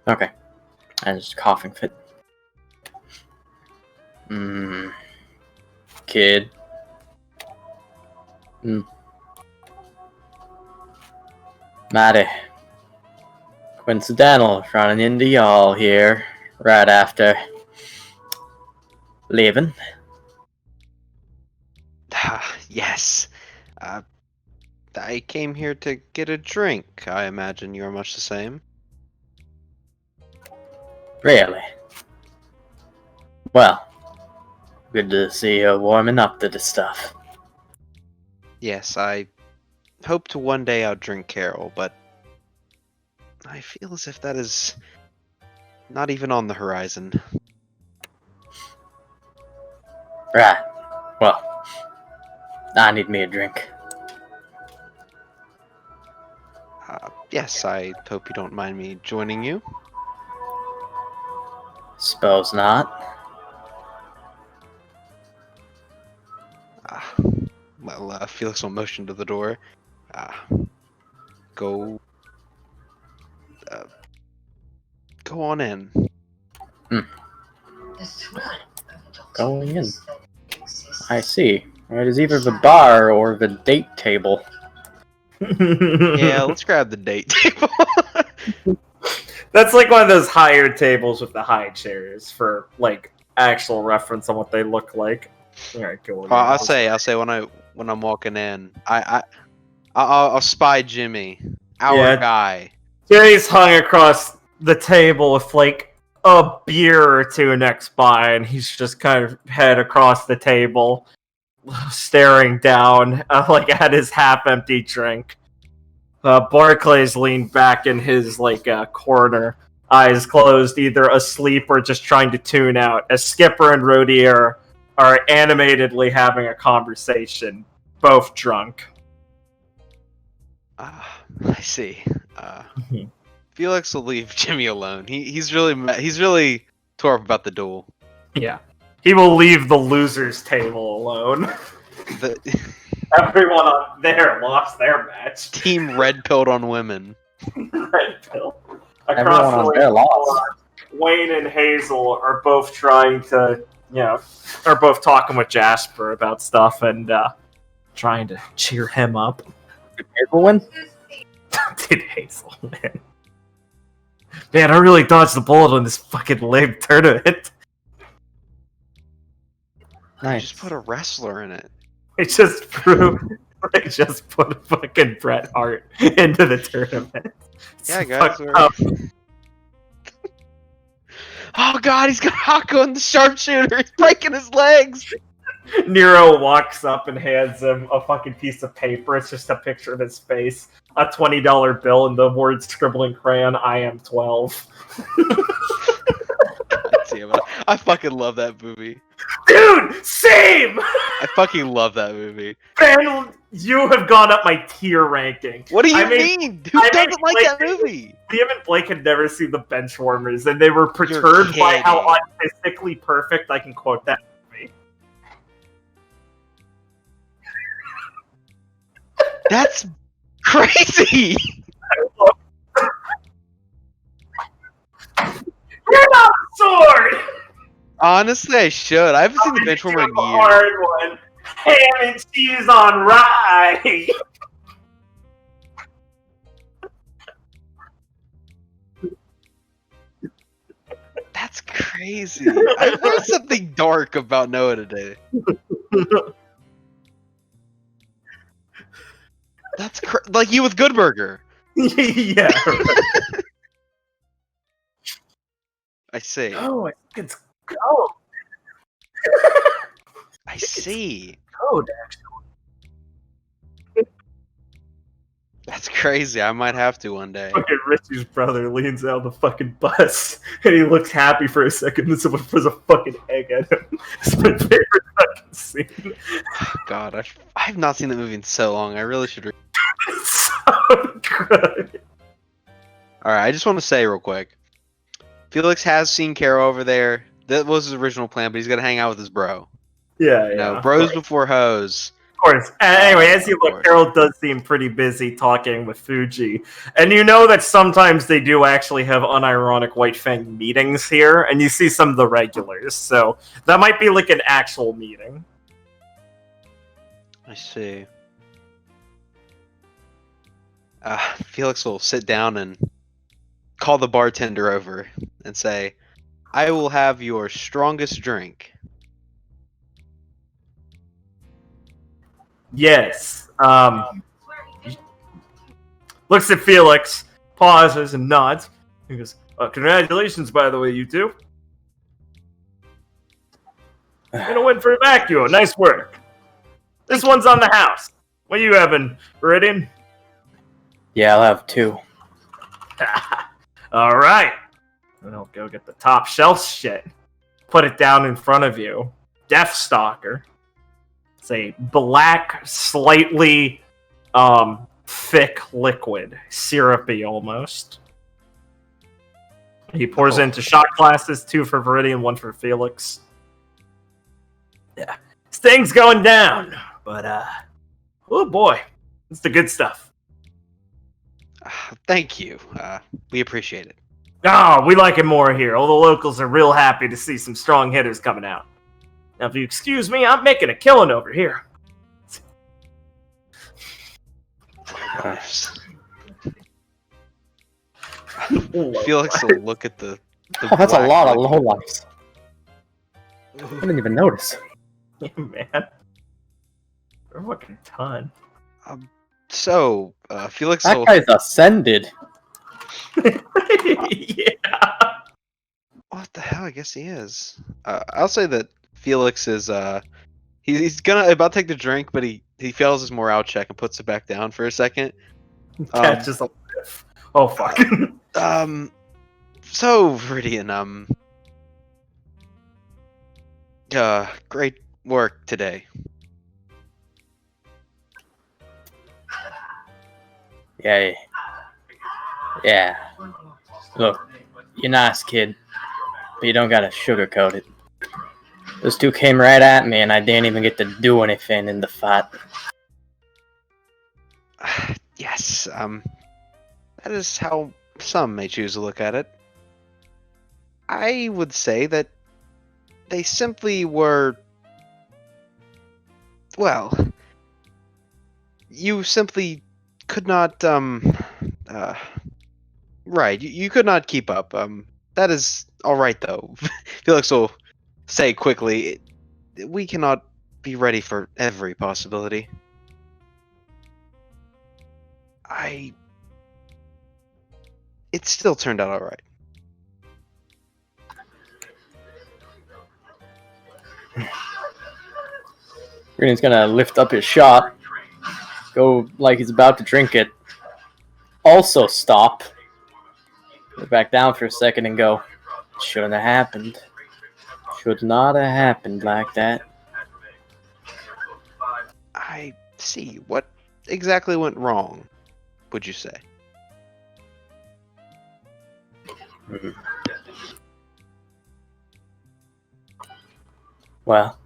Okay. I just coughing fit. Kid. Maddie. Coincidental running into y'all here right after leaving. Yes. I came here to get a drink. I imagine you're much the same. Really? Well, good to see you warming up to this stuff. Yes, I hope to one day outdrink Carol, but I feel as if that is not even on the horizon. Right. Well, I need me a drink. Yes, I hope you don't mind me joining you. Suppose not. Well, Felix will motion to the door. Go. Go on in. Going in. I see. It is either the bar or the date table. Yeah, let's grab the date table. That's like one of those higher tables with the high chairs for like actual reference on what they look like. Alright, go on. I'll say when I'm walking in, I'll spy Jimmy, our guy. Jay's hung across the table with like a beer or two next by, and he's just kind of head across the table, staring down like at his half-empty drink. Barclay's leaned back in his corner, eyes closed, either asleep or just trying to tune out, as Skipper and Rodier are animatedly having a conversation, both drunk. I see. Felix will leave Jimmy alone. He's really tore up about the duel. Yeah. He will leave the losers table alone. Everyone on there lost their match. Team red pilled on women. Red pill. Everyone on there lost. Wayne and Hazel are both trying to, are both talking with Jasper about stuff and trying to cheer him up. Did Hazel win? Did Hazel win? Man, I really dodged the bullet on this fucking lame tournament. Nice. Just put a wrestler in it. It just proved they just put fucking Bret Hart into the tournament. Yeah, guys. Oh god, he's got Hako in the sharpshooter. He's breaking his legs. Nero walks up and hands him a fucking piece of paper. It's just a picture of his face, a $20 bill, and the words scribbled in crayon, "I am 12." I fucking love that movie. Dude, same! I fucking love that movie. Ben, you have gone up my tier ranking. What do you mean? Who doesn't like that movie? Liam and Blake had never seen the Benchwarmers, and they were perturbed by how artistically perfect I can quote that movie. That's crazy! You're not a sword! Honestly, I should. I haven't seen the Benchwarmer in years. Hard one. Ham and cheese on rye! That's crazy. I learned something dark about Noah today. That's like you with Good Burger. Yeah. I see. Oh, I think it's code. I see. Code, actually. That's crazy. I might have to one day. Fucking Richie's brother leans out of the fucking bus, and he looks happy for a second, then someone throws a fucking egg at him. It's my favorite fucking scene. God, I've not seen that movie in so long. I really should read. It's so good. Alright, I just want to say real quick. Felix has seen Carol over there. That was his original plan, but he's gonna hang out with his bro. Yeah, You know, bros before hoes. Of course. Anyway, as you look, Carol does seem pretty busy talking with Fuji. And you know that sometimes they do actually have unironic White Fang meetings here, and you see some of the regulars, so that might be like an actual meeting. I see. Felix will sit down and call the bartender over and say, "I will have your strongest drink." Yes. looks at Felix, pauses, and nods. He goes, congratulations, by the way, you two. Gonna win for Vacuo. Nice work. This one's on the house. What are you having, Viridian? Yeah, I'll have 2. All right. Then I'll go get the top shelf shit. Put it down in front of you. Deathstalker. It's a black, slightly thick liquid. Syrupy almost. He pours into shot glasses, 2 for Viridian, 1 for Felix. Yeah. This thing's going down. But, oh boy. It's the good stuff. Thank you. We appreciate it. Oh, we like it more here. All the locals are real happy to see some strong hitters coming out. Now, if you excuse me, I'm making a killing over here. Felix will look at the Oh, that's a black lot of liquid. lowlifes. I didn't even notice. Yeah, man. They're a fucking ton. So, Felix That will... guy's ascended. Yeah. What the hell? I guess he is. I'll say that Felix is he's gonna about to take the drink, but he fails his morale check and puts it back down for a second. Catches a whiff. Oh, fuck. So Viridian, great work today. Yeah. Yeah. Look, you're nice, kid, but you don't gotta sugarcoat it. Those 2 came right at me, and I didn't even get to do anything in the fight. Yes, that is how some may choose to look at it. I would say that they simply were... Well, you simply could not, right, you could not keep up. That is alright, though. Felix will say quickly, we cannot be ready for every possibility. It still turned out alright. Green's gonna lift up his shot, go like he's about to drink it, also stop, go back down for a second and go, shouldn't have happened. Should not have happened like that. I see. What exactly went wrong, would you say? Well,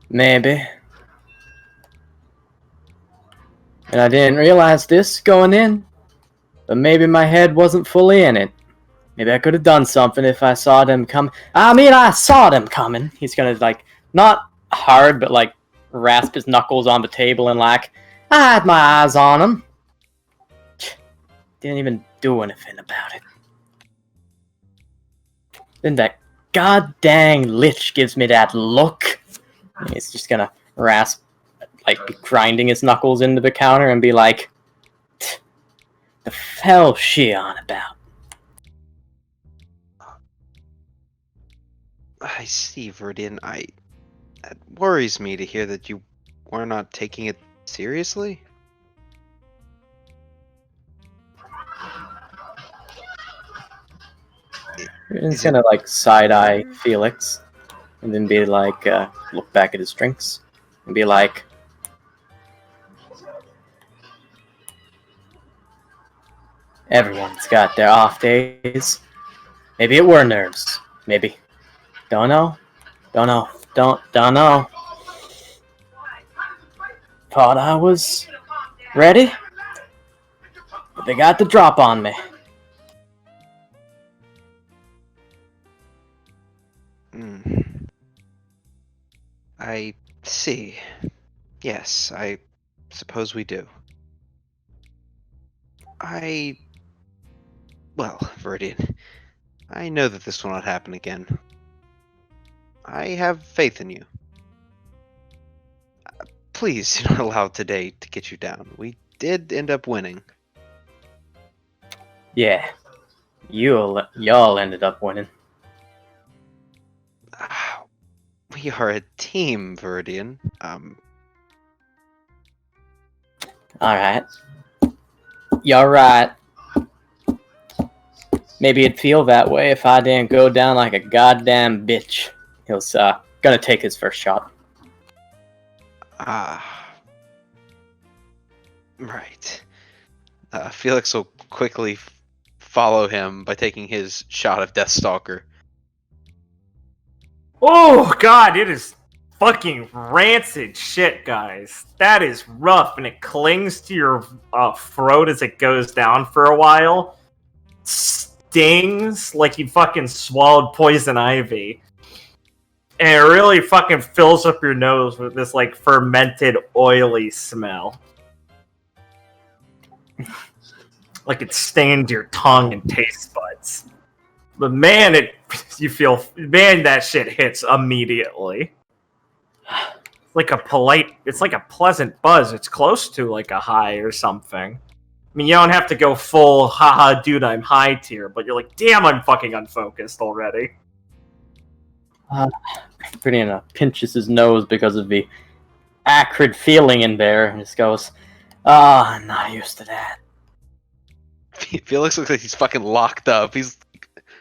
maybe. And I didn't realize this going in, but maybe my head wasn't fully in it. Maybe I could have done something if I saw them come. I mean, I saw them coming. He's gonna, like, not hard, but, like, rasp his knuckles on the table and, like, I had my eyes on them. Didn't even do anything about it. Then that goddamn lich gives me that look. He's just gonna rasp, like, grinding his knuckles into the counter and be like, the hell's she on about? I see, Viridian. It worries me to hear that you were not taking it seriously. He's gonna, like, side-eye Felix, and then be like, look back at his drinks, and be like, everyone's got their off days. Maybe it were nerves. Maybe. Don't know. Don't know. Don't know. Thought I was ready, but they got the drop on me. I see. Yes, I suppose we do. Well, Viridian, I know that this will not happen again. I have faith in you. please, you're not allowed today to get you down. We did end up winning. Yeah. Y'all ended up winning. We are a team, Viridian. Alright. You're right. Maybe it'd feel that way if I didn't go down like a goddamn bitch. He was gonna take his first shot. Right. Felix will quickly follow him by taking his shot of Deathstalker. Oh god, it is fucking rancid shit, guys. That is rough, and it clings to your throat as it goes down for a while. Stings like you fucking swallowed poison ivy. And it really fucking fills up your nose with this, like, fermented, oily smell. Like it stained your tongue and taste buds. But man, that shit hits immediately. It's like a pleasant buzz. It's close to like a high or something. I mean, you don't have to go full, haha, dude, I'm high tier, but you're like, damn, I'm fucking unfocused already. Pretty pinches his nose because of the acrid feeling in there, and just goes, I'm not used to that. Felix looks like he's fucking locked up. He's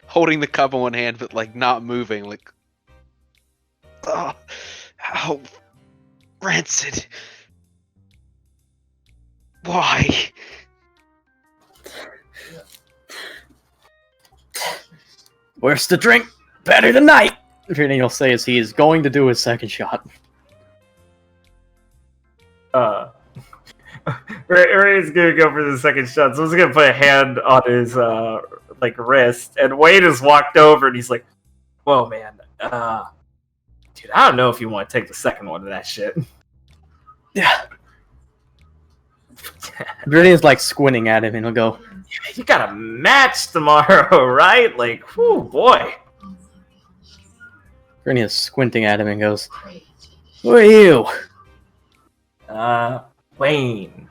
holding the cup in one hand, but like not moving. Like, oh, how rancid. Why? Where's the drink? Better tonight! Everything he'll say is he is going to do his second shot. Ray's gonna go for the second shot, so he's gonna put a hand on his wrist, and Wade has walked over and he's like, whoa man, dude, I don't know if you want to take the second one of that shit. Yeah. Brilliant's like squinting at him and he'll go, you got a match tomorrow, right? Like, whew, boy. Brilliant's squinting at him and goes, who are you? Wayne.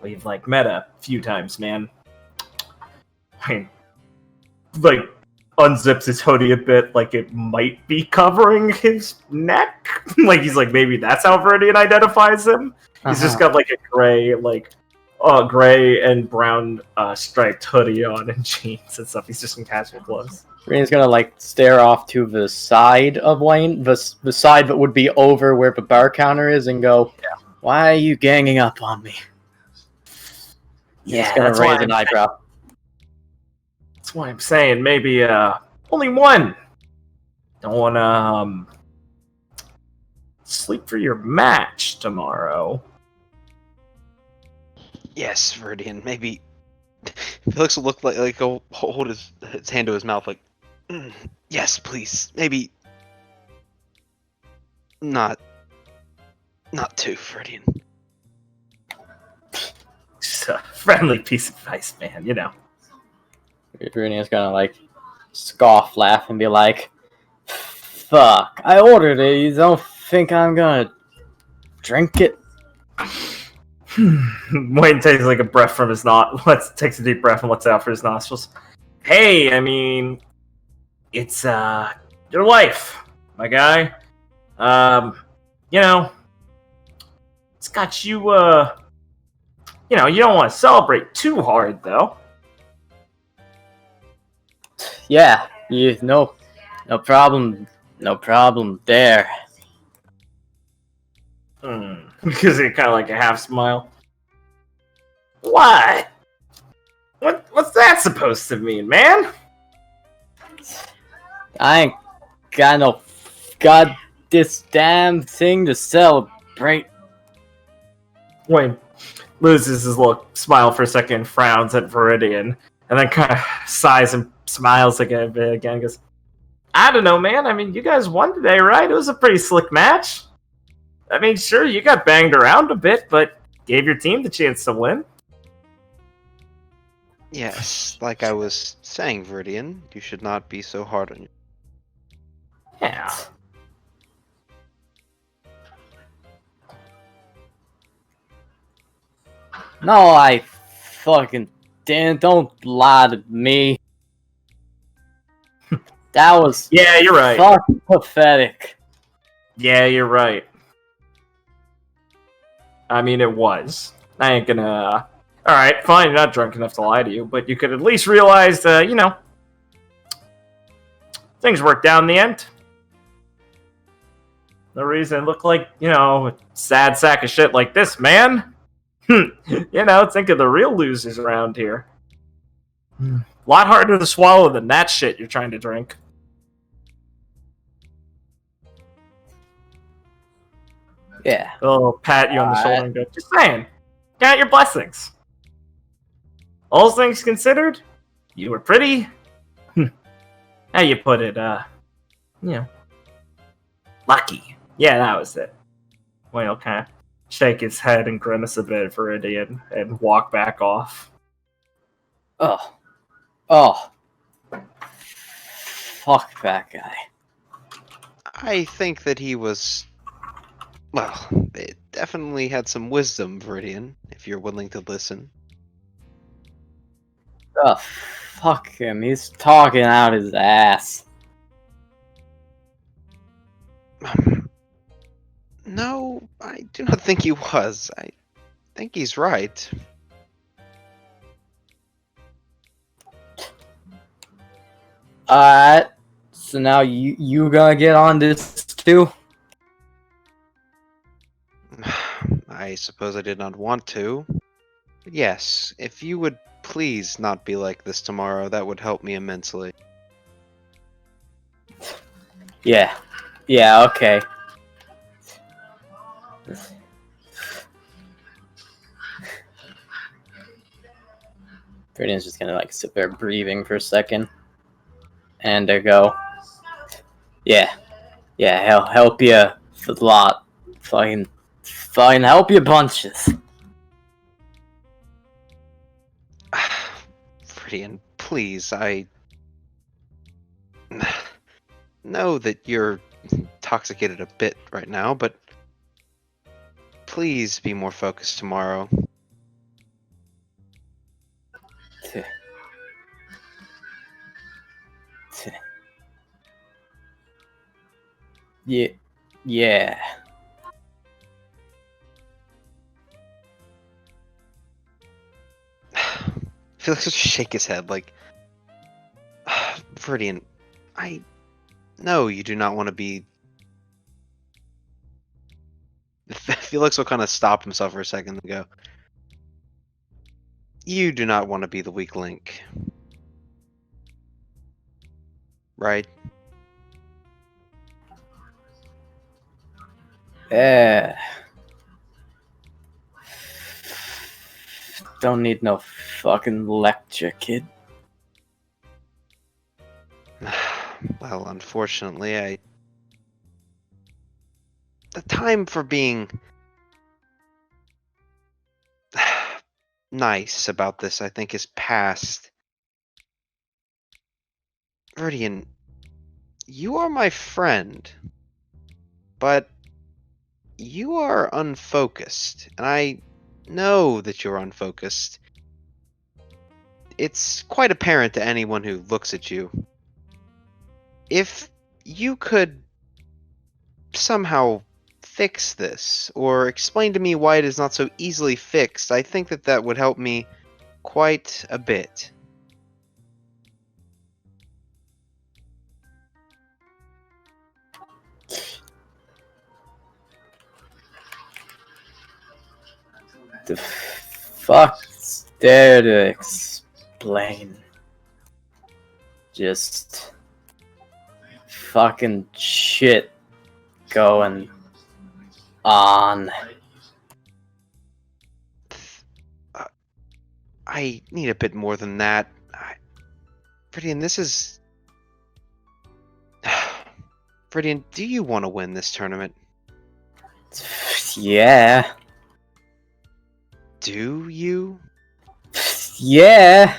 We've like met a few times, man. I like unzips his hoodie a bit, like it might be covering his neck. Like he's like, maybe that's how Viridian identifies him. He's just got like a gray and brown striped hoodie on and jeans and stuff. He's just in casual clothes. Brilliant's gonna like stare off to the side of Wayne, the side that would be over where the bar counter is, and go, why are you ganging up on me? Yeah, he's gonna raise an eyebrow. That's why I'm saying maybe only one. Don't wanna sleep for your match tomorrow. Yes, Viridian. Maybe Felix will look like he'll hold his hand to his mouth, like, yes, please. Maybe not two, Viridian. Just a friendly piece of advice, man. You know. Viridian's gonna like scoff, laugh, and be like, "Fuck! I ordered it. You don't think I'm gonna drink it?" Wayne takes like a breath from his takes a deep breath and lets it out for his nostrils. Hey, I mean, it's your life, my guy. You know, it's got you. You know, you don't want to celebrate too hard, though. Yeah, no problem there. Because it kind of like a half smile. What? What's that supposed to mean, man? I ain't got this damn thing to celebrate. Wayne loses his little smile for a second, frowns at Viridian, and then kind of sighs and smiles again. Goes, I don't know, man. I mean, you guys won today, right? It was a pretty slick match. I mean, sure, you got banged around a bit, but gave your team the chance to win. Yes, like I was saying, Viridian, you should not be so hard on you. Yeah. No, I fucking didn't. Don't lie to me. That was Yeah, you're right. fucking pathetic. Yeah, you're right. I mean, it was. I ain't gonna. Alright, fine, you're not drunk enough to lie to you, but you could at least realize, things worked out in the end. No reason to look like, a sad sack of shit like this, man. Think of the real losers around here. A lot harder to swallow than that shit you're trying to drink. Yeah. I'll pat you on the shoulder and go, just saying, count your blessings. All things considered, you were pretty, how you put it, lucky. Yeah, that was it. Whale kind of shake his head and grimace a bit for Idiot and walk back off. Oh. Fuck that guy. I think that he was. Well, it definitely had some wisdom, Viridian, if you're willing to listen. Oh, fuck him. He's talking out his ass. No, I do not think he was. I think he's right. Alright. So now you gonna get on this too? I suppose I did not want to. But yes, if you would please not be like this tomorrow, that would help me immensely. Yeah. Yeah, okay. Brittany's just gonna sit there breathing for a second. And go. Yeah. Yeah, help you a lot. Fucking help you bunches. Viridian, please, I know that you're intoxicated a bit right now, but please be more focused tomorrow. Yeah. Felix just shake his head like, Viridian, I know you do not want to be. Felix will kind of stop himself for a second and go, you do not want to be the weak link. Right? Yeah. Don't need no fucking lecture, kid. Well, unfortunately, the time for being nice about this, I think, is past. Viridian, you are my friend, but you are unfocused, and I know that you're unfocused. It's quite apparent to anyone who looks at you. If you could somehow fix this, or explain to me why it is not so easily fixed, I think that that would help me quite a bit. The fuck's there to explain? Just fucking shit going on. I need a bit more than that. Viridian, this is... Viridian, do you want to win this tournament? Yeah. Do you? Yeah.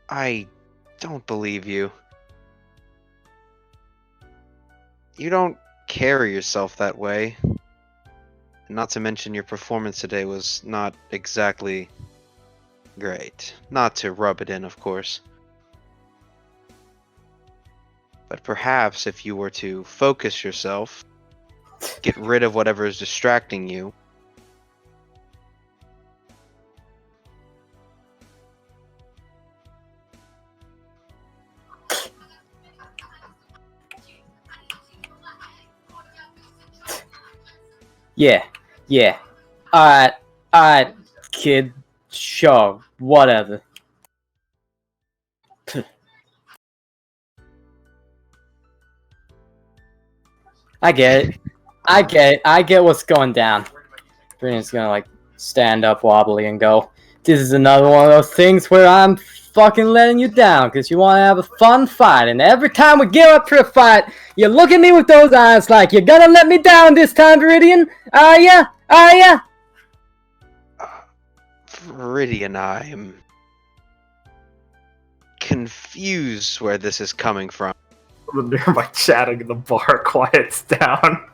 I don't believe you. You don't carry yourself that way. Not to mention your performance today was not exactly great. Not to rub it in, of course. But perhaps if you were to focus yourself, get rid of whatever is distracting you, Yeah, yeah. Alright, kid. Sure, whatever. I get it. I get what's going down. Brennan's gonna, like, stand up wobbly and go, this is another one of those things where I'm fucking letting you down because you want to have a fun fight, and every time we get up for a fight, you look at me with those eyes like, you're gonna let me down this time, Viridian? Are ya? Are ya? Viridian, I am confused where this is coming from. The nearby chatting in the bar quiets down.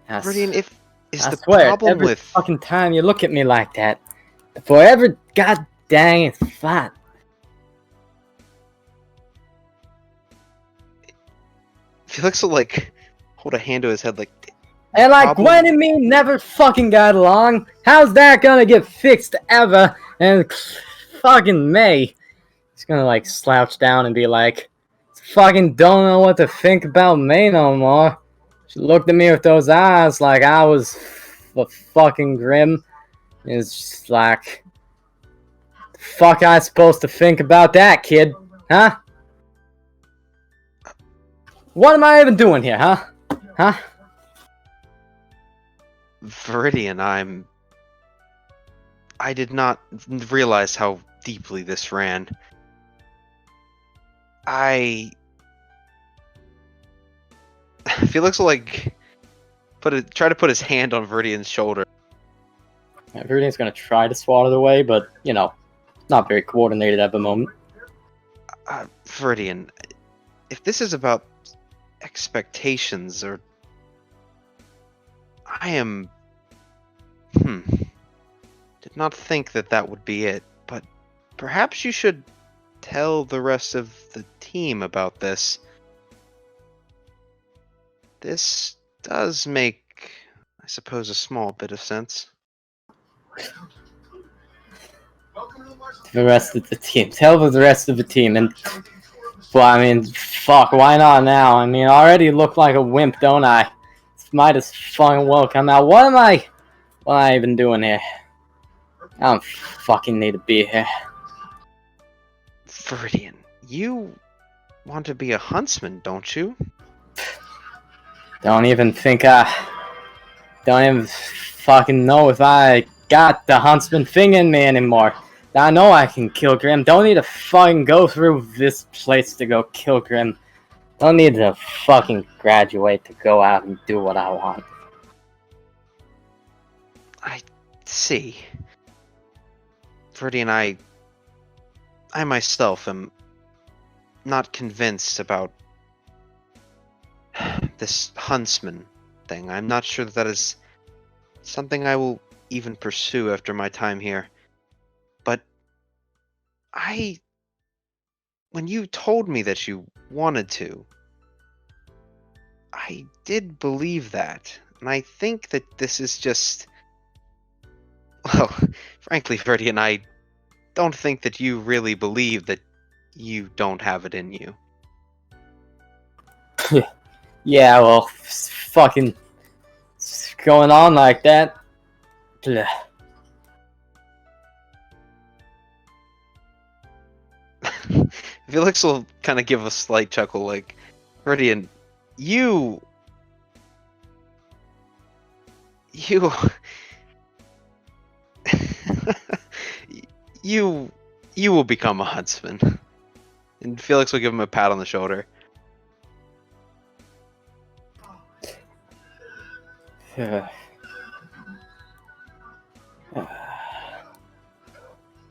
Viridian, is I the swear, problem every with fucking time you look at me like that, before every god dang it fight. Felix will like hold a hand to his head like, And like problem- Gwen and me never fucking got along. How's that gonna get fixed ever? And fucking May, he's gonna like slouch down and be like, fucking don't know what to think about May no more. She looked at me with those eyes like I was fucking grim. It's just like, the fuck I supposed to think about that, kid? Huh? What am I even doing here, huh? Huh? Viridian, I did not realize how deeply this ran. Felix will like try to put his hand on Viridian's shoulder. Viridian's gonna try to swat it away, but, you know, not very coordinated at the moment. Viridian, if this is about expectations, or I am, did not think that would be it, but perhaps you should tell the rest of the team about this. This does make, I suppose, a small bit of sense. The rest of the team. Tell the rest of the team, and, well, I mean, fuck, why not now? I mean, I already look like a wimp, don't I? Might as fucking well come out. What am I even doing here? I don't fucking need to be here. Viridian, you want to be a huntsman, don't you? Don't even fucking know if I got the huntsman thing in me anymore. I know I can kill Grim. Don't need to fucking go through this place to go kill Grim. Don't need to fucking graduate to go out and do what I want. I see. Viridian, I myself am not convinced about this huntsman thing. I'm not sure that is something I will even pursue after my time here. But when you told me that you wanted to, I did believe that. And I think that this is just, well, frankly, Viridian, I don't think that you really believe that you don't have it in you. Yeah, well, fucking going on like that. Blah. Felix will kind of give a slight chuckle, like, Viridian, you you will become a huntsman. And Felix will give him a pat on the shoulder.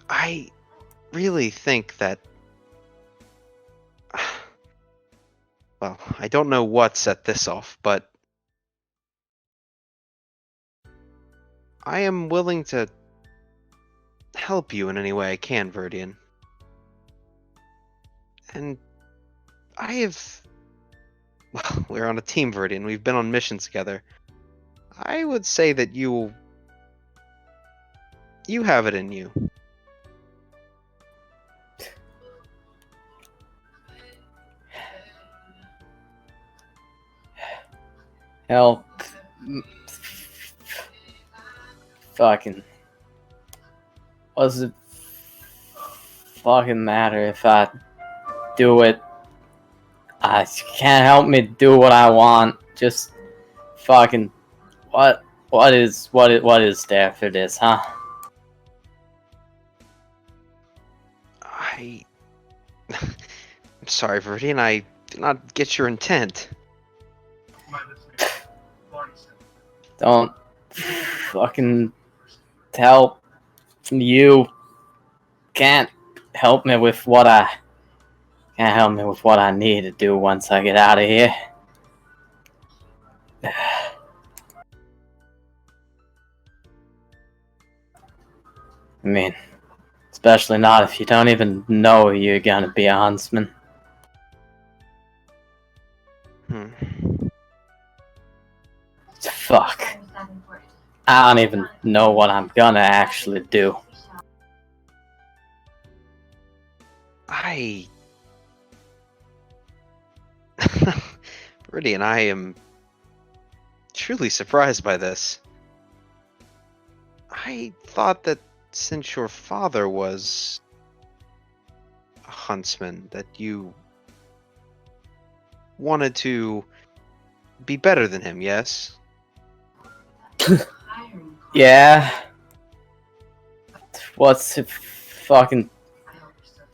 I really think that Well, I don't know what set this off, but I am willing to help you in any way I can, Verdian. And I have... Well, we're on a team, Verdian. We've been on missions together. I would say that you have it in you. Hell, fucking, what's it fucking matter if I do it? I can't help me do what I want. Just fucking, what is there for this, huh? I'm sorry, Verdian. I do not get your intent. Don't fucking help. You can't help me with what I need to do once I get out of here. I mean, especially not if you don't even know you're gonna be a huntsman. Fuck. I don't even know what I'm gonna actually do. Rudy and I am truly surprised by this. I thought that since your father was a huntsman, that you wanted to be better than him, yes? Yeah. What's it fucking...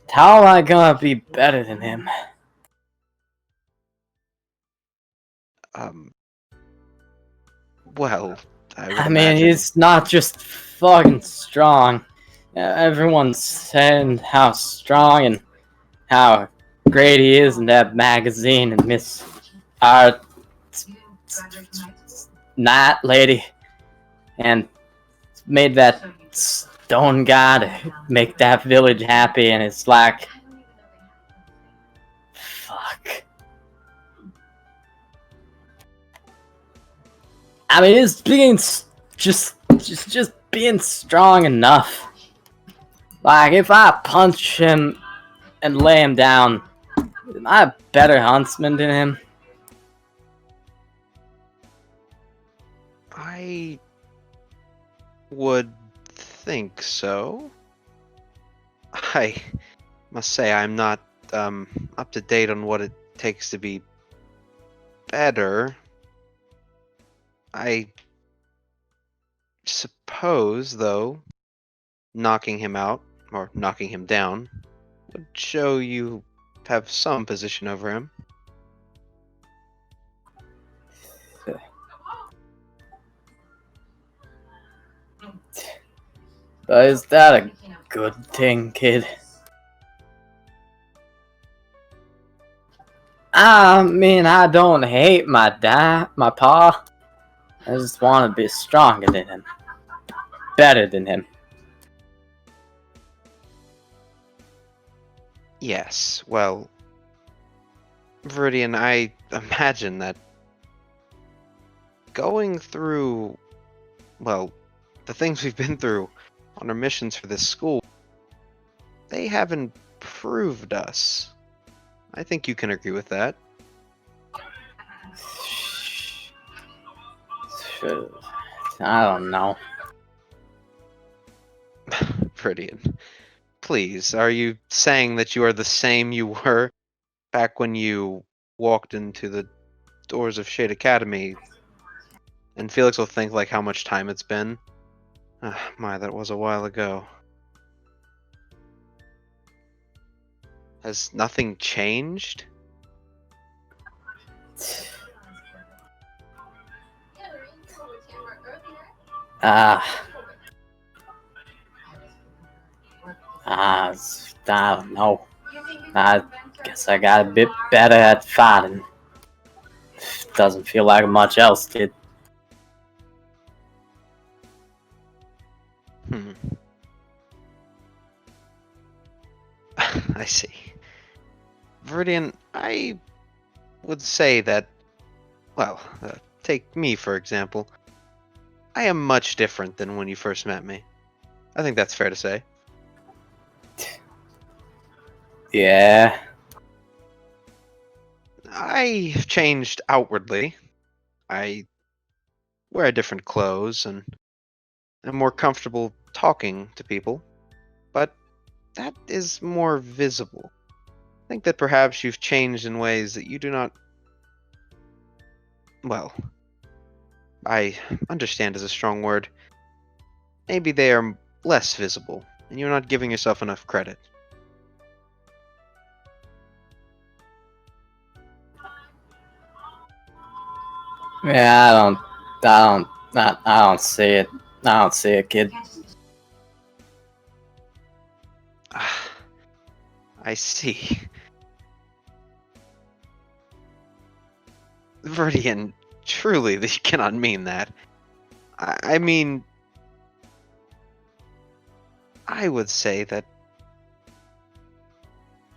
How am I gonna be better than him? Well, I would I mean, imagine... he's not just fucking strong. Everyone's saying how strong and how great he is in that magazine, and Miss Art Night Lady, and made that stone god make that village happy, and it's like, fuck. I mean, it's being just being strong enough. Like, if I punch him and lay him down, am I a better huntsman than him? I would think so. I must say I'm not up to date on what it takes to be better. I suppose, though, knocking him out, or knocking him down, would show you have some position over him. But is that a good thing, kid? I mean, I don't hate my pa. I just want to be stronger than him. Better than him. Yes, well, Viridian, I imagine that going through, well, the things we've been through on our missions for this school, they have improved us. I think you can agree with that. I don't know. Viridian, please, are you saying that you are the same you were back when you walked into the doors of Shade Academy? And Felix will think like how much time it's been. My, that was a while ago. Has nothing changed? I don't know. I guess I got a bit better at fighting. Doesn't feel like much else, kid. I see. Viridian, I would say that, well, take me for example. I am much different than when you first met me. I think that's fair to say. Yeah. I've changed outwardly. I wear different clothes and am more comfortable talking to people, but that is more visible. I think that perhaps you've changed in ways that you do not. Well, I understand is a strong word. Maybe they are less visible, and you're not giving yourself enough credit. Yeah, I don't see it. I don't see it, kid. I see. Verdian, truly, you cannot mean that. I mean, I would say that,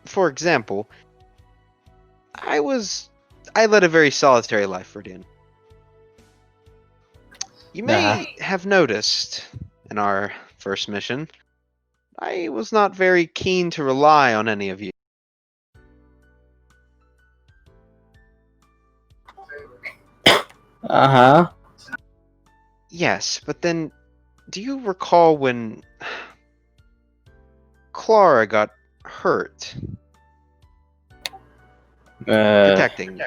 for example, I led a very solitary life, Verdian. You may have noticed in our first mission, I was not very keen to rely on any of you. Uh-huh. Yes, but then, do you recall when Clara got hurt protecting?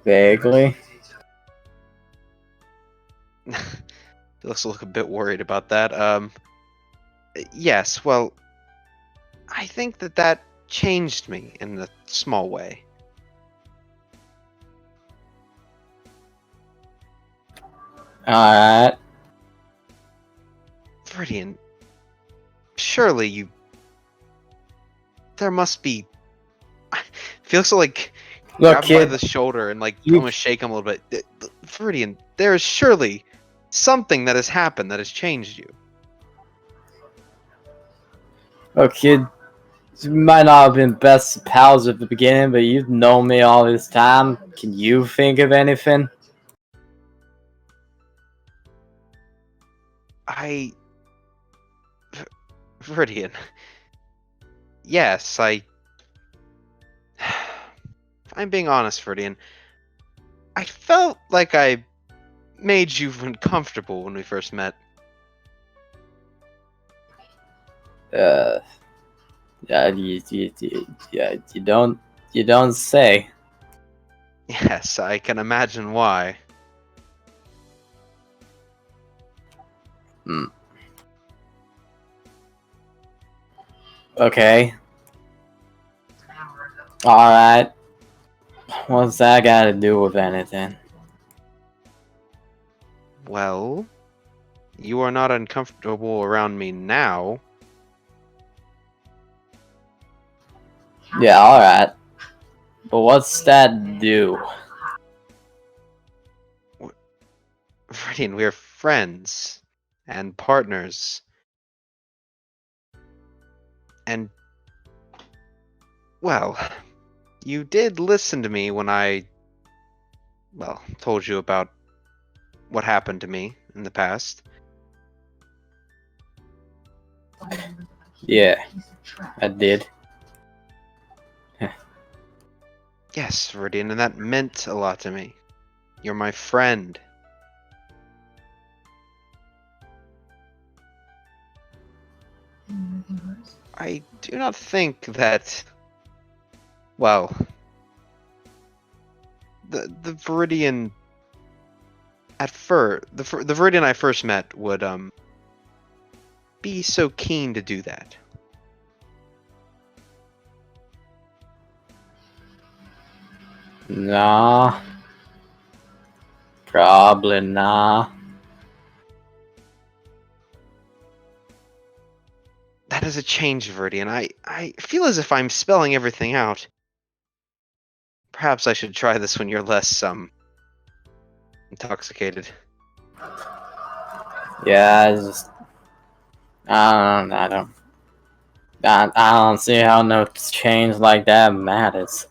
Vaguely. Looks a bit worried about that. Yes, well, I think that changed me in a small way. Alright. Viridian, surely there must be. Feels like Look, grab him by kid. the shoulder and like you- almost shake him a little bit. Viridian, there is surely something that has happened that has changed you. Look, kid. You might not have been best pals at the beginning, but you've known me all this time. Can you think of anything? Viridian. Yes, I'm being honest, Viridian. I felt like I made you uncomfortable when we first met. Yeah, you don't say. Yes, I can imagine why. Okay. Alright. What's that got to do with anything? Well, you are not uncomfortable around me now. Yeah, alright. But what's that do? Viridian, we're friends and partners. And, well, you did listen to me when I, well, told you about what happened to me in the past. Yeah, I did. Yes, Viridian, and that meant a lot to me. You're my friend. I do not think that, well, the Viridian at first, the Viridian I first met would be so keen to do that. Nah. Probably nah. That is a change, Viridian. I feel as if I'm spelling everything out. perhaps I should try this when you're less, intoxicated. Yeah, it's just I don't see how no change like that matters.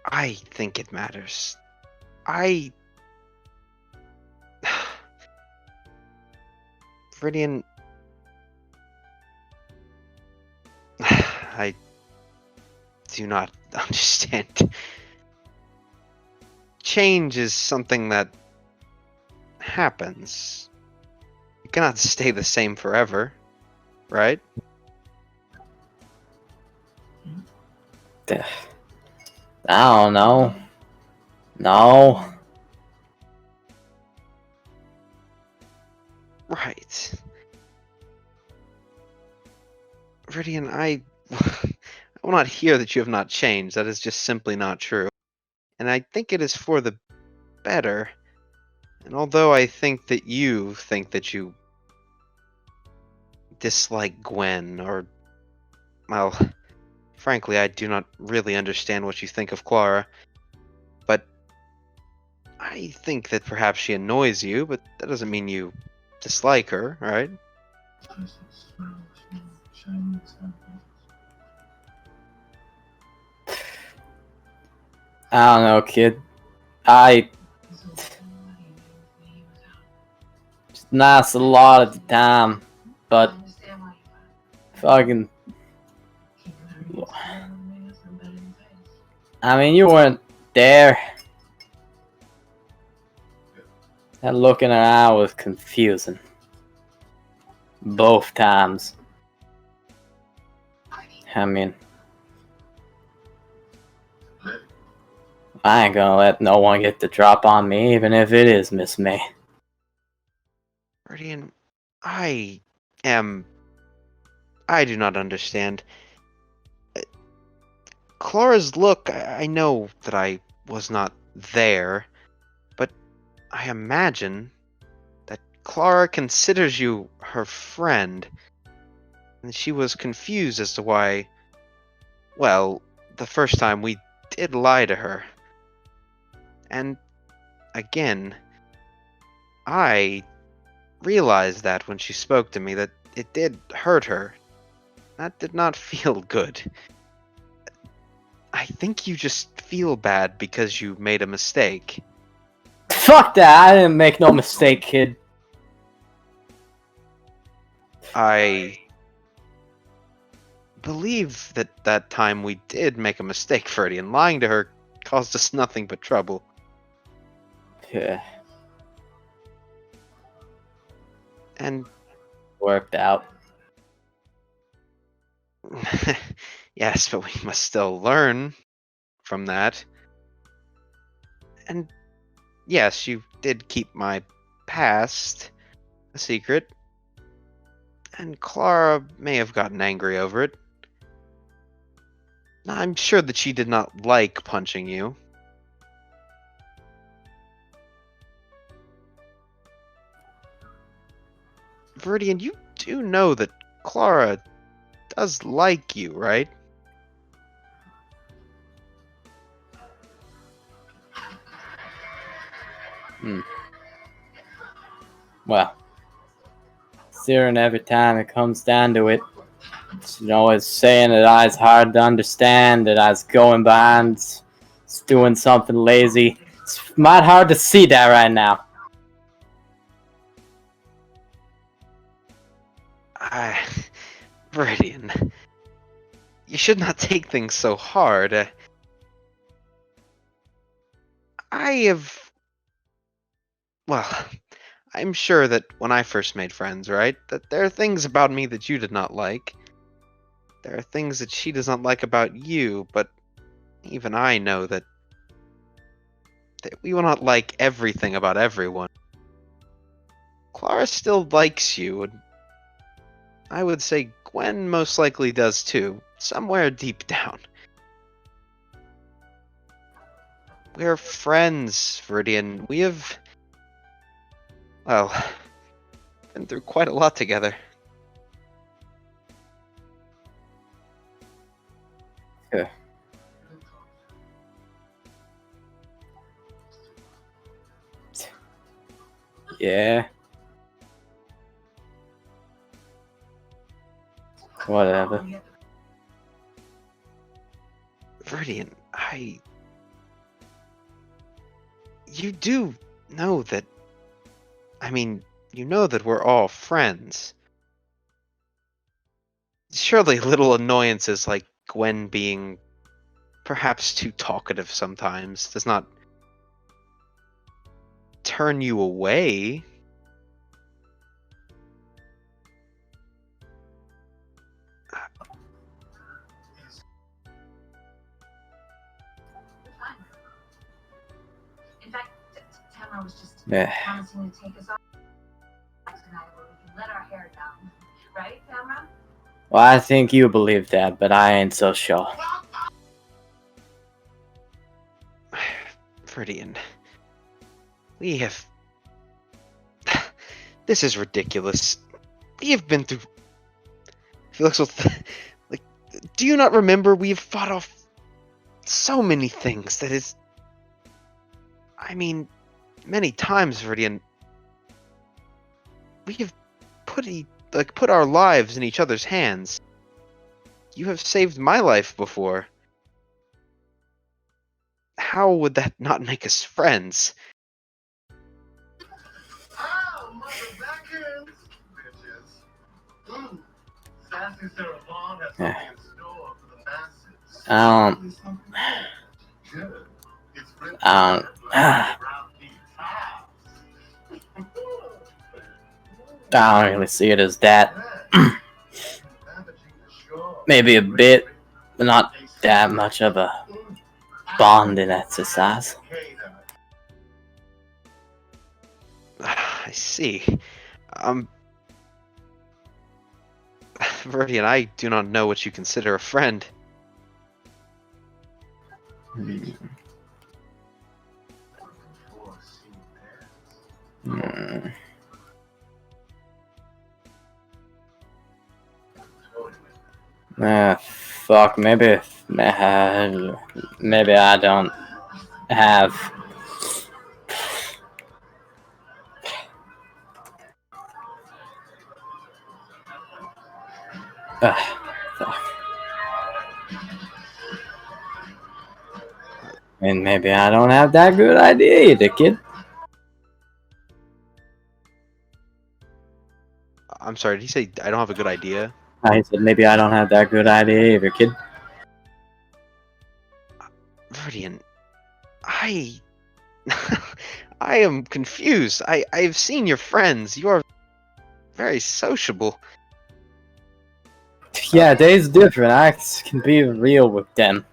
I think it matters. I... Viridian... I do not understand. Change is something that happens. You cannot stay the same forever, right? I don't know. No. Right. Viridian, I will not hear that you have not changed. That is just simply not true. And I think it is for the better. And although I think that you dislike Gwen, or, well, frankly, I do not really understand what you think of Clara, but I think that perhaps she annoys you, but that doesn't mean you dislike her, right? I don't know, kid. It's nice a lot of the time, but fucking. I mean, you weren't there. That look in her eye was confusing. Both times. I mean, I ain't gonna let no one get the drop on me, even if it is Miss May. Viridian, I do not understand. Clara's look, I know that I was not there, but I imagine that Clara considers you her friend, and she was confused as to why, well, the first time we did lie to her. And again, I realized that when she spoke to me, that it did hurt her. That did not feel good. I think you just feel bad because you made a mistake. Fuck that! I didn't make no mistake, kid. I believe that time we did make a mistake, Freddie, and lying to her caused us nothing but trouble. Yeah, And worked out. yes, but we must still learn from that. And yes, you did keep my past a secret. And Clara may have gotten angry over it. I'm sure that she did not like punching you. Viridian, you do know that Clara does like you, right? Well, Siren, every time it comes down to it, she's always saying that I's hard to understand, that I's going behind, it's doing something lazy. It's might hard to see that right now. Viridian, you should not take things so hard. Well, I'm sure that when I first made friends, right, that there are things about me that you did not like. There are things that she does not like about you, but even I know that we will not like everything about everyone. Clara still likes you, and I would say Gwen most likely does too, somewhere deep down. We're friends, Viridian. We have, well, been through quite a lot together. Yeah. Whatever. Viridian, you do know that. I mean, you know that we're all friends. Surely little annoyances like Gwen being perhaps too talkative sometimes does not turn you away. In fact, Tamara was just Yeah. promising to take us off tonight where we can let our hair down. Right, Tamara? Well, I think you believe that, but I ain't so sure. Viridian, we have. This is ridiculous. We have been through. Felix, like, do you not remember we have fought off so many things that is. I mean, many times, Viridian. We have put our lives in each other's hands. You have saved my life before. How would that not make us friends? Ah, motherfuckers! Bitches. Ooh, Sassy Sarah Vaughn has something in store for the masses. Good. It's written around the top. I don't really see it as that. Maybe a bit, but not that much of a bonding exercise. I see. Viridian, I do not know what you consider a friend. Fuck, maybe I don't have. Fuck. And maybe I don't have that good idea either, kid. I'm sorry, did he say I don't have a good idea? I said maybe I don't have that good idea either, kid. Viridian, I am confused. I've seen your friends. You are very sociable. Yeah, they's different. I can be real with them.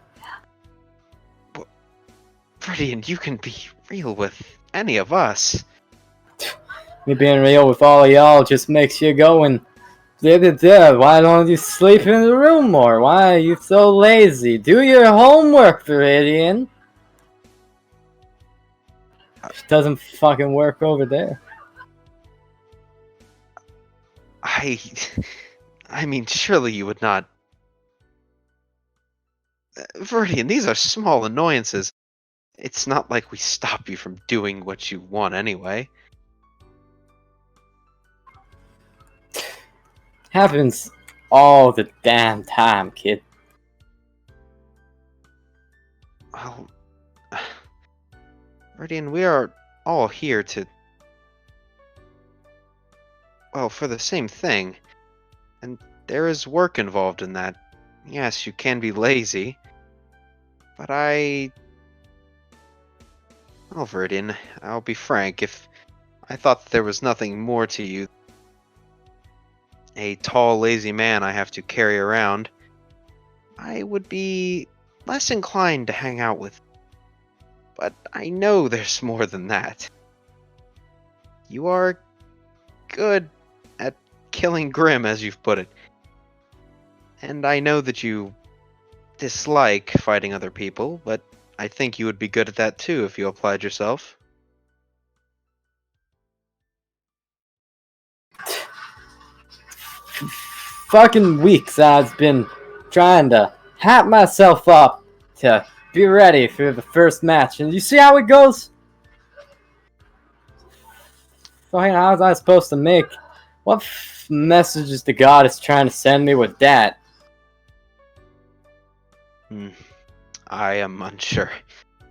Viridian, you can be real with any of us. Me being real with all of y'all just makes you go and why don't you sleep in the room more? Why are you so lazy? Do your homework, Viridian. It doesn't fucking work over there. I mean, surely you would not. Viridian, these are small annoyances. It's not like we stop you from doing what you want anyway. Happens all the damn time, kid. Well, Viridian, we are all here to. Well, for the same thing. And there is work involved in that. Yes, you can be lazy. But well, Viridian, I'll be frank, if I thought there was nothing more to you, a tall, lazy man I have to carry around, I would be less inclined to hang out with. But I know there's more than that. You are good at killing Grimm, as you've put it. And I know that you dislike fighting other people, but I think you would be good at that too if you applied yourself. Fucking weeks I've been trying to hype myself up to be ready for the first match, and you see how it goes? Fucking, how was I supposed to make? What messages the god is trying to send me with that? I am unsure.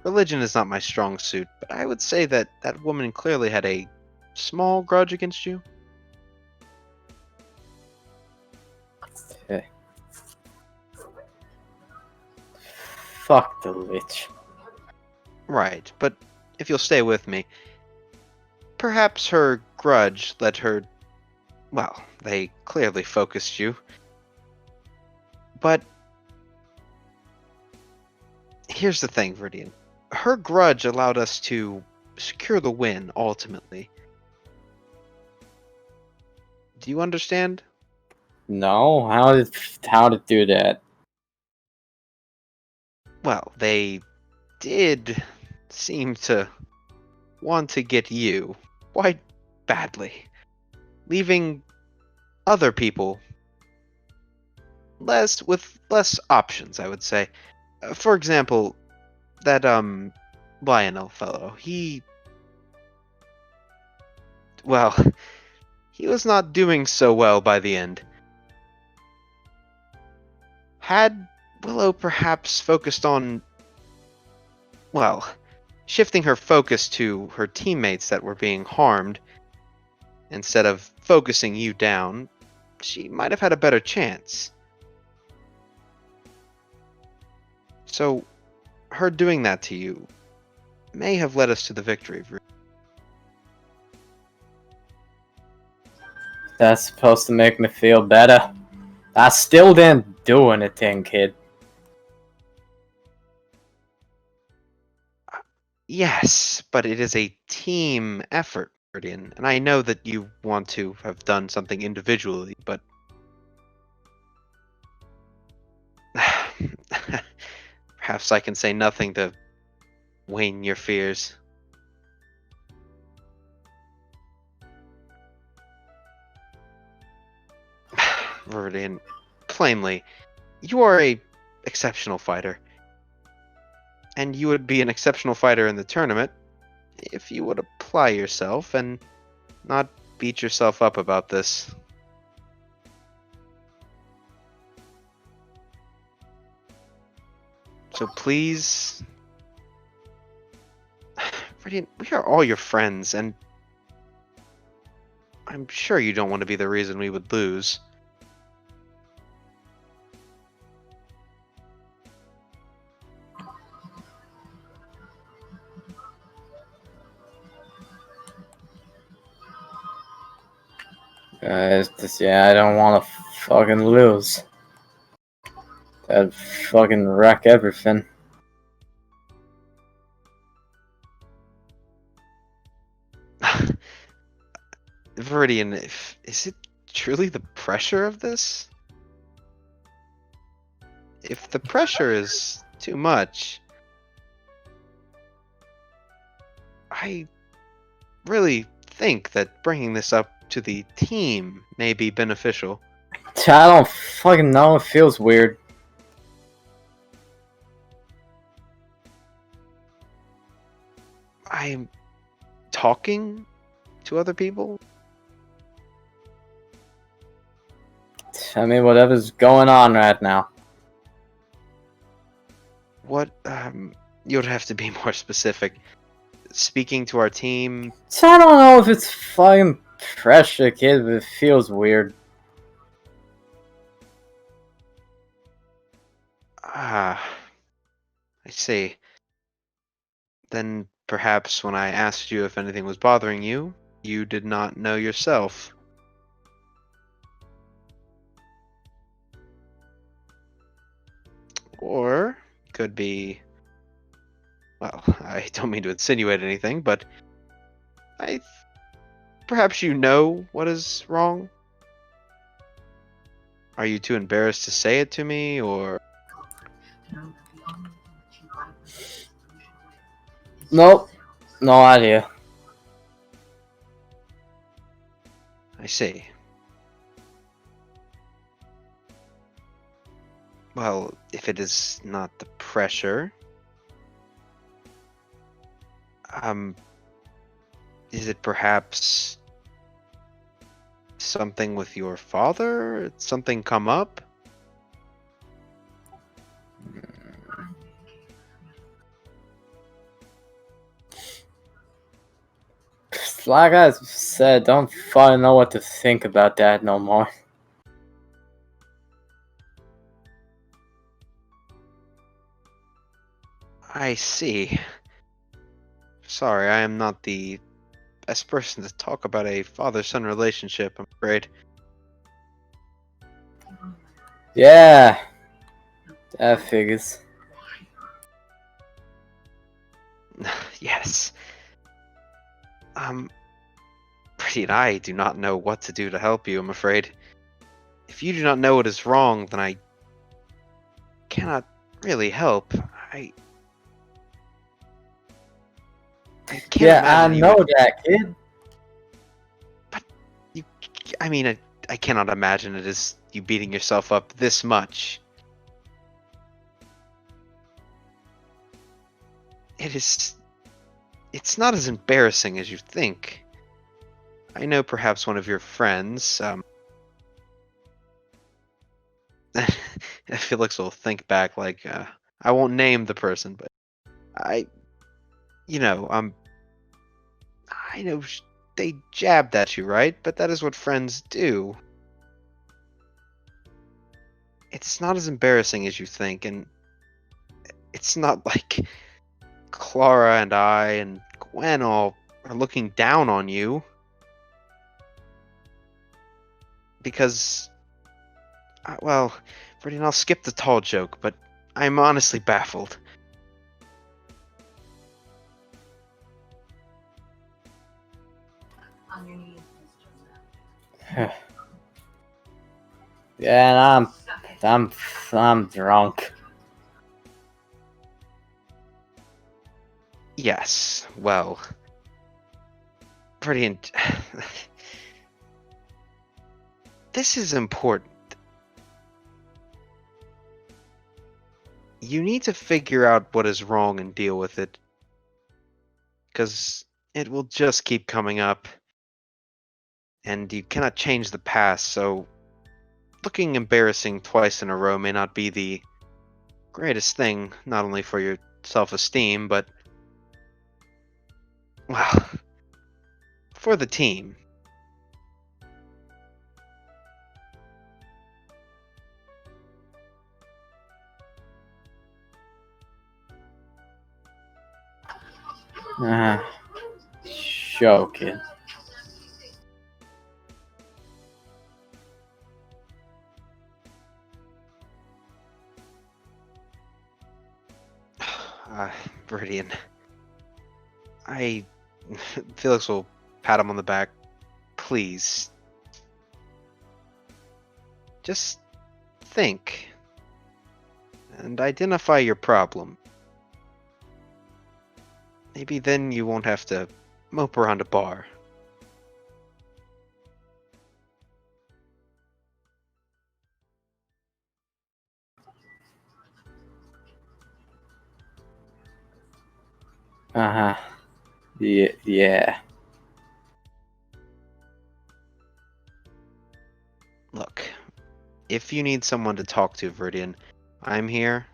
Religion is not my strong suit, but I would say that that woman clearly had a small grudge against you. Okay. Fuck the lich. Right, but if you'll stay with me, perhaps her grudge led her. Well, they clearly focused you. But here's the thing, Viridian. Her grudge allowed us to secure the win, ultimately. Do you understand? No, how did do that? Well, they did seem to want to get you quite badly, leaving other people with less options, I would say. For example, that Lionel fellow, well, he was not doing so well by the end. Had Willow perhaps focused on, well, shifting her focus to her teammates that were being harmed, instead of focusing you down, she might have had a better chance. So, her doing that to you may have led us to the victory. That's supposed to make me feel better. I still didn't do anything, kid. Yes, but it is a team effort, Guardian, and I know that you want to have done something individually, but perhaps I can say nothing to wane your fears. Viridian, plainly, you are a exceptional fighter. And you would be an exceptional fighter in the tournament if you would apply yourself and not beat yourself up about this. So please, Viridian, we are all your friends, and I'm sure you don't want to be the reason we would lose. Yeah, I don't want to fucking lose. That'd fucking wreck everything. Viridian, is it truly the pressure of this? If the pressure is too much, I really think that bringing this up to the team may be beneficial. I don't fucking know, it feels weird. I'm talking to other people? I mean, whatever's going on right now. What, you'd have to be more specific. Speaking to our team? So I don't know if it's fucking pressure, kid, but it feels weird. Ah, I see. Then perhaps when I asked you if anything was bothering you, you did not know yourself. Or could be, well, I don't mean to insinuate anything, but perhaps you know what is wrong? Are you too embarrassed to say it to me, or? Nope. No idea. I see. Well, if it is not the pressure, is it perhaps something with your father? Something come up? Like I said, don't fucking know what to think about that no more. I see. Sorry, I am not the best person to talk about a father-son relationship, I'm afraid. Yeah, that figures. Yes. Pretty and I do not know what to do to help you, I'm afraid. If you do not know what is wrong, then I cannot really help. I can't Yeah, I imagine you know would- that, kid. I mean, I cannot imagine it is you beating yourself up this much. It's not as embarrassing as you think. I know perhaps one of your friends, Felix will think back like, I won't name the person, but I know they jabbed at you, right? But that is what friends do. It's not as embarrassing as you think, and it's not like Clara and I and Gwen all are looking down on you. Because, well, Freddie, and I'll skip the tall joke, but I'm honestly baffled. On your knees, Mr. Yeah, and Suck it. I'm drunk. Yes, well, Freddie and this is important. You need to figure out what is wrong and deal with it. Because it will just keep coming up. And you cannot change the past, so looking embarrassing twice in a row may not be the greatest thing, not only for your self-esteem, but, well, for the team. Show, kid. Viridian. Felix will pat him on the back. Please. Just think. And identify your problem. Maybe then you won't have to mope around a bar. Yeah. Look, if you need someone to talk to, Viridian, I'm here.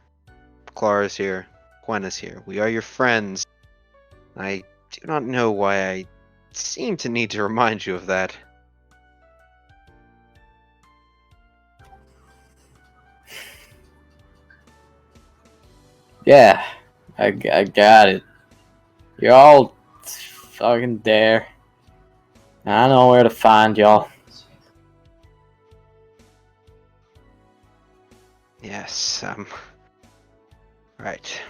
Clara's here. Gwen is here. We are your friends. I do not know why I seem to need to remind you of that. Yeah, I got it. You're all fucking there. I know where to find y'all. Yes, right.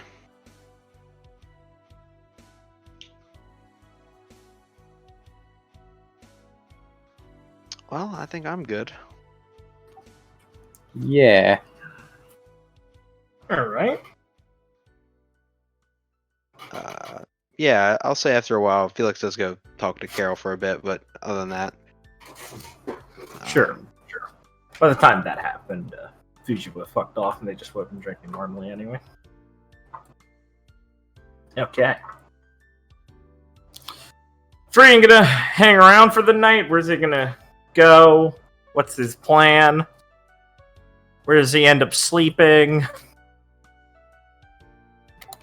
Well, I think I'm good. Yeah. Alright. Yeah, I'll say after a while, Felix does go talk to Carol for a bit, but other than that... Sure. By the time that happened, Fuji would have fucked off and they just would have been drinking normally anyway. Okay. Free gonna hang around for the night? Where's he gonna go? What's his plan? Where does he end up sleeping?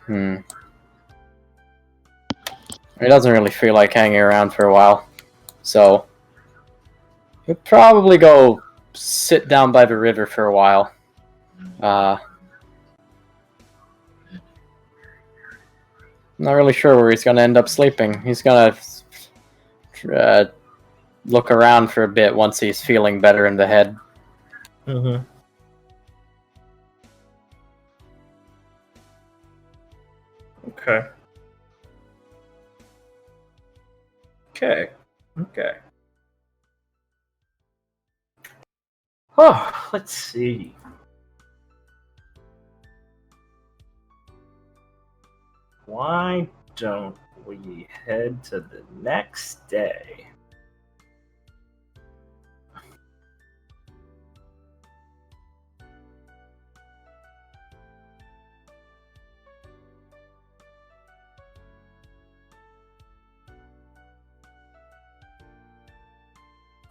He doesn't really feel like hanging around for a while. So, he'll probably go sit down by the river for a while. Not really sure where he's going to end up sleeping. He's going to look around for a bit once he's feeling better in the head. Mm-hmm. Okay. Okay. Oh, let's see. Why don't we head to the next day?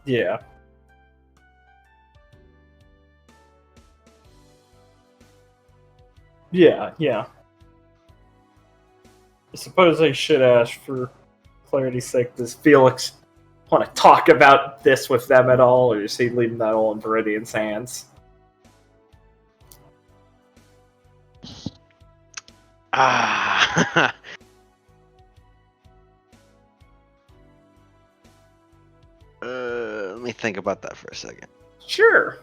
Yeah. Yeah. I suppose I should ask for clarity's sake, does Felix want to talk about this with them at all, or is he leaving that all in Viridian's hands? Ah. Let me think about that for a second. Sure.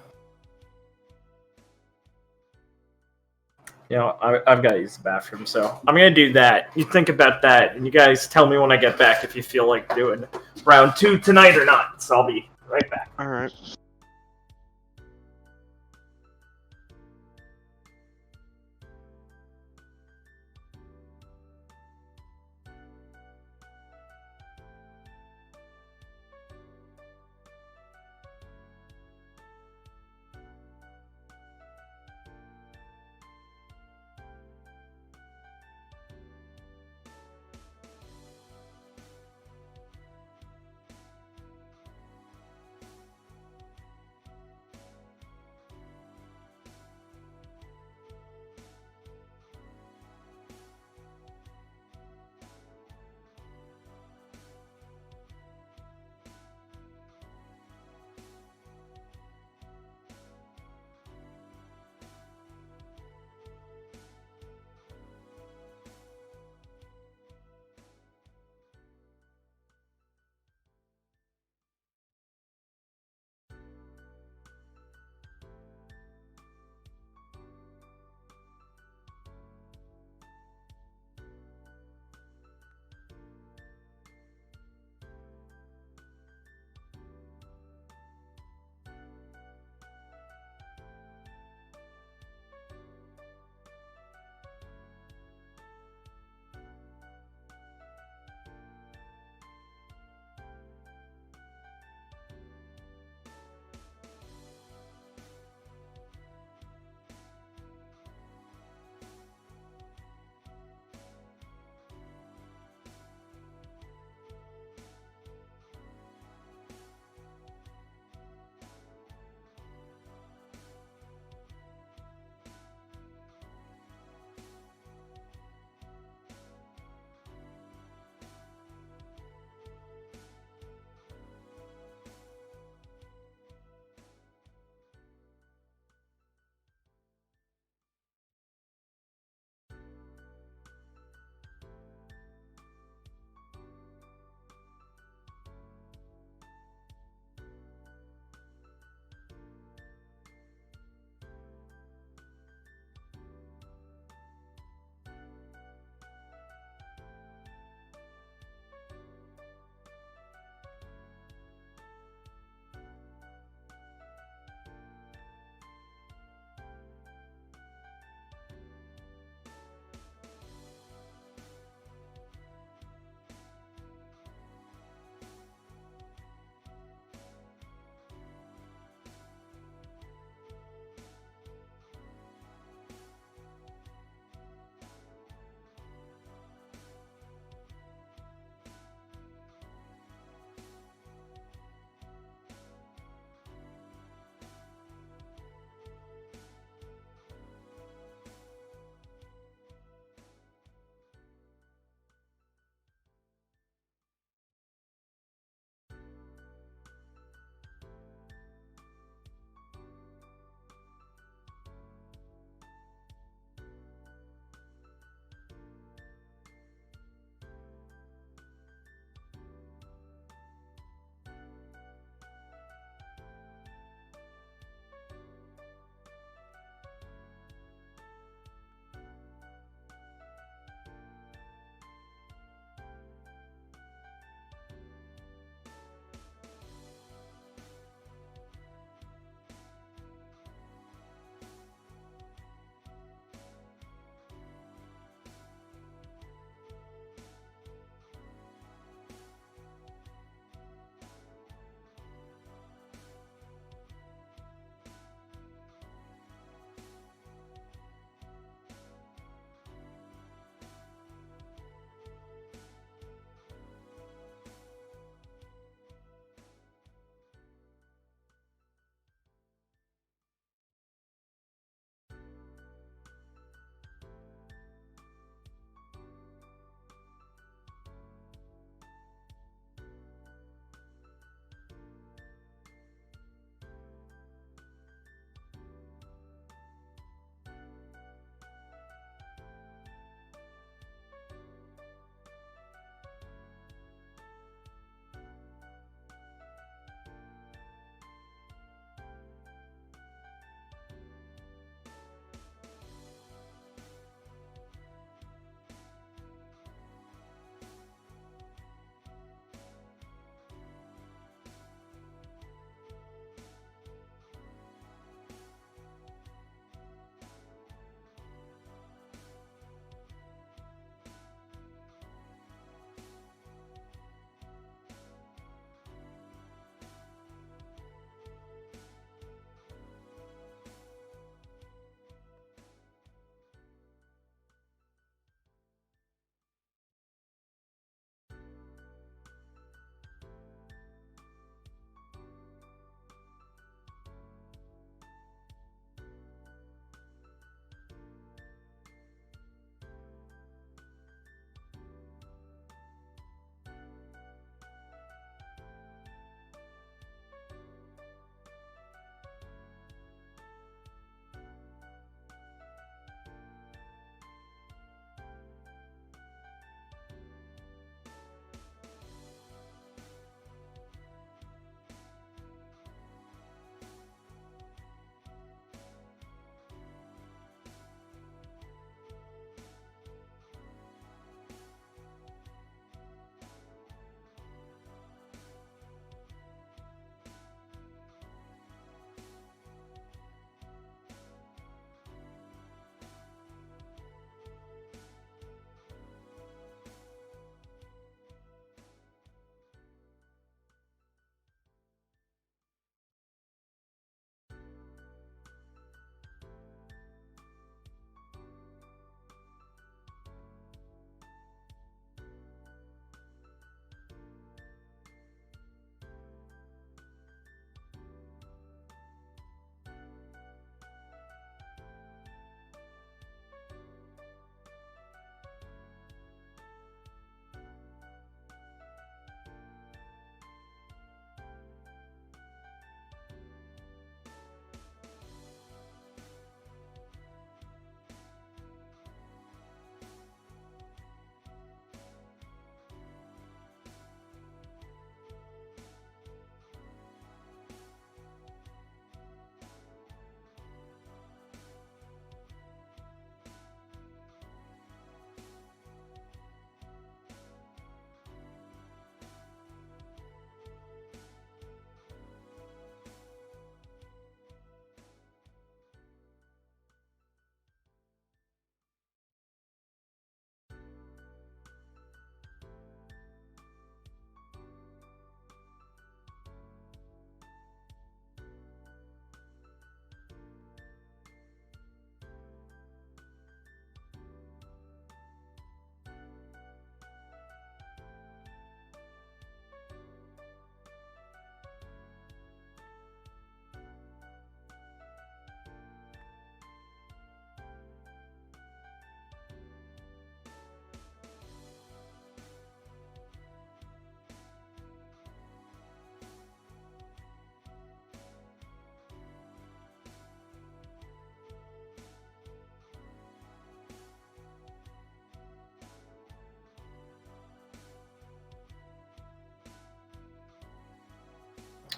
You know, I've got to use the bathroom, so I'm going to do that. You think about that, and you guys tell me when I get back if you feel like doing round 2 tonight or not. So I'll be right back. All right.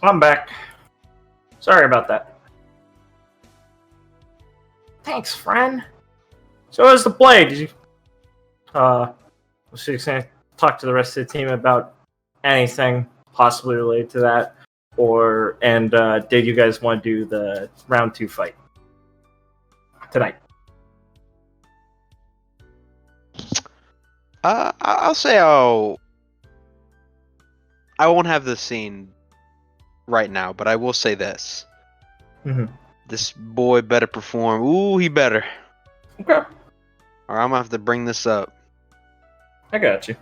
I'm back. Sorry about that. Thanks, friend. So as the play, did you was she saying talk to the rest of the team about anything possibly related to that? Or did you guys want to do the round 2 fight tonight? I'll say I won't have this scene right now, but I will say this. Mm-hmm. This boy better perform. Ooh, he better. Okay. Or I'm gonna have to bring this up. I got you.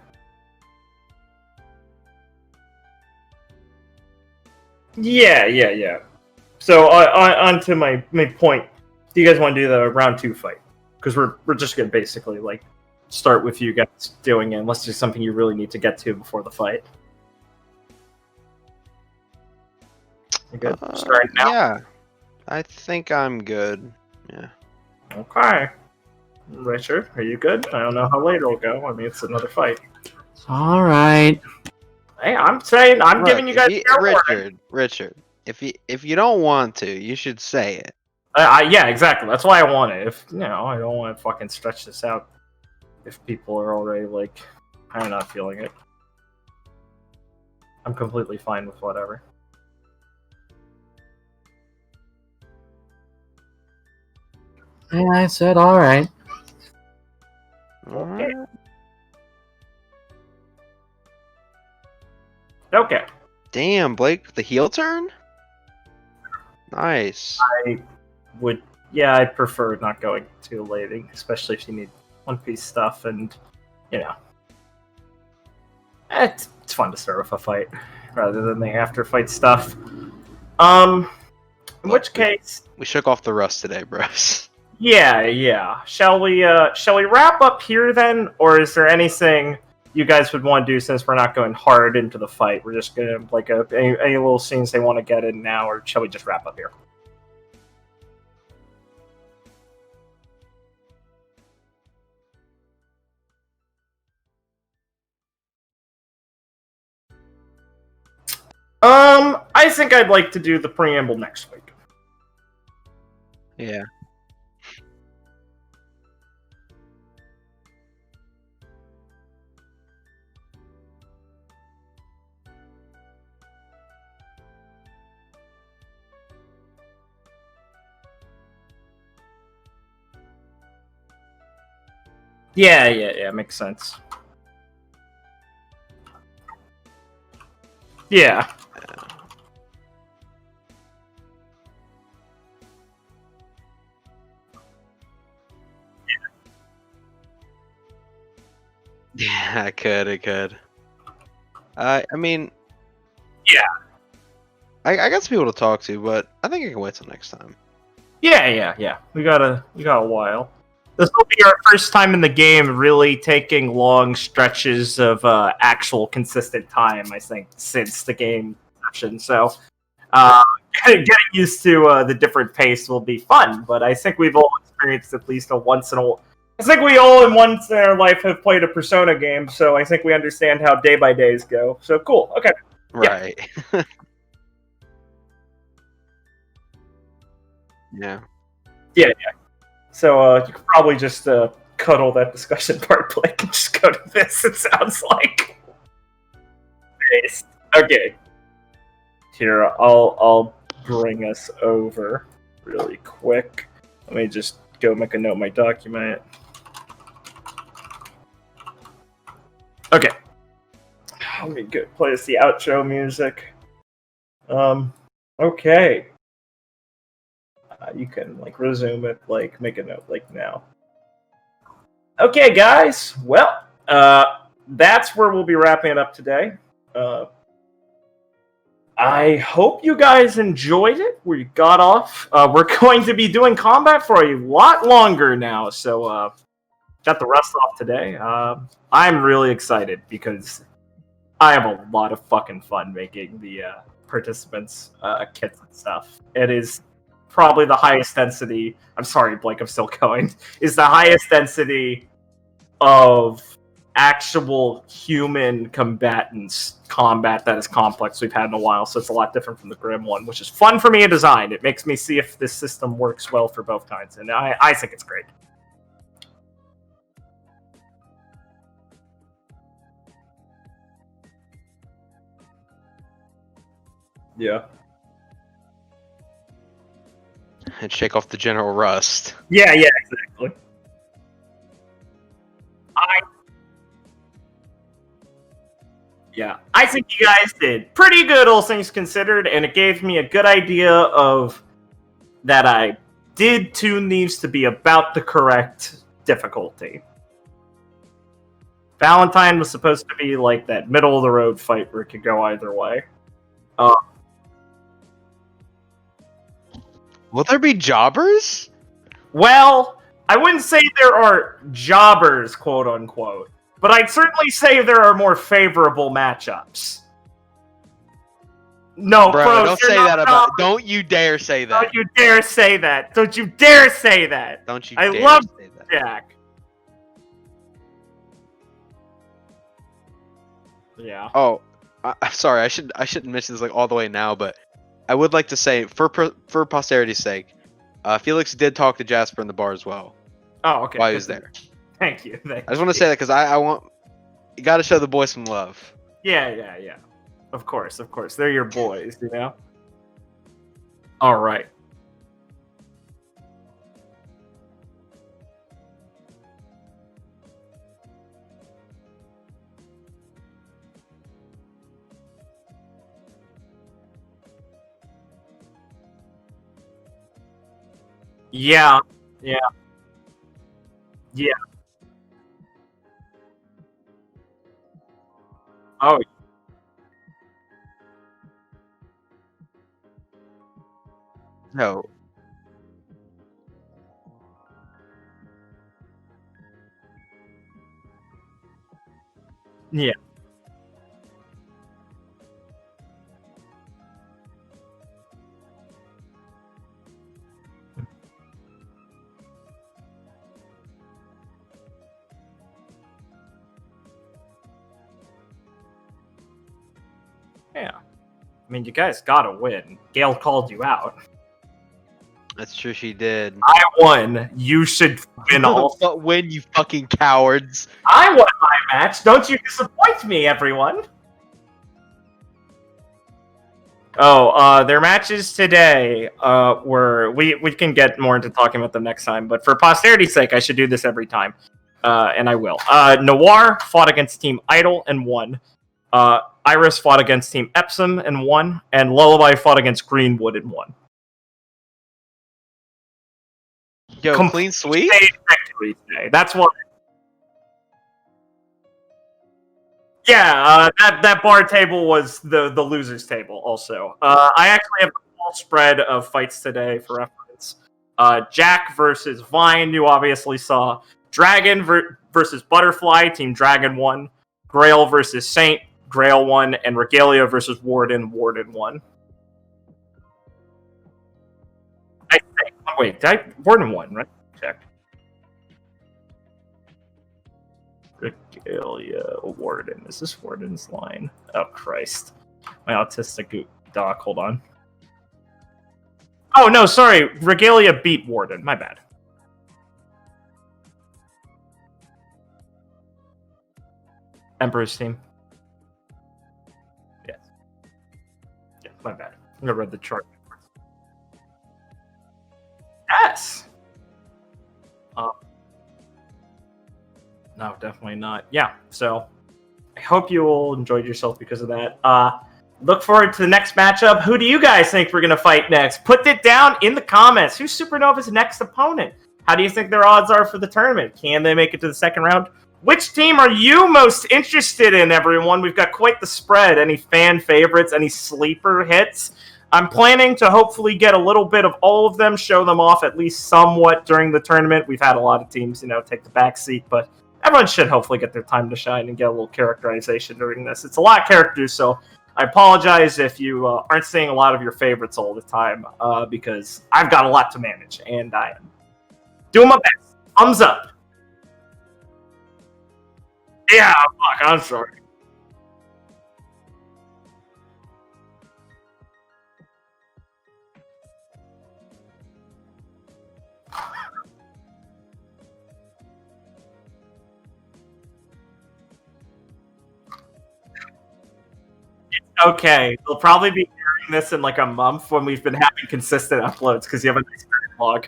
Yeah. So on to my point. Do you guys want to do the round 2 fight? Because we're just gonna basically like start with you guys doing it, unless there's something you really need to get to before the fight. You good? Starting now? Yeah. I think I'm good. Yeah. Okay. Richard, are you good? I don't know how late it'll go. I mean, it's another fight. All right. Hey, I'm saying, I'm giving you guys fair warning. Richard, if you don't want to, you should say it. Yeah, exactly. That's why I want it. If I don't want to fucking stretch this out. If people are already like, I'm not feeling it. I'm completely fine with whatever. Yeah, I said all right. Okay. Okay. Damn, Blake, the heel turn? Nice. I'd prefer not going too late, especially if you need One Piece stuff, and it's fun to start with a fight rather than the after fight stuff. In which case, we shook off the rust today, bros. Yeah. Shall we wrap up here then, or is there anything you guys would want to do since we're not going hard into the fight? We're just gonna like any little scenes they want to get in now, or shall we just wrap up here? I think I'd like to do the preamble next week. Yeah. Yeah, makes sense. Yeah. Yeah, it could. I mean, yeah. I got some people to talk to, but I think I can wait till next time. Yeah. We got a while. This will be our first time in the game really taking long stretches of actual consistent time, I think, since the game inception. So getting used to the different pace will be fun, but I think we've all experienced at least I think we all in once in our life have played a Persona game, so I think we understand how day by days go. So cool. Okay. Right. Yeah. Yeah. So you could probably just cut all that discussion part, Blake, and just go to this. It sounds like. Okay. Here, I'll bring us over really quick. Let me just go make a note in my document. Okay. Let me go play us the outro music. Okay. You can resume it, make a note now. Okay, guys. Well, that's where we'll be wrapping it up today. I hope you guys enjoyed it. We got off. We're going to be doing combat for a lot longer now, so got the rust off today. I'm really excited because I have a lot of fucking fun making the participants kits and stuff. It is probably the highest density. I'm sorry, Blake, I'm still going. Is the highest density of actual human combatants combat that is complex we've had in a while, so it's a lot different from the Grim one, which is fun for me to design. It makes me see if this system works well for both kinds, and I think it's great. Yeah. And shake off the general rust. Yeah, exactly. I think you guys did pretty good, all things considered, and it gave me a good idea of that I did tune these to be about the correct difficulty. Valentine was supposed to be like that middle of the road fight where it could go either way. Will there be jobbers? Well, I wouldn't say there are jobbers, quote unquote, but I'd certainly say there are more favorable matchups. No, Bro, don't you're say not that about. jobbers. Don't you dare say that. Don't you dare say that. Don't you dare say that. Don't you I dare love say that. Jack. Yeah. Oh, I'm sorry. I shouldn't mention this like all the way now, but I would like to say for posterity's sake, Felix did talk to Jasper in the bar as well Oh, okay. while he was there. Thank you. I just want to say that because I want you got to show the boys some love. Yeah. Of course. They're your boys, you know? All right. Yeah. Oh, No. yeah. Yeah. I mean, you guys gotta win. Gail called you out. That's true. She did. I won. You should win also. But win, you fucking cowards. I won my match. Don't you disappoint me, everyone. Oh, their matches today were... We can get more into talking about them next time, but for posterity's sake, I should do this every time. And I will. Noir fought against Team Idol and won. Iris fought against Team Epsom and won. And Lullaby fought against Greenwood and won. Yo, Complete clean sweep? Victory today. That's what... Yeah, that bar table was the losers table also. I actually have a full spread of fights today for reference. Jack versus Vine, you obviously saw. Dragon versus Butterfly, Team Dragon won. Grail versus Saint, Grail won. And Regalia versus Warden, Warden won. I think. Wait, Warden won, right? Check. Regalia, Warden. Is this Warden's line? Oh, Christ. My autistic doc, hold on. Oh, no, sorry. Regalia beat Warden. My bad. Emperor's team. Yes. Yeah, my bad. I'm gonna read the chart. Yes! No, definitely not. Yeah, so I hope you all enjoyed yourself because of that. Look forward to the next matchup. Who do you guys think we're going to fight next? Put it down in the comments. Who's Supernova's next opponent? How do you think their odds are for the tournament? Can they make it to the second round? Which team are you most interested in, everyone? We've got quite the spread. Any fan favorites? Any sleeper hits? I'm planning to hopefully get a little bit of all of them, show them off at least somewhat during the tournament. We've had a lot of teams, take the back seat, but everyone should hopefully get their time to shine and get a little characterization during this. It's a lot of characters, so I apologize if you aren't seeing a lot of your favorites all the time, because I've got a lot to manage, and I am doing my best. Thumbs up. Yeah, fuck, I'm sorry. Okay, they'll probably be hearing this in like a month when we've been having consistent uploads because you have a nice backlog.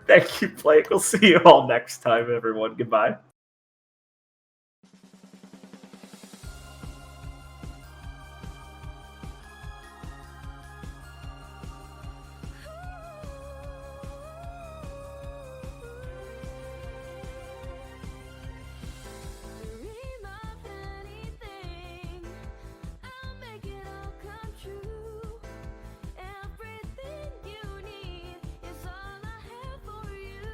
Thank you, Blake. We'll see you all next time, everyone. Goodbye. Dream of anything, I'll make it all come true. Everything you need is all I have for you.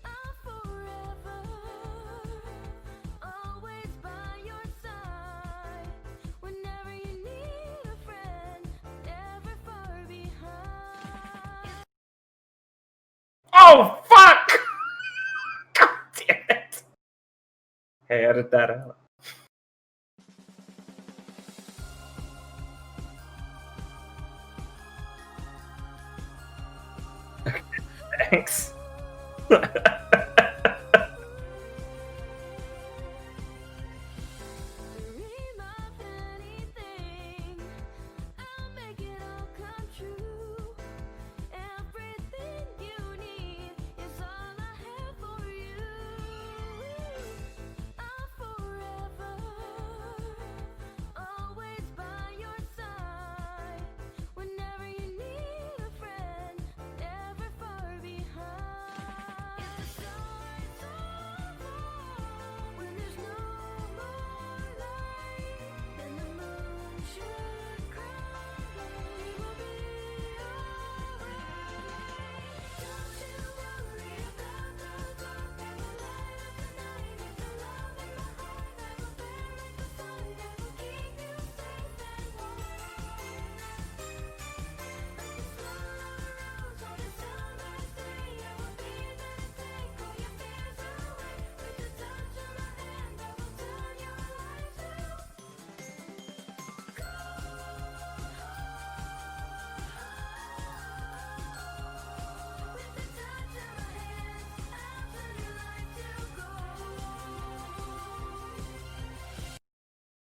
I'm forever, always by your side. Whenever you need a friend, never far behind. Oh, fuck! God damn it. Hey, edit that out.